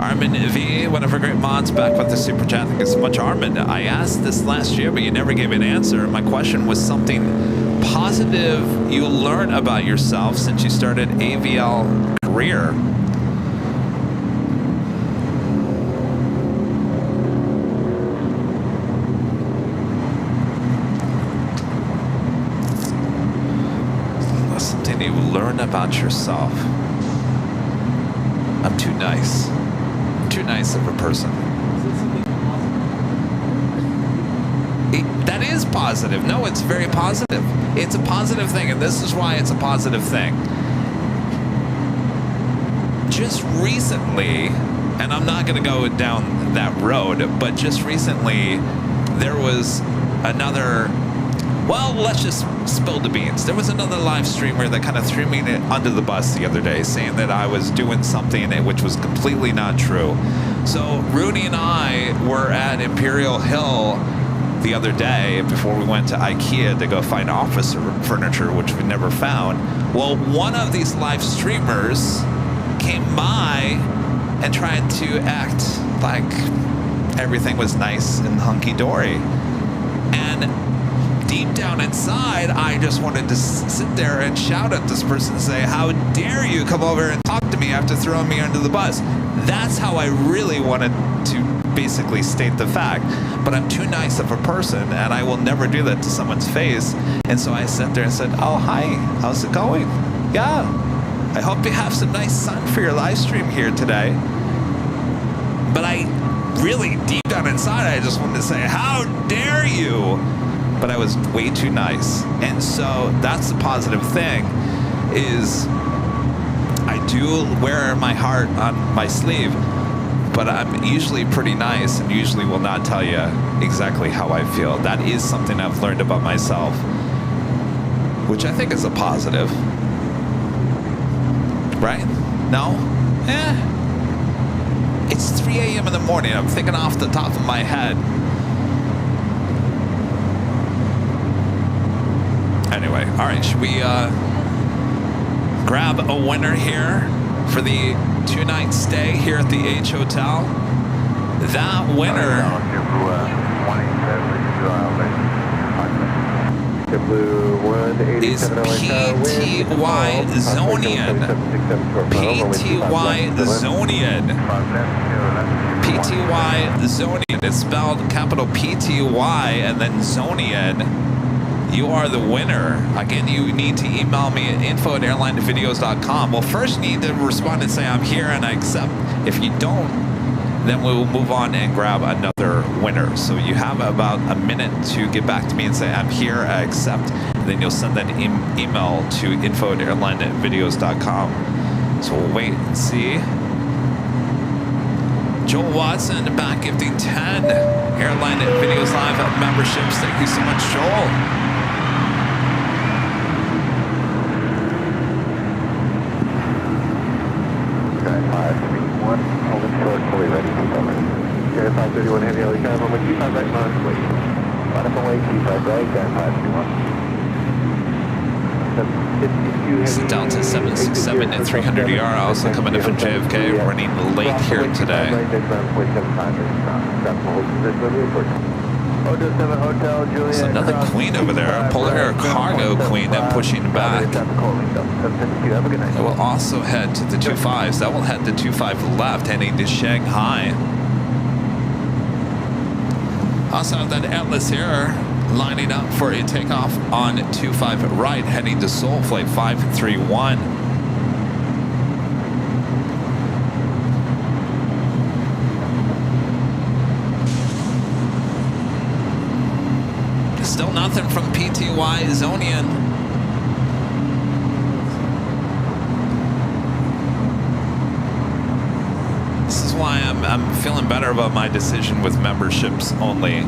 Armin V, one of our great mods, back with the super chat. Thank you so much, Armin. I asked this last year, but you never gave an answer. My question was something positive you learn about yourself since you started AVL career. Something you learn about yourself. I'm too nice. Too nice of a person. That is positive. No, it's very positive. It's a positive thing, and this is why it's a positive thing. Just recently, and I'm not going to go down that road, but just recently there was another, well, let's just spill the beans. There was another live streamer that kind of threw me under the bus the other day, saying that I was doing something which was completely not true. So Rudy and I were at Imperial Hill the other day before we went to IKEA to go find office furniture, which we never found. Well, one of these live streamers came by and tried to act like everything was nice and hunky-dory. And deep down inside, I just wanted to sit there and shout at this person and say, how dare you come over and talk to me after throwing me under the bus? That's how I really wanted to basically state the fact. But I'm too nice of a person, and I will never do that to someone's face. And so I sat there and said, oh, hi, how's it going? Yeah, I hope you have some nice sun for your live stream here today. But I really, deep down inside, I just wanted to say, how dare you? But I was way too nice. And so that's the positive thing, is I do wear my heart on my sleeve, but I'm usually pretty nice and usually will not tell you exactly how I feel. That is something I've learned about myself, which I think is a positive. Right? No? It's 3 a.m. in the morning. I'm thinking off the top of my head. Anyway, all right, should we grab a winner here for the 2-night stay here at the H Hotel? That winner is PTY Zonian. PTY Zonian. PTY Zonian. It's spelled capital PTY and then Zonian. You are the winner. Again, you need to email me at info@airlinevideos.com. Well, first you need to respond and say, I'm here and I accept. If you don't, then we will move on and grab another winner. So you have about a minute to get back to me and say, I'm here, I accept. And then you'll send that email to info@airlinevideos.com. So we'll wait and see. Joel Watson back gifting 10 Airline Videos Live memberships. Thank you so much, Joel.
Holding short, fully ready to cover. Sky 531 heavy helicopter, moment 25 right, Mars, wait. Bottom away, 25 right, Sky 531.
This is Delta 767 at 300 ER, also coming in from JFK, running late here today. There's another queen over there, a Polar Air Cargo queen, pushing back. It will also head to the 25s. That will head to 25 left, heading to Shanghai. Also have that Atlas here, lining up for a takeoff on 25 right, heading to Seoul, flight 531. Still nothing from PTY Zonian. This is why I'm feeling better about my decision with memberships only.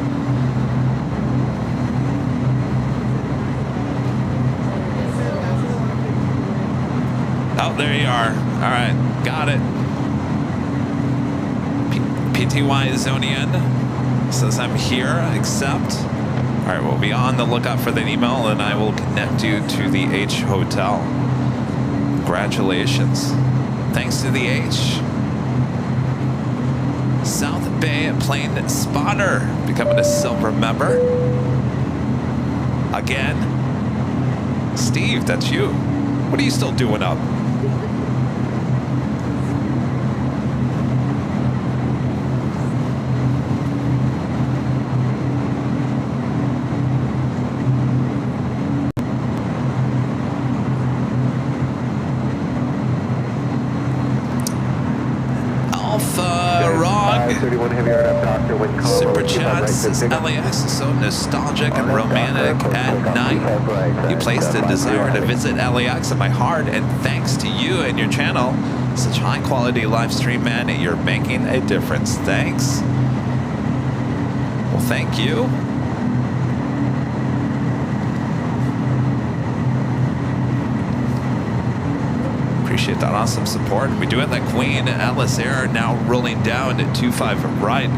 Oh, there you are. All right, got it. PTY Zonian says I'm here, accept. All right, we'll be on the lookout for that email, and I will connect you to the H Hotel. Congratulations. Thanks to the H. South Bay Plane Spotter becoming a silver member. Again. Steve, that's you. What are you still doing up? Super chats says LAX is so nostalgic and romantic at night. You placed a desire to visit LAX in my heart, and thanks to you and your channel, such high quality live stream, man, you're making a difference. Thanks. Well, thank you. Appreciate that awesome support. We do have the Queen Atlas Air now rolling down at 25 right.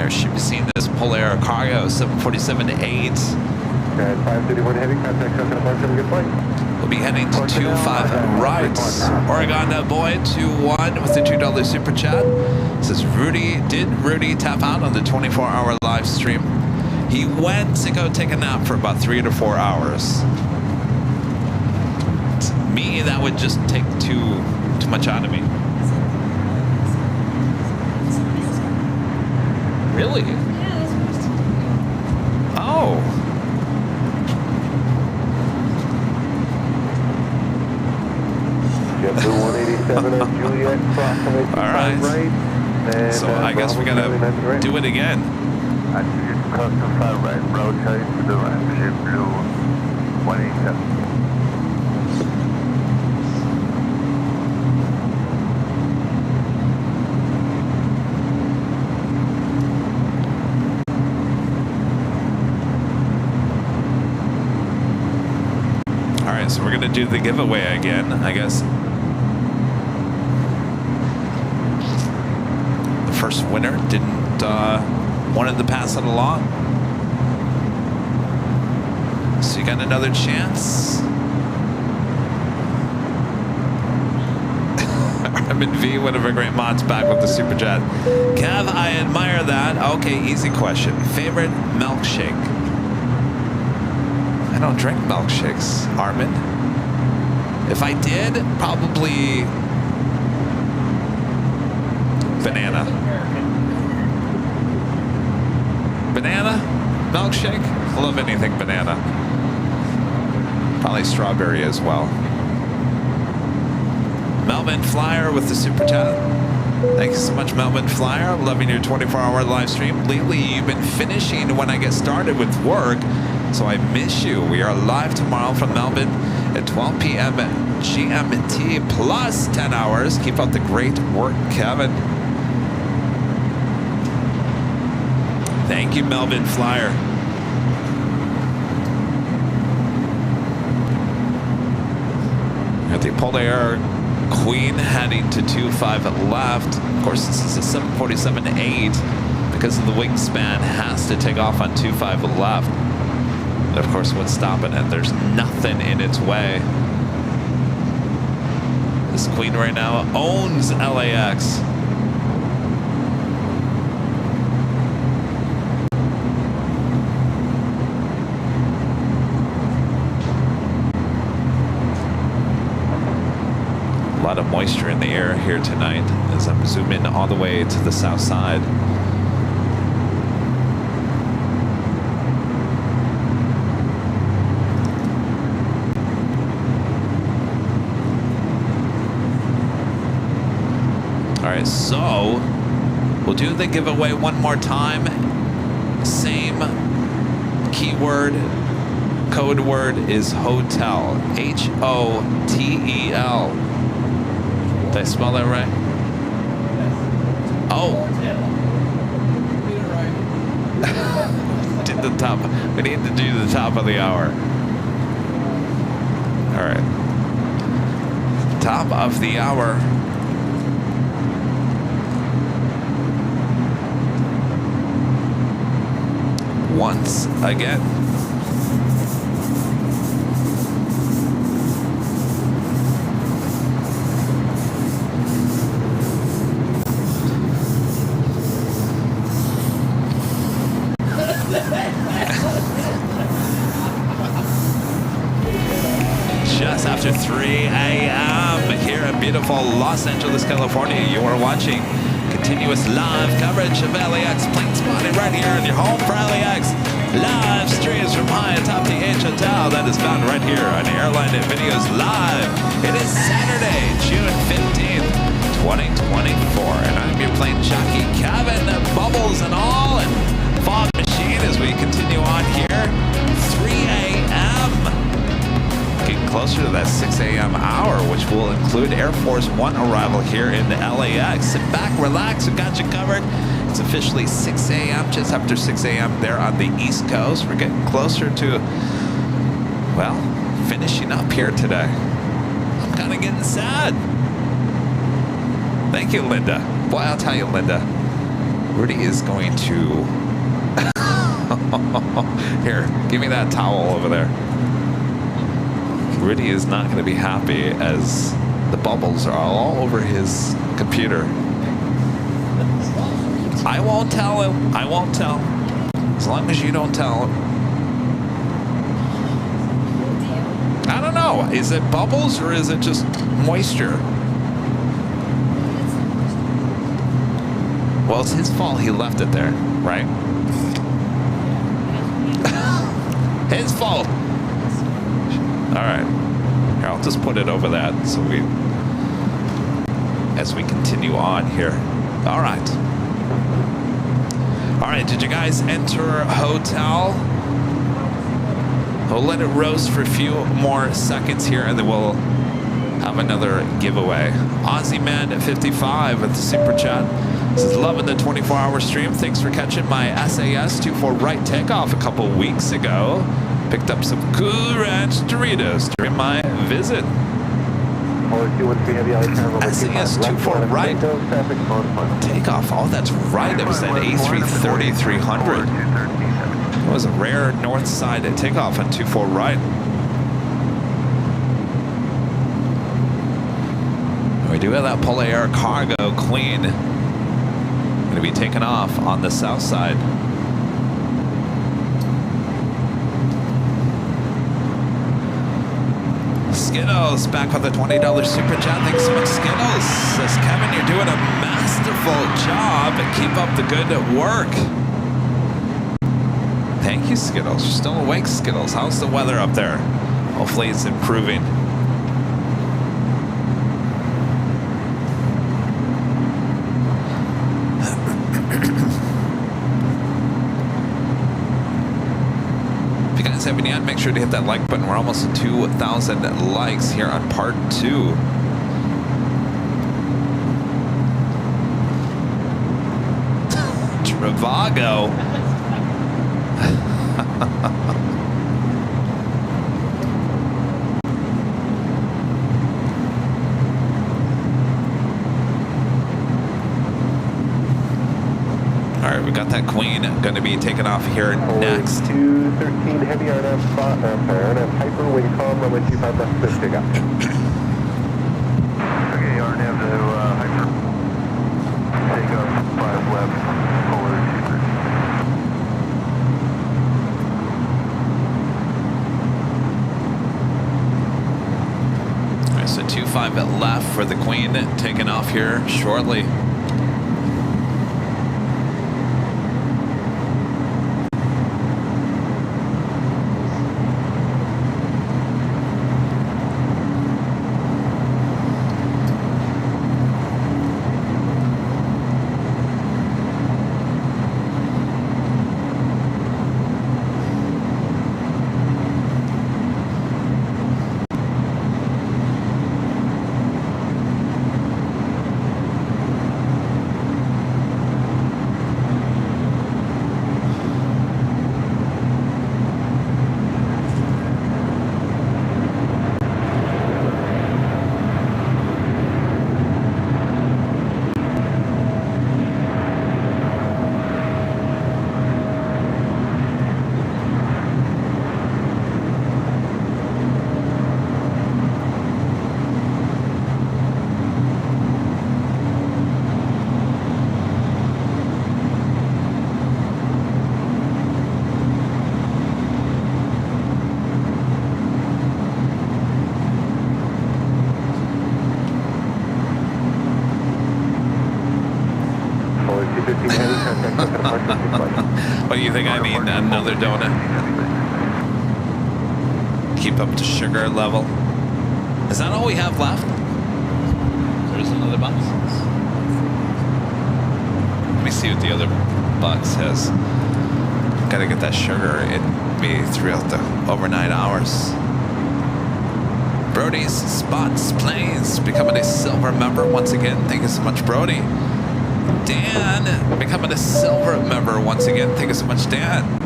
Should be seeing this Polair Cargo 747-8.
Okay, 531 heavy, contact Southern Departure, good flight.
We'll be heading to 25 right. Oregon Boy 21 with the $2 super chat. Says did Rudy tap out on the 24-hour live stream? He went to go take a nap for about 3 to 4 hours. To me, that would just take too much out of me. Really? Oh.
JetBlue 187 on Juliet, approximate
All right.
right. And,
so I guess we gotta do it again.
I see you cross to 5 right, road change to the right, JetBlue 187.
So we're gonna do the giveaway again, I guess. The first winner didn't wanted to pass it along. So you got another chance. Armin V, one of our great mods, back with the super chat. Kev, I admire that. Okay, easy question. Favorite milkshake? I don't drink milkshakes, Armin. If I did, probably banana. Banana? Milkshake? I love anything banana. Probably strawberry as well. Melvin Flyer with the super chat. Thank you so much, Melvin Flyer. Loving your 24-hour live stream. Lately, you've been finishing when I get started with work, so I miss you. We are live tomorrow from Melbourne at 12 p.m. GMT plus 10 hours. Keep up the great work, Kevin. Thank you, Melvin Flyer. At the Polair Queen heading to 25 left. Of course, this is a 747-8. Because of the wingspan, has to take off on 25 left. Of course, what's stopping it? There's nothing in its way. This Queen right now owns LAX. moisture in the air here tonight as I'm zooming all the way to the south side. All right, so we'll do the giveaway one more time. Same keyword, code word is hotel. H-O-T-E-L. Did I spell that right? Oh. Did the top. We need to do the top of the hour. All right. Top of the hour. Once again. Just after 3 a.m. here in beautiful Los Angeles, California, you are watching continuous live coverage of LAX plane spotting right here in your home for LAX. Live streams from high atop the H Hotel that is found right here on Airline Videos Live. It is Saturday, June 15th, 2024, and I'm your plane jockey, Kevin, bubbles and all, and fog machine as we continue on here. 3 a.m. Getting closer to that 6 a.m. hour, which will include Air Force One arrival here in the LAX. Sit back, relax, we got you covered. It's officially 6 a.m., just after 6 a.m. there on the East Coast. We're getting closer to, well, finishing up here today. I'm kind of getting sad. Thank you, Linda. Boy, I'll tell you, Linda, Rudy is going to... Here, give me that towel over there. Rudy is not going to be happy as the bubbles are all over his computer. I won't tell him. I won't tell. As long as you don't tell him. I don't know. Is it bubbles or is it just moisture? Well, it's his fault he left it there, right? His fault. All right. Here, I'll just put it over that so we, as we continue on here. All right. All right, did you guys enter hotel? We'll let it roast for a few more seconds here, and then we'll have another giveaway. Aussie Man at 55 with the super chat says, loving the 24-hour stream. Thanks for catching my SAS 24 right takeoff a couple weeks ago. Picked up some Cool Ranch Doritos during my visit. SAS 24 right takeoff. Oh, that's right. It was that A330-300. It was a rare north side takeoff on 24 right. We do have that Polar Air Cargo Queen going to be taken off on the south side. Skittles back with a $20 super chat. Thanks so much, Skittles. Says Kevin, you're doing a masterful job. Keep up the good work. Thank you, Skittles. You're still awake, Skittles. How's the weather up there? Hopefully it's improving. Haven't yet, make sure to hit that like button. We're almost at 2,000 likes here on part 2. Travago. All right, we got that Queen going to be taken off here next.
213 heavy RNF hyper wing calm, runway 25 left, push dig up. Okay, RNF to hyper. Take off 5 left, polar 213.
All right, so 25 left for the Queen, taking off here shortly. What do you think I mean? Another donut? Keep up to sugar level. Is that all we have left? There's another box. Let me see what the other box has. Gotta get that sugar in me throughout the overnight hours. Brody's Spots Planes becoming a silver member once again. Thank you so much, Brody. Dan becoming a silver member once again. Thank you so much, Dan.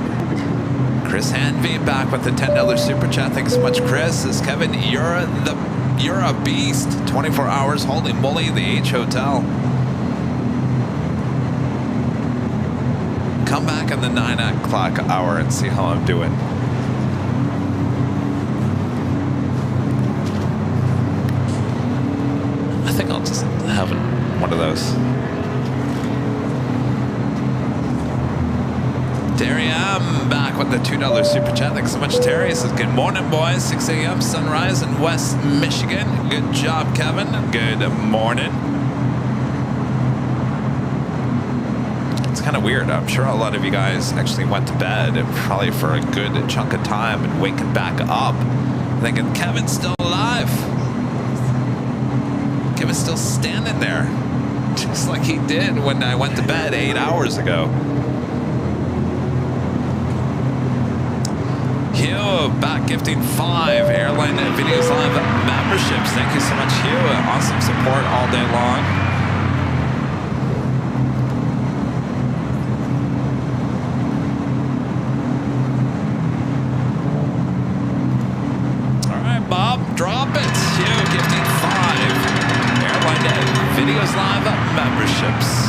Chris Hanvey back with the $10 super chat. Thank you so much, Chris. Says Kevin, you're a beast. 24 hours. Holy moly, the H Hotel. Come back in the 9 o'clock hour and see how I'm doing. I think I'll just have one of those. Terry, I'm back with the $2 super chat. Thanks so much, Terry. He says, good morning, boys. 6 a.m. sunrise in West Michigan. Good job, Kevin. Good morning. It's kind of weird. I'm sure a lot of you guys actually went to bed probably for a good chunk of time and waking back up thinking, Kevin's still alive. Kevin's still standing there. Just like he did when I went to bed 8 hours ago. Hugh, back gifting 5 Airline Videos Live memberships. Thank you so much, Hugh. Awesome support all day long. All right, Bob, drop it. Hugh, gifting 5 Airline Videos Live memberships.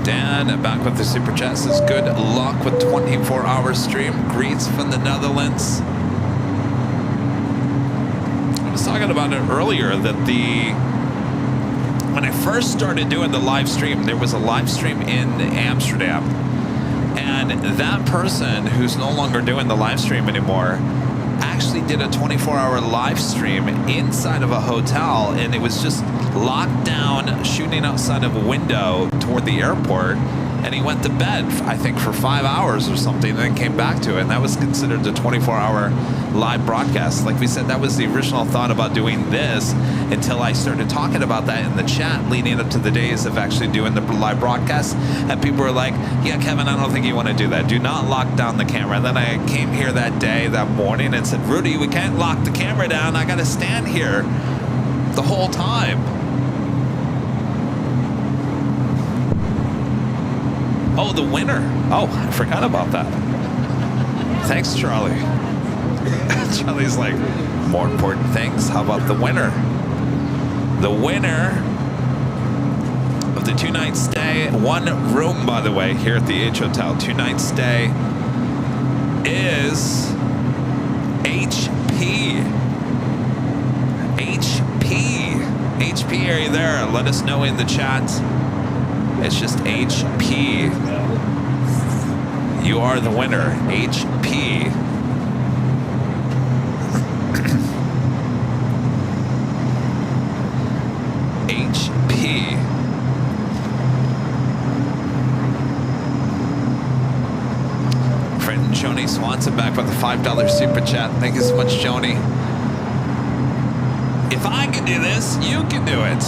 Dan back with the super chat says good luck with 24-hour stream. Greets from the Netherlands. I was talking about it earlier that when I first started doing the live stream, there was a live stream in Amsterdam, and that person who's no longer doing the live stream anymore actually did a 24-hour live stream inside of a hotel, and it was just locked down, shooting outside of a window toward the airport, and he went to bed, I think, for 5 hours or something, and then came back to it, and that was considered the 24-hour live broadcast. Like we said, that was the original thought about doing this until I started talking about that in the chat leading up to the days of actually doing the live broadcast, and people were like, yeah, Kevin, I don't think you want to do that. Do not lock down the camera. And then I came here that day, that morning, and said, Rudy, we can't lock the camera down. I got to stand here the whole time. Oh, the winner. Oh, I forgot about that. Thanks, Charlie. Charlie's like, more important things. How about the winner? The winner of the 2-night stay, 1 room, by the way, here at the H Hotel, 2-night stay, is HP. HP, are you there? Let us know in the chat. It's just HP. You are the winner, HP. HP. Fred and Joni Swanson back with a $5 super chat. Thank you so much, Joni. If I can do this, you can do it.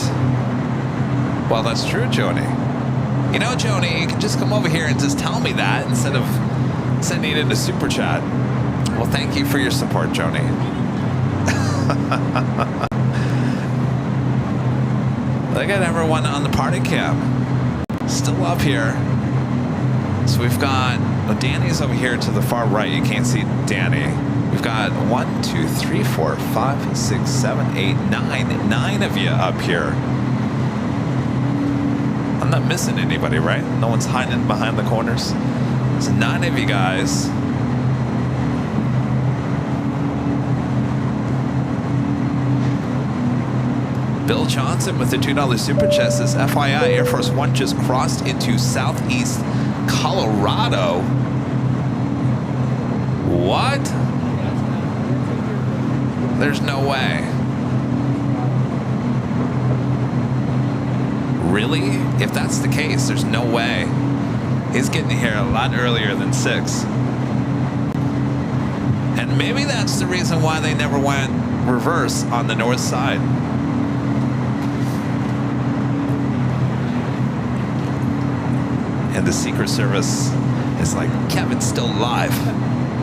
Well, that's true, Joni. You know, Joni, you can just come over here and just tell me that instead of sending it in a super chat. Well, thank you for your support, Joni. Look at everyone on the party cam. Still up here. So we've got, oh, Danny's over here to the far right. You can't see Danny. We've got 1, 2, 3, 4, 5, 6, 7, 8, 9. 9 of you up here. I'm not missing anybody, right? No one's hiding behind the corners. So 9 of you guys. Bill Johnson with the $2 super chat says, FYI, Air Force One just crossed into southeast Colorado. What? There's no way. Really? If that's the case, there's no way. He's getting here a lot earlier than 6. And maybe that's the reason why they never went reverse on the north side. And the Secret Service is like, Kevin's still alive.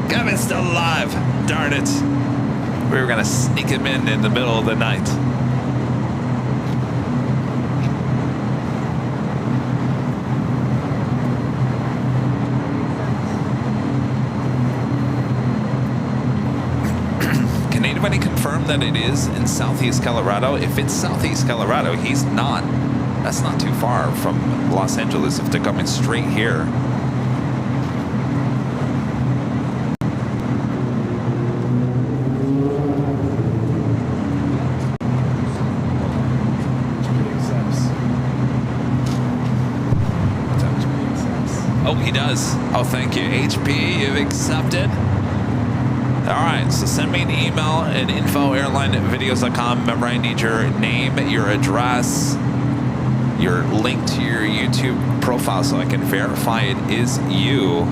Kevin's still alive. Darn it. We were gonna sneak him in the middle of the night. Can anybody confirm that it is in southeast Colorado? If it's southeast Colorado, he's not. That's not too far from Los Angeles if they're coming straight here. Oh, he does. Oh, thank you. HP, you've accepted. All right, so send me an email at info@airlinevideos.com. Remember, I need your name, your address, your link to your YouTube profile so I can verify it is you.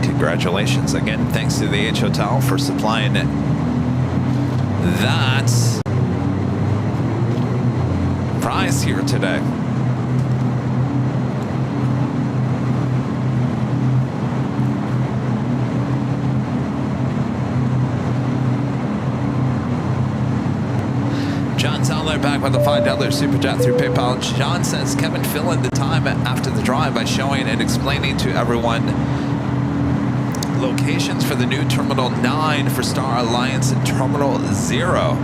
Congratulations again. Thanks to the H Hotel for supplying that prize here today. John Towler back with a $5 super chat through PayPal. John says, Kevin, fill in the time after the drive by showing and explaining to everyone locations for the new Terminal 9 for Star Alliance and Terminal 0.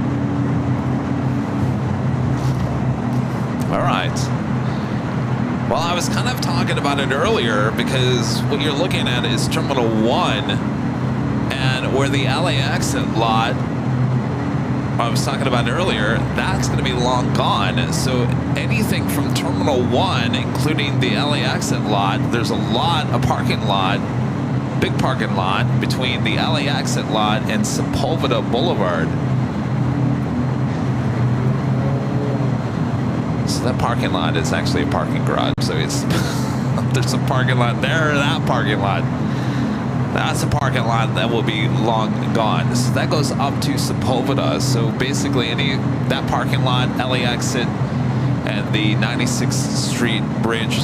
All right. Well, I was kind of talking about it earlier because what you're looking at is Terminal 1 and where the LAX lot I was talking about earlier, that's going to be long gone. So anything from Terminal 1, including the LAX lot, there's a lot of parking lot, big parking lot between the LAX lot and Sepulveda Boulevard. So that parking lot is actually a parking garage. So it's there's a parking lot there, that parking lot. That's a parking lot that will be long gone. So that goes up to Sepulveda. So basically that parking lot, LA exit, and the 96th Street Bridge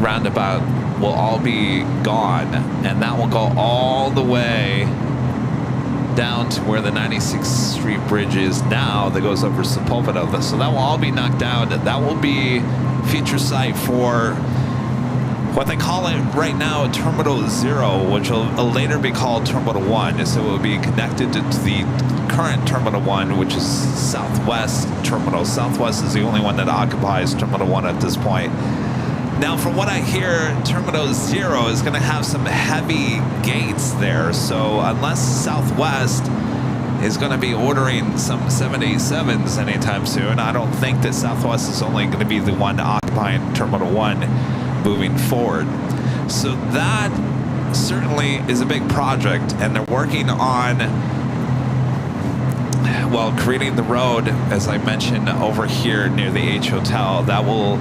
roundabout will all be gone. And that will go all the way down to where the 96th Street Bridge is now that goes over Sepulveda. So that will all be knocked down. That will be feature site for what they call it right now, Terminal 0, which will later be called Terminal 1. So it will be connected to the current Terminal 1, which is Southwest Terminal. Southwest is the only one that occupies Terminal 1 at this point. Now, from what I hear, Terminal 0 is going to have some heavy gates there. So unless Southwest is going to be ordering some 787s anytime soon, I don't think that Southwest is only going to be the one occupying Terminal 1 moving forward. So that certainly is a big project, and they're working on, well, creating the road, as I mentioned, over here near the H Hotel. That will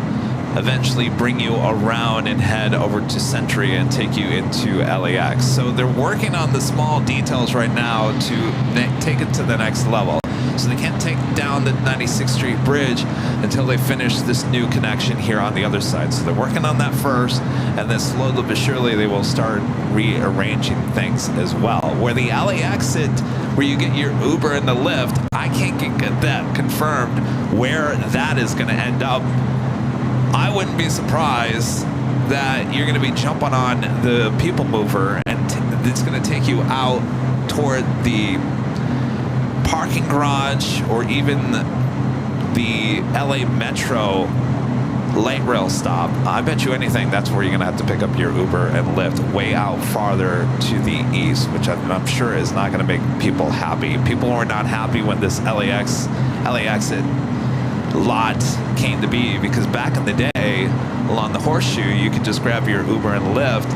eventually bring you around and head over to Century and take you into LAX. So they're working on the small details right now to take it to the next level. So they can't take down the 96th Street Bridge until they finish this new connection here on the other side. So they're working on that first, and then slowly but surely they will start rearranging things as well. Where the LA exit, where you get your Uber and the Lyft, I can't get that confirmed where that is going to end up. I wouldn't be surprised that you're going to be jumping on the People Mover and it's going to take you out toward the parking garage or even the LA Metro light rail stop. I bet you anything that's where you're going to have to pick up your Uber and Lyft way out farther to the east, which I'm sure is not going to make people happy. People were not happy when this LA exit lot came to be, because back in the day along the Horseshoe you could just grab your Uber and Lyft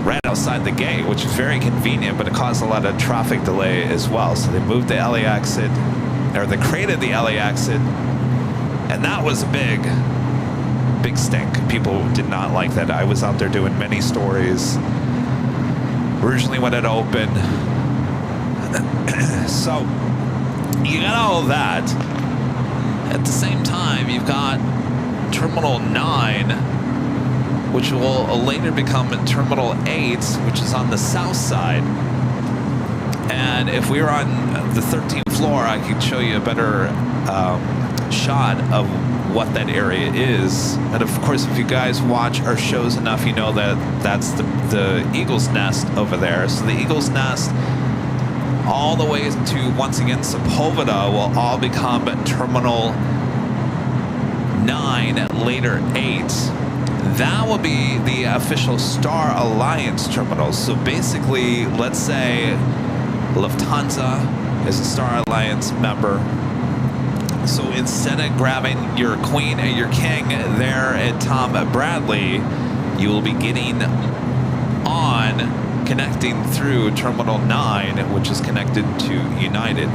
right outside the gate, which is very convenient, but it caused a lot of traffic delay as well. So they moved the LA exit, or they created the LA exit, and that was a big stink. People did not like that. I was out there doing many stories originally when it opened. So you got all of that. At the same time, you've got Terminal 9, which will later become Terminal 8, which is on the south side. And if we were on the 13th floor, I could show you a better shot of what that area is. And of course, if you guys watch our shows enough, you know that that's the Eagle's Nest over there. So the Eagle's Nest all the way to, once again, Sepulveda will all become Terminal 9, later 8. That will be the official Star Alliance terminal. So basically, let's say Lufthansa is a Star Alliance member. So instead of grabbing your Queen and your King there at Tom Bradley, you will be getting on connecting through Terminal 9, which is connected to United.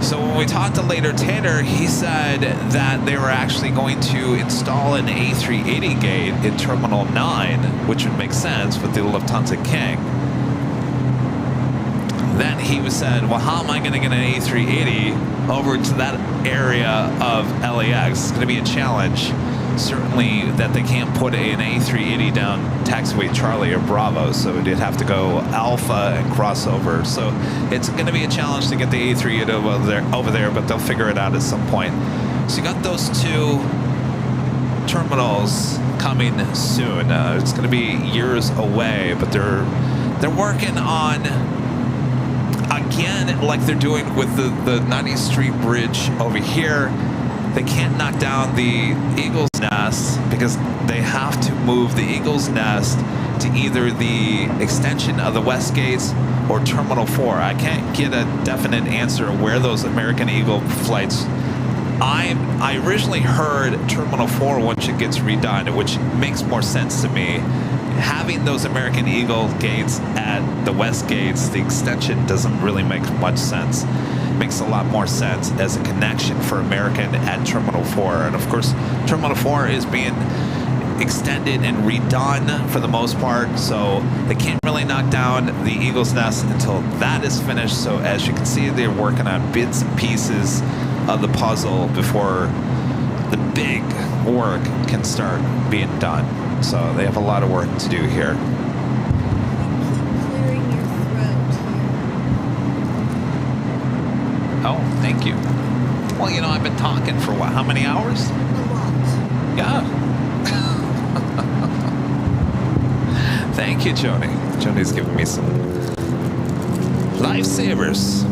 So when we talked to later Tater, he said that they were actually going to install an A380 gate in Terminal 9, which would make sense with the Lufthansa King. Then he said, well, how am I going to get an A380 over to that area of LAX? It's going to be a challenge. Certainly that they can't put an A380 down taxiway Charlie or Bravo, so it'd have to go Alpha and cross over. So it's going to be a challenge to get the A380 over there, but they'll figure it out at some point. So you got those two terminals coming soon. It's going to be years away, but they're working on, again, like they're doing with the 90th Street Bridge over here. They can't knock down the Eagle's Nest because they have to move the Eagle's Nest to either the extension of the West Gates or Terminal 4. I can't get a definite answer where those American Eagle flights. I originally heard Terminal 4 once it gets redone, which makes more sense to me. Having those American Eagle gates at the West Gates, the extension doesn't really make much sense. Makes a lot more sense as a connection for American at Terminal 4. And of course, Terminal 4 is being extended and redone for the most part, so they can't really knock down the Eagle's Nest until that is finished. So as you can see, they're working on bits and pieces of the puzzle before the big work can start being done. So they have a lot of work to do here.
Clearing your throat.
Oh, thank you. Well, you know, I've been talking for what, how many hours?
A lot.
Yeah. Thank you, Joni. Joni's giving me some lifesavers.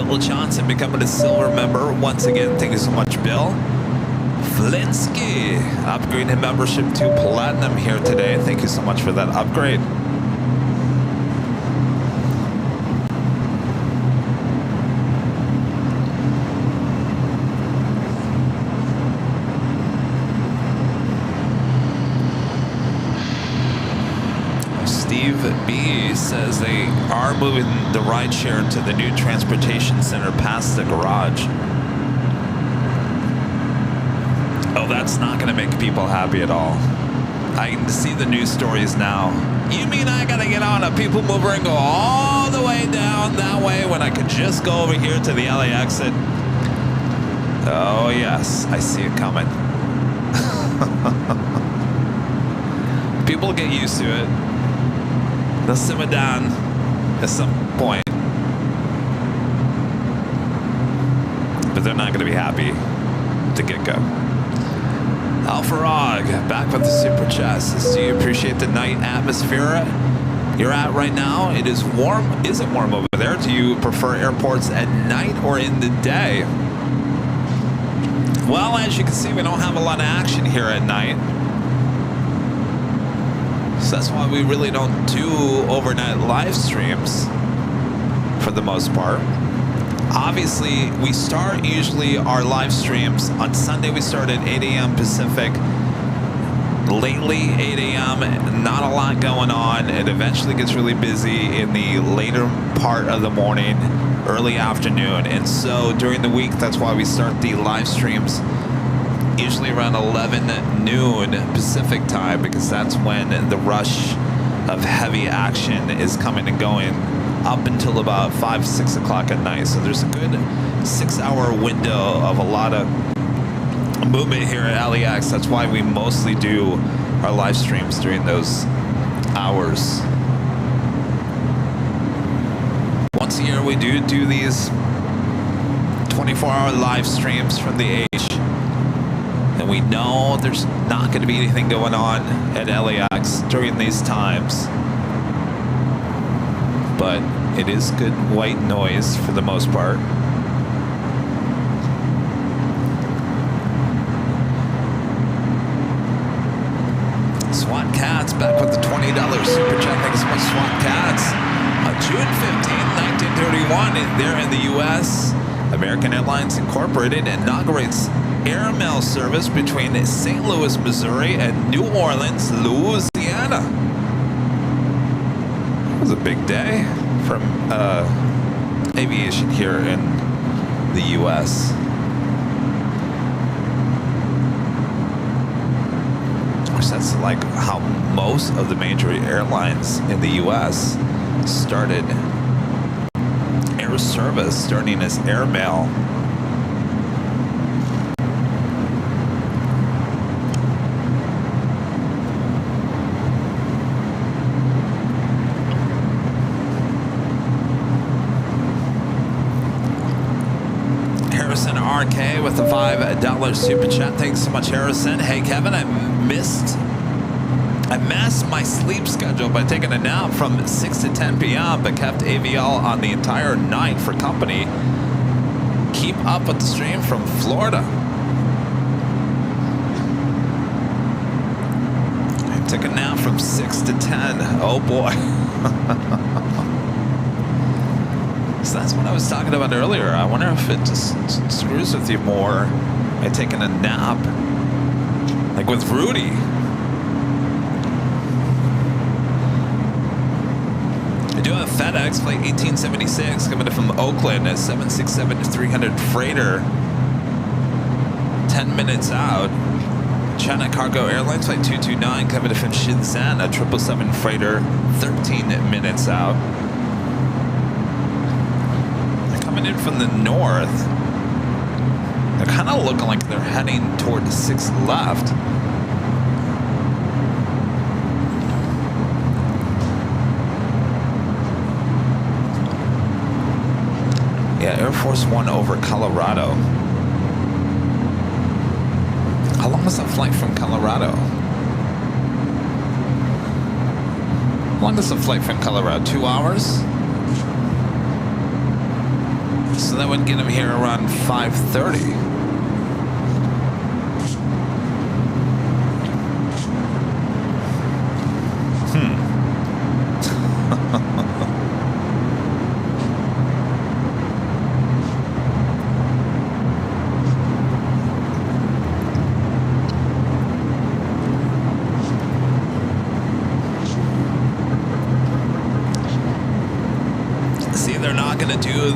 Bill Johnson becoming a silver member. Once again, thank you so much, Bill. Flinsky upgrading membership to platinum here today. Thank you so much for that upgrade. Steve B says they are moving the rideshare to the new transportation center past the garage. Oh, that's not going to make people happy at all. I can see the news stories now. You mean I got to get on a people mover and go all the way down that way when I could just go over here to the LA exit? Oh, yes, I see it coming. People get used to it. They'll simmer down at some point. But they're not going to be happy to get go. Alfarog, back with the super chat. Says, do you appreciate the night atmosphere you're at right now? It is warm. Is it warm over there? Do you prefer airports at night or in the day? Well, as you can see, we don't have a lot of action here at night. So that's why we really don't do overnight live streams for the most part. Obviously, we start usually our live streams on Sunday. We start at 8 a.m. Pacific. Lately, 8 a.m., not a lot going on. It eventually gets really busy in the later part of the morning, early afternoon. And so during the week, that's why we start the live streams usually around 11 noon Pacific time, because that's when the rush of heavy action is coming and going up until about 5, 6 o'clock at night. So there's a good 6-hour window of a lot of movement here at LAX. That's why we mostly do our live streams during those hours. Once a year we do these 24-hour live streams from the H. And we know there's not going to be anything going on at LAX during these times. But it is good white noise for the most part. SWAT Cats back with the $20 super chat. Thanks so much, SWAT Cats. On June 15, 1931, there in the U.S., American Airlines Incorporated inaugurates airmail service between St. Louis, Missouri and New Orleans, Louisiana. It was a big day from aviation here in the U.S. Of course, that's like how most of the major airlines in the U.S. started air service, starting as airmail. RK with the $5 super chat. Thanks so much, Harrison. Hey, Kevin, I messed my sleep schedule by taking a nap from 6 to 10 p.m. but kept AVL on the entire night for company. Keep up with the stream from Florida. I took a nap from 6 to 10. Oh boy. So that's what I was talking about earlier. I wonder if it just screws with you more by taking a nap, like with Rudy. I do have FedEx flight 1876 coming in from Oakland at 767-300 freighter, 10 minutes out. China Cargo Airlines flight 229 coming in from Shenzhen, a 777 freighter, 13 minutes out. In from the north, they're kind of looking like they're heading toward the 6 left. Yeah, Air Force One over Colorado. How long is that flight from Colorado? How long is the flight from Colorado? 2 hours? So that would get him here around 5:30.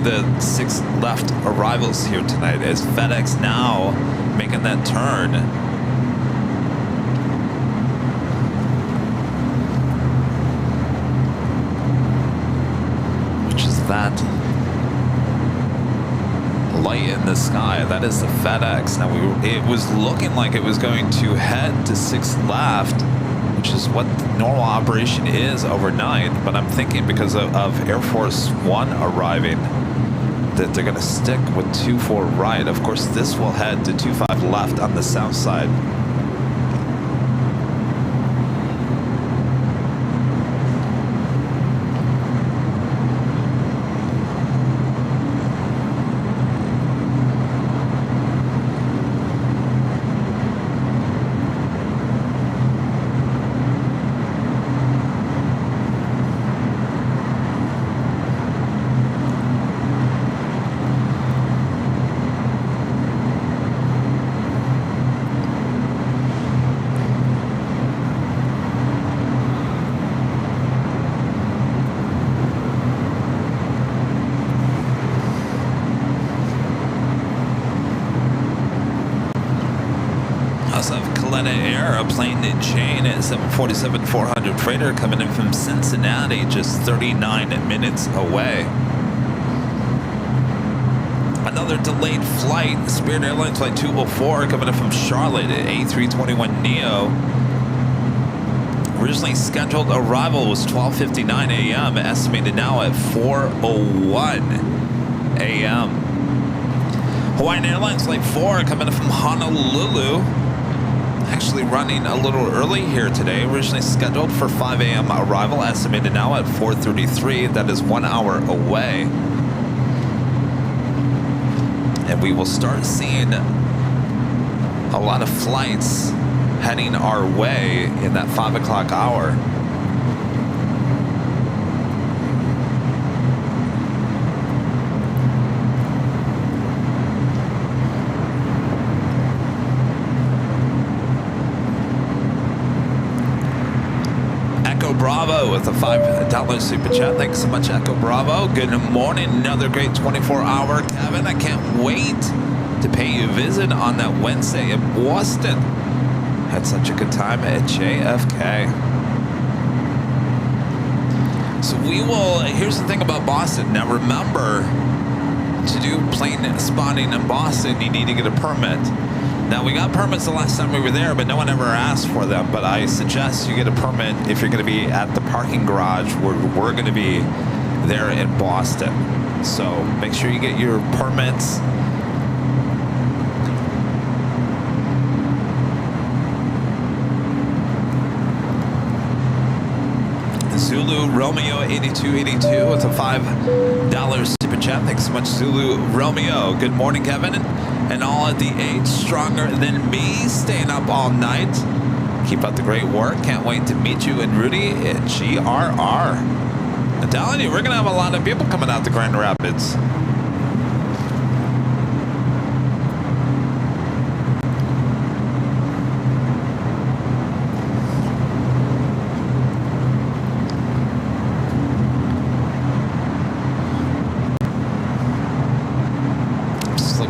The 6 left arrivals here tonight as FedEx now making that turn. Which is that light in the sky. That is the FedEx. Now it was looking like it was going to head to 6 left, which is what normal operation is overnight, but I'm thinking because of Air Force One arriving that they're going to stick with 24 right. Of course, this will head to 25 left on the south side. Plane in Jane at 747-400 freighter coming in from Cincinnati, just 39 minutes away. Another delayed flight, Spirit Airlines Flight 204 coming in from Charlotte at A321neo. Originally scheduled arrival was 12:59 a.m., estimated now at 4:01 a.m. Hawaiian Airlines Flight 4 coming in from Honolulu. Actually running a little early here today, originally scheduled for 5 a.m. arrival, estimated now at 4:33. That is 1 hour away. And we will start seeing a lot of flights heading our way in that 5 o'clock hour. Bravo with a $5 super chat. Thanks so much, Echo Bravo. Good morning. Another great 24-hour, Kevin. I can't wait to pay you a visit on that Wednesday in Boston. Had such a good time at JFK. So here's the thing about Boston. Now remember, to do plane spotting in Boston, you need to get a permit. Now, we got permits the last time we were there, but no one ever asked for them. But I suggest you get a permit if you're going to be at the parking garage where we're going to be there in Boston. So make sure you get your permits. Zulu Romeo 8282 with a $5 super chat. Thanks so much, Zulu Romeo. Good morning, Kevin. And all at the age stronger than me, staying up all night. Keep up the great work. Can't wait to meet you and Rudy at GRR. I'm telling you, we're going to have a lot of people coming out to Grand Rapids.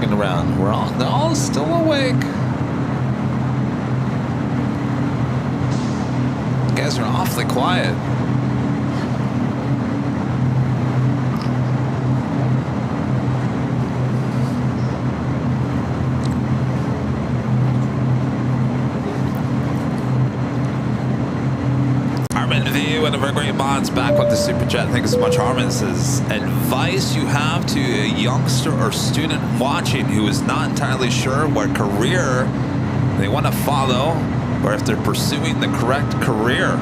Around. They're all still awake. You guys are awfully quiet. One of our great mods back with the super chat. Thank you so much, Harmon. Says, advice you have to a youngster or student watching who is not entirely sure what career they want to follow or if they're pursuing the correct career.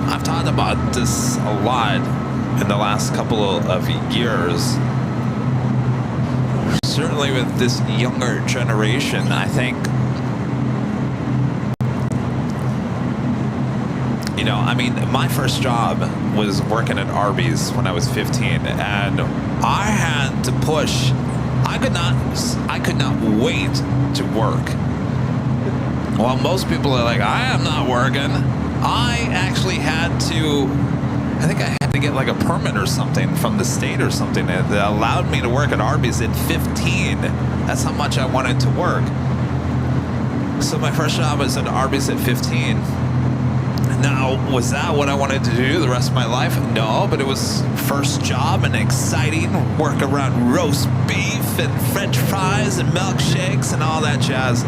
I've talked about this a lot in the last couple of years, certainly with this younger generation, I think, you know, I mean, my first job was working at Arby's when I was 15, and I had to push. I could not wait to work. While most people are like, I am not working, I actually had to, I think I had to get like a permit or something from the state or something that allowed me to work at Arby's at 15. That's how much I wanted to work. So my first job was at Arby's at 15. Now, was that what I wanted to do the rest of my life? No, but it was first job and exciting. Work around roast beef and French fries and milkshakes and all that jazz.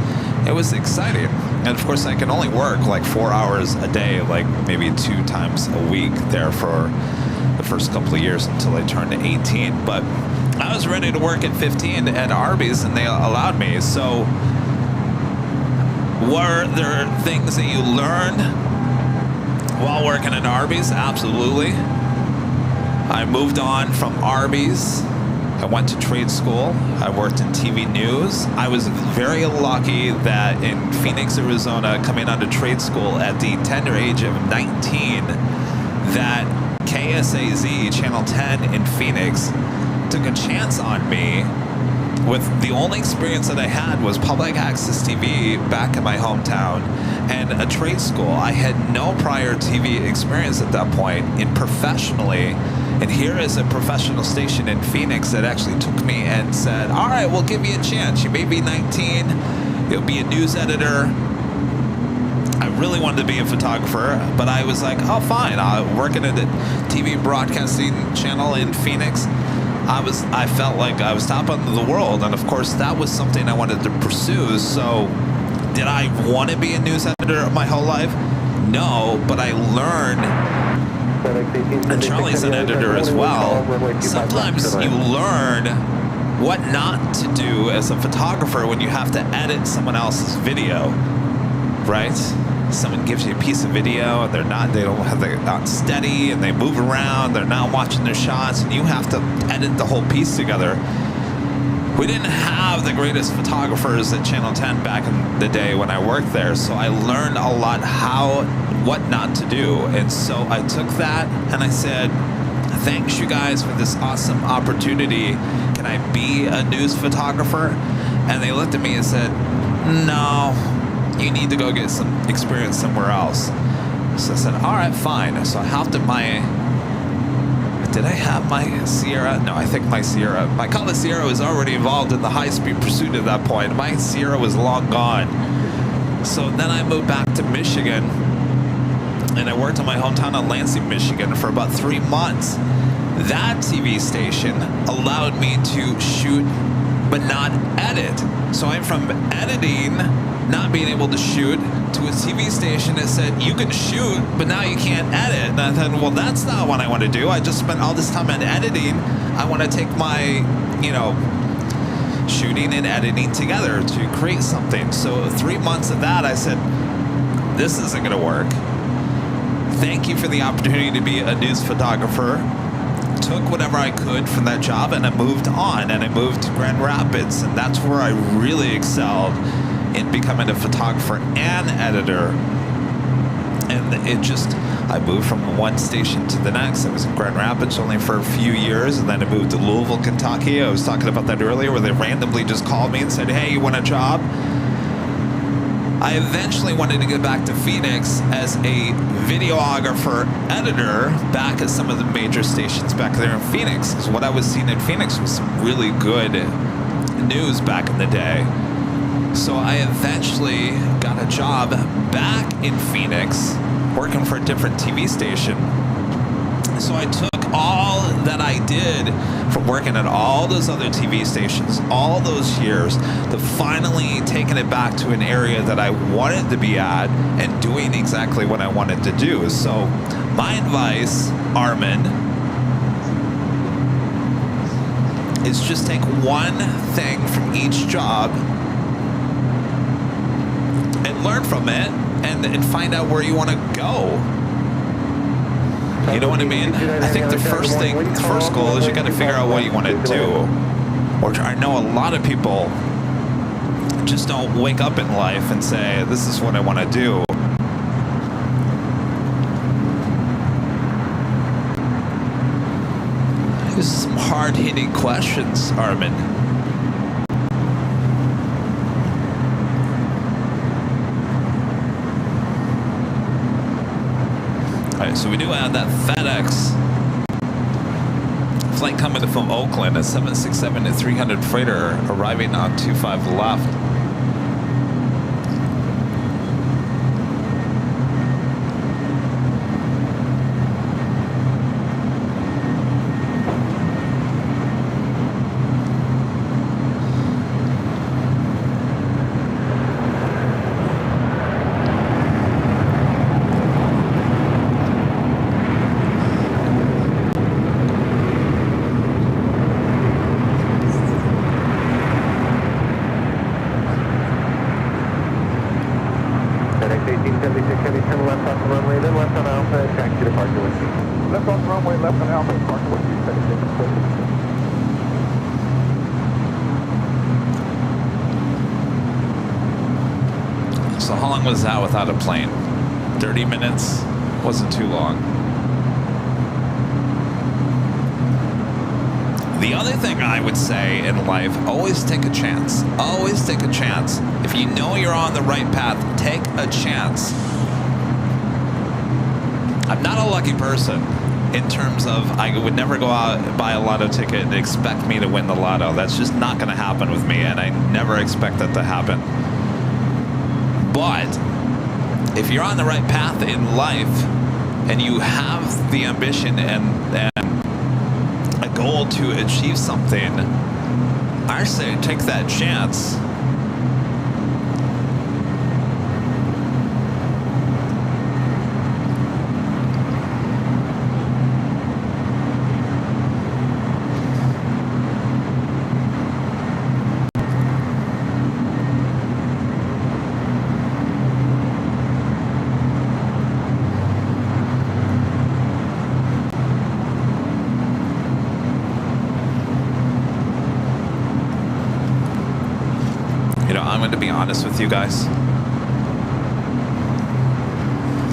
It was exciting. And of course, I can only work like 4 hours a day, like maybe 2 times a week there for the first couple of years until I turned 18. But I was ready to work at 15 at Arby's, and they allowed me. So were there things that you learned while working at Arby's? Absolutely. I moved on from Arby's. I went to trade school. I worked in TV news. I was very lucky that in Phoenix, Arizona, coming out of trade school at the tender age of 19, that KSAZ, Channel 10 in Phoenix, took a chance on me with the only experience that I had was public access TV back in my hometown and a trade school. I had no prior TV experience at that point in professionally. And here is a professional station in Phoenix that actually took me and said, all right, we'll give you a chance. You may be 19. You'll be a news editor. I really wanted to be a photographer, but I was like, oh, fine. I'm working at a TV broadcasting channel in Phoenix. I felt like I was top of the world. And of course, that was something I wanted to pursue. So did I want to be a news editor my whole life? No, but I learned. And Charlie's an editor as well. Sometimes you learn what not to do as a photographer when you have to edit someone else's video, right? Someone gives you a piece of video and they're not steady and they move around, they're not watching their shots, and you have to edit the whole piece together. We didn't have the greatest photographers at Channel 10 back in the day when I worked there, so I learned a lot what not to do. And so I took that and I said, thanks you guys for this awesome opportunity. Can I be a news photographer? And they looked at me and said, no, you need to go get some experience somewhere else. So I said, all right, fine. So I hopped at did I have my Sierra? No, I think my Cutlass Sierra was already involved in the high-speed pursuit at that point. My Sierra was long gone. So then I moved back to Michigan, and I worked in my hometown of Lansing, Michigan for about 3 months. That TV station allowed me to shoot but not edit. So I'm from editing, not being able to shoot, to a TV station that said you can shoot but now you can't edit. And I thought, well, that's not what I want to do. I just spent all this time on editing. I want to take my, shooting and editing together to create something. So 3 months of that, I said, this isn't going to work. Thank you for the opportunity to be a news photographer. Took whatever I could from that job and I moved on, and I moved to Grand Rapids, and that's where I really excelled in becoming a photographer and editor. And I moved from one station to the next. I was in Grand Rapids only for a few years, and then I moved to Louisville, Kentucky. I was talking about that earlier, where they randomly just called me and said, hey, you want a job? I eventually wanted to get back to Phoenix as a videographer editor back at some of the major stations back there in Phoenix, because what I was seeing in Phoenix was some really good news back in the day. So I eventually got a job back in Phoenix working for a different TV station. So I took all that I did from working at all those other TV stations, all those years, to finally taking it back to an area that I wanted to be at and doing exactly what I wanted to do. So my advice, Armin, is just take one thing from each job and learn from it and find out where you want to go. You know what I mean? I think the first goal is you got to figure out what you want to do. Or I know a lot of people just don't wake up in life and say, this is what I want to do. These are some hard-hitting questions, Armin. Alright, so we do have that FedEx flight coming from Oakland, a 767-300 freighter arriving on 25 left. So how long was that without a plane? 30 minutes? Wasn't too long. The other thing I would say in life, always take a chance. Always take a chance. If you know you're on the right path, take a chance. I'm not a lucky person in terms of I would never go out and buy a lotto ticket and expect me to win the lotto. That's just not going to happen with me, and I never expect that to happen. But if you're on the right path in life and you have the ambition and a goal to achieve something, I say take that chance. To be honest with you guys,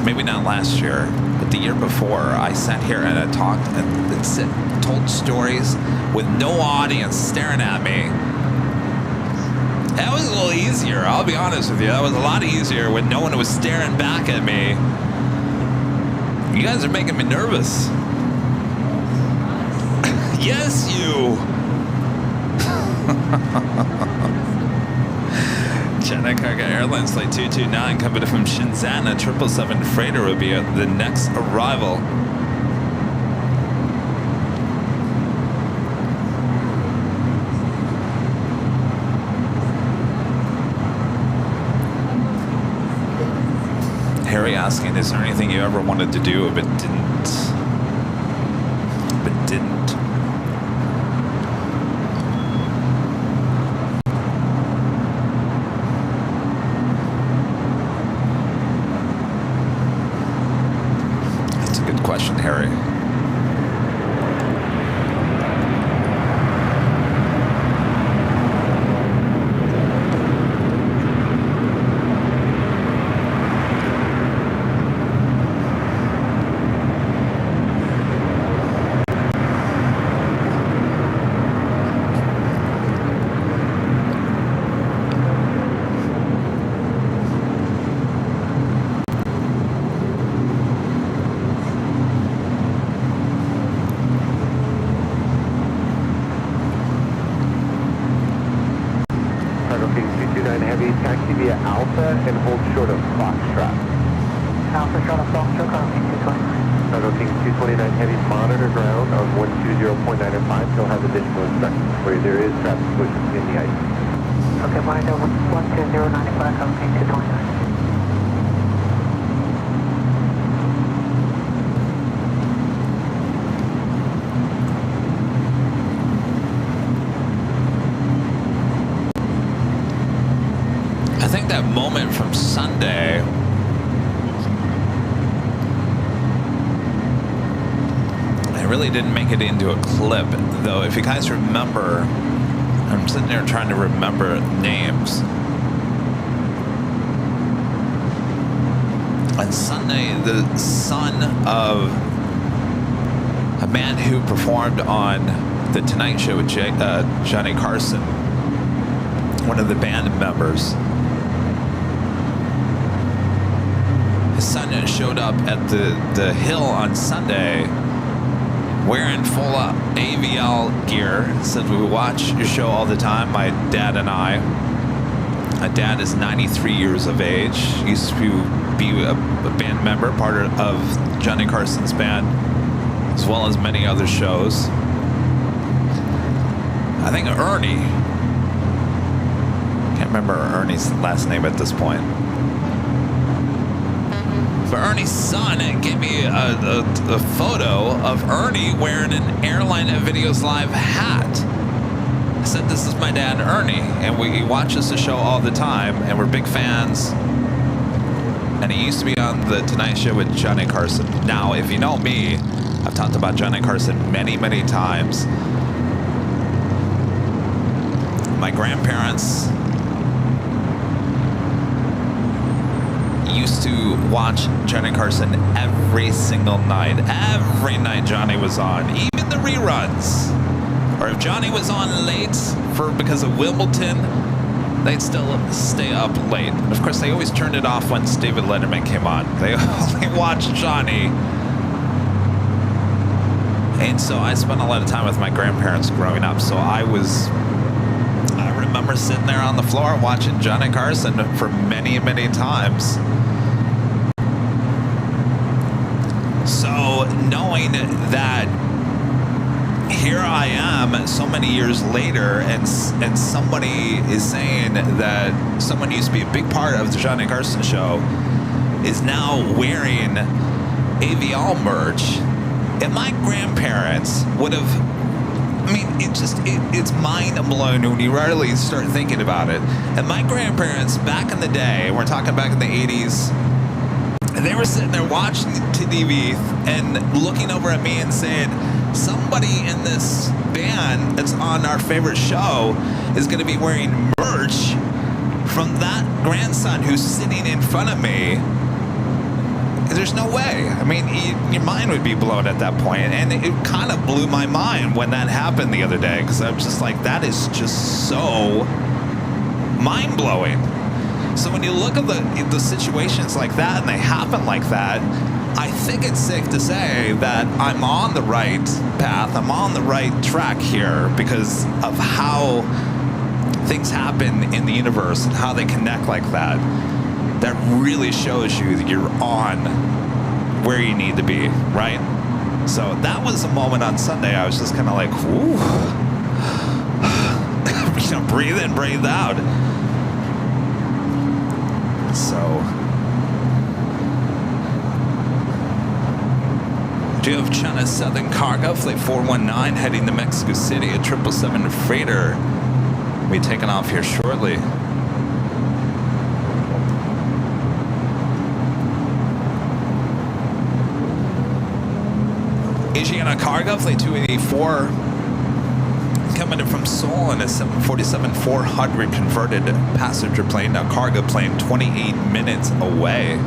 maybe not last year, but the year before, I sat here and I talked and told stories with no audience staring at me. That was a little easier, I'll be honest with you. That was a lot easier when no one was staring back at me. You guys are making me nervous. Yes, you. China Cargo Airlines Flight 229 coming from Shenzhen, a 777 freighter will be at the next arrival. Harry asking, is there anything you ever wanted to do but didn't? Question, Harry. Moment from Sunday I really didn't make it into a clip, though. If you guys remember, I'm sitting there trying to remember names. On Sunday, the son of a man who performed on The Tonight Show with Johnny Carson, one of the band members, his son showed up at the Hill on Sunday wearing full AVL gear. Said we watch your show all the time, my dad and I. My dad is 93 years of age. Used to be a band member, part of Johnny Carson's band, as well as many other shows. I think Ernie, can't remember Ernie's last name at this point, but Ernie's son gave me a photo of Ernie wearing an Airline Videos Live hat. I said, this is my dad, Ernie, and he watches the show all the time, and we're big fans. And he used to be on The Tonight Show with Johnny Carson. Now, if you know me, I've talked about Johnny Carson many, many times. My grandparents used to watch Johnny Carson every single night. Every night Johnny was on, even the reruns. Or if Johnny was on late because of Wimbledon, they'd still stay up late. And of course, they always turned it off once David Letterman came on. They only watched Johnny. And so I spent a lot of time with my grandparents growing up. So I remember sitting there on the floor watching Johnny Carson for many, many times. So knowing that here I am so many years later, and somebody is saying that someone used to be a big part of the Johnny Carson show is now wearing AVL merch, and my grandparents would have, I mean, it's mind-blowing when you really start thinking about it. And my grandparents back in the day, we're talking back in the 80s, they were sitting there watching TV and looking over at me and saying, somebody in this band that's on our favorite show is going to be wearing merch from that grandson who's sitting in front of me. There's no way. I mean, your mind would be blown at that point. And it kind of blew my mind when that happened the other day, because I was just like, that is just so mind-blowing. So when you look at the situations like that and they happen like that, I think it's safe to say that I'm on the right path. I'm on the right track here because of how things happen in the universe and how they connect like that. That really shows you that you're on where you need to be, right? So that was a moment on Sunday. I was just kind of like, whoo. Breathe in, breathe out. So do you have China Southern Cargo, Flight 419, heading to Mexico City, a 777 freighter. We'll be taking off here shortly. Asiana Cargo, Flight 284, coming in from Seoul in a 747-400 converted passenger plane, now cargo plane, 28 minutes away.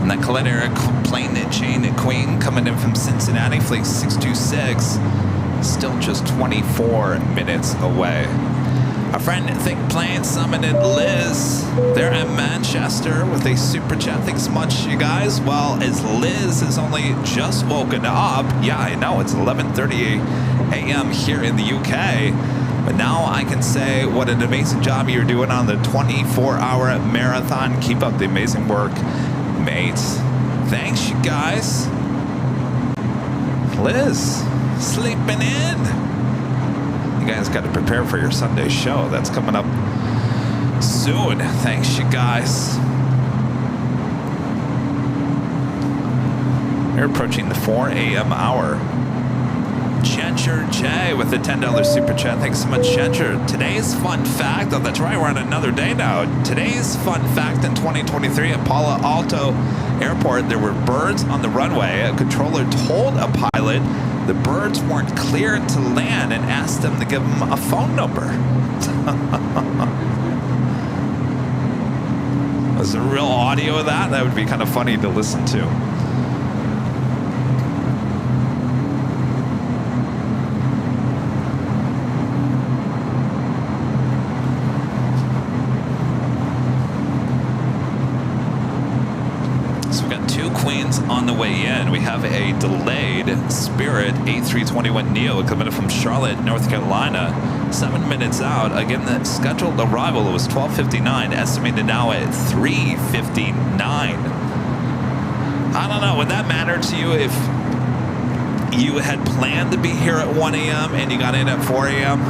And that Colette Air plane Jane Queen coming in from Cincinnati, Flight 626, still just 24 minutes away. Our friend Think Plane summoned Liz. They're in Manchester with a super chat. Thanks so much, you guys. Well, as Liz has only just woken up. Yeah, I know, it's 11:30 a.m. here in the UK. But now I can say what an amazing job you're doing on the 24-hour marathon. Keep up the amazing work, mates. Thanks, you guys. Liz, sleeping in. You guys got to prepare for your Sunday show. That's coming up soon. Thanks, you guys. We're approaching the 4 a.m. hour. Ginger J with the $10 super chat. Thanks so much, Ginger. Today's fun fact, oh, that's right, we're on another day now. Today's fun fact in 2023 at Palo Alto Airport, there were birds on the runway. A controller told a pilot the birds weren't cleared to land and asked them to give them a phone number. Was there real audio of that? That would be kind of funny to listen to. On the way in, we have a delayed Spirit A321neo coming in from Charlotte, North Carolina, 7 minutes out. Again, the scheduled arrival was 12:59, estimated now at 3:59. I don't know, would that matter to you if you had planned to be here at 1 a.m. and you got in at 4 a.m.?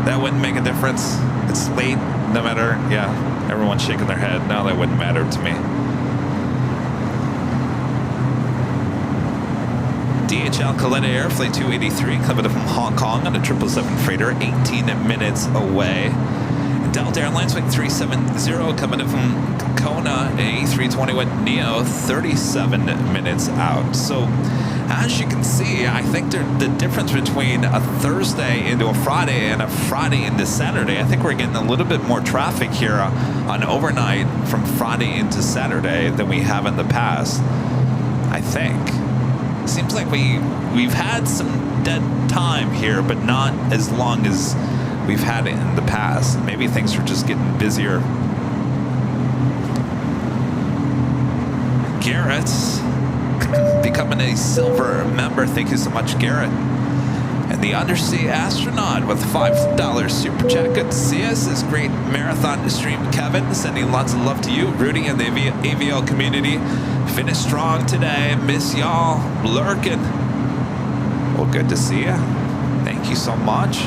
That wouldn't make a difference. It's late, no matter, yeah, everyone's shaking their head. No, that wouldn't matter to me. DHL Caleta Air Flight 283 coming in from Hong Kong on a 777 freighter, 18 minutes away. Delta Airlines Flight 370 coming in from Kona, A321neo, 37 minutes out. So as you can see, I think the difference between a Thursday into a Friday and a Friday into Saturday, I think we're getting a little bit more traffic here on overnight from Friday into Saturday than we have in the past, I think. Seems like we've had some dead time here, but not as long as we've had it in the past. Maybe things are just getting busier. Garrett becoming a silver member. Thank you so much, Garrett. And the undersea astronaut with $5 super chat. Good to see us. This great marathon stream, Kevin, sending lots of love to you. Rudy and the AVL community. Finished strong today. Miss y'all lurking. Well, good to see you. Thank you so much.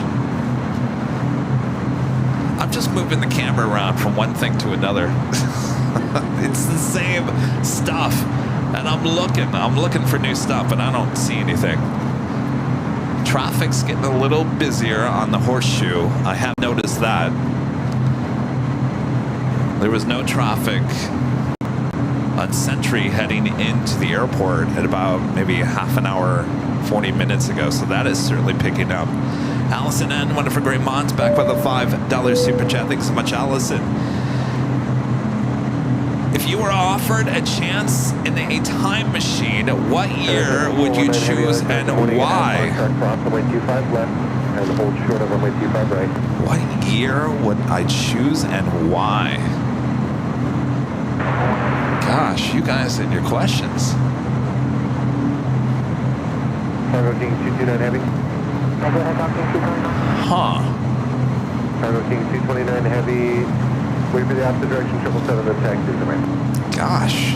I'm just moving the camera around from one thing to another. It's the same stuff. And I'm looking for new stuff, and I don't see anything. Traffic's getting a little busier on the Horseshoe. I have noticed that. There was no traffic on Sentry heading into the airport at about maybe half an hour, 40 minutes ago. So that is certainly picking up. Allison N, wonderful great mods, back with a $5 super chat. Thanks so much, Allison. If you were offered a chance in a time machine, what year would you choose and why? What year would I choose and why? Gosh, you guys and your questions.
Cargo King 229 Heavy.
Huh.
Cargo King 229 Heavy. Wait for the opposite direction, 777 to taxi to right.
Gosh.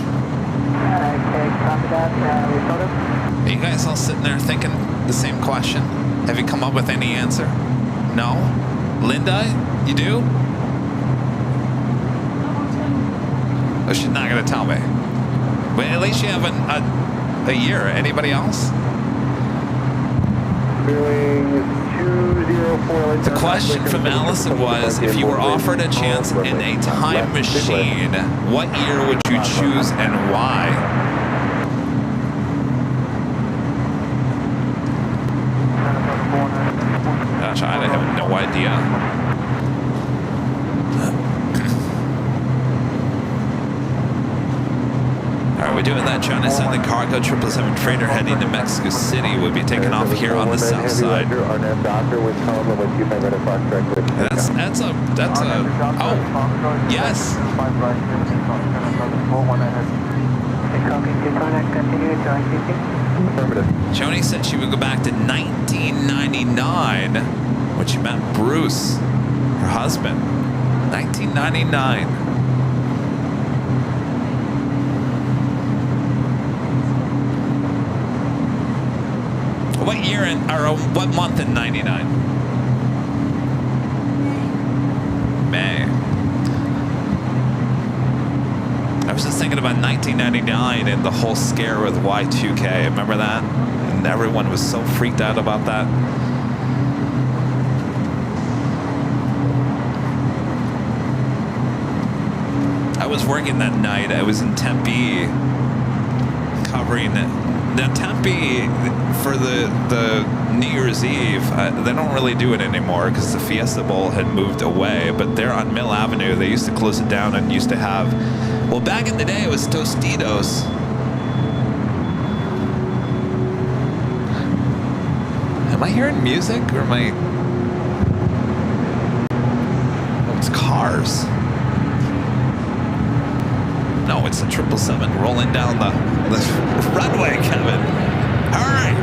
Are you guys all sitting there thinking the same question? Have you come up with any answer? No? Linda, you do? Oh, she's not going to tell me. But at least you have a year. Anybody else? The question from Allison was, if you were offered a chance in a time machine, what year would you choose and why? Gosh, I have no idea. We're doing that, John. It's on the cargo 777 freighter heading to Mexico City. We'll be taking off here on the south side. That's a, oh, yes. Joni said she would go back to 1999 when she met Bruce, her husband. 1999. What year or what month in 99? May. I was just thinking about 1999 and the whole scare with Y2K. Remember that? and everyone was so freaked out about that. I was working that night. I was in Tempe covering now Tempe for the New Year's Eve. They don't really do it anymore because the Fiesta Bowl had moved away, but there on Mill Avenue they used to close it down and used to have, well, back in the day it was Tostitos. Am I hearing music or am I? Oh, it's cars. No, it's a 777 rolling down the runway, Kevin. Hurry!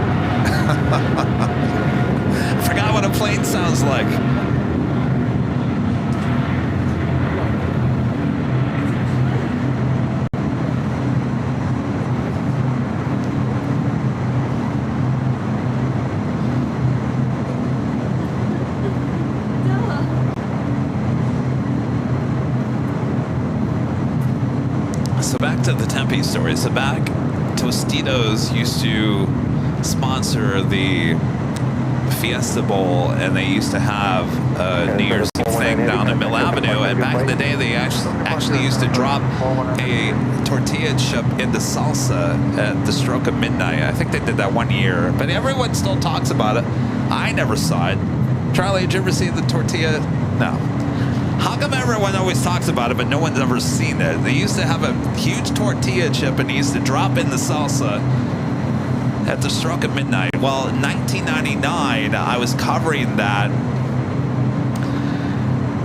I forgot what a plane sounds like. So back to the Tempe story. So back, Tostitos used to sponsor the Fiesta Bowl, and they used to have a New Year's Eve thing down in Mill Avenue. And back in the day, they actually used to drop a tortilla chip into salsa at the stroke of midnight. I think they did that one year, but everyone still talks about it. I never saw it. Charlie, did you ever see the tortilla? No. How come everyone always talks about it, but no one's ever seen it? They used to have a huge tortilla chip, and they used to drop in the salsa at the stroke of midnight. Well, in 1999, I was covering that,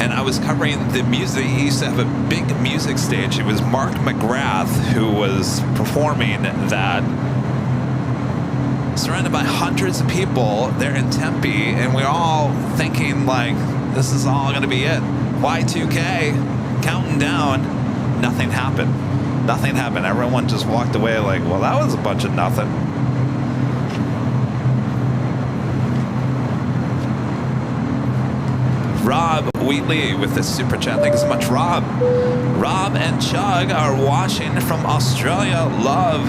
and I was covering the music. He used to have a big music stage. It was Mark McGrath who was performing that, surrounded by hundreds of people there in Tempe, and we're all thinking, like, this is all going to be it. Y2K, counting down. Nothing happened. Nothing happened. Everyone just walked away like, well, that was a bunch of nothing. Rob Wheatley with the super chat. Thank you so much, Rob. Rob and Chug are watching from Australia. Love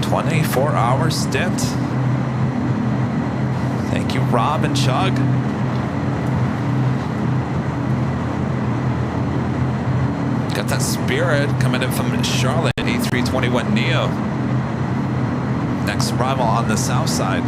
24-hour stint. Thank you, Rob and Chug. Got that Spirit coming in from Charlotte, A321neo. Next arrival on the south side.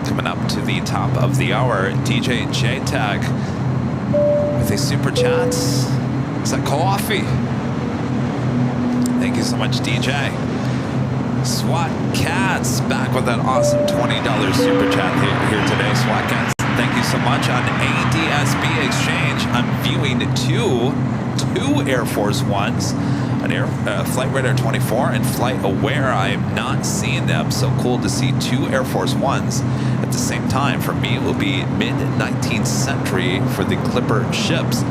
Coming up to the top of the hour, DJ J-Tag with a super chat. Is that coffee? Thank you so much, DJ. SWAT Cats back with that awesome $20 super chat here today. SWAT Cats, thank you so much. On ADSB Exchange, I'm viewing two Air Force Ones, an Flight Radar 24 and Flight Aware. I am not seeing them, so cool to see two Air Force Ones at the same time. For me, it will be mid-19th century for the Clipper ships.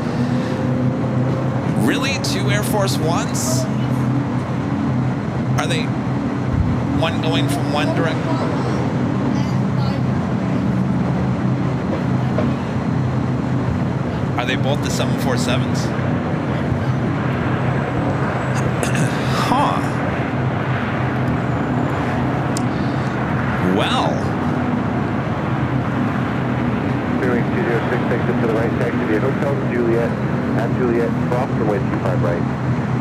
Really? Two Air Force Ones? Are they one going from one direction? Are they both the 747s? Huh. Well.
Doing 206 exit to the right, taxi via Hotel Juliet at Juliet, cross runway 25 right,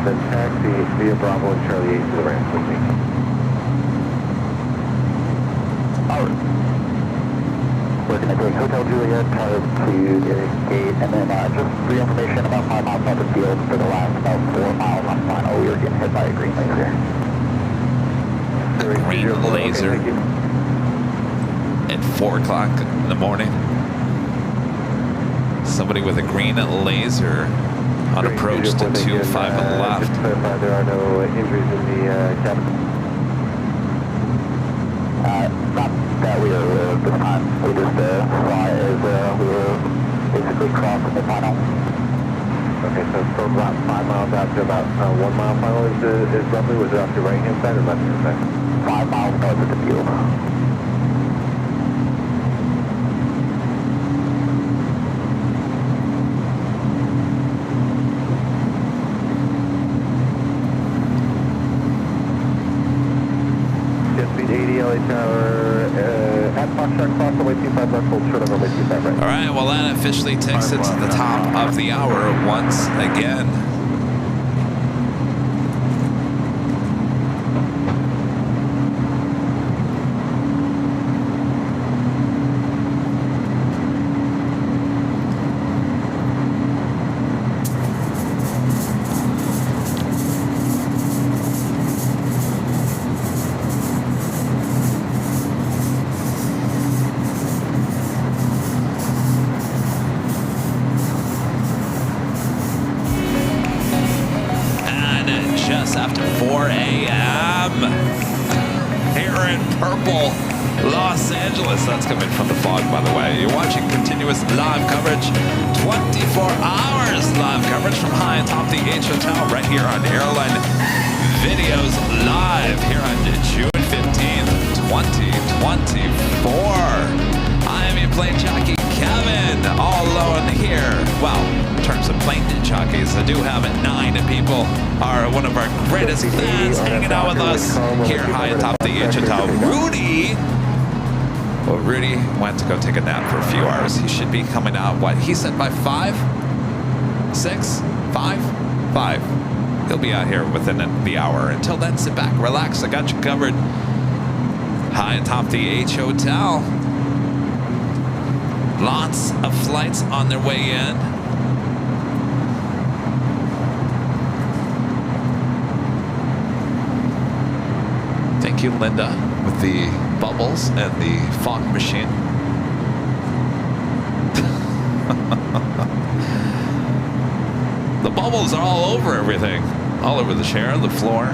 then taxi via Bravo and Charlie 8 to the ramp with me.
We're going to take Hotel Juliet to the gate, and then just for your information, about 5 miles off the field for the last about 4 miles on final, we were getting hit by a green laser.
Green laser at 4 o'clock in the morning. Somebody with a green laser on approach to 25 on the left.
Just to clarify, there are no injuries in the cabin.
Not that we were aware of this time. We just saw it as we were basically crossing the final.
Okay, so from about 5 miles out to about 1 mile final is roughly, was it off your right hand side or left hand side?
5 miles north of the field.
Jet speed 80 LA Tower, at Foxtrot Cross, runway 25 left, hold short on runway 25 right.
All right, well, that officially takes it to the top of the hour once again. Just after 4 a.m. here in purple Los Angeles. That's coming from the fog, by the way. You're watching continuous live coverage, 24 hours live coverage from high atop the H Hotel right here on Airline Videos live here on June 15th, 2024. I am your plane jockey, Kevin, all alone here. Well, in terms of plane jockeys, I do have 9 people are one of our greatest fans hanging out with us here high atop the H Hotel. Rudy. Well, Rudy went to go take a nap for a few hours. He should be coming out, what, he said by 5? 6? 5? 5. He'll be out here within the hour. Until then, sit back, relax. I got you covered. High atop the H Hotel. Lots of flights on their way in. Thank you, Linda, with the bubbles and the fog machine. The bubbles are all over everything. All over the chair, the floor.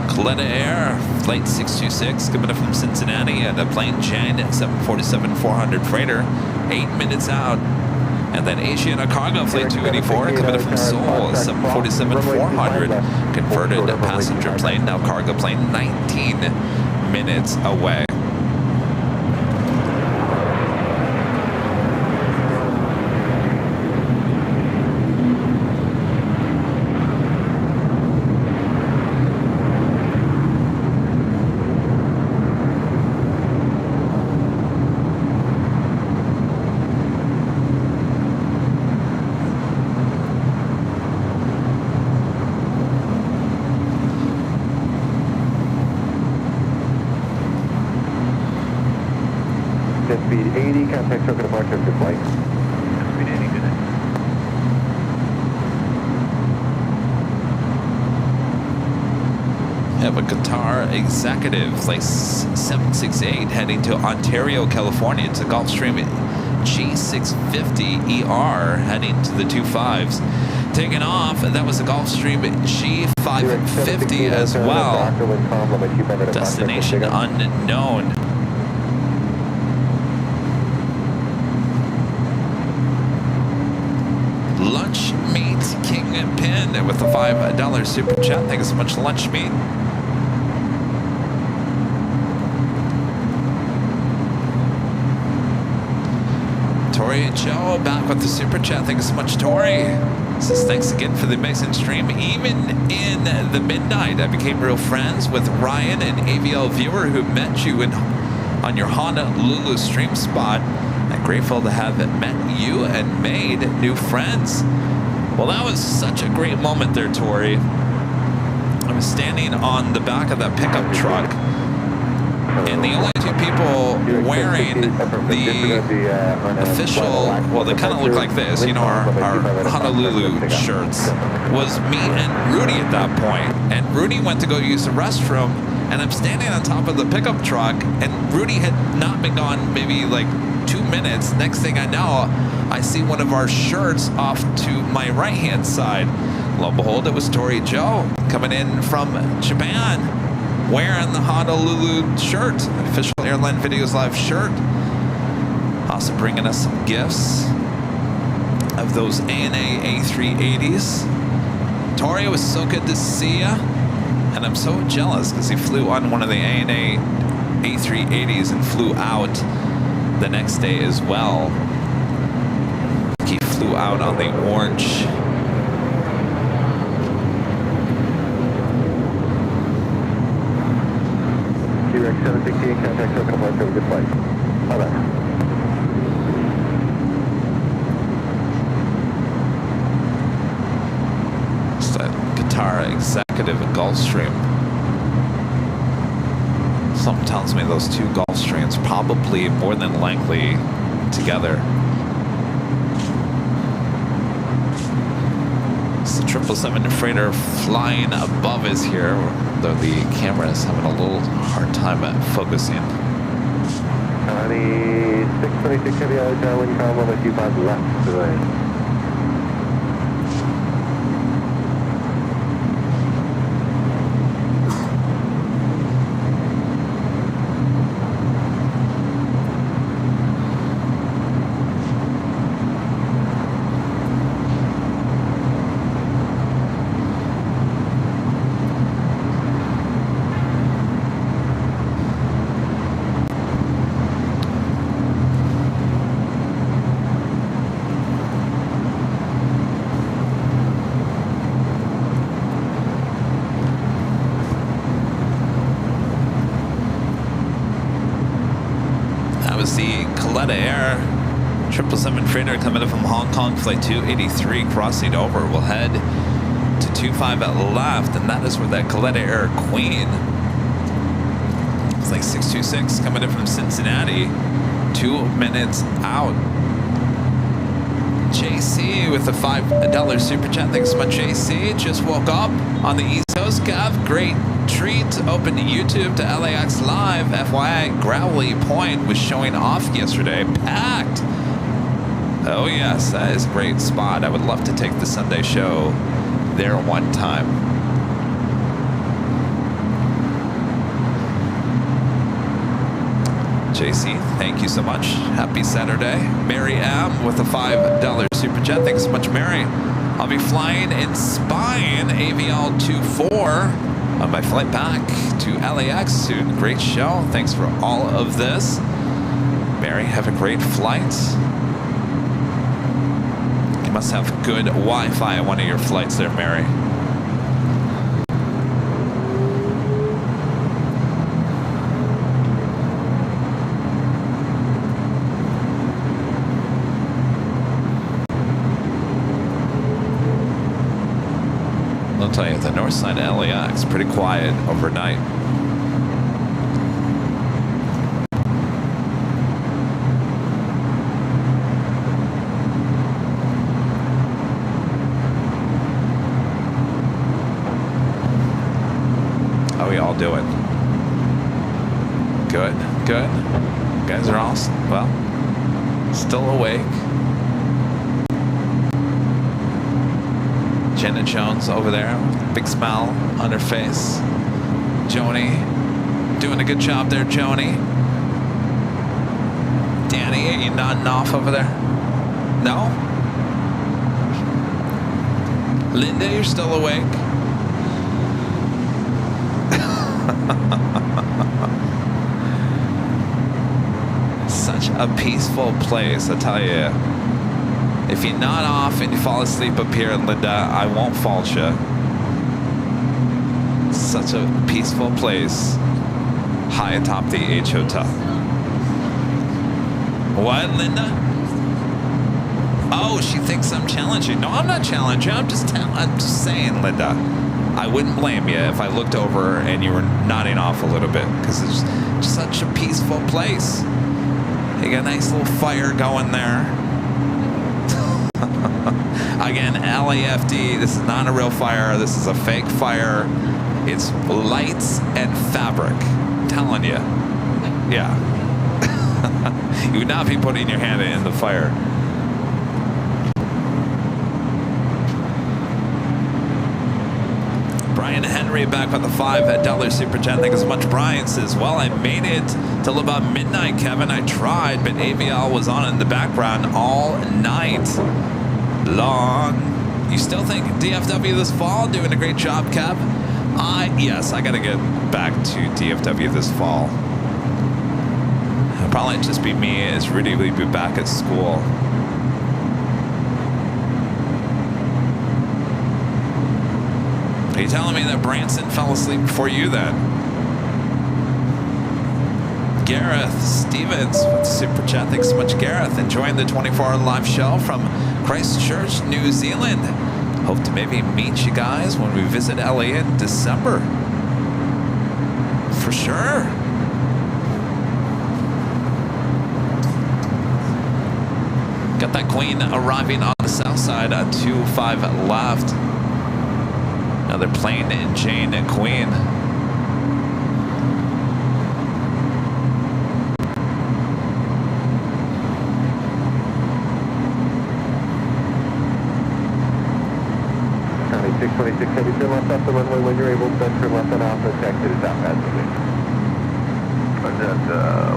Coletta Air, flight 626, coming up from Cincinnati, and a plane Jane 747-400 freighter, 8 minutes out. And then Asiana Cargo, flight 284, coming up from Seoul, 747-400, converted passenger plane, now cargo plane, 19 minutes away.
Speed 80, contact token departure of your flight. Speed 80, good night.
We have a Qatar executive, flight 768, heading to Ontario, California. It's a Gulfstream G650ER, heading to the 25s. Taking off, that was a Gulfstream G550 as well. Destination unknown. Lunch Meat Kingpin with a $5 super chat. Thank you so much, Lunch Meat. Tori and Joe back with the super chat. Thank you so much, Tori. Says thanks again for the amazing stream. Even in the midnight, I became real friends with Ryan, an AVL viewer who met you on your Honolulu stream spot. I'm grateful to have met you and made new friends. Well, that was such a great moment there, Tori. I was standing on the back of that pickup truck, and the only 2 people wearing the official, well, they kind of look like this, you know, our Honolulu shirts, was me and Rudy at that point. And Rudy went to go use the restroom, and I'm standing on top of the pickup truck, and Rudy had not been gone maybe like 2 minutes. Next thing I know, I see one of our shirts off to my right-hand side lo and behold, it was Tori Joe coming in from Japan, wearing the Honolulu shirt, official Airline Videos Live shirt. Also bringing us some gifts of those ANA A380s. Tori, it was so good to see ya. And I'm so jealous because he flew on one of the ANA A380s and flew out the next day as well. He flew out on the orange.
T-Rex 768, contact Oakland Park, have a good flight. Bye-bye.
It's that Qatar Executive Gulfstream. Something tells me those two Gulfstreams probably more than likely together. It's the 777 freighter flying above us here, though the camera is having a little hard time at focusing.
626 heavy out of when you found 125 left today.
Air 777 freighter coming in from Hong Kong, flight 283, crossing over. We'll head to 25 at left, and that is where that Coletta Air Queen. It's like 626 coming in from Cincinnati, 2 minutes out. JC with a $5 super chat. Thanks so much, JC. Just woke up on the East Coast, Gav. Great treat. Open to YouTube to LAX Live. FYI, Growly Point was showing off yesterday. Packed. Oh, yes, that is a great spot. I would love to take the Sunday show there one time. JC, thank you so much. Happy Saturday. Mary M with a $5 super chat. Thanks so much, Mary. I'll be flying in Spine AVL 24 on my flight back to LAX soon. Great show. Thanks for all of this. Mary, have a great flight. You must have good Wi-Fi on one of your flights there, Mary. I'll tell you, the north side of LAX, pretty quiet overnight. How are we all doing? Good, good. You guys are all, well, still awake. Jenna Jones over there, big smile on her face. Joni, doing a good job there, Joni. Danny, are you nodding off over there? No? Linda, you're still awake? Such a peaceful place, I tell you. If you nod off and you fall asleep up here, Linda, I won't fault you. Such a peaceful place, high atop the H Hotel. What, Linda? Oh, she thinks I'm challenging. No, I'm not challenging. I'm just saying, Linda. I wouldn't blame you if I looked over and you were nodding off a little bit, because it's just such a peaceful place. You got a nice little fire going there. Again, LAFD, this is not a real fire. This is a fake fire. It's lights and fabric. I'm telling you. Yeah. You would not be putting your hand in the fire. Brian Henry back with the $5 super chat. Thank you so much. Brian says, well, I made it till about midnight, Kevin. I tried, but AVL was on in the background all night long. You still think DFW this fall? Doing a great job, Kev. Yes, I got to get back to DFW this fall. It'll probably just be me as Rudy will be back at school. Are you telling me that Branson fell asleep before you then? Gareth Stevens with the super chat. Thanks so much, Gareth. Enjoying the 24-hour live show from Christchurch, New Zealand. Hope to maybe meet you guys when we visit LA in December. For sure. Got that Queen arriving on the south side at 25 left. Another plane in Jane and Queen.
County 626, heavy turn left off the runway when you're able, then turn left on Alpha, check to the south as the wind. That's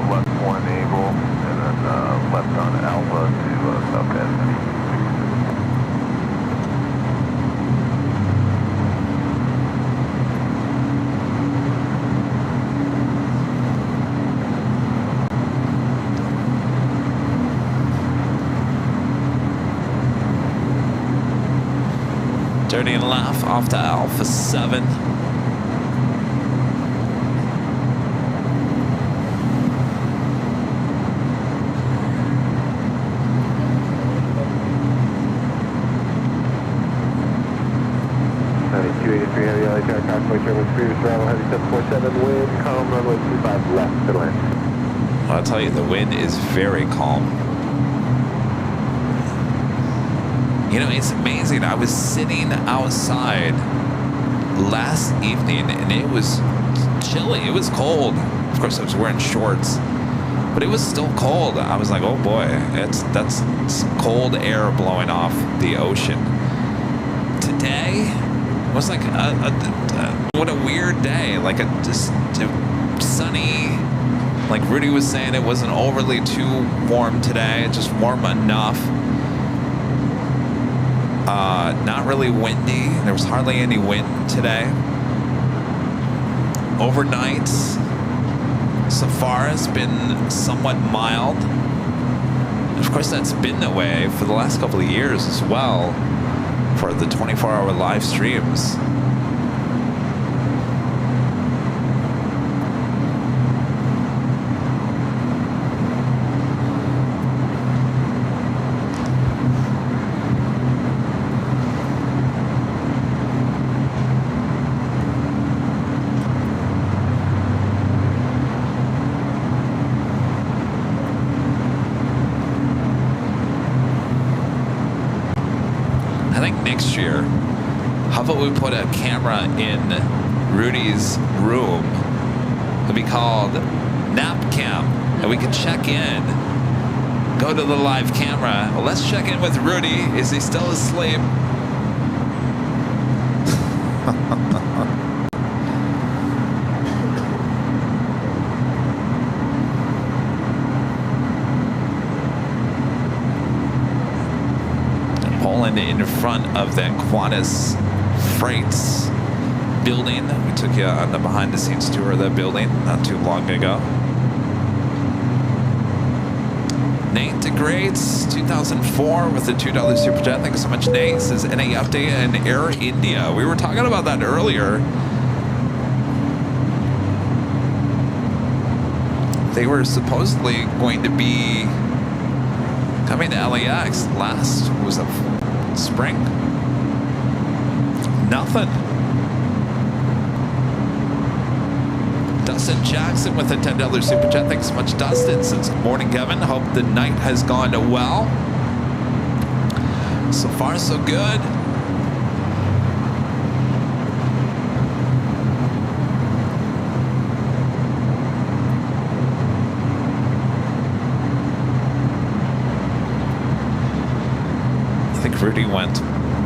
left 1 able, and then left on Alpha to south as the wind.
Dirty and laugh off to Alpha 7.
Heavy LHR, Convoy German previous travel, heavy 747, wind, calm, runway 25 left to land.
Well, I'll tell you, the wind is very calm. You know, it's amazing. I was sitting outside last evening and it was chilly. It was cold. Of course, I was wearing shorts, but it was still cold. I was like, oh boy, that's cold air blowing off the ocean. Today was like what a weird day. Like just sunny. Like Rudy was saying, it wasn't overly too warm today. Just warm enough. Not really windy. There was hardly any wind today. Overnight, so far, it's been somewhat mild. Of course, that's been that way for the last couple of years as well for the 24-hour live streams. How about we put a camera in Rudy's room? It'll be called Nap Cam, and we can check in. Go to the live camera. Well, let's check in with Rudy. Is he still asleep? Poland in front of that Qantas Freights building. We took you on the behind-the-scenes tour of that building not too long ago. Nate degrades 2004 with the $2 super chat. Thank you so much, Nate. Says any update in Air India? We were talking about that earlier. They were supposedly going to be coming to LAX last was a spring. Nothing. Dustin Jackson with a $10 super chat. Thanks so much, Dustin. Since morning, Kevin. Hope the night has gone well. So far, so good. I think Rudy went,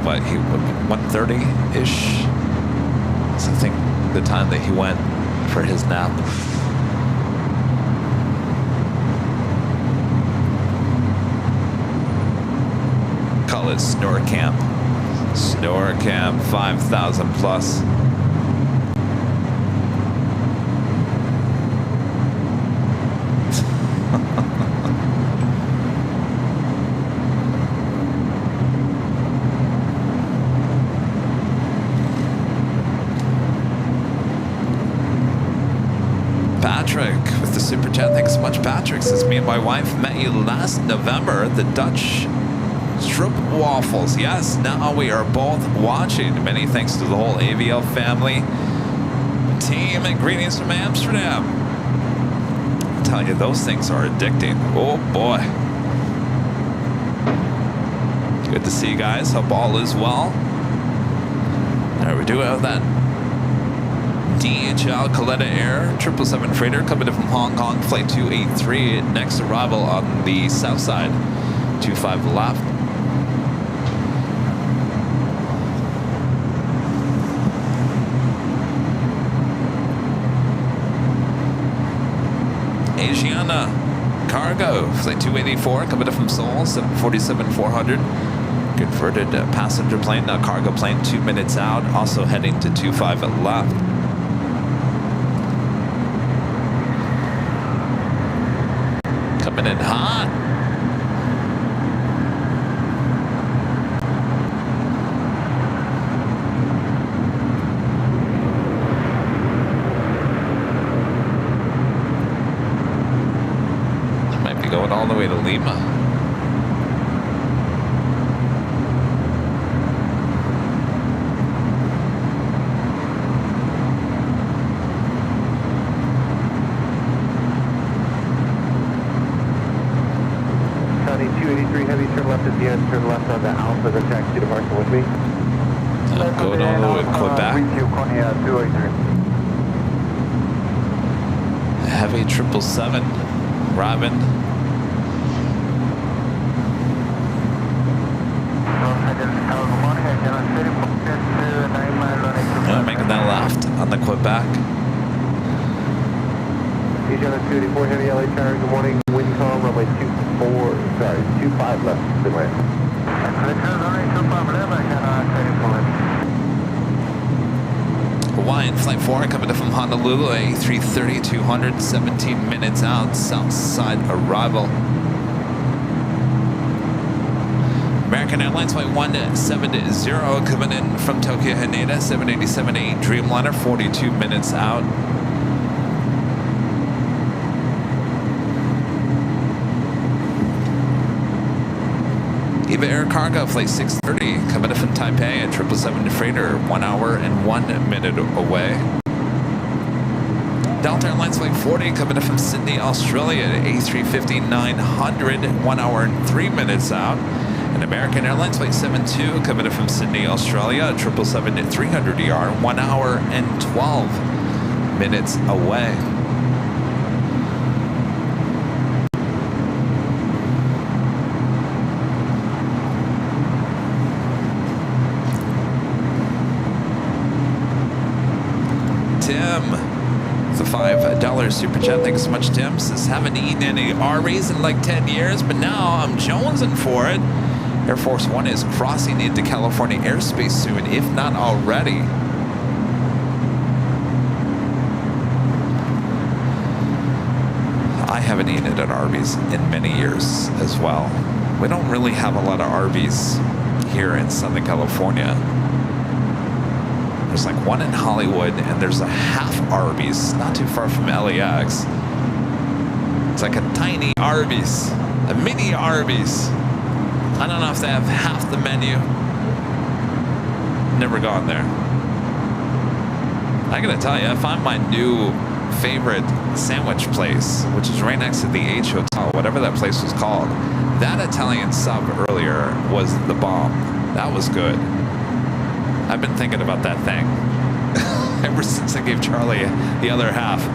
what, 1:30-ish So I think the time that he went for his nap. Call it Snore Camp. Snore Camp 5,000 plus. Patrick with the super chat. Thanks so much, Patrick. Says, me and my wife met you last November at the Dutch Strip Waffles. Yes, now we are both watching. Many thanks to the whole AVL family team, and greetings from Amsterdam. I'm telling you, those things are addicting. Oh boy. Good to see you guys. Hope all is well. There we do have that DHL Coletta Air 777 freighter coming in from Hong Kong, flight 283. Next arrival on the south side, 25 left. Asiana Cargo, flight 284, coming in from Seoul, 747-400. Converted passenger plane, cargo plane, 2 minutes out, also heading to 25 left. Coming in hot. Might be going all the way to Lima.
Turn left on the Alpha, the taxi departure with me.
Going all the way to Quebec. Heavy 777, Robin. Making that left on the Quebec.
Asiana 284 Heavy LA Tower, good morning. Wind calm, runway 25 left. Good morning.
Hawaiian Flight 4 coming in from Honolulu, A330, 217 minutes out, south side arrival. American Airlines Flight 170 coming in from Tokyo Haneda, 787-8 Dreamliner, 42 minutes out. Eva Air Cargo Flight 630 coming in from Taipei, a 777 freighter, 1 hour and 1 minute away. Delta Airlines Flight 40 coming in from Sydney, Australia, A350-900, 1 hour and 3 minutes out. And American Airlines Flight 72 coming in from Sydney, Australia, 777-300ER, 1 hour and 12 minutes away. Tim, the $5 super chat. Thanks so much, Tim. Says, haven't eaten any Arby's in like 10 years, but now I'm jonesing for it. Air Force One is crossing into California airspace soon, if not already. I haven't eaten at Arby's in many years as well. We don't really have a lot of Arby's here in Southern California. There's like one in Hollywood, and there's a half Arby's not too far from LAX. It's like a tiny Arby's, a mini Arby's. I don't know if they have half the menu. Never gone there. I gotta tell you, I found my new favorite sandwich place, which is right next to the H Hotel, whatever that place was called. That Italian sub earlier was the bomb. That was good. I've been thinking about that thing ever since I gave Charlie the other half.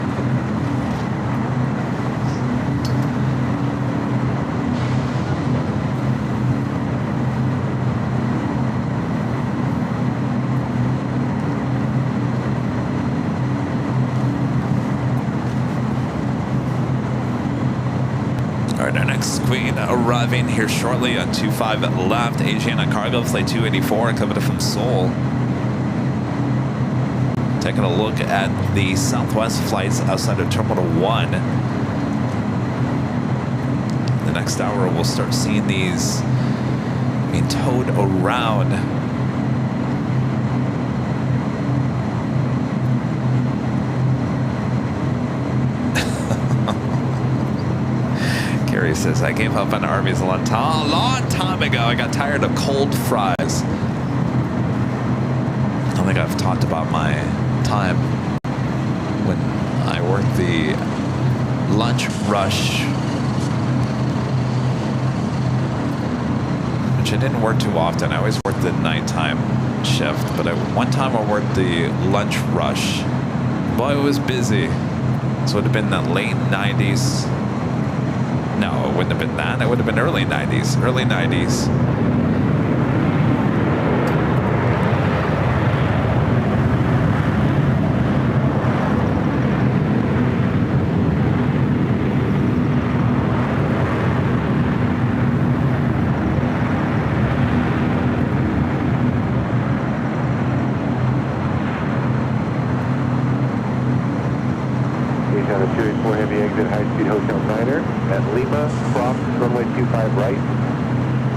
All right, our next queen arriving here shortly on 25 left. Asiana Cargo, flight 284, coming from Seoul. Taking a look at the Southwest flights outside of Terminal 1. The next hour, we'll start seeing these being towed around. Gary says, I gave up on Arby's a long time ago. I got tired of cold fries. I don't think I've talked about my time when I worked the lunch rush, which I didn't work too often. I always worked the nighttime shift, but one time I worked the lunch rush. Boy, it was busy. So it would have been the late 90s. No, it wouldn't have been that. It would have been early 90s. Early 90s.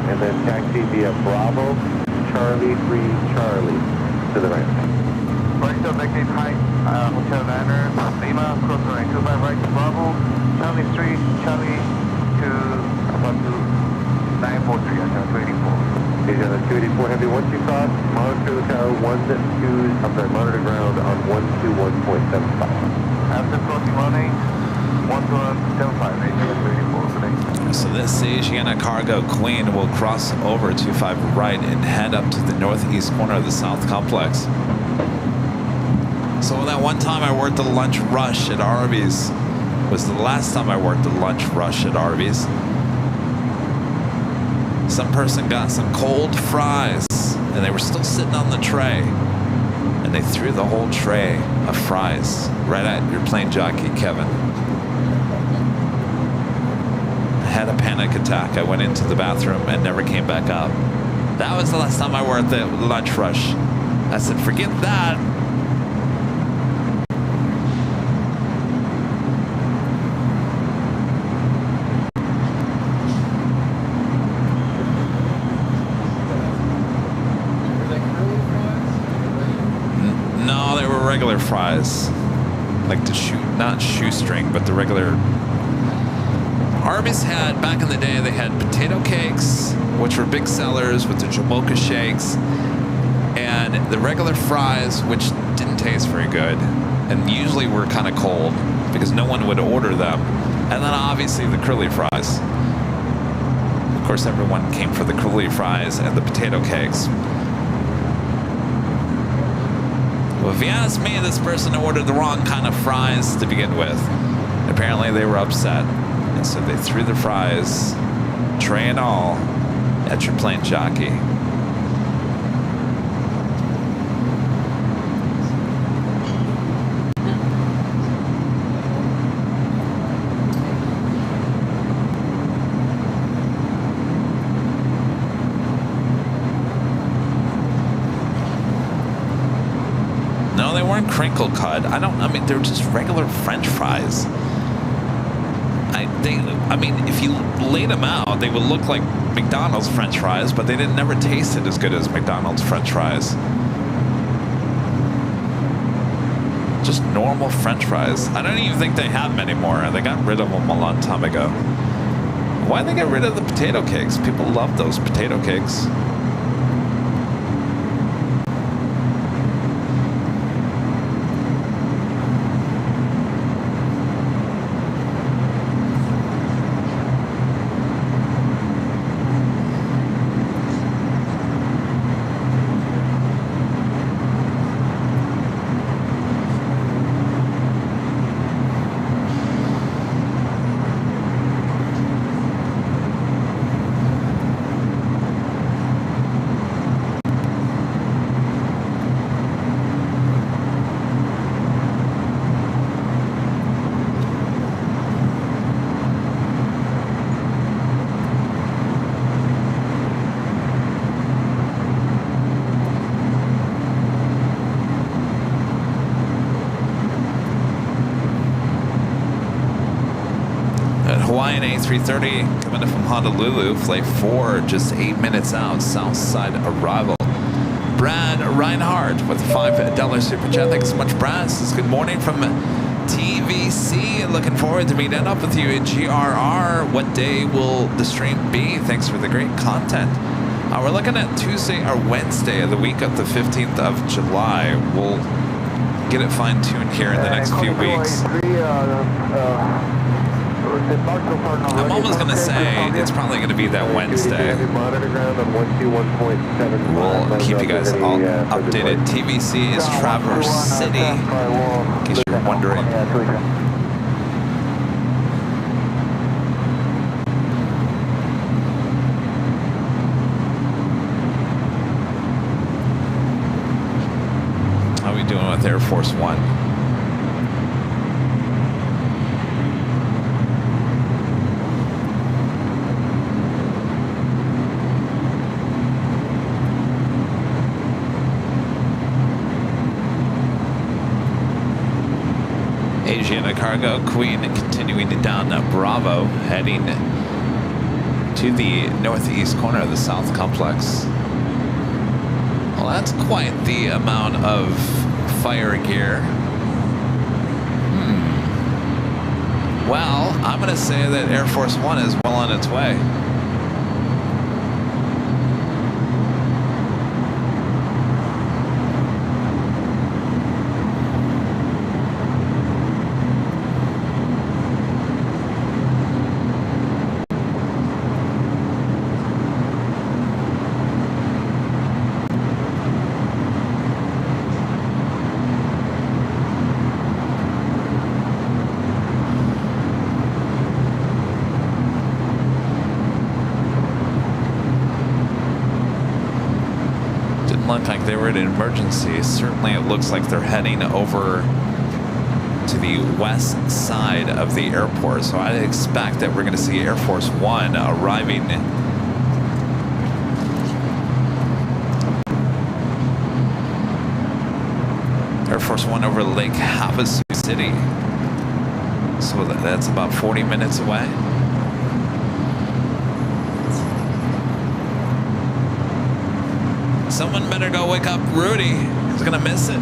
And then taxi via Bravo, Charlie 3 Charlie to the right. Bristol Vector Heights, Hotel Niner, Lima, cross runway 25 right to Bravo, Charlie 3 Charlie to about 943 on channel 284. He's on the 284 Heavy, once you cross, monitor the tower monitor ground on 121.75. After crossing runway 121.75, 284 today.
So this Asiana Cargo Queen will cross over 25 right and head up to the northeast corner of the South Complex. So that one time I worked the lunch rush at Arby's was the last time I worked the lunch rush at Arby's. Some person got some cold fries and they were still sitting on the tray, and they threw the whole tray of fries right at your plane jockey, Kevin. Had a panic attack. I went into the bathroom and never came back up. That was the last time I worked the lunch rush. I said, forget that. No, they were regular fries. Like the not shoestring, but the regular. Arby's had, back in the day, they had potato cakes, which were big sellers with the Jamocha shakes, and the regular fries, which didn't taste very good, and usually were kind of cold because no one would order them. And then obviously the curly fries. Of course, everyone came for the curly fries and the potato cakes. Well, if you ask me, this person ordered the wrong kind of fries to begin with. Apparently they were upset. And so they threw the fries, tray and all, at your plane jockey. No, they weren't crinkle cut. I mean, they're just regular French fries. I mean, if you laid them out, they would look like McDonald's French fries, but they never tasted as good as McDonald's French fries. Just normal French fries. I don't even think they have them anymore. They got rid of them a long time ago. Why'd they get rid of the potato cakes? People love those potato cakes. Hawaiian A330 coming in from Honolulu, flight 4, just 8 minutes out, south side arrival. Brad Reinhardt with a $5 super chat. Thanks so much, Brad. This is good morning from TVC. Looking forward to meeting up with you in GRR. What day will the stream be? Thanks for the great content. We're looking at Tuesday or Wednesday of the week of the 15th of July. We'll get it fine-tuned here in the next few weeks. I'm almost going to say it's probably going to be that Wednesday. We'll keep you guys all updated. TVC is Traverse City, in case you're wondering. How are we doing with Air Force One? Asiana Cargo Queen continuing down Bravo, heading to the northeast corner of the South Complex. Well, that's quite the amount of fire gear. Well, I'm going to say that Air Force One is well on its way. Look like they were in an emergency. Certainly it looks like they're heading over to the west side of the airport, so I expect that we're going to see Air Force One arriving Air Force One over Lake Havasu City, so that's about 40 minutes away. Someone better go wake up Rudy. He's gonna miss it.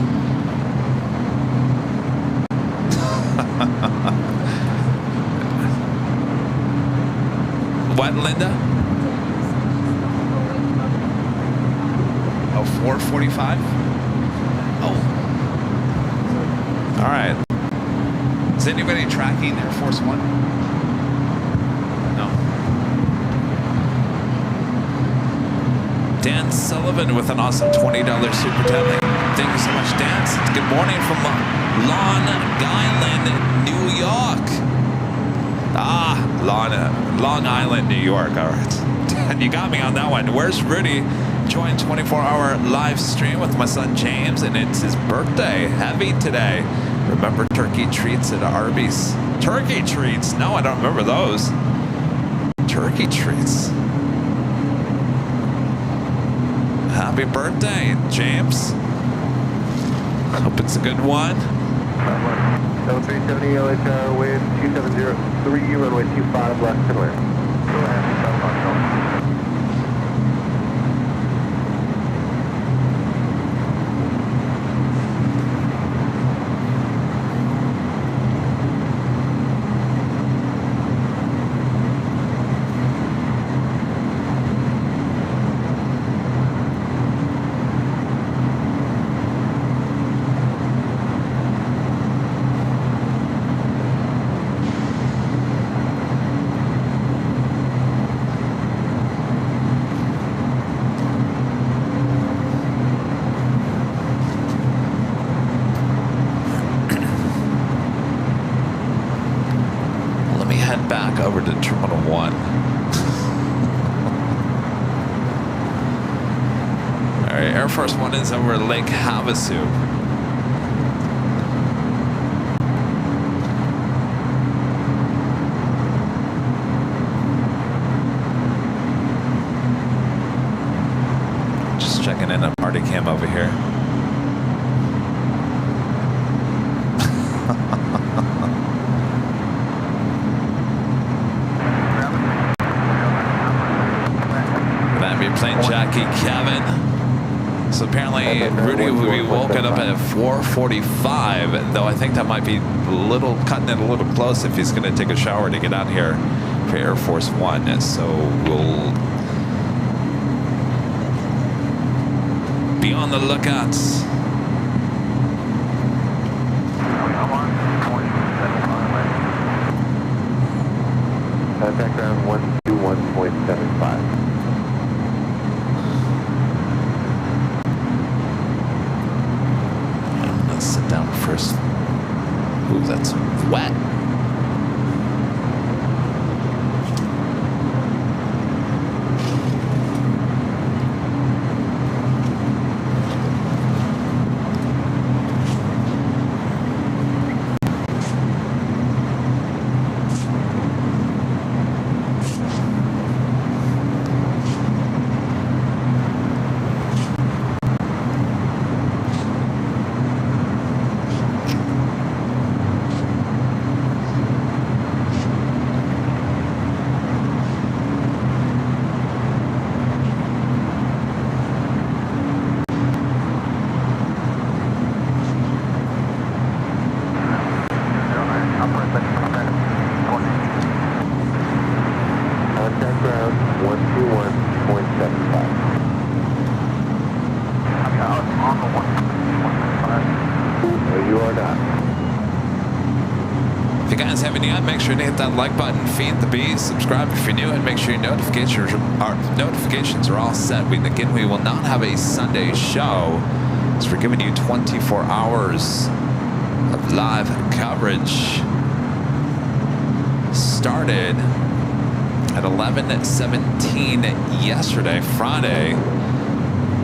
What, Linda? Oh, 4:45? Oh. All right. Is anybody tracking Air Force One? No. Dan Sullivan with an awesome $20 super chat. Thank you so much, Dan. Good morning from Long Island, New York. Long Island, New York. All right. Dan, you got me on that one. Where's Rudy? Joined 24-hour live stream with my son James, and it's his birthday. Heavy today. Remember turkey treats at Arby's? Turkey treats? No, I don't remember those. Turkey treats. Happy birthday, James. Hope it's a good one.
370 LHR wind 270, runway 25 left to land. Go ahead, southbound.
Over to Terminal 1. All right, Air Force One is over Lake Havasu. Just checking in on Marty Cam over here. Plane Jackie Kevin. So apparently Rudy will be woken up at 4:45, though I think that might be cutting it a little close if he's going to take a shower to get out here for Air Force One. So we'll be on the lookout.
Background 121.75.
Let's sit down first. Ooh, that's wet. Make sure to hit that like button, feed the bees, subscribe if you're new, and make sure your notifications are all set. We will not have a Sunday show, so we're giving you 24 hours of live coverage. Started at 11:17 yesterday, Friday.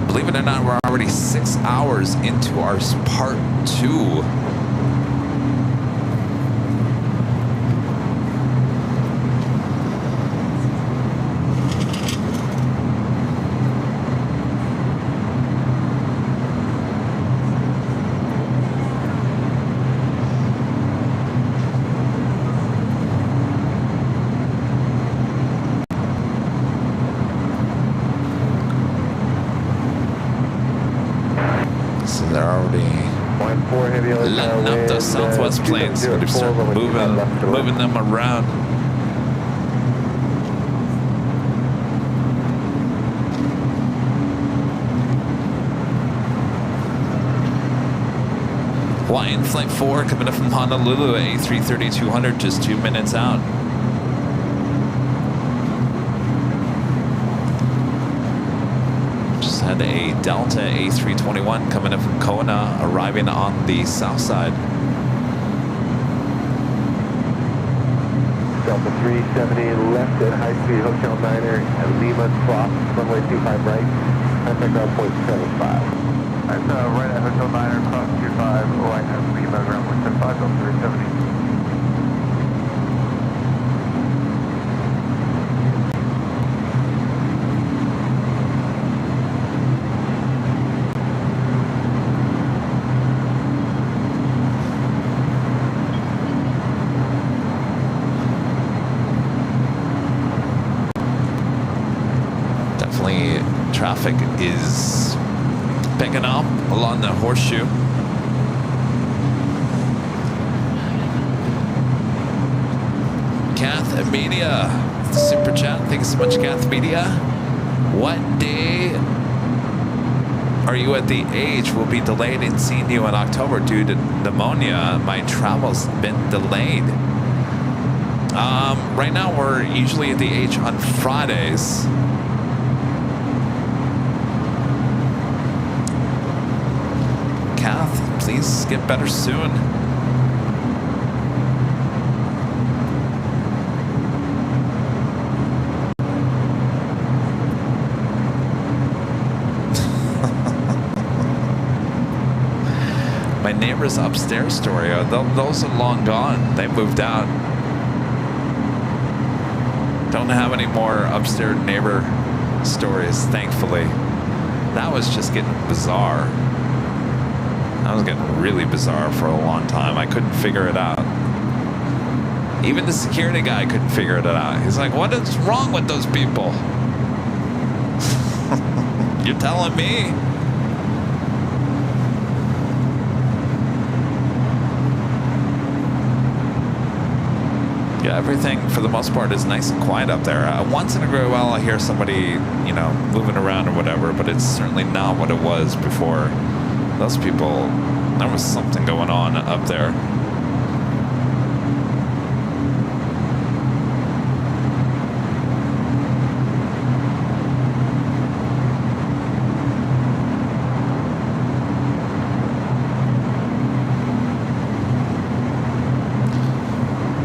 Believe it or not, we're already 6 hours into our part 2. Letting up the Southwest planes. We're starting moving them around. Hawaiian Flight 4 coming up from Honolulu at A330-200, just 2 minutes out. Just had a Delta A321 coming up from Kona, arriving on the south side.
Delta 370 left at High Speed Hotel Niner at Lima, cross runway 25 right, contact ground point 75. That's right at Hotel Niner, cross 25, right at Lima, ground point 75, Delta 370.
Traffic is picking up along the horseshoe. Kath Media, super chat. Thank you so much, Kath Media. What day are you at the H? Will be delayed in seeing you in October due to pneumonia. My travel's been delayed. Right now we're usually at the H on Fridays. Please get better soon. My neighbor's upstairs story, those are long gone. They moved out. Don't have any more upstairs neighbor stories, thankfully. That was just getting bizarre. That was getting really bizarre for a long time. I couldn't figure it out. Even the security guy couldn't figure it out. He's like, what is wrong with those people? You're telling me. Yeah, everything for the most part is nice and quiet up there. Once in a great while, I hear somebody, you know, moving around or whatever, but it's certainly not what it was before. Those people, there was something going on up there.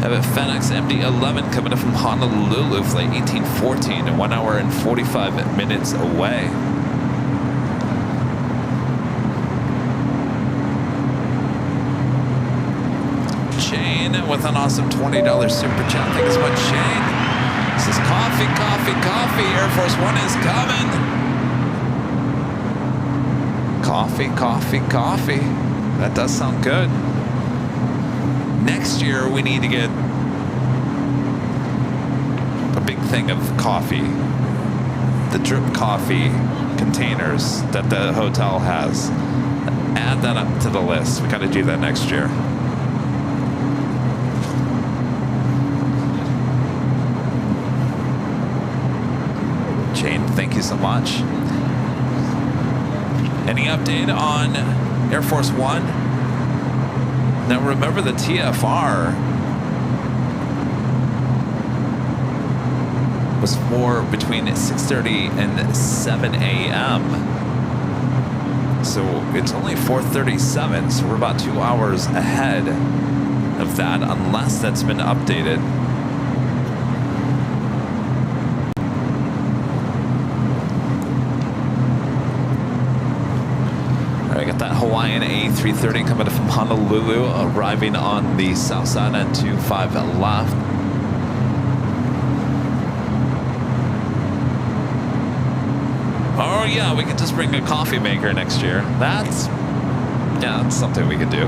Have a FedEx MD-11 coming in from Honolulu, flight 1814, 1 hour and 45 minutes away. Shane with an awesome $20 super chat. Thank you so much, Shane. This is coffee, coffee, coffee. Air Force One is coming. Coffee, coffee, coffee. That does sound good. Next year, we need to get a big thing of coffee. The drip coffee containers that the hotel has. Add that up to the list. We got to do that next year. Jane, thank you so much. Any update on Air Force One? Now remember, the TFR was for between 6:30 and 7 a.m. So it's only 4:37, so we're about 2 hours ahead of that, unless that's been updated. I got that Hawaiian A330 coming from Honolulu, arriving on the south side at 25 left. Oh yeah, we could just bring a coffee maker next year. That's something we could do.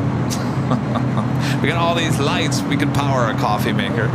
We got all these lights, we could power a coffee maker.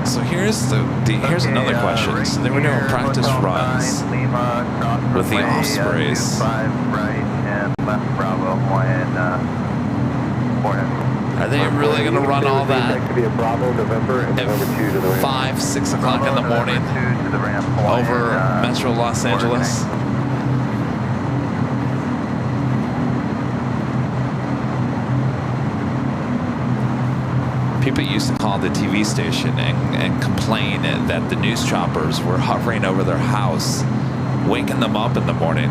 So here's another question. So they were doing practice runs with the Ospreys. Are they really going to run all that at 5, 6 o'clock in the morning over Metro Los Angeles? People used to call the TV station and complain that the news choppers were hovering over their house, waking them up in the morning.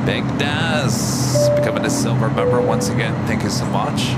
Big Daz becoming a silver member once again. Thank you so much.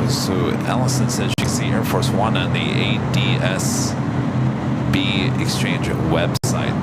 So Allison says she see Air Force One on the ADS B Exchange website.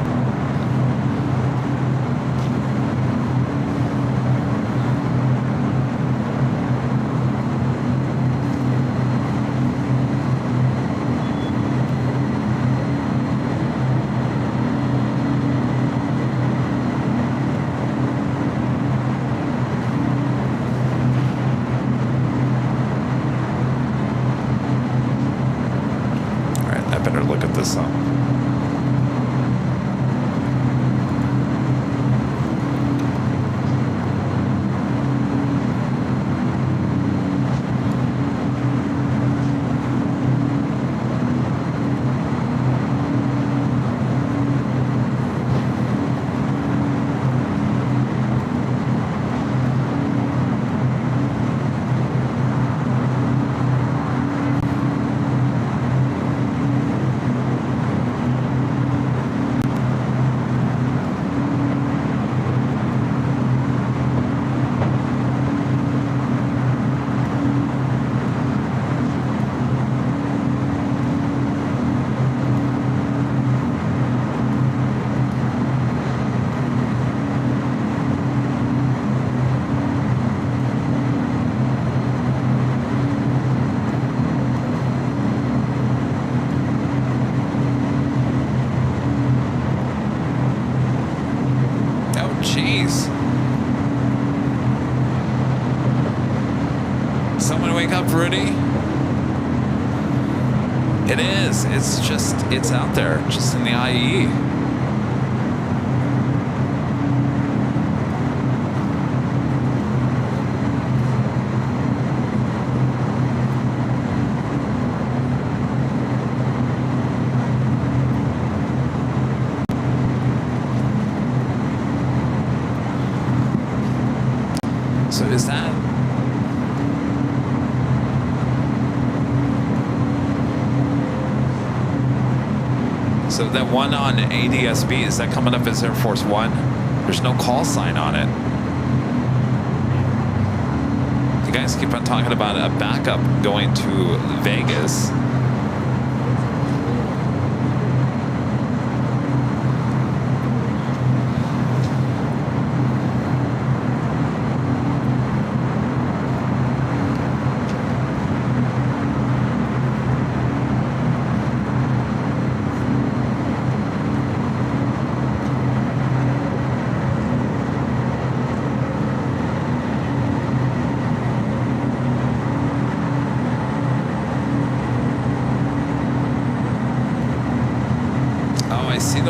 It is. It's out there, just in the IE. So is that... So that one on ADSB, is that coming up as Air Force One? There's no call sign on it. You guys keep on talking about a backup going to Vegas.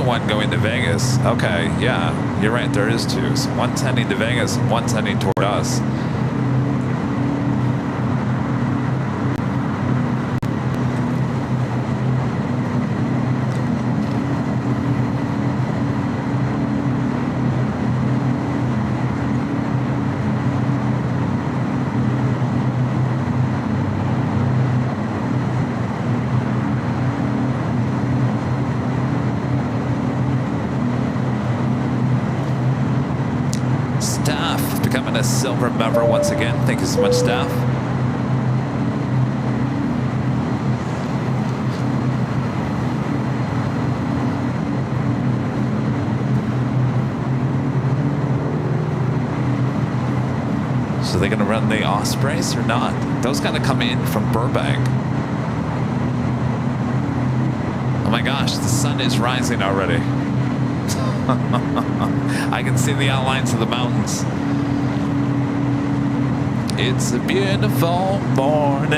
One going to Vegas. Okay, yeah, you're right. There is two. So one's heading to Vegas, and one's heading toward us. Silver member once again. Thank you so much, staff. So they're gonna run the Ospreys or not? Those gotta come in from Burbank. Oh my gosh, the sun is rising already. I can see the outlines of the mountains. It's a beautiful morning.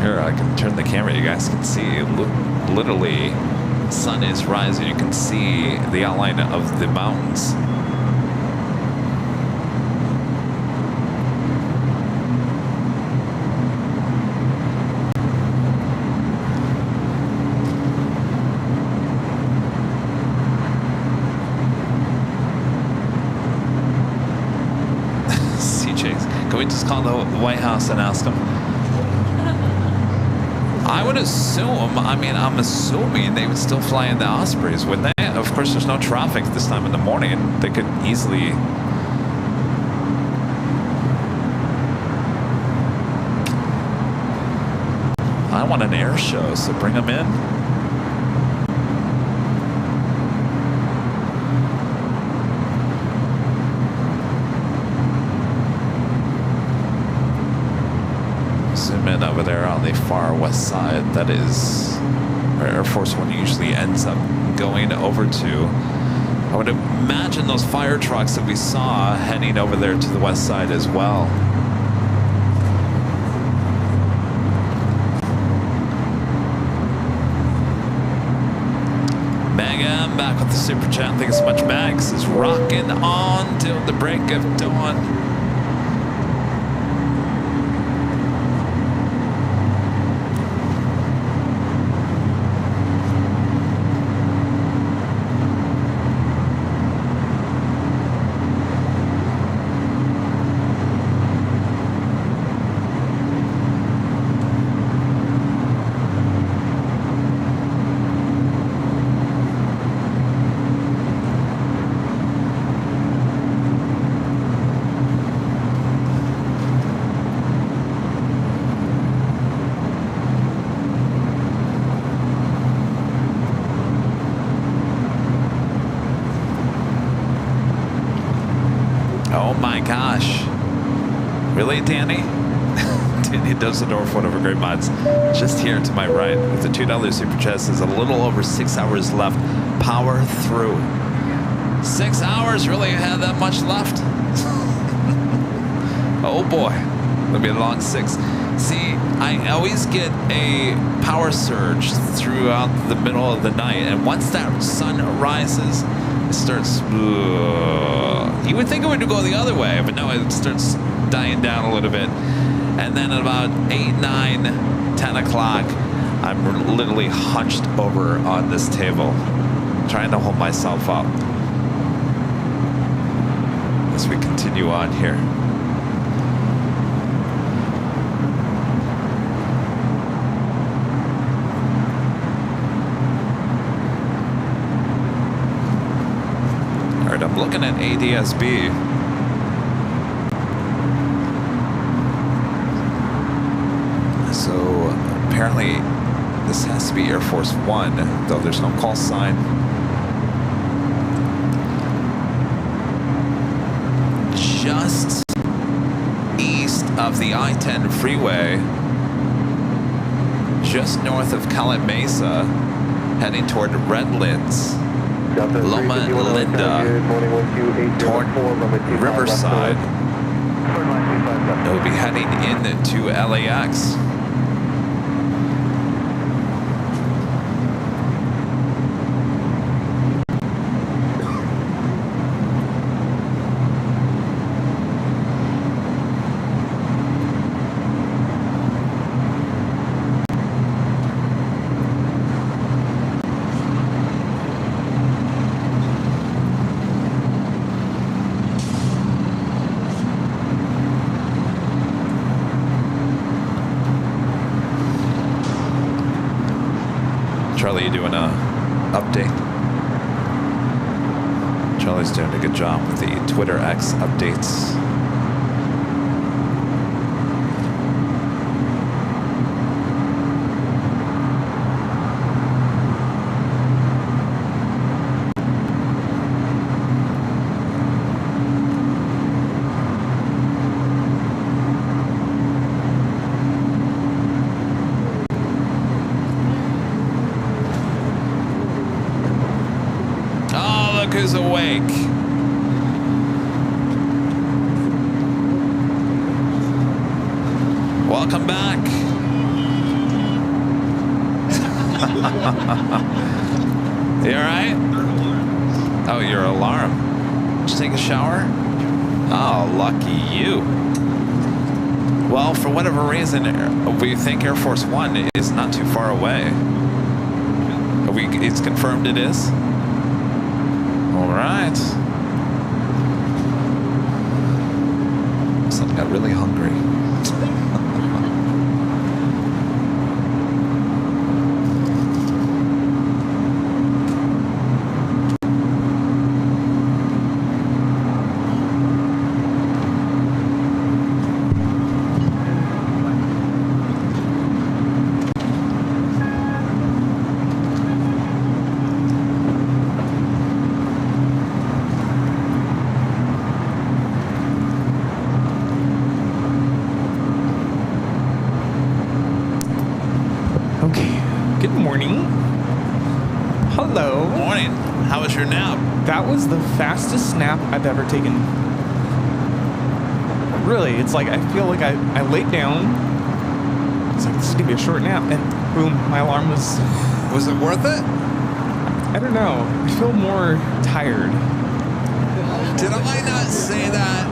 Here, I can turn the camera. You guys can see. Literally, the sun is rising. You can see the outline of the mountains. Can we just call the White House and ask them? I would assume, I mean, I'm assuming they would still fly in the Ospreys, wouldn't they? Of course, there's no traffic this time in the morning. They could easily... I want an air show, so bring them in. Zoom in over there on the far west side. That is where Air Force One usually ends up going over to. I would imagine those fire trucks that we saw heading over there to the west side as well. Megan back with the super chat. Thank you so much, Max. Is rocking on till the break of dawn. Really, Danny? Danny Dusseldorf, one of our great mods, just here to my right with the $2 super chat. Says a little over 6 hours left. Power through. 6 hours? Really had that much left? Oh boy, it'll be a long 6. See, I always get a power surge throughout the middle of the night, and once that sun rises, it starts. You would think it would go the other way, but no, it starts dying down a little bit. And then at about 8, 9, 10 o'clock, I'm literally hunched over on this table, trying to hold myself up as we continue on here. All right, I'm looking at ADSB. So apparently this has to be Air Force One, though there's no call sign. Just east of the I-10 freeway, just north of Calumet Mesa, heading toward Redlands, Loma Linda, toward Riverside. It will be heading into LAX. Charlie, you doing a update? Charlie's doing a good job with the Twitter X updates. Who's awake? Welcome back. You all right? Oh, your alarm. Did you take a shower? Oh, lucky you. Well, for whatever reason, we think Air Force One is not too far away. It's confirmed it is? All right. Suddenly got really hungry. your nap?
That was the fastest nap I've ever taken. Really, it's like I feel like I laid down. It's like, this is gonna be a short nap, and boom, my alarm was.
Was it worth it?
I don't know. I feel more tired.
Did I not say that?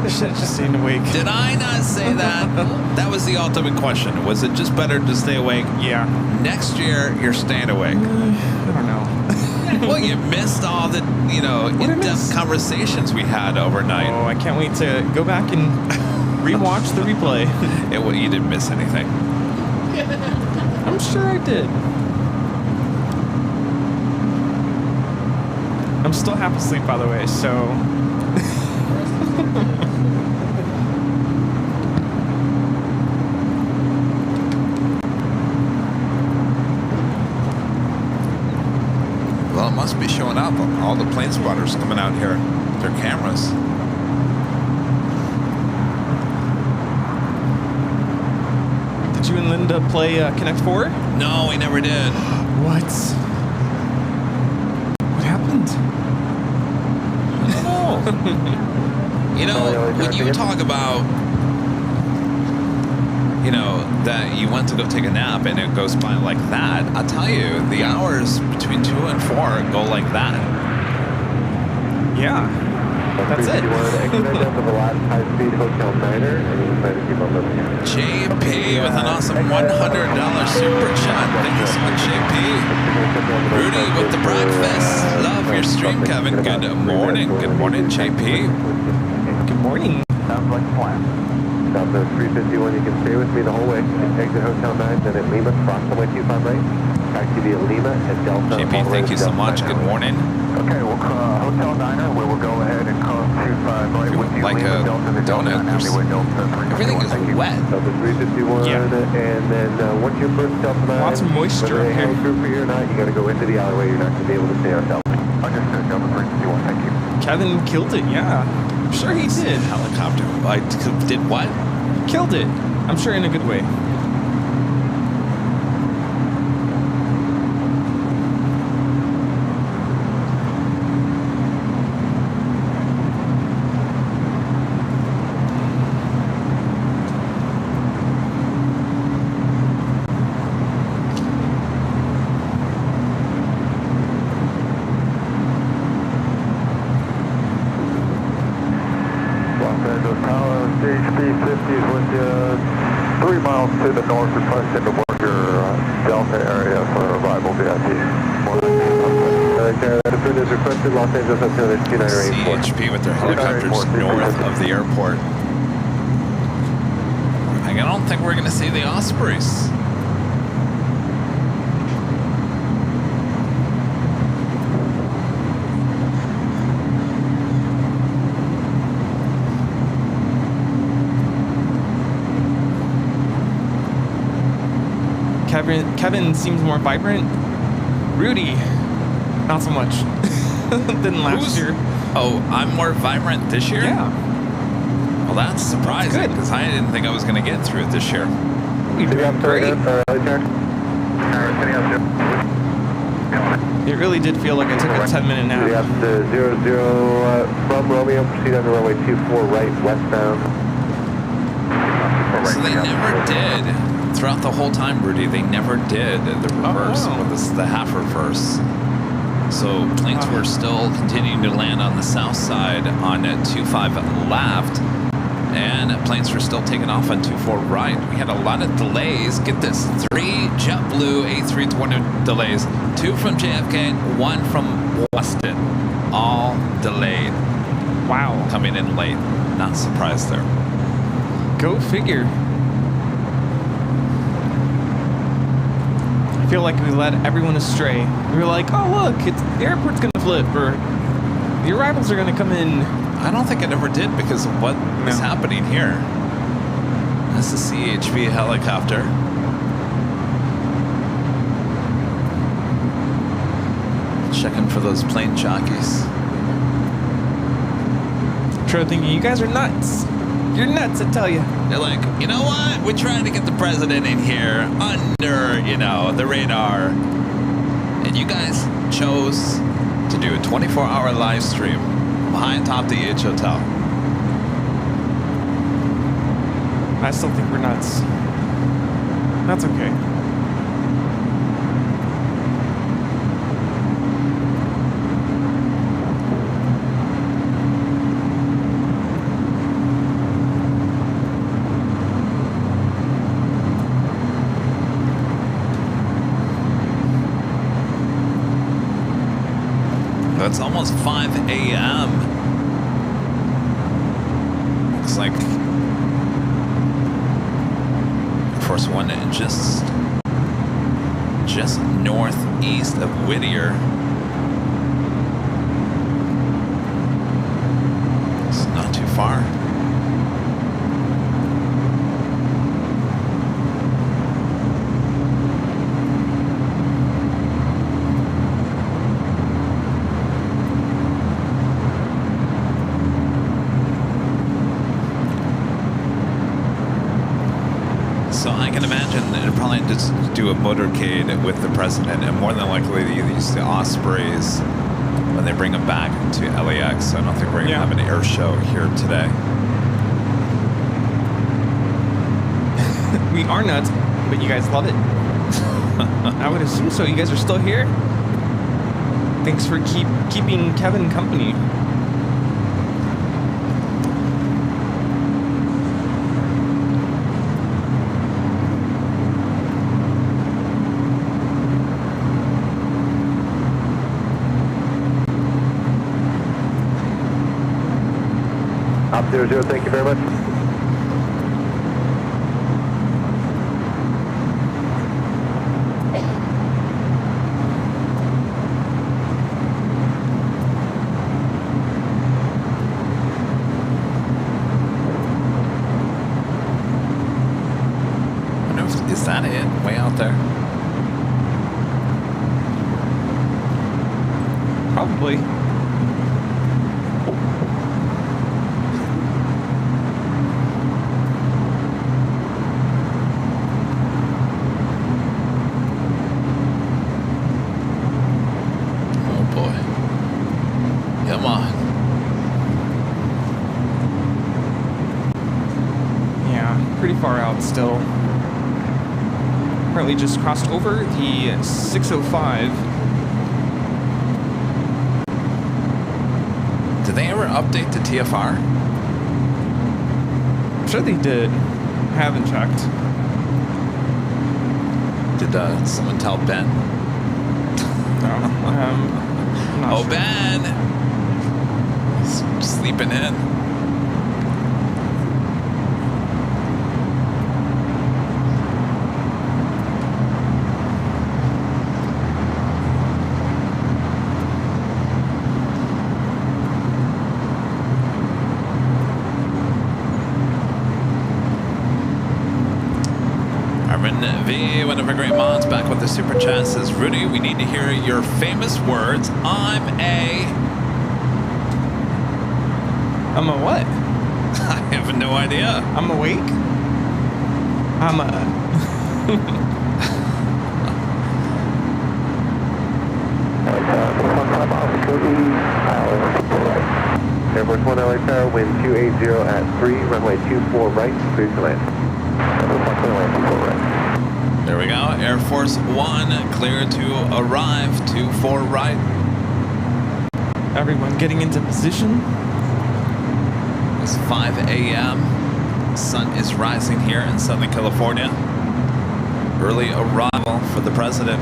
I should have just stayed awake.
Did I not say that? That was the ultimate question. Was it just better to stay awake?
Yeah.
Next year, you're staying awake.
I don't know.
Well, you missed all the, in-depth conversations we had overnight.
Oh, I can't wait to go back and rewatch the replay.
You didn't miss anything.
I'm sure I did. I'm still half asleep, by the way, so...
Well, it must be showing up. All the plane spotters coming out here with their cameras.
Did you and Linda play Connect 4?
No, we never did.
What? What happened?
I don't know. When you talk about, that you went to go take a nap and it goes by like that, I'll tell you, the hours between 2 and 4 go like that.
Yeah. That's it.
JP with an awesome $100 super chat. Thank you so much, JP. Rudy with the breakfast. Love your stream, Kevin. Good morning. Good morning, JP.
Good morning.
Sounds like a plan. Southwest 351, you can stay with me the whole way. Exit Hotel 9, then at Lima, cross the way 25 right. Taxi via Lima and Delta.
JP, thank you so much. Good morning.
Okay, well, Hotel Diner, we will go ahead and cross 25 right with you.
Like
Lima,
a
Delta, the
donut. Everything is wet.
Delta 351,
Yeah.
and then once you're first Delta 9,
Lots of moisture up here.
Group for your night, you got to go into the alleyway. You're not going to be able to stay on Delta. Understood, Delta 351, thank you.
Kevin killed it, yeah. I'm sure he did.
Helicopter. I did what?
Killed it. I'm sure in a good way.
To the north, request into Worker Delta area for arrival VIP. Is requested Los Angeles up to the 298.
CHP with their helicopters north of the airport. I don't think we're going to see the Ospreys.
Kevin seems more vibrant. Rudy, not so much than last year.
Oh, I'm more vibrant this year?
Yeah.
Well, that's surprising because I didn't think I was going to get through it this year.
You're doing great. It really did feel like I took a 10-minute nap.
The 00 from Romeo, proceed on the runway 24 right westbound.
So they never did. Throughout the whole time, Rudy, they never did the reverse, or the half reverse. So planes were still continuing to land on the south side on 25 left, and planes were still taking off on 24 right. We had a lot of delays. Get this, 3 JetBlue A320 delays, 2 from JFK, 1 from Boston, all delayed.
Wow.
Coming in late. Not surprised there.
Go figure. I feel like we led everyone astray. We were like, oh look, the airport's gonna flip, or the arrivals are gonna come in.
I don't think it ever did because of what is happening here. That's the CHP helicopter. Checking for those plane jockeys.
Tro thinking, you guys are nuts. You're nuts, I tell you.
They're like, you know what? We're trying to get the president in here under, the radar. And you guys chose to do a 24-hour live stream behind top the H Hotel.
I still think we're nuts. That's okay.
It's almost 5 a.m. Looks like Air Force One just northeast of Whittier. It's not too far. So I can imagine it'll probably just do a motorcade with the president, and more than likely they use the Ospreys when they bring them back to LAX. So I don't think we're going to have an air show here today.
We are nuts, but you guys love it. I would assume so. You guys are still here. Thanks for keeping Kevin company.
Op 00, thank you very much.
Is that it? Way out there?
Probably.
Oh boy. Come on.
Yeah, pretty far out still. Apparently just crossed over the 605.
Did they ever update the TFR?
I'm sure they did. Haven't checked.
Did someone tell Ben?
No. I'm not
Oh,
sure.
Ben! He's sleeping in. V, one of our great mods, back with the super chat, says, Rudy, we need to hear your famous words. I'm
a what?
I have no idea.
I'm awake. I'm a...
Air Force 1 LA Tower, wind 280 at 3, runway 24 right, clear to land.
There we go. Air Force One, clear to arrive, 24 right.
Everyone getting into position.
It's 5 a.m. Sun is rising here in Southern California. Early arrival for the president.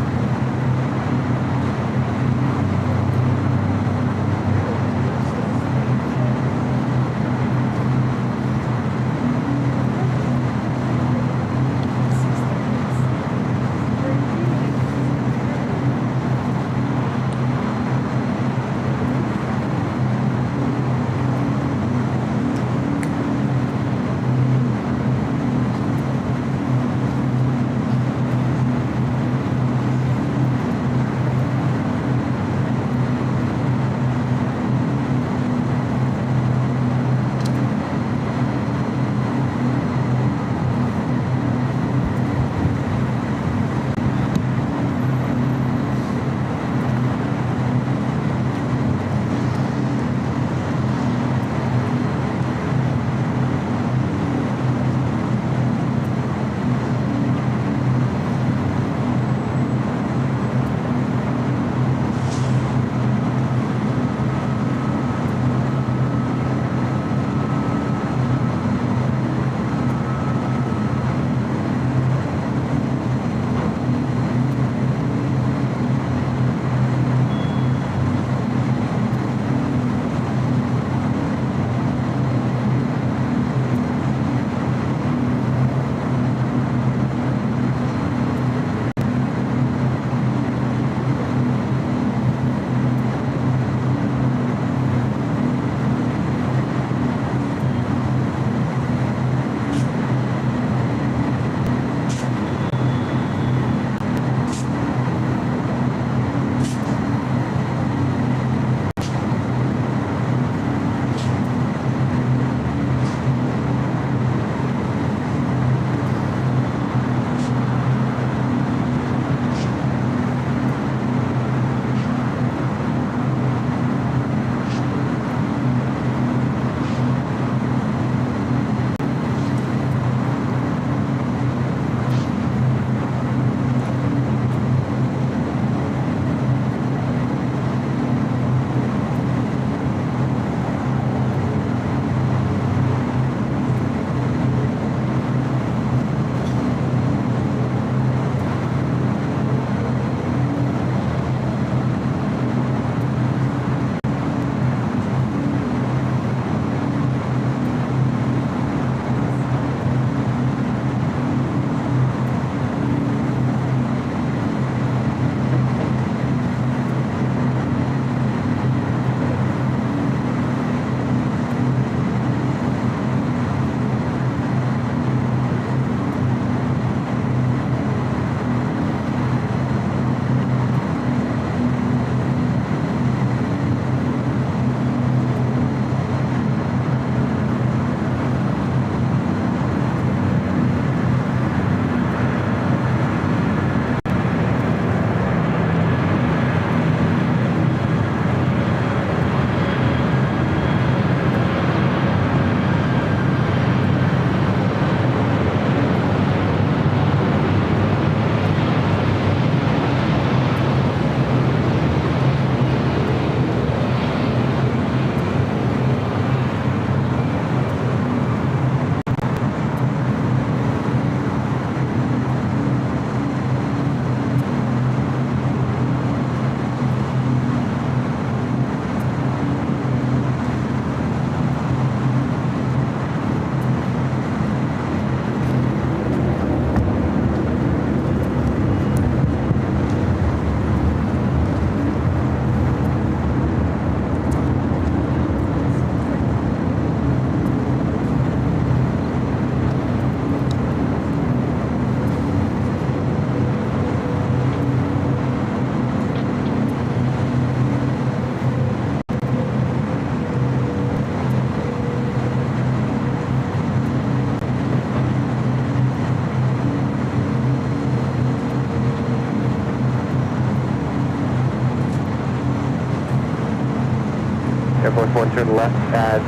Air Force One, turn left at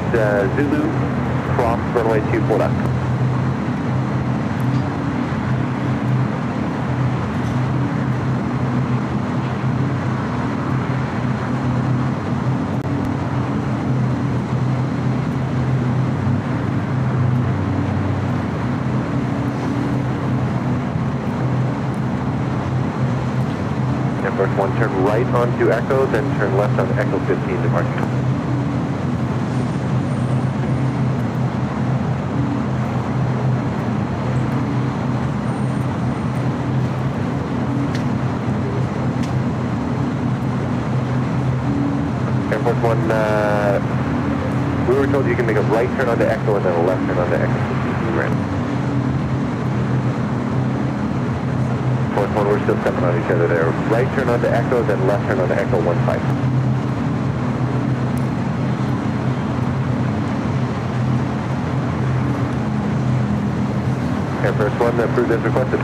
Zulu, cross runway 24 left. Air Force One, turn right onto Echo, then turn left on Echo 15 departure. Air Force One, we were told you can make a right turn onto Echo and then a left turn onto Echo 15 grand. Force One, we're still stepping on each other there. Right turn onto Echo, then left turn onto Echo 15. Air Force One, approved as requested.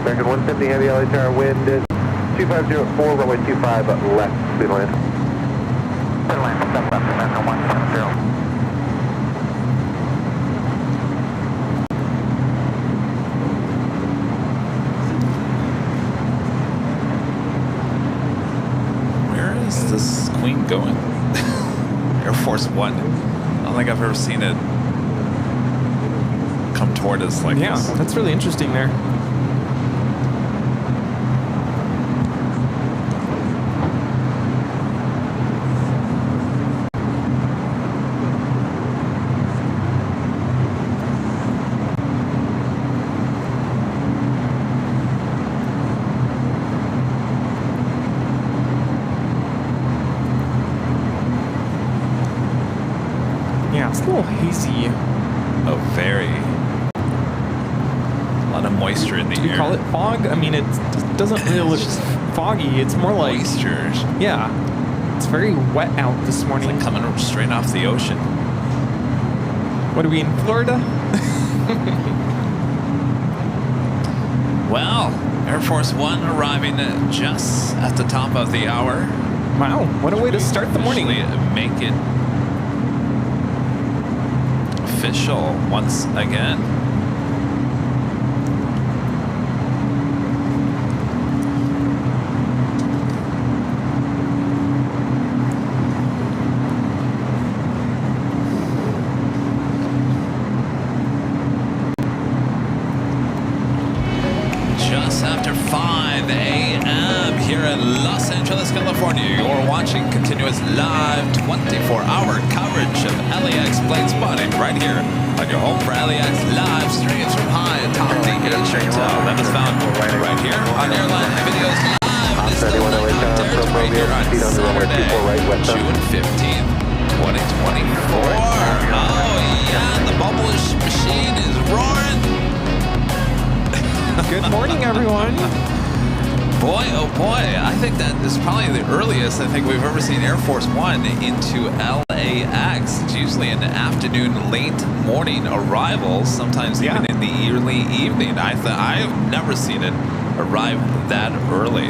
American 170 heavy LA tower, wind is 2504, runway 25 left, clear land. Clear land, step left, American 170.
Where is this Queen going? Air Force One. I don't think I've ever seen it come toward us like
Yeah,
this.
that's really interesting there. Yeah, it's a little hazy.
Oh, very. A lot of moisture in the
Do
air.
you call it fog? I mean, it doesn't really look foggy. It's more like,
moisture.
yeah, it's very wet out this
It's
morning.
like coming straight off the ocean.
What are we in Florida?
Well, Air Force One arriving just at the top of the hour.
Wow, what a way to start the morning.
Officially make it official once again. Just after 5 a.m. here in Los Angeles, California. You're watching continuous live 24-hour coverage of LAX plane spotting right here on your home for LAX live streams from high atop the Asia Tower. That is found right here on Airline Videos Live. This is the link out there right here on Saturday, June 15th, 2024. Oh yeah, the bubble machine is roaring.
Good morning, everyone.
Boy, oh boy, I think that is probably the earliest I think we've ever seen Air Force One into LAX. It's usually an afternoon, late morning arrival, sometimes even in the early evening. I've never seen it arrive that early.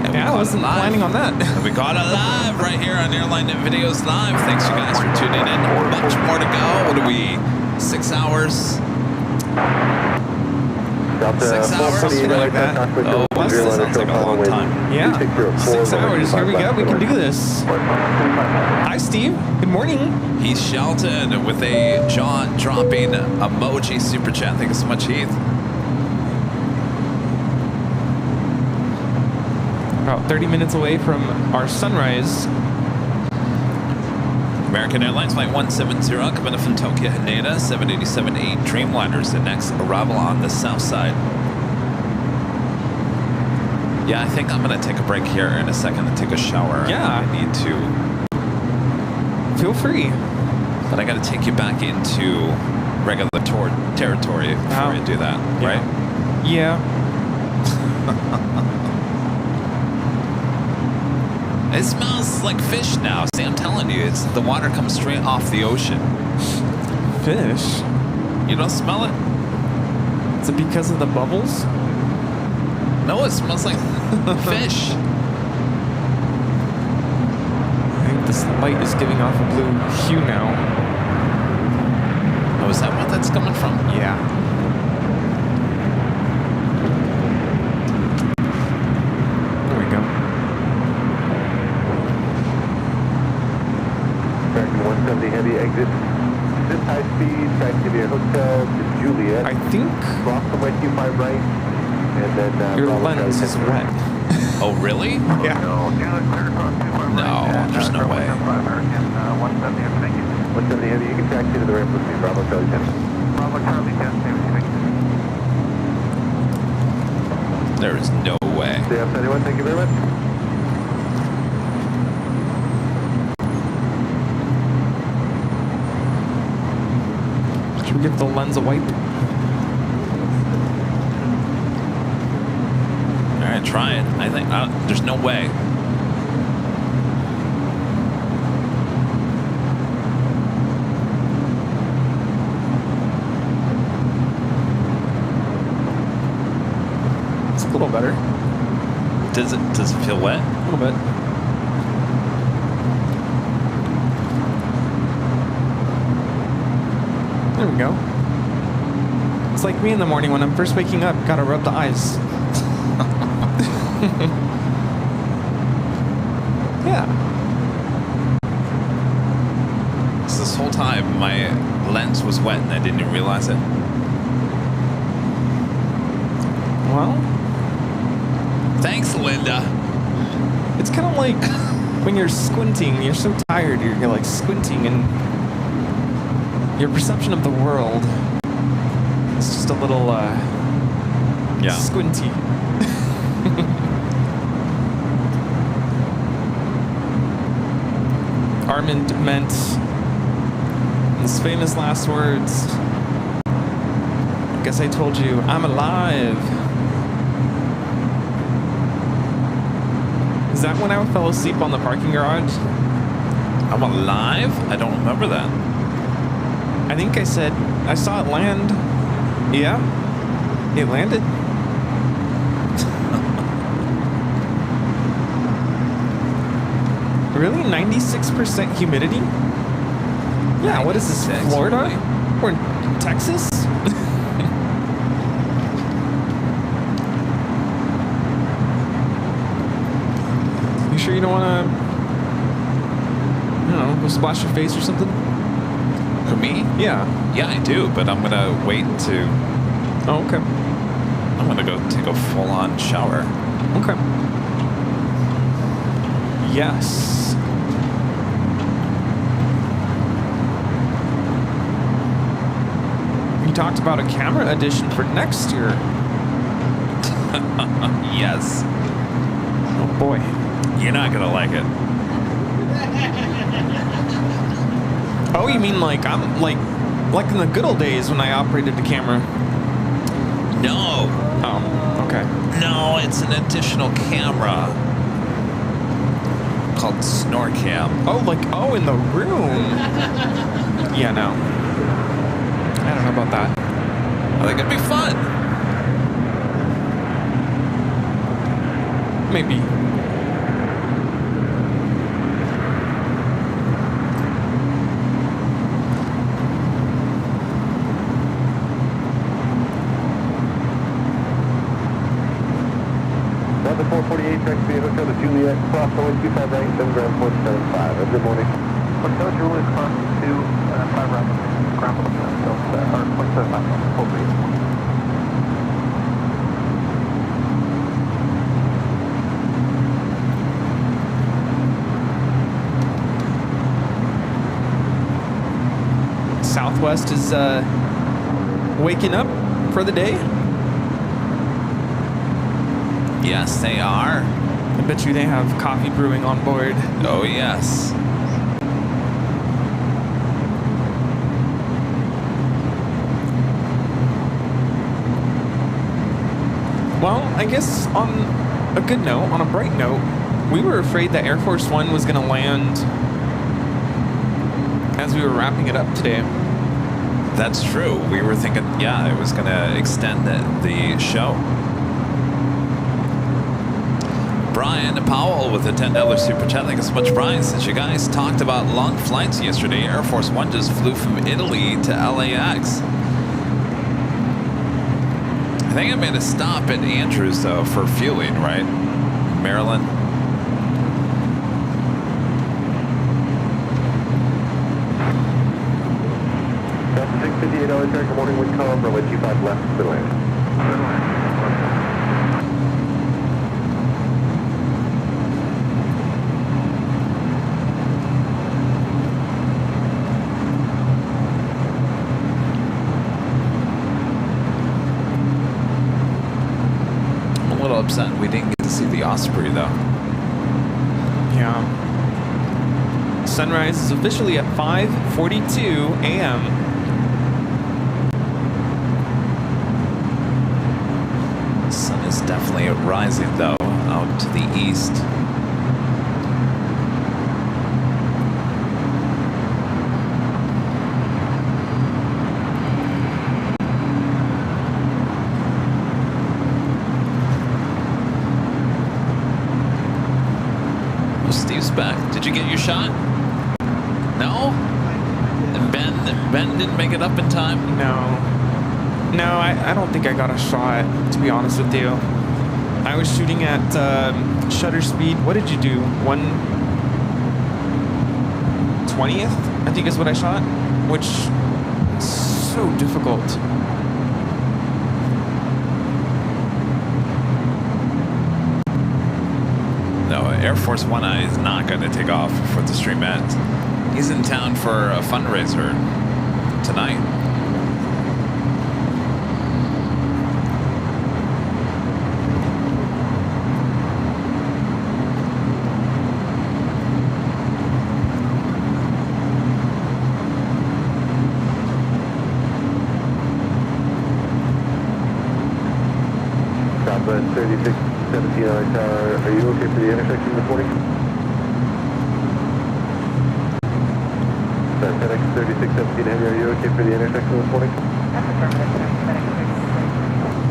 And
Yeah, I wasn't planning on that.
And we got it live right here on Airline Videos Live. Thanks you guys for tuning in. Much more to go. What are we, 6 hours? 6 hours, something like that. Oh, that sounds like a long time.
Yeah, 6 hours. Here we go. We can do this. Hi, Steve. Good morning.
Heath Shelton with a jaw-dropping emoji super chat. Thank you so much, Heath.
About 30 minutes away from our sunrise.
American Airlines Flight 170 coming in from Tokyo Haneda, 787-8 Dreamliners, the next arrival on the south side. Yeah, I think I'm going to take a break here in a second and take a shower.
Yeah.
I need to.
Feel free.
But I got to take you back into regular territory before I do that, right?
Yeah.
It smells like fish now. See, I'm telling you, the water comes straight off the ocean.
Fish?
You don't smell it?
Is it because of the bubbles?
No, it smells like fish.
I think this light is giving off a blue hue now.
Oh, is that what that's coming from?
Yeah. There we go.
Tracking 170 heavy exit. This high speed, trying to your hotel to Juliet.
I think
Drop the wet Q5 right. And then
your
Bravo
lens
Charlie
is
10.
wet.
Oh, really?
Yeah.
No, there's no way.
170 heavy, you can track to the ramp with me, Bravo Charlie 10. Bravo Charlie 10,
There is no way.
CF 71, thank you very much.
Should we give the lens a wipe?
All right, try it. I think there's no way.
It's a little better.
Does it feel wet?
A little bit. There we go. It's like me in the morning when I'm first waking up. Gotta rub the eyes. Yeah.
So this whole time, my lens was wet and I didn't even realize it.
Well,
Thanks, Linda.
it's kind of like when you're squinting. You're so tired. You're like squinting, and your perception of the world is just a little squinty. Armand meant his famous last words. I guess I told you, I'm alive. Is that when I fell asleep on the parking garage?
I'm alive? I don't remember that.
I think I said, I saw it land. Yeah, it landed. Really? 96% humidity? Yeah, what is this,
96,
Florida?
really?
Or Texas? You sure you don't want to, I don't know, go splash your face or something?
For me?
Yeah.
Yeah, I do, but I'm gonna wait to.
Oh, okay.
I'm gonna go take a full-on shower.
Okay. Yes. You talked about a camera edition for next year.
Yes.
Oh boy.
You're not gonna like it.
Oh, you mean like I'm like in the good old days when I operated the camera?
No.
Oh, okay.
No, it's an additional camera called SnorCam.
Oh, like in the room. Yeah, no. I don't know about that.
I think it'd be fun.
Maybe.
Number 448, track to the hotel to Juliet, cross the 125 right, 7 ground 475. Good morning. Hotel Juliet, cross to 5 round, ground 475, or 0.75, full breeze.
Southwest is waking up for the day.
Yes, they are.
I bet you they have coffee brewing on board.
Oh, yes.
Well, I guess on a good note, on a bright note, we were afraid that Air Force One was going to land as we were wrapping it up today.
That's true. We were thinking, yeah, it was going to extend the show. Brian Powell with a $10 super chat. Thank you so much, Brian. Since you guys talked about long flights yesterday, Air Force One just flew from Italy to LAX. I think I made a stop at Andrews, though, for fueling, right? Maryland.
Delta 658 LA, good morning, wind calm, runway 25 left, clear land.
Upset we didn't get to see the Osprey, though.
Yeah. Sunrise is officially at 5:42 a.m.
The sun is definitely rising, though, out to the east. Steve's back. Did you get your shot? No? And Ben didn't make it up in time?
No, I don't think I got a shot, to be honest with you. I was shooting at shutter speed. What did you do? 1/20th, I think is what I shot, which is so difficult.
No, Air Force One Eye is not going to take off before the stream ends. He's in town for a fundraiser tonight.
Southwest 3617 LA Tower, are you okay for the intersection this morning? FedEx 3617 Heavy, are you okay for the intersection this morning?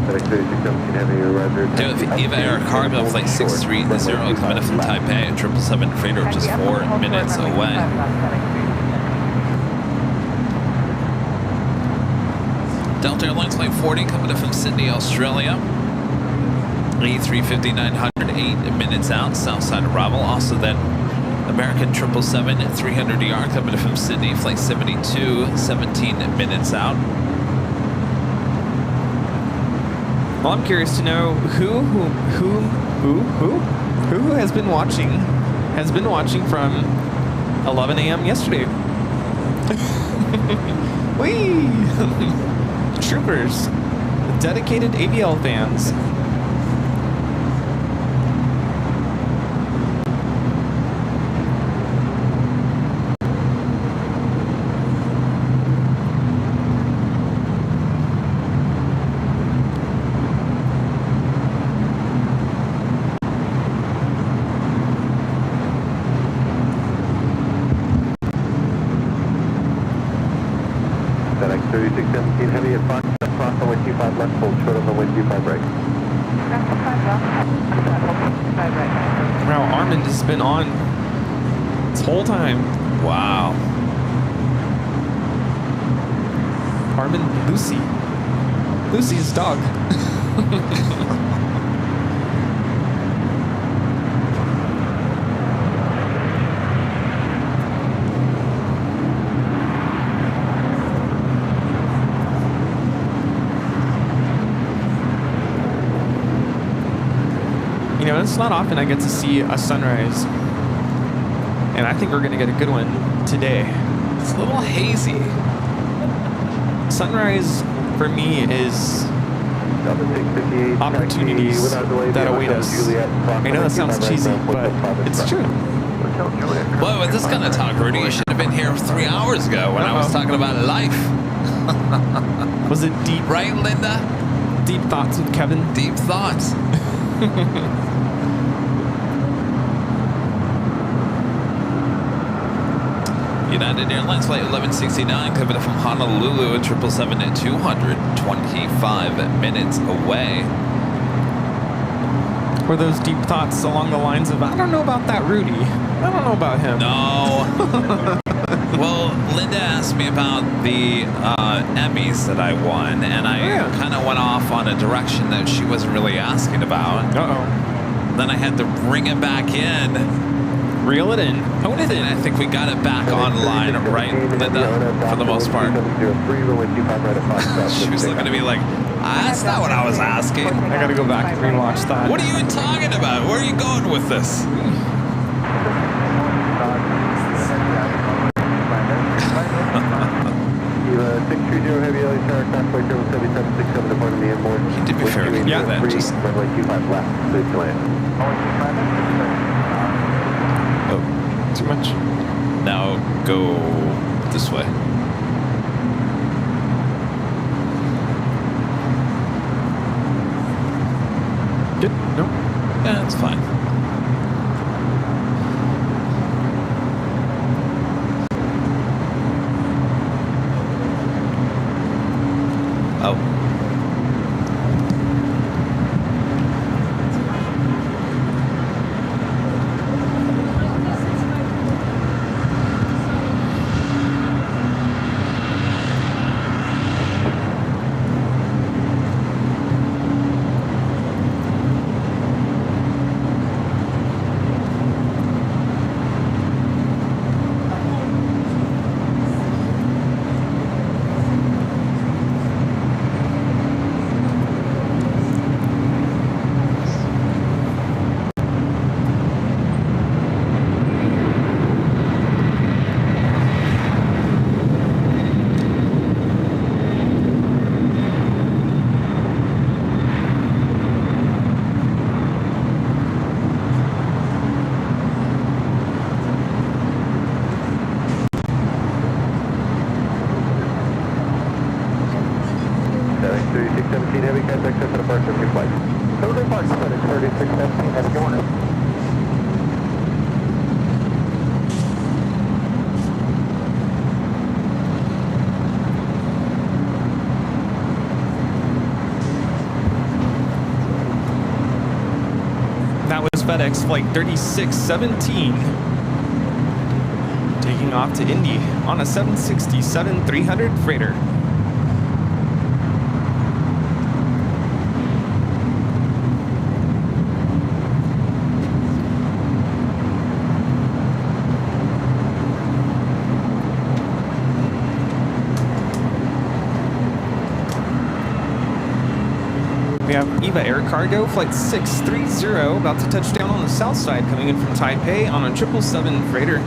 FedEx 3617 Heavy, you arrived there.
With Eva Air Cargo Flight 630 coming in from Taipei, a 777 freighter just 4 minutes away. Delta Airlines Flight 40 coming in from Sydney, Australia. A350 908 minutes out, south side arrival. Also then American 777 300ER coming in from Sydney, flight 72, 17 minutes out.
Well, I'm curious to know who has been watching from 11 a.m. yesterday. Whee! Troopers, dedicated AVL fans.
FedEx 3617 Heavy at 5, cross runway 25 left, hold short on runway 25 right.
Wow, Armand has been on this whole time.
Wow.
Armand, Lucy's dog. You know, it's not often I get to see a sunrise, and I think we're gonna get a good one today.
It's a little hazy.
Sunrise for me is opportunities that await us. I know that sounds cheesy, but it's true.
Boy, with this kind of talk, Rudy, you should have been here 3 hours ago when I was talking about life.
Was it deep?
Right, Linda?
Deep thoughts with Kevin?
Deep thoughts. United Airlines flight 1169 coming up from Honolulu at 777 at 225 minutes away.
Were those deep thoughts along the lines of, I don't know about that Rudy. I don't know about him.
No. Well, Linda asked me about the Emmys that I won, and I kind of went off on a direction that she wasn't really asking about.
Uh-oh.
Then I had to bring it back in.
Reel it in. Hone it in.
And I think we got it back online, right, Linda, for the most part. She was looking at me like, that's not what I was asking.
I gotta go back and rewatch that.
What are you talking about? Where are you going with this? To be fair,
yeah, that just... Oh, too much?
Now go this way.
Good? No?
Yeah, it's fine. Oh.
FedEx Flight 3617 taking off to Indy on a 767-300 freighter. We have EVA Air Cargo Flight 630 about to touch down on the south side, coming in from Taipei on a 777 freighter.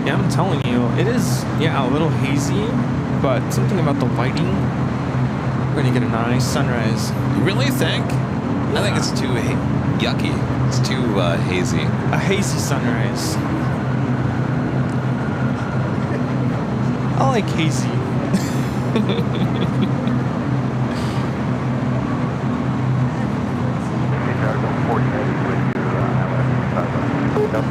I'm telling you, it is, a little hazy, but something about the lighting, we're gonna get a nice sunrise.
You really think? I think it's too yucky. It's too hazy.
A hazy sunrise. I like hazy.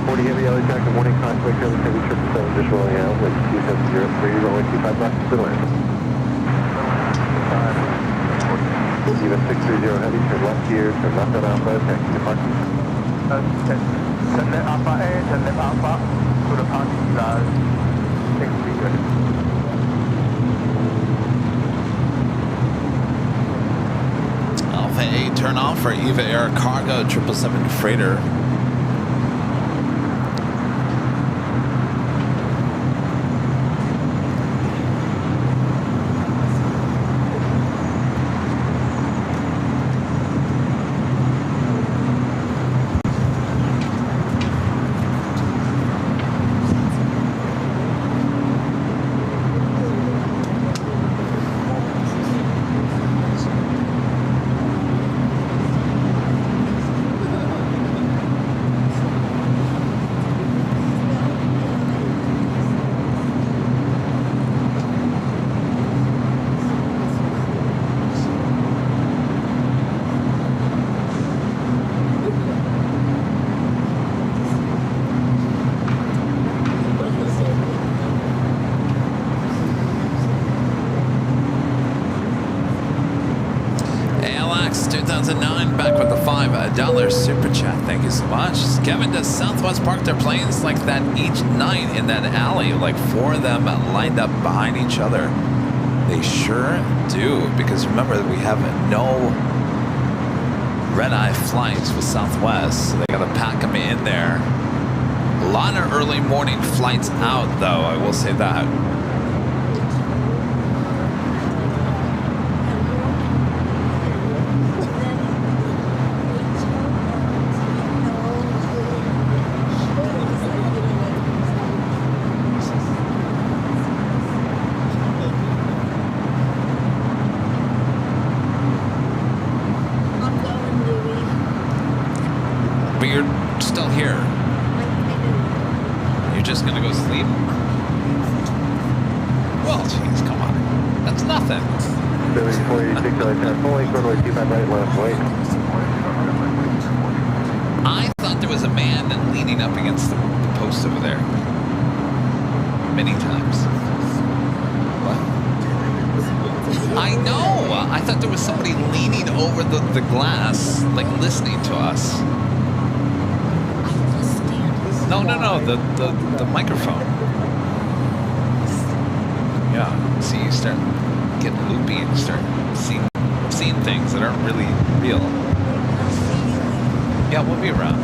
40 heavy LA traffic, morning conflict, heavy 777, just rolling out with 2703, rolling 25 left to the land. Even 630 heavy, turn left gear, turn left on Alpha, taxi to parking. Turn left Alpha A, turn left Alpha, to the parking garage, 630.
Alpha 8, turn off for EVA Air Cargo 777 freighter. you so much. Kevin, does Southwest park their planes like that each night in that alley? Like 4 of them lined up behind each other. They sure do, because remember, we have no red-eye flights with Southwest, so they got to pack them in there. A lot of early morning flights out, though, I will say that. But you're still here. You're just gonna go sleep? Well, jeez, come on. That's nothing.
46, full length, runway 25 right, left, wait.
I thought there was a man leaning up against the post over there. Many times. What? I know! I thought there was somebody leaning over the glass, like listening to us. No, the microphone. Yeah, see, you start getting loopy and you start seeing things that aren't really real. Yeah, we'll be around.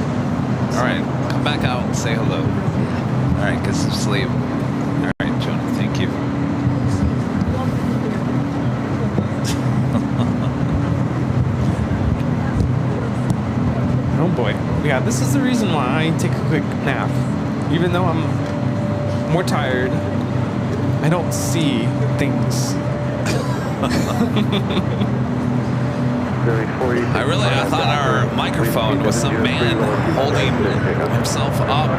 All right, come back out and say hello. All right, get some sleep. All right, Jonah, thank you.
Oh boy. Yeah, this is the reason why I take a quick nap. Even though I'm more tired, I don't see things.
I thought our microphone was some man holding himself up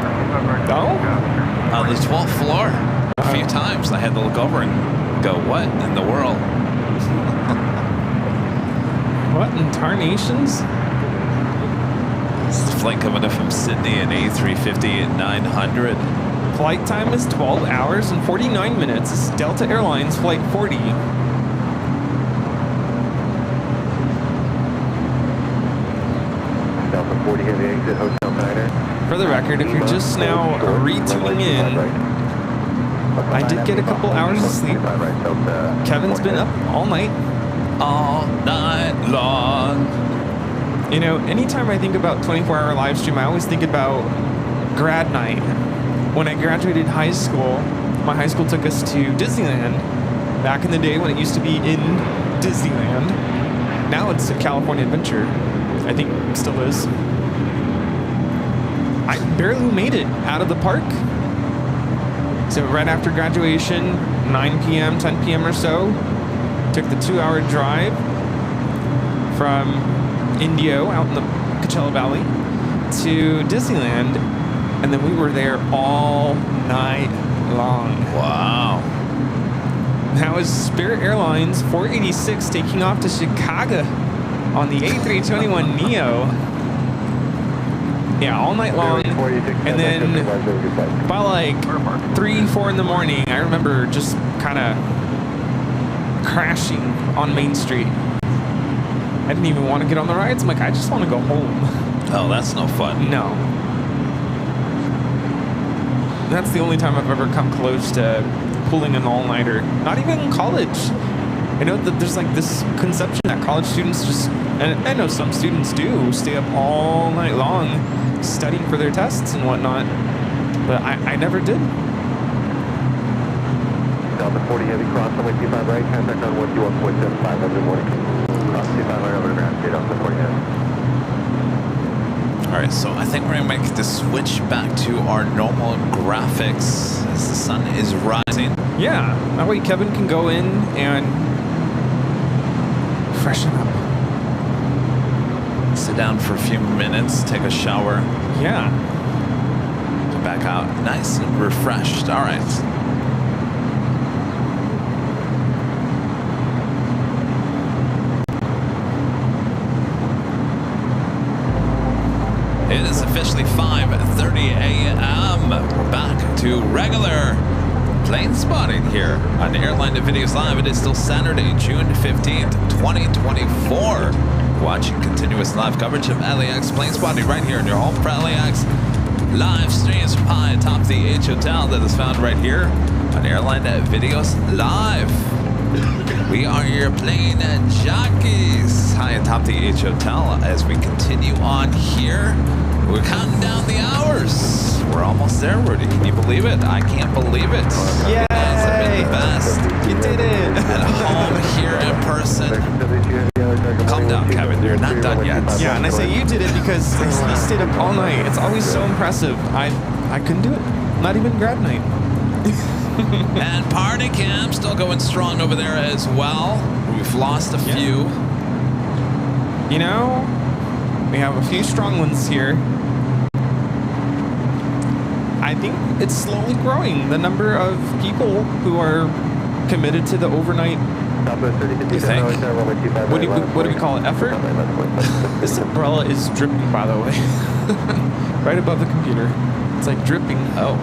on the 12th floor. A few times I had to look over and go, what in the world?
What in tarnations?
This is the flight coming up from Sydney in A350 at 900.
Flight time is 12 hours and 49 minutes. This is Delta Airlines Flight 40.
Delta 40 heavy exit, Hotel Niner.
For the record, if you're just now retuning in, I did get a couple hours of sleep. Kevin's been up all night.
All night long.
You know, anytime I think about 24-hour live stream, I always think about grad night. When I graduated high school, my high school took us to Disneyland. Back in the day when it used to be in Disneyland. Now it's a California Adventure. I think it still is. I barely made it out of the park. So right after graduation, 9 p.m., 10 p.m. or so, took the 2-hour drive from Indio out in the Coachella Valley to Disneyland, and then we were there all night long.
Wow.
That was Spirit Airlines 486 taking off to Chicago on the A321neo. Yeah, all night long. And then by like 3, 4 in the morning, I remember just kind of crashing on Main Street. I didn't even want to get on the rides. I'm like, I just want to go home.
Oh, that's no fun.
No. That's the only time I've ever come close to pulling an all-nighter. Not even in college. I know that there's like this conception that college students just, and I know some students do, stay up all night long studying for their tests and whatnot. But I never did.
Delta 40 heavy cross runway 25 right, contact on 121.75 every morning. Cross 25 right over to ground, stay Delta 40 heavy.
All right, so I think we're gonna make the switch back to our normal graphics as the sun is rising.
Yeah, that way Kevin can go in and freshen up.
Sit down for a few minutes, take a shower.
Yeah.
Come back out nice and refreshed. All right. It is officially 5:30 a.m. We're back to regular plane spotting here on Airline Videos Live. It is still Saturday, June 15th, 2024. watching continuous live coverage of LAX plane spotting right here in your home for LAX live streams from high atop the H Hotel that is found right here on Airline Videos Live. We are your plane jockeys high atop the H Hotel as we continue on here. We're counting down the hours. We're almost there, Rudy. Can you believe it? I can't believe it.
Yay!
Have been the best.
You did it.
At home, here in person. Calm down, Kevin. You're not done yet.
Yeah, and I say you did it because he stayed up all night. It's always so impressive. I couldn't do it. Not even grad night.
And party cam still going strong over there as well. We've lost a few.
You know, we have a few strong ones here. I think it's slowly growing, the number of people who are committed to the overnight.
You think?
What do we call it? Effort? This umbrella is dripping, by the way. Right above the computer. It's like dripping.
Oh.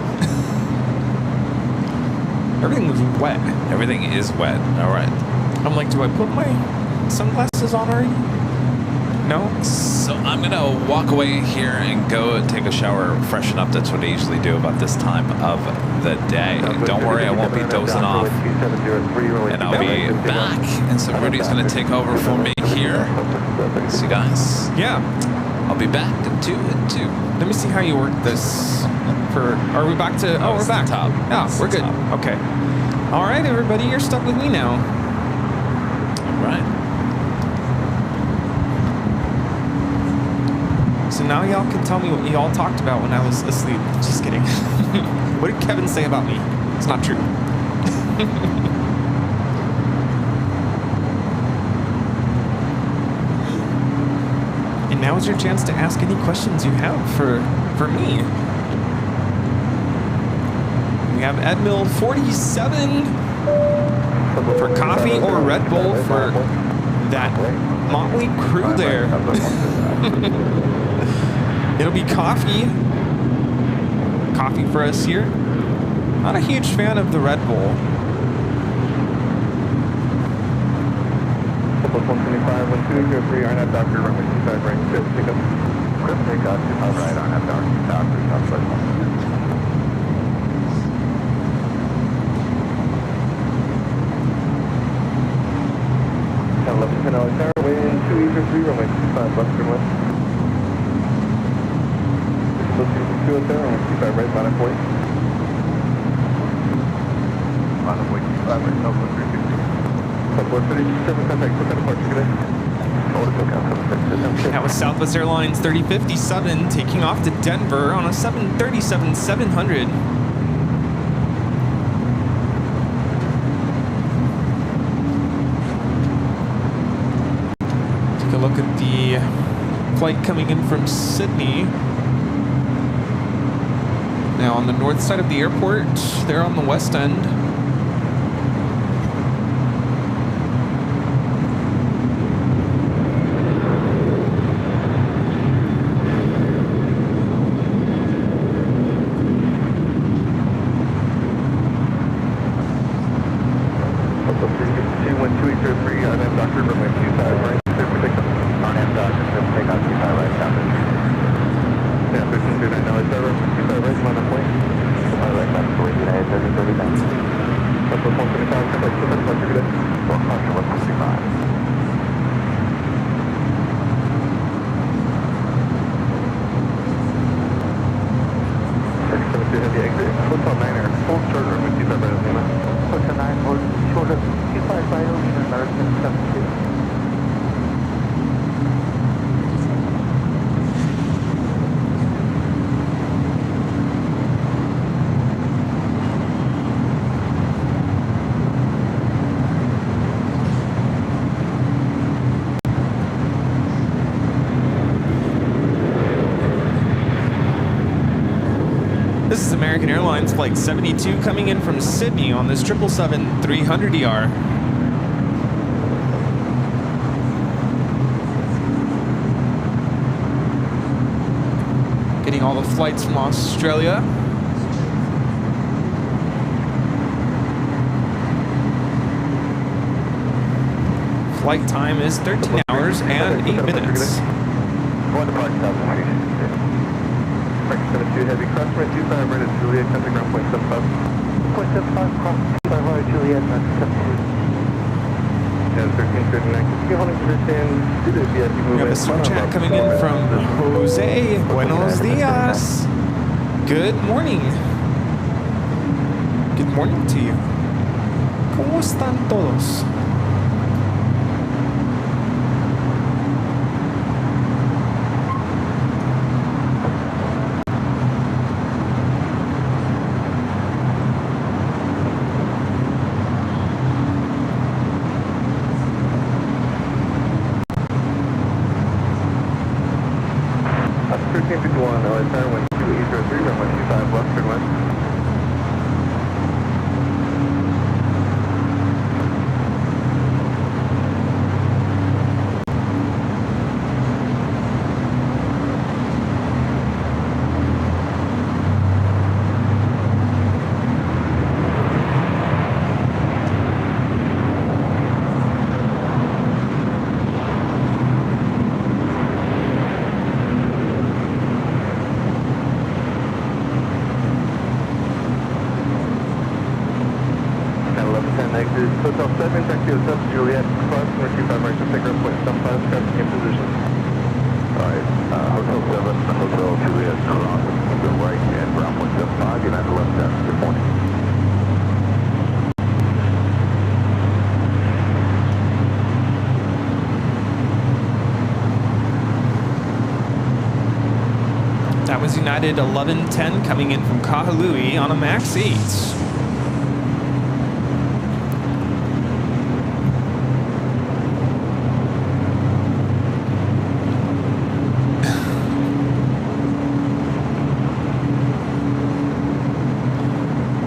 Everything was wet.
Everything is wet. All right.
I'm like, do I put my sunglasses on already? No?
So I'm going to walk away here and go and take a shower, freshen up. That's what I usually do about this time of the day. Don't worry, I won't be dozing off. And I'll be back. And so Rudy's going to take over for me here. See you guys.
Yeah.
I'll be back in 2 and 2.
Let me see how you work this. Are we back to... Oh, we're back.
Top.
Yeah, we're good. Okay. All right, everybody, you're stuck with me now.
All right.
So now y'all can tell me what y'all talked about when I was asleep. Just kidding. What did Kevin say about me? It's not true. And now is your chance to ask any questions you have for me. We have Admiral 47 for coffee or Red Bull for that motley crew there. It'll be coffee. Coffee for us here. Not a huge fan of the Red Bull.
125, 1203, RNAV Doctor, runway 25 right, pick up. Chris, take off, 25 right, RNAV Doctor, outside 1110 Alexander, wind 283, runway 25 left, turn left. 207, runway 25 right, line of point. Line of point 25 right, Southwest 360. Southwest 37, contact, put that departure today.
That was Southwest Airlines 3057 taking off to Denver on a 737-700. Take a look at the flight coming in from Sydney. Now on the north side of the airport, they're on the west end. This is American Airlines Flight 72 coming in from Sydney on this 777-300ER. Getting all the flights from Australia. flight time is 13 hours and 8 minutes.
Going to Park South Street. Park 72 Heavy, cross runway 25, right at Juliet, contact ground point 75. Point 75, cross 25, right at Juliet, 72. Yeah, 1339. You're holding position. Do the VIP
We
movement.
have a super chat coming in from Jose. Buenos dias. Good morning. Good morning to you. ¿Cómo están todos?
Hotel 7, taxi Hotel Juliet, cross runway 25, right to take ground point 75, traffic in position. Alright, Hotel 7, Hotel Juliet, cross the right and ground point 75, United left down. Good morning.
That was United 1110 coming in from Kahului on a MAX 8.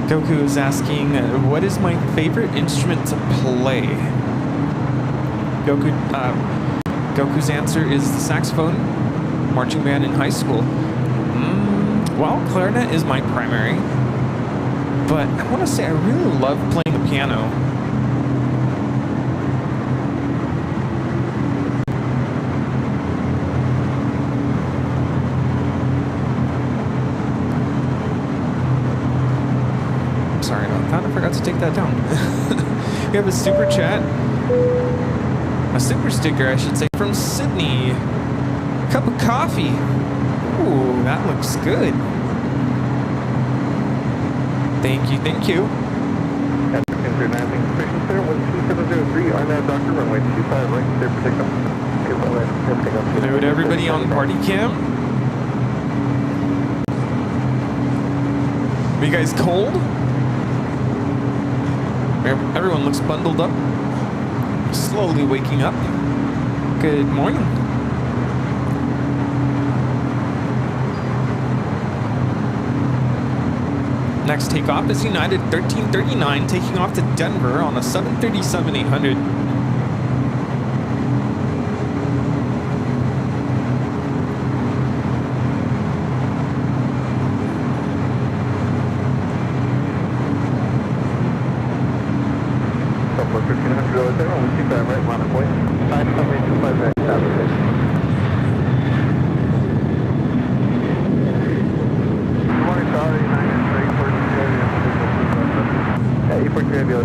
Goku is asking, what is my favorite instrument to play? Goku's answer is the saxophone, marching band in high school. Well, clarinet is my primary, but I want to say I really love playing the piano. Sorry about that, I forgot to take that down. We have a super chat, a super sticker, I should say, from Sydney. Cup of coffee. Ooh, that looks good. Thank you, thank you. Hello to everybody on party cam. Are you guys cold? Everyone looks bundled up, slowly waking up. Good morning. Next takeoff is United 1339 taking off to Denver on a 737-800.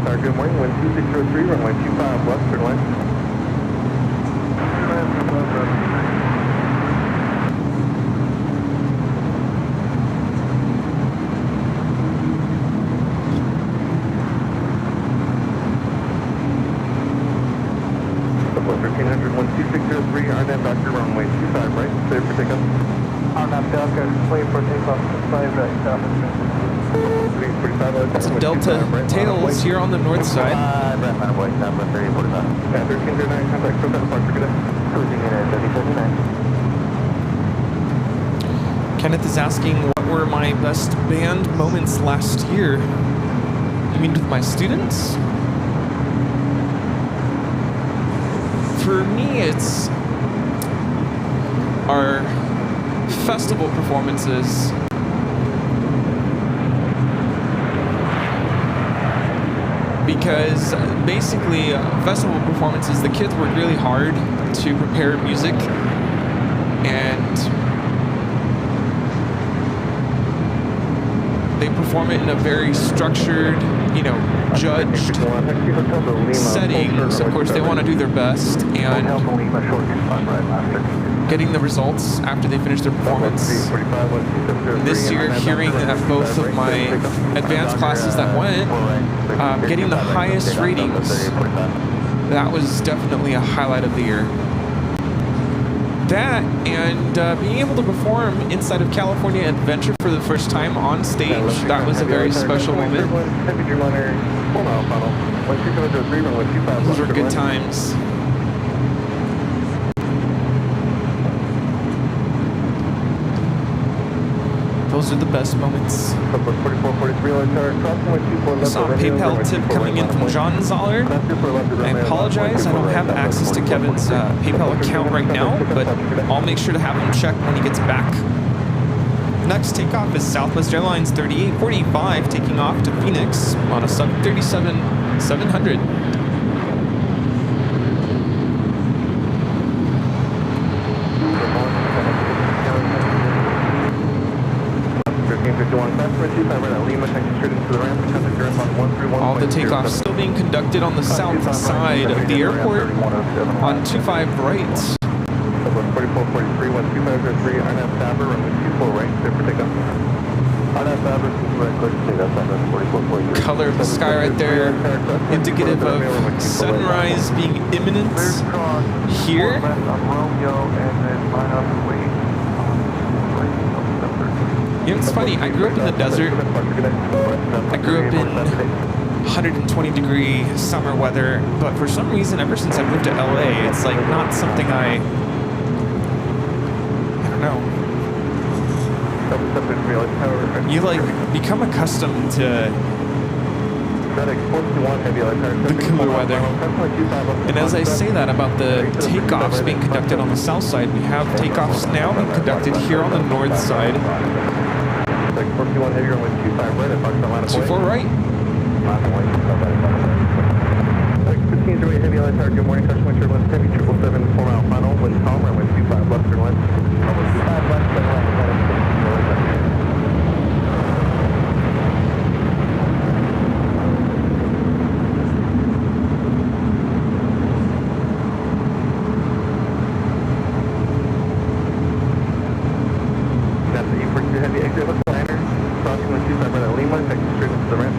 Good morning, wind 2603, runway 25 left, turn line. Support 1300, 12603, RNAV Doctor, runway 25 right, clear for takeoff. RNAV Doctor, clear for takeoff, 5 right, south.
Some Delta tails here on the north side. Kenneth is asking, what were my best band moments last year? You mean with my students? For me, it's our festival performances. because basically festival performances, the kids work really hard to prepare music, and they perform it in a very structured, you know, judged setting. So of course they want to do their best, and getting the results after they finish their performance. This year, hearing that both of my advanced classes that went, getting the highest ratings, that was definitely a highlight of the year. That and being able to perform inside of California Adventure for the first time on stage, that was a very special moment. Those were good times. Those are the best moments. I saw a PayPal tip coming in from John Zoller. I apologize, I don't have access to Kevin's PayPal account right now, but I'll make sure to have him check when he gets back. Next takeoff is Southwest Airlines 3845 taking off to Phoenix on a 737-700. All the takeoffs still being conducted on the south side of the airport on 25 right. Color of the sky right there, indicative of sunrise being imminent here. You know, it's funny, I grew up in the desert. I grew up in 120 degree summer weather, but for some reason, ever since I moved to LA, it's like not something I don't know. You like become accustomed to the cooler weather. And as I say that about the takeoffs being conducted on the south side, we have takeoffs now being conducted here on the north side. 24 right.
1508 heavy light tower, good morning, customer turbulence, heavy 777, 4 mile final, wind calm, runway 25 left, turn left. 25 left, turn left. That's the E42 heavy exit with liner, crossing 125 right at Lima, taking straight into the ramp.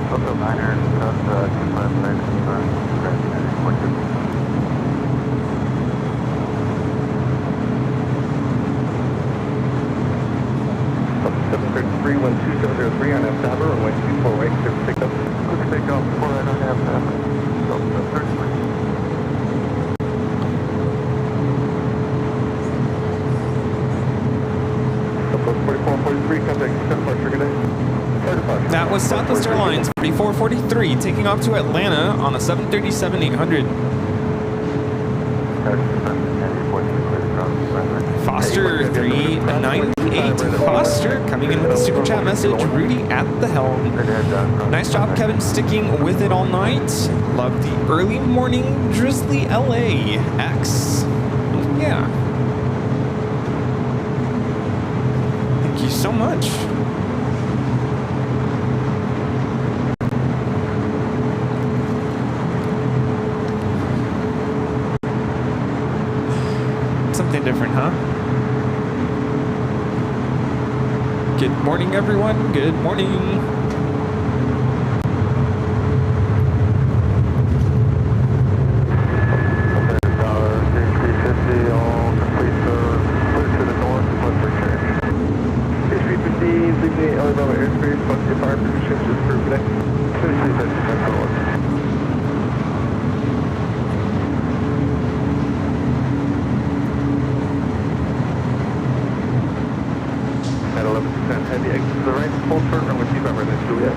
Also liner, cross 25 right at Lima, ramp. 733, 12703 on F-Dabber, runway 24 right, clear for takeoff. Quick takeoff, 4 right on F-Dabber. 33. 4443, contact departure, good day.
That was Southwest Airlines 4443 taking off to Atlanta on a 737-800. Foster 398. Foster coming in with a super chat message. Rudy at the helm. Nice job, Kevin, sticking with it all night. Love the early morning drizzly LAX. Yeah. Thank you so much. Something different, huh? Good morning, everyone. Good morning.
Heavy exit to the right, full turn, runway 25 right next to Juliet.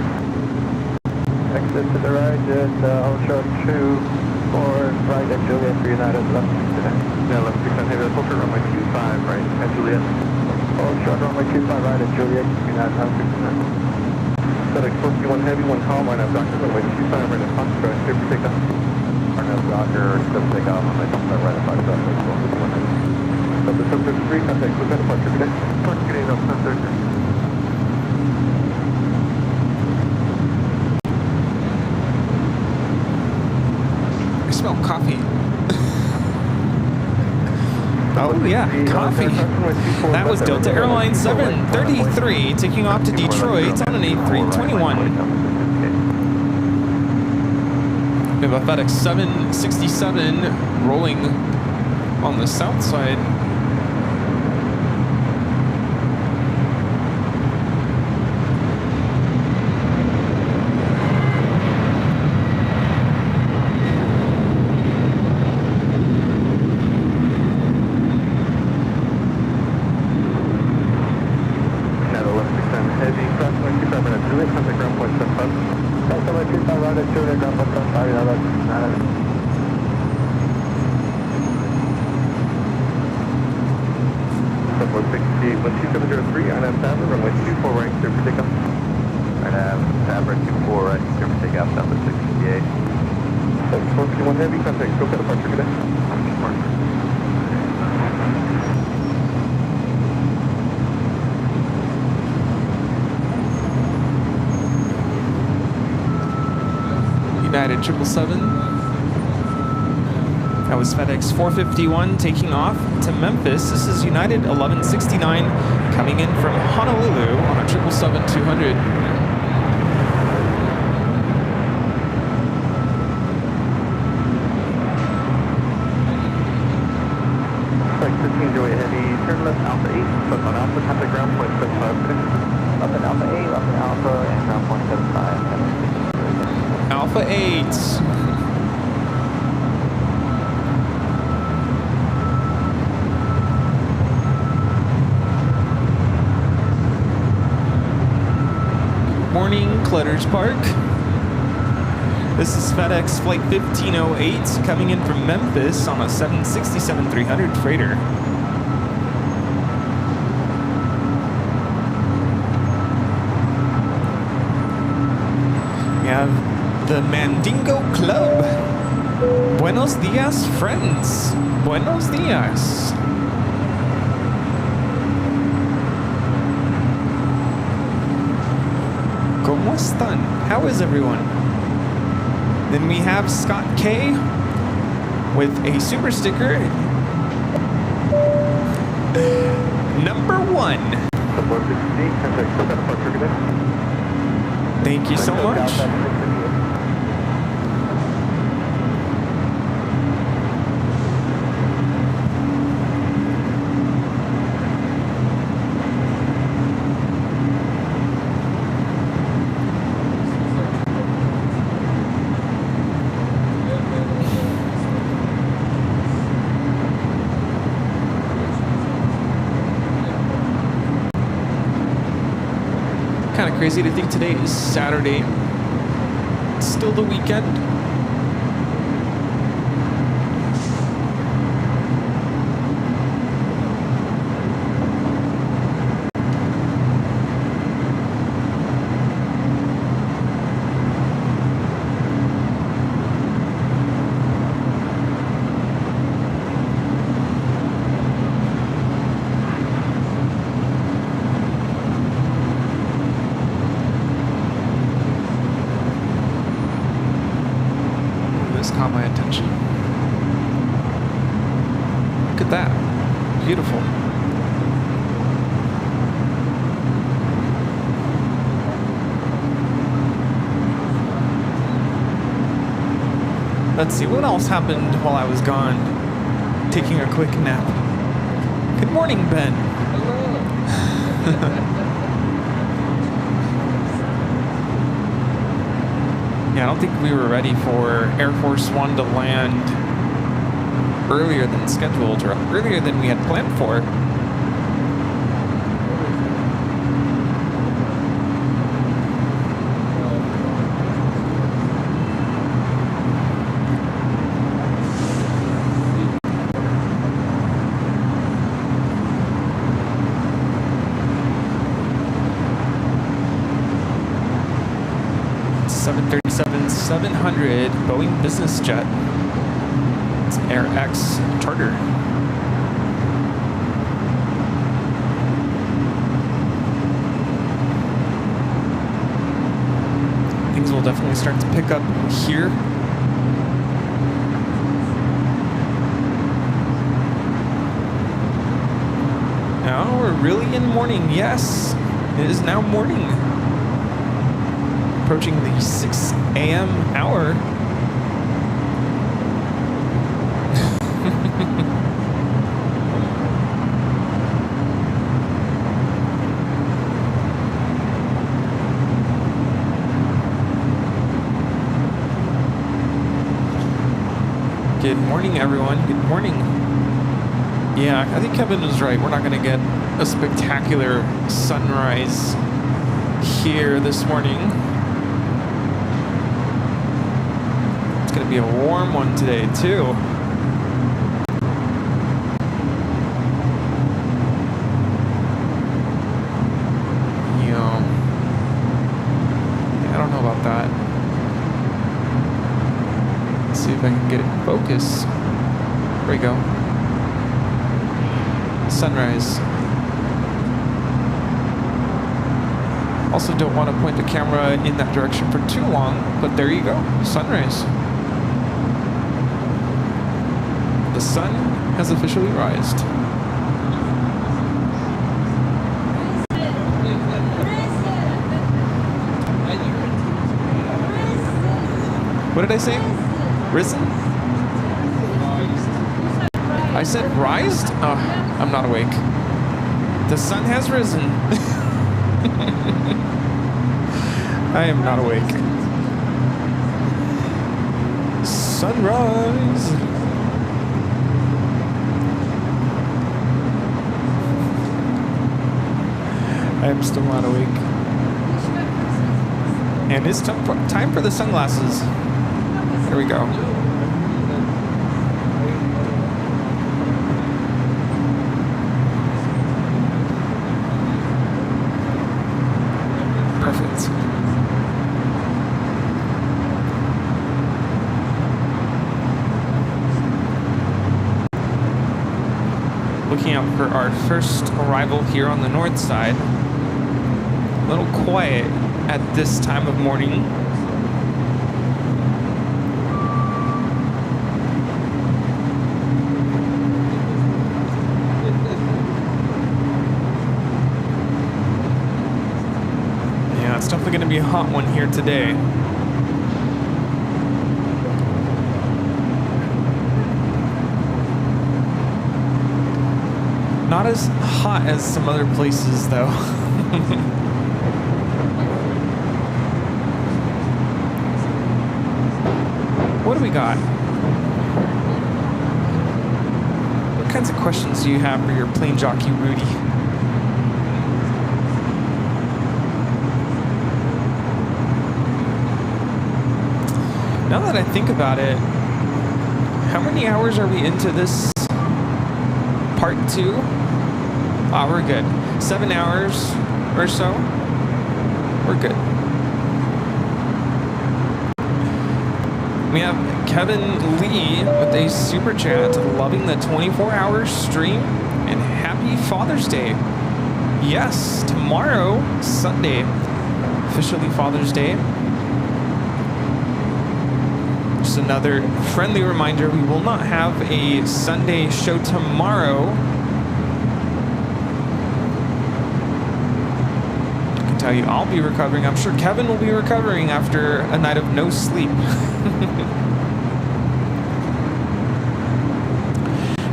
Exit to the right, just Ultra 24 right at Juliet for United, left 610. Yeah, left 610 heavy, full turn, runway 25 right at Juliet. Ultra runway 25 right at Juliet, United, left 610. FedEx 451 Heavy, 1 call, line up Docker, runway 25, right at Foxtrot, clear for takeoff. Line up Docker, clear for takeoff, on my top side, right at Foxtrot, 451 Heavy. Delta 733, contact with departure today. Departure today, Delta 733.
I smell coffee. Oh yeah, coffee. That was Delta Airlines 733 taking off to Detroit on an A321. We have a FedEx 767 rolling on the south side. United 777. That was FedEx 451 taking off to Memphis. This is United 1169 coming in from Honolulu on a 777-200.
Flight 15, Joey Heavy, turn left Alpha 8, left on Alpha, contact ground point 75. Left on Alpha 8, left on Alpha, and ground point 75.
Alpha 8. Morning, Clutters Park. This is FedEx Flight 1508 coming in from Memphis on a 767-300 freighter. We have the Mandingo Club. Buenos dias, friends. Buenos dias. ¿Cómo están? How is everyone? Then we have Scott K with a super sticker. Number 1. Thank you so much. Kind of crazy to think today is Saturday. It's still the weekend. Caught my attention. Look at that. Beautiful. Let's see, what else happened while I was gone? Taking a quick nap. Good morning, Ben. Hello. Yeah, I don't think we were ready for Air Force One to land earlier than scheduled, or earlier than we had planned for. 737-700 Boeing business jet. It's an LAX charter. Things will definitely start to pick up here. Now we're really in morning. Yes, it is now morning. Approaching the 6 a.m. hour. Good morning, everyone. Good morning. Yeah, I think Kevin was right. We're not going to get a spectacular sunrise here this morning. It's going to be a warm one today, too. Yeah, I don't know about that. Let's see if I can get it in focus. There we go. Sunrise. Also don't want to point the camera in that direction for too long, but there you go, sunrise. The sun has officially rised. What did I say? Risen? I said rised? Oh, I'm not awake. The sun has risen. I am not awake. Sunrise. I am still not awake. And it's time for the sunglasses. There we go. Perfect. Looking out for our first arrival here on the north side. A little quiet at this time of morning. Yeah, it's definitely going to be a hot one here today. Not as hot as some other places, though. What do we got? What kinds of questions do you have for your plane jockey, Rudy? Now that I think about it, how many hours are we into this part 2? Ah, we're good. 7 hours or so. We're good. We have Kevin Lee with a super chat, loving the 24-hour stream, and happy Father's Day. Yes, tomorrow, Sunday, officially Father's Day. Just another friendly reminder, we will not have a Sunday show tomorrow. I can tell you I'll be recovering. I'm sure Kevin will be recovering after a night of no sleep.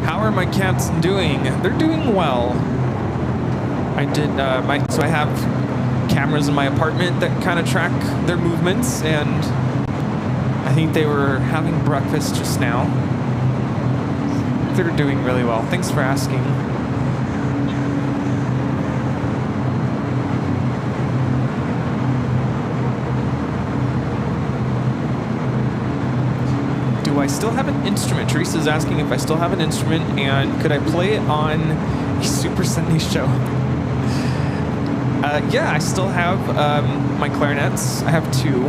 How are my cats doing? They're doing well. I did so I have cameras in my apartment that kind of track their movements, and I think they were having breakfast just now. They're doing really well. Thanks for asking. Do I still have an instrument? Teresa's asking if I still have an instrument and could I play it on a Super Sunday show? Yeah, I still have my clarinets. I have 2.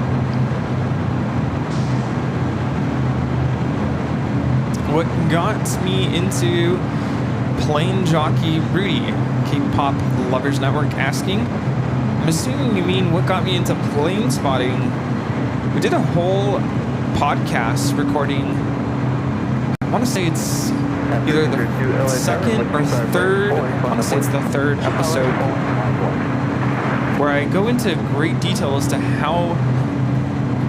what got me into plane jockey Rudy? K-pop Lovers Network asking. I'm assuming you mean what got me into plane spotting. We did a whole podcast recording. I want to say it's either the second or third. I want to say it's the third episode where I go into great detail as to how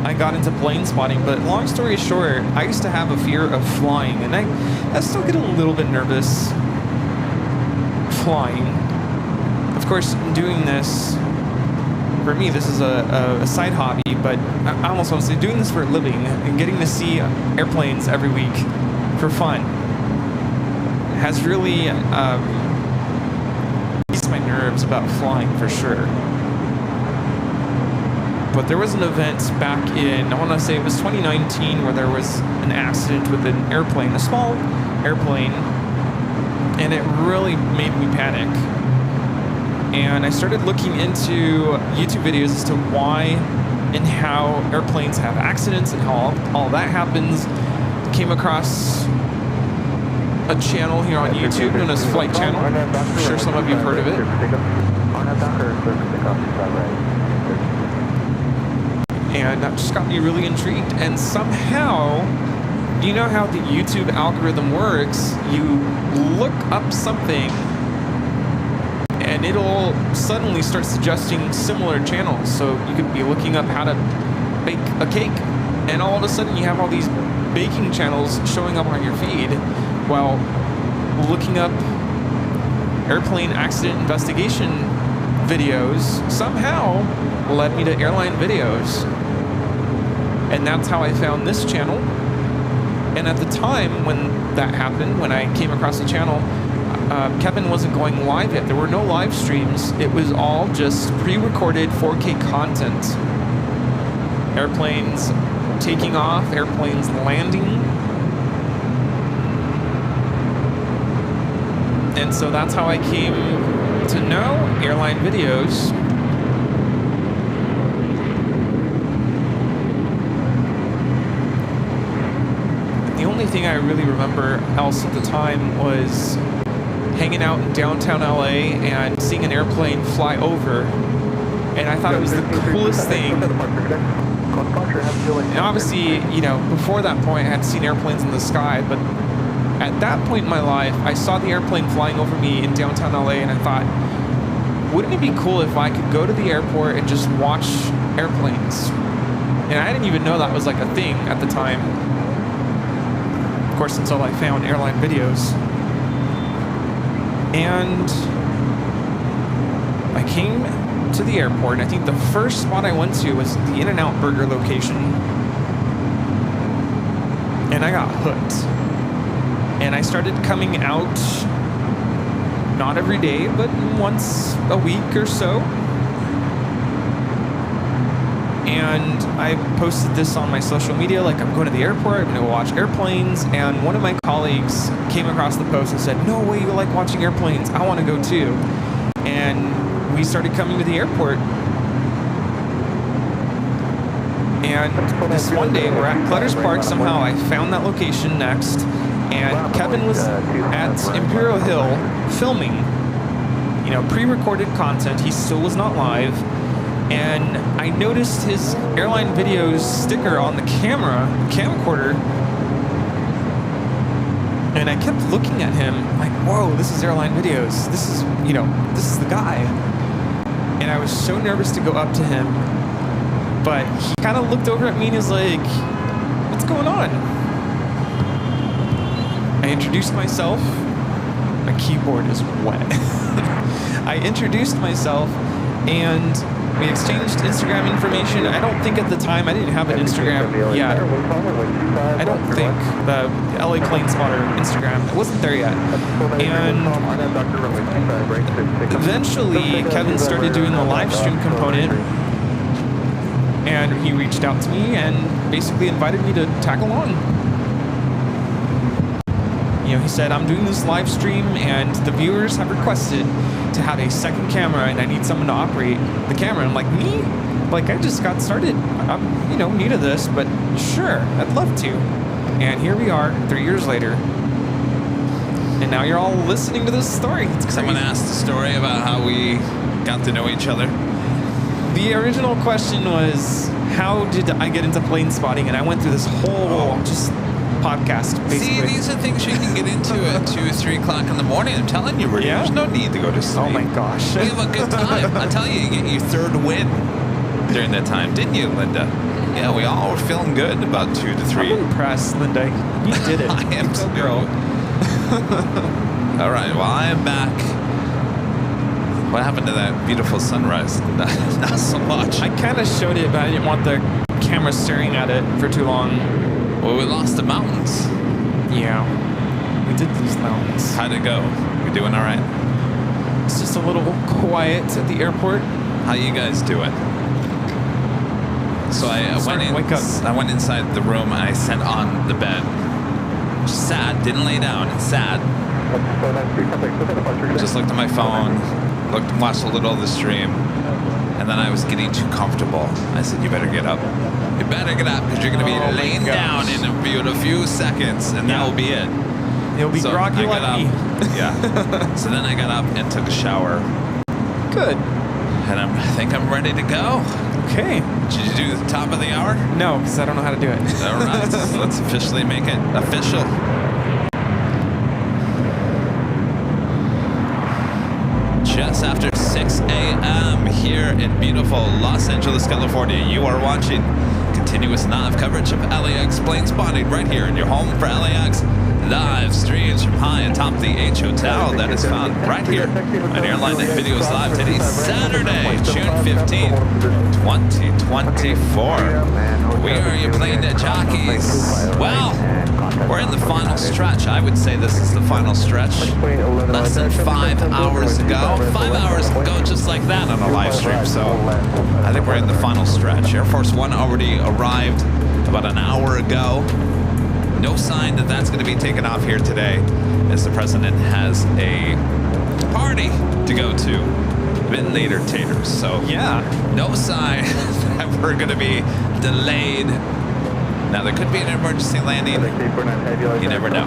I got into plane spotting. But long story short, I used to have a fear of flying, and I still get a little bit nervous flying. Of course, doing this, for me, this is a side hobby, but I almost want to say doing this for a living and getting to see airplanes every week for fun has really eased my nerves about flying for sure. But there was an event back in, I want to say it was 2019, where there was an accident with an airplane, a small airplane, and it really made me panic. And I started looking into YouTube videos as to why and how airplanes have accidents and how all that happens. Came across a channel here on YouTube known as Flight Channel. I'm sure some of you have heard of it. And that just got me really intrigued. And somehow, you know how the YouTube algorithm works? You look up something and it'll suddenly start suggesting similar channels. So you could be looking up how to bake a cake, and all of a sudden you have all these baking channels showing up on your feed, while looking up airplane accident investigation videos somehow led me to Airline Videos. And that's how I found this channel. And at the time when that happened, when I came across the channel, Kevin wasn't going live yet. There were no live streams. It was all just pre-recorded 4K content. Airplanes taking off, airplanes landing. And so that's how I came to know Airline Videos. The only thing I really remember else at the time was hanging out in downtown LA and seeing an airplane fly over, and I thought it was the coolest thing. And obviously, you know, before that point I had seen airplanes in the sky, but at that point in my life I saw the airplane flying over me in downtown LA, and I thought, wouldn't it be cool if I could go to the airport and just watch airplanes? And I didn't even know that was like a thing at the time, of course, until I found Airline Videos. And I came to the airport, and I think the first spot I went to was the In-N-Out Burger location. And I got hooked. And I started coming out, not every day, but once a week or so. And I posted this on my social media, like, I'm going to the airport, I'm going to go watch airplanes. And one of my colleagues came across the post and said, no way, you like watching airplanes, I want to go too. And we started coming to the airport. And this one day, we're at Clutter's Park, somehow I found that location next, and Kevin was at Imperial Hill filming, you know, pre-recorded content. He still was not live. And I noticed his Airline Videos sticker on the camera, camcorder, and I kept looking at him like, whoa, this is Airline Videos. This is, you know, this is the guy. And I was so nervous to go up to him, but he kind of looked over at me and was like, what's going on? I introduced myself. My keyboard is wet. I introduced myself, and we exchanged Instagram information. I don't think at the time, I didn't have an Instagram yet. I don't think, the LA Plane Spotter Instagram, it wasn't there yet. And eventually, Kevin started doing the live stream component, and he reached out to me and basically invited me to tag along. You know, he said, I'm doing this live stream and the viewers have requested to have a second camera and I need someone to operate the camera. I'm like, me? Like, I just got started. I'm, you know, new to this, but sure, I'd love to. And here we are, 3 years later. And now you're all listening to this story. It's crazy.
Someone asked the story about how we got to know each other.
The original question was, how did I get into plane spotting? And I went through this whole just podcast, basically.
See, these are things you can get into at 2 or 3 o'clock in the morning. I'm telling you, Rudy, there's no need to go to sleep.
Oh my gosh.
You have a good time. I tell you, you get your 3rd win during that time, didn't you, Linda? Yeah, we all were feeling good about 2 to 3.
I'm impressed, Linda. You did it.
I am too.
Girl.
All right, well, I am back. What happened to that beautiful sunrise? Not so much.
I kind of showed it, but I didn't want the camera staring at it for too long.
Well, we lost the mountains.
Yeah, we did lose mountains.
How'd it go? You doing all right?
It's just a little quiet at the airport.
How you guys doing? So I went inside the room and I sat on the bed. Just sat, didn't lay down, sat. Just looked at my phone, watched a little of the stream, and then I was getting too comfortable. I said, you better get up. You better get up, because you're going to be laying down in a few seconds, and that will be it.
You'll be groggy like me.
Yeah. So then I got up and took a shower.
Good.
And I think I'm ready to go.
Okay.
Did you do the top of the hour?
No, because I don't know how to do it.
All right. Let's officially make it official. Just after 6 a.m. here in beautiful Los Angeles, California, you are watching continuous live coverage of LAX plane spotting right here in your home for LAX. Live streams from high atop the H Hotel that is found right here on Airline Videos Live. Today, Saturday, June 15th, 2024. We are your plane Jockeys. Well, we're in the final stretch. I would say this is the final stretch. Less than 5 hours to go. 5 hours to go just like that on a live stream. So I think we're in the final stretch. Air Force One already arrived about an hour ago. No sign that that's going to be taken off here today, as the president has a party to go to. Been later taters. So
yeah,
no sign that we're going to be delayed. Now, there could be an emergency landing. You never know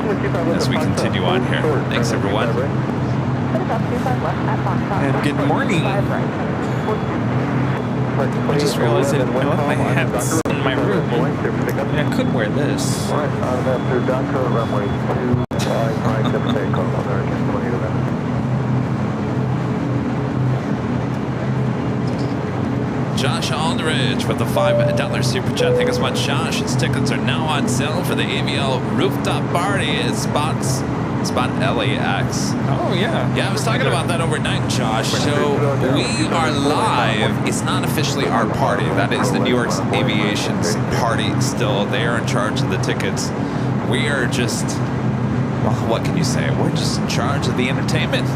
as we continue on here. Thanks, everyone.
And good morning. I just realized I left my hats in my room. I mean, I could wear this.
All right, after Dakar, runway 25, 7 call on American 2811.
Josh Aldridge with the $5 super chat. Thank you so much, Josh. His tickets are now on sale for the AVL rooftop party at Spot LAX.
Oh, yeah.
Yeah, I was talking about that overnight, Josh. So we are live. It's not officially our party. That is the New York Aviation's party still. They are in charge of the tickets. We are just, well, what can you say? We're just in charge of the entertainment.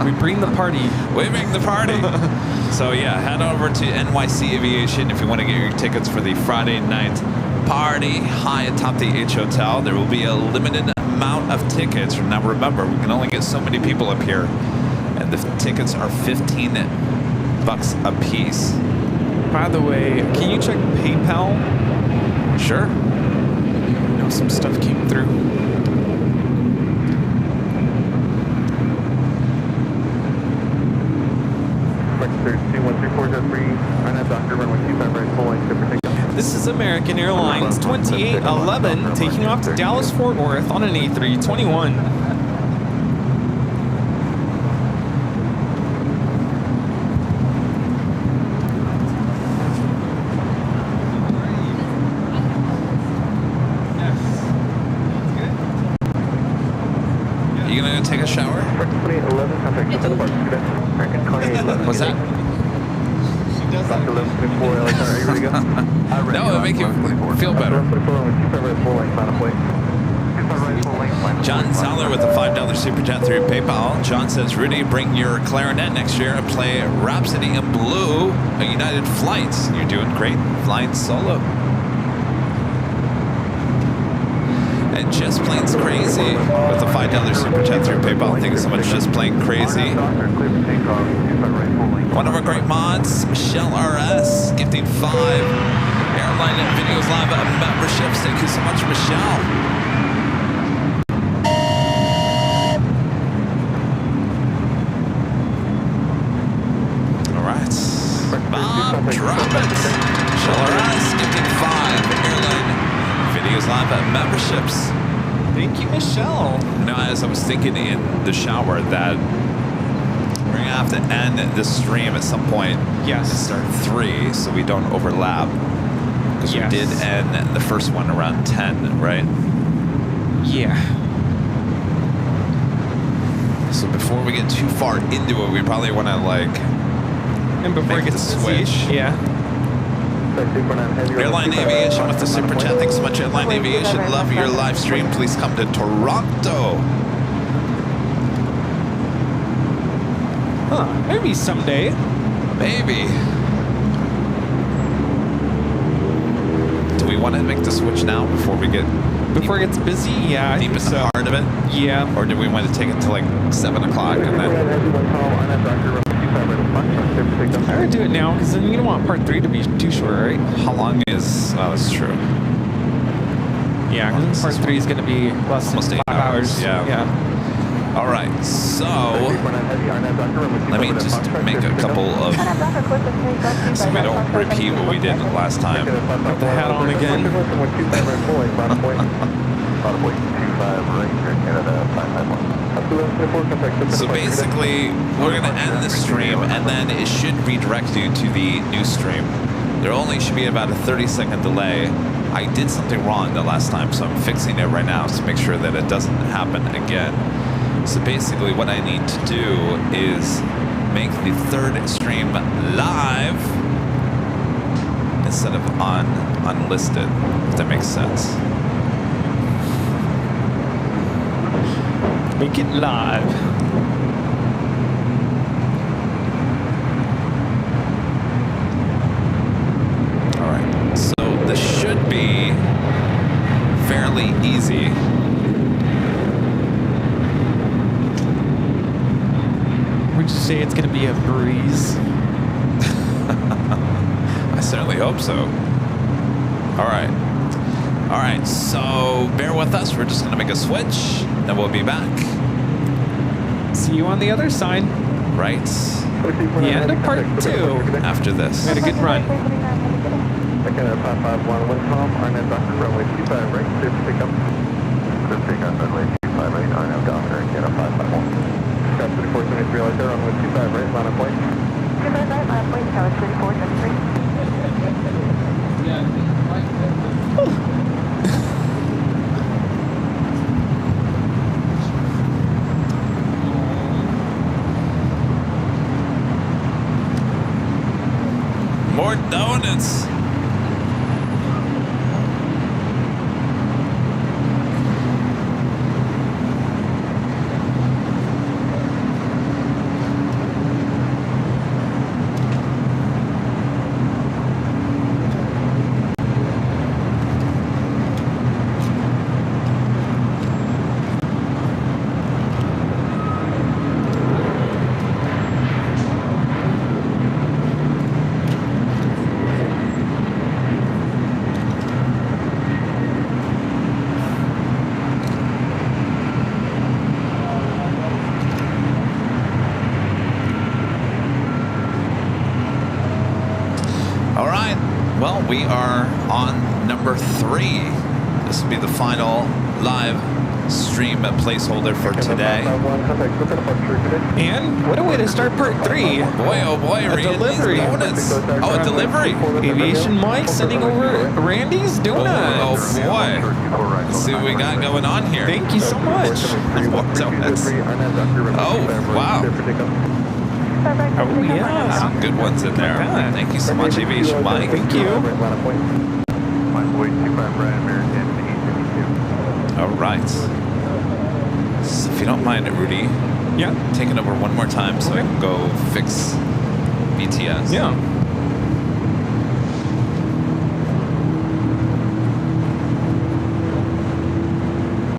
We bring the party.
We bring the party. So yeah, head over to NYC Aviation if you want to get your tickets for the Friday night party high atop the H Hotel. There will be a limited amount of tickets. Now remember, we can only get so many people up here, and the tickets are $15 a piece.
By the way, can you check PayPal?
Sure.
I know some stuff came through. This is American Airlines 2811 taking off to Dallas Fort Worth on an A321.
You gonna go take a shower? What's that? No, it'll make you feel better. John Zeller with a $5 super chat through PayPal. John says, Rudy, bring your clarinet next year and play Rhapsody in Blue, a United Flights. You're doing great flying solo. And Just Plain's Crazy with a $5 super chat through PayPal. Thank you so much, Just Plain Crazy. One of our great mods, Michelle RS, gifting 5 Airline Videos Live memberships. Thank you so much, Michelle. All right. Bob, drop it. Michelle Arras, gifting 5 Airline Videos Live memberships.
Thank you, Michelle.
You know, as I was thinking in the shower that we're gonna have to end this stream at some point.
Yes.
And start 3 so we don't overlap. Because
Yes.
we did end the first one around 10, right?
Yeah.
So before we get too far into it, we probably want to like
And before
make
it
the
gets
switch.
busy, yeah.
Airline Aviation with the super chat. Thanks so much, Airline Aviation. Love your live stream. Please come to Toronto.
Huh. Maybe someday.
Maybe. Do we want to make the switch now before we get
Before it gets busy, yeah. I
deep in
think
the
so.
heart of it?
Yeah.
Or do we want to take it to like 7 o'clock and then?
I would do it now because then you don't want part 3 to be too short, right?
How long is? Oh, that's true.
Yeah, because part 3 is going to be less
Almost
than
8
5 hours.
Yeah.
Yeah.
All right. So let me just make a couple of so we don't repeat what we did last time.
Put the hat on again.
So basically, we're going to end the stream, and then it should redirect you to the new stream. There only should be about a 30-second delay. I did something wrong the last time, so I'm fixing it right now to make sure that it doesn't happen again. So basically, what I need to do is make the third stream live instead of unlisted, if that makes sense.
Make it live.
All right, so this should be fairly easy.
Would you say it's going to be a breeze?
I certainly hope so. All right. All right, so bear with us. We're just going to make a switch, then we'll be back.
See you on the other side.
Right
The end of part 2.
after this.
We had a good run.
More donuts. All right. Well, we are on number 3. This will be the final live stream placeholder for today.
And what a way to start part 3.
Boy, oh boy,
A delivery.
Donuts. Oh, a delivery.
Aviation Mike sending over Randy's donuts.
Oh boy. Let's see what we got going on here.
Thank you so much.
What donuts? Oh, wow.
Oh, yeah.
Some good ones in there.
Yeah.
Thank you so much, Aviation Mike.
Thank you.
All right. So if you don't mind, Rudy,
Yeah.
take it over one more time so I can go fix BTS.
Yeah.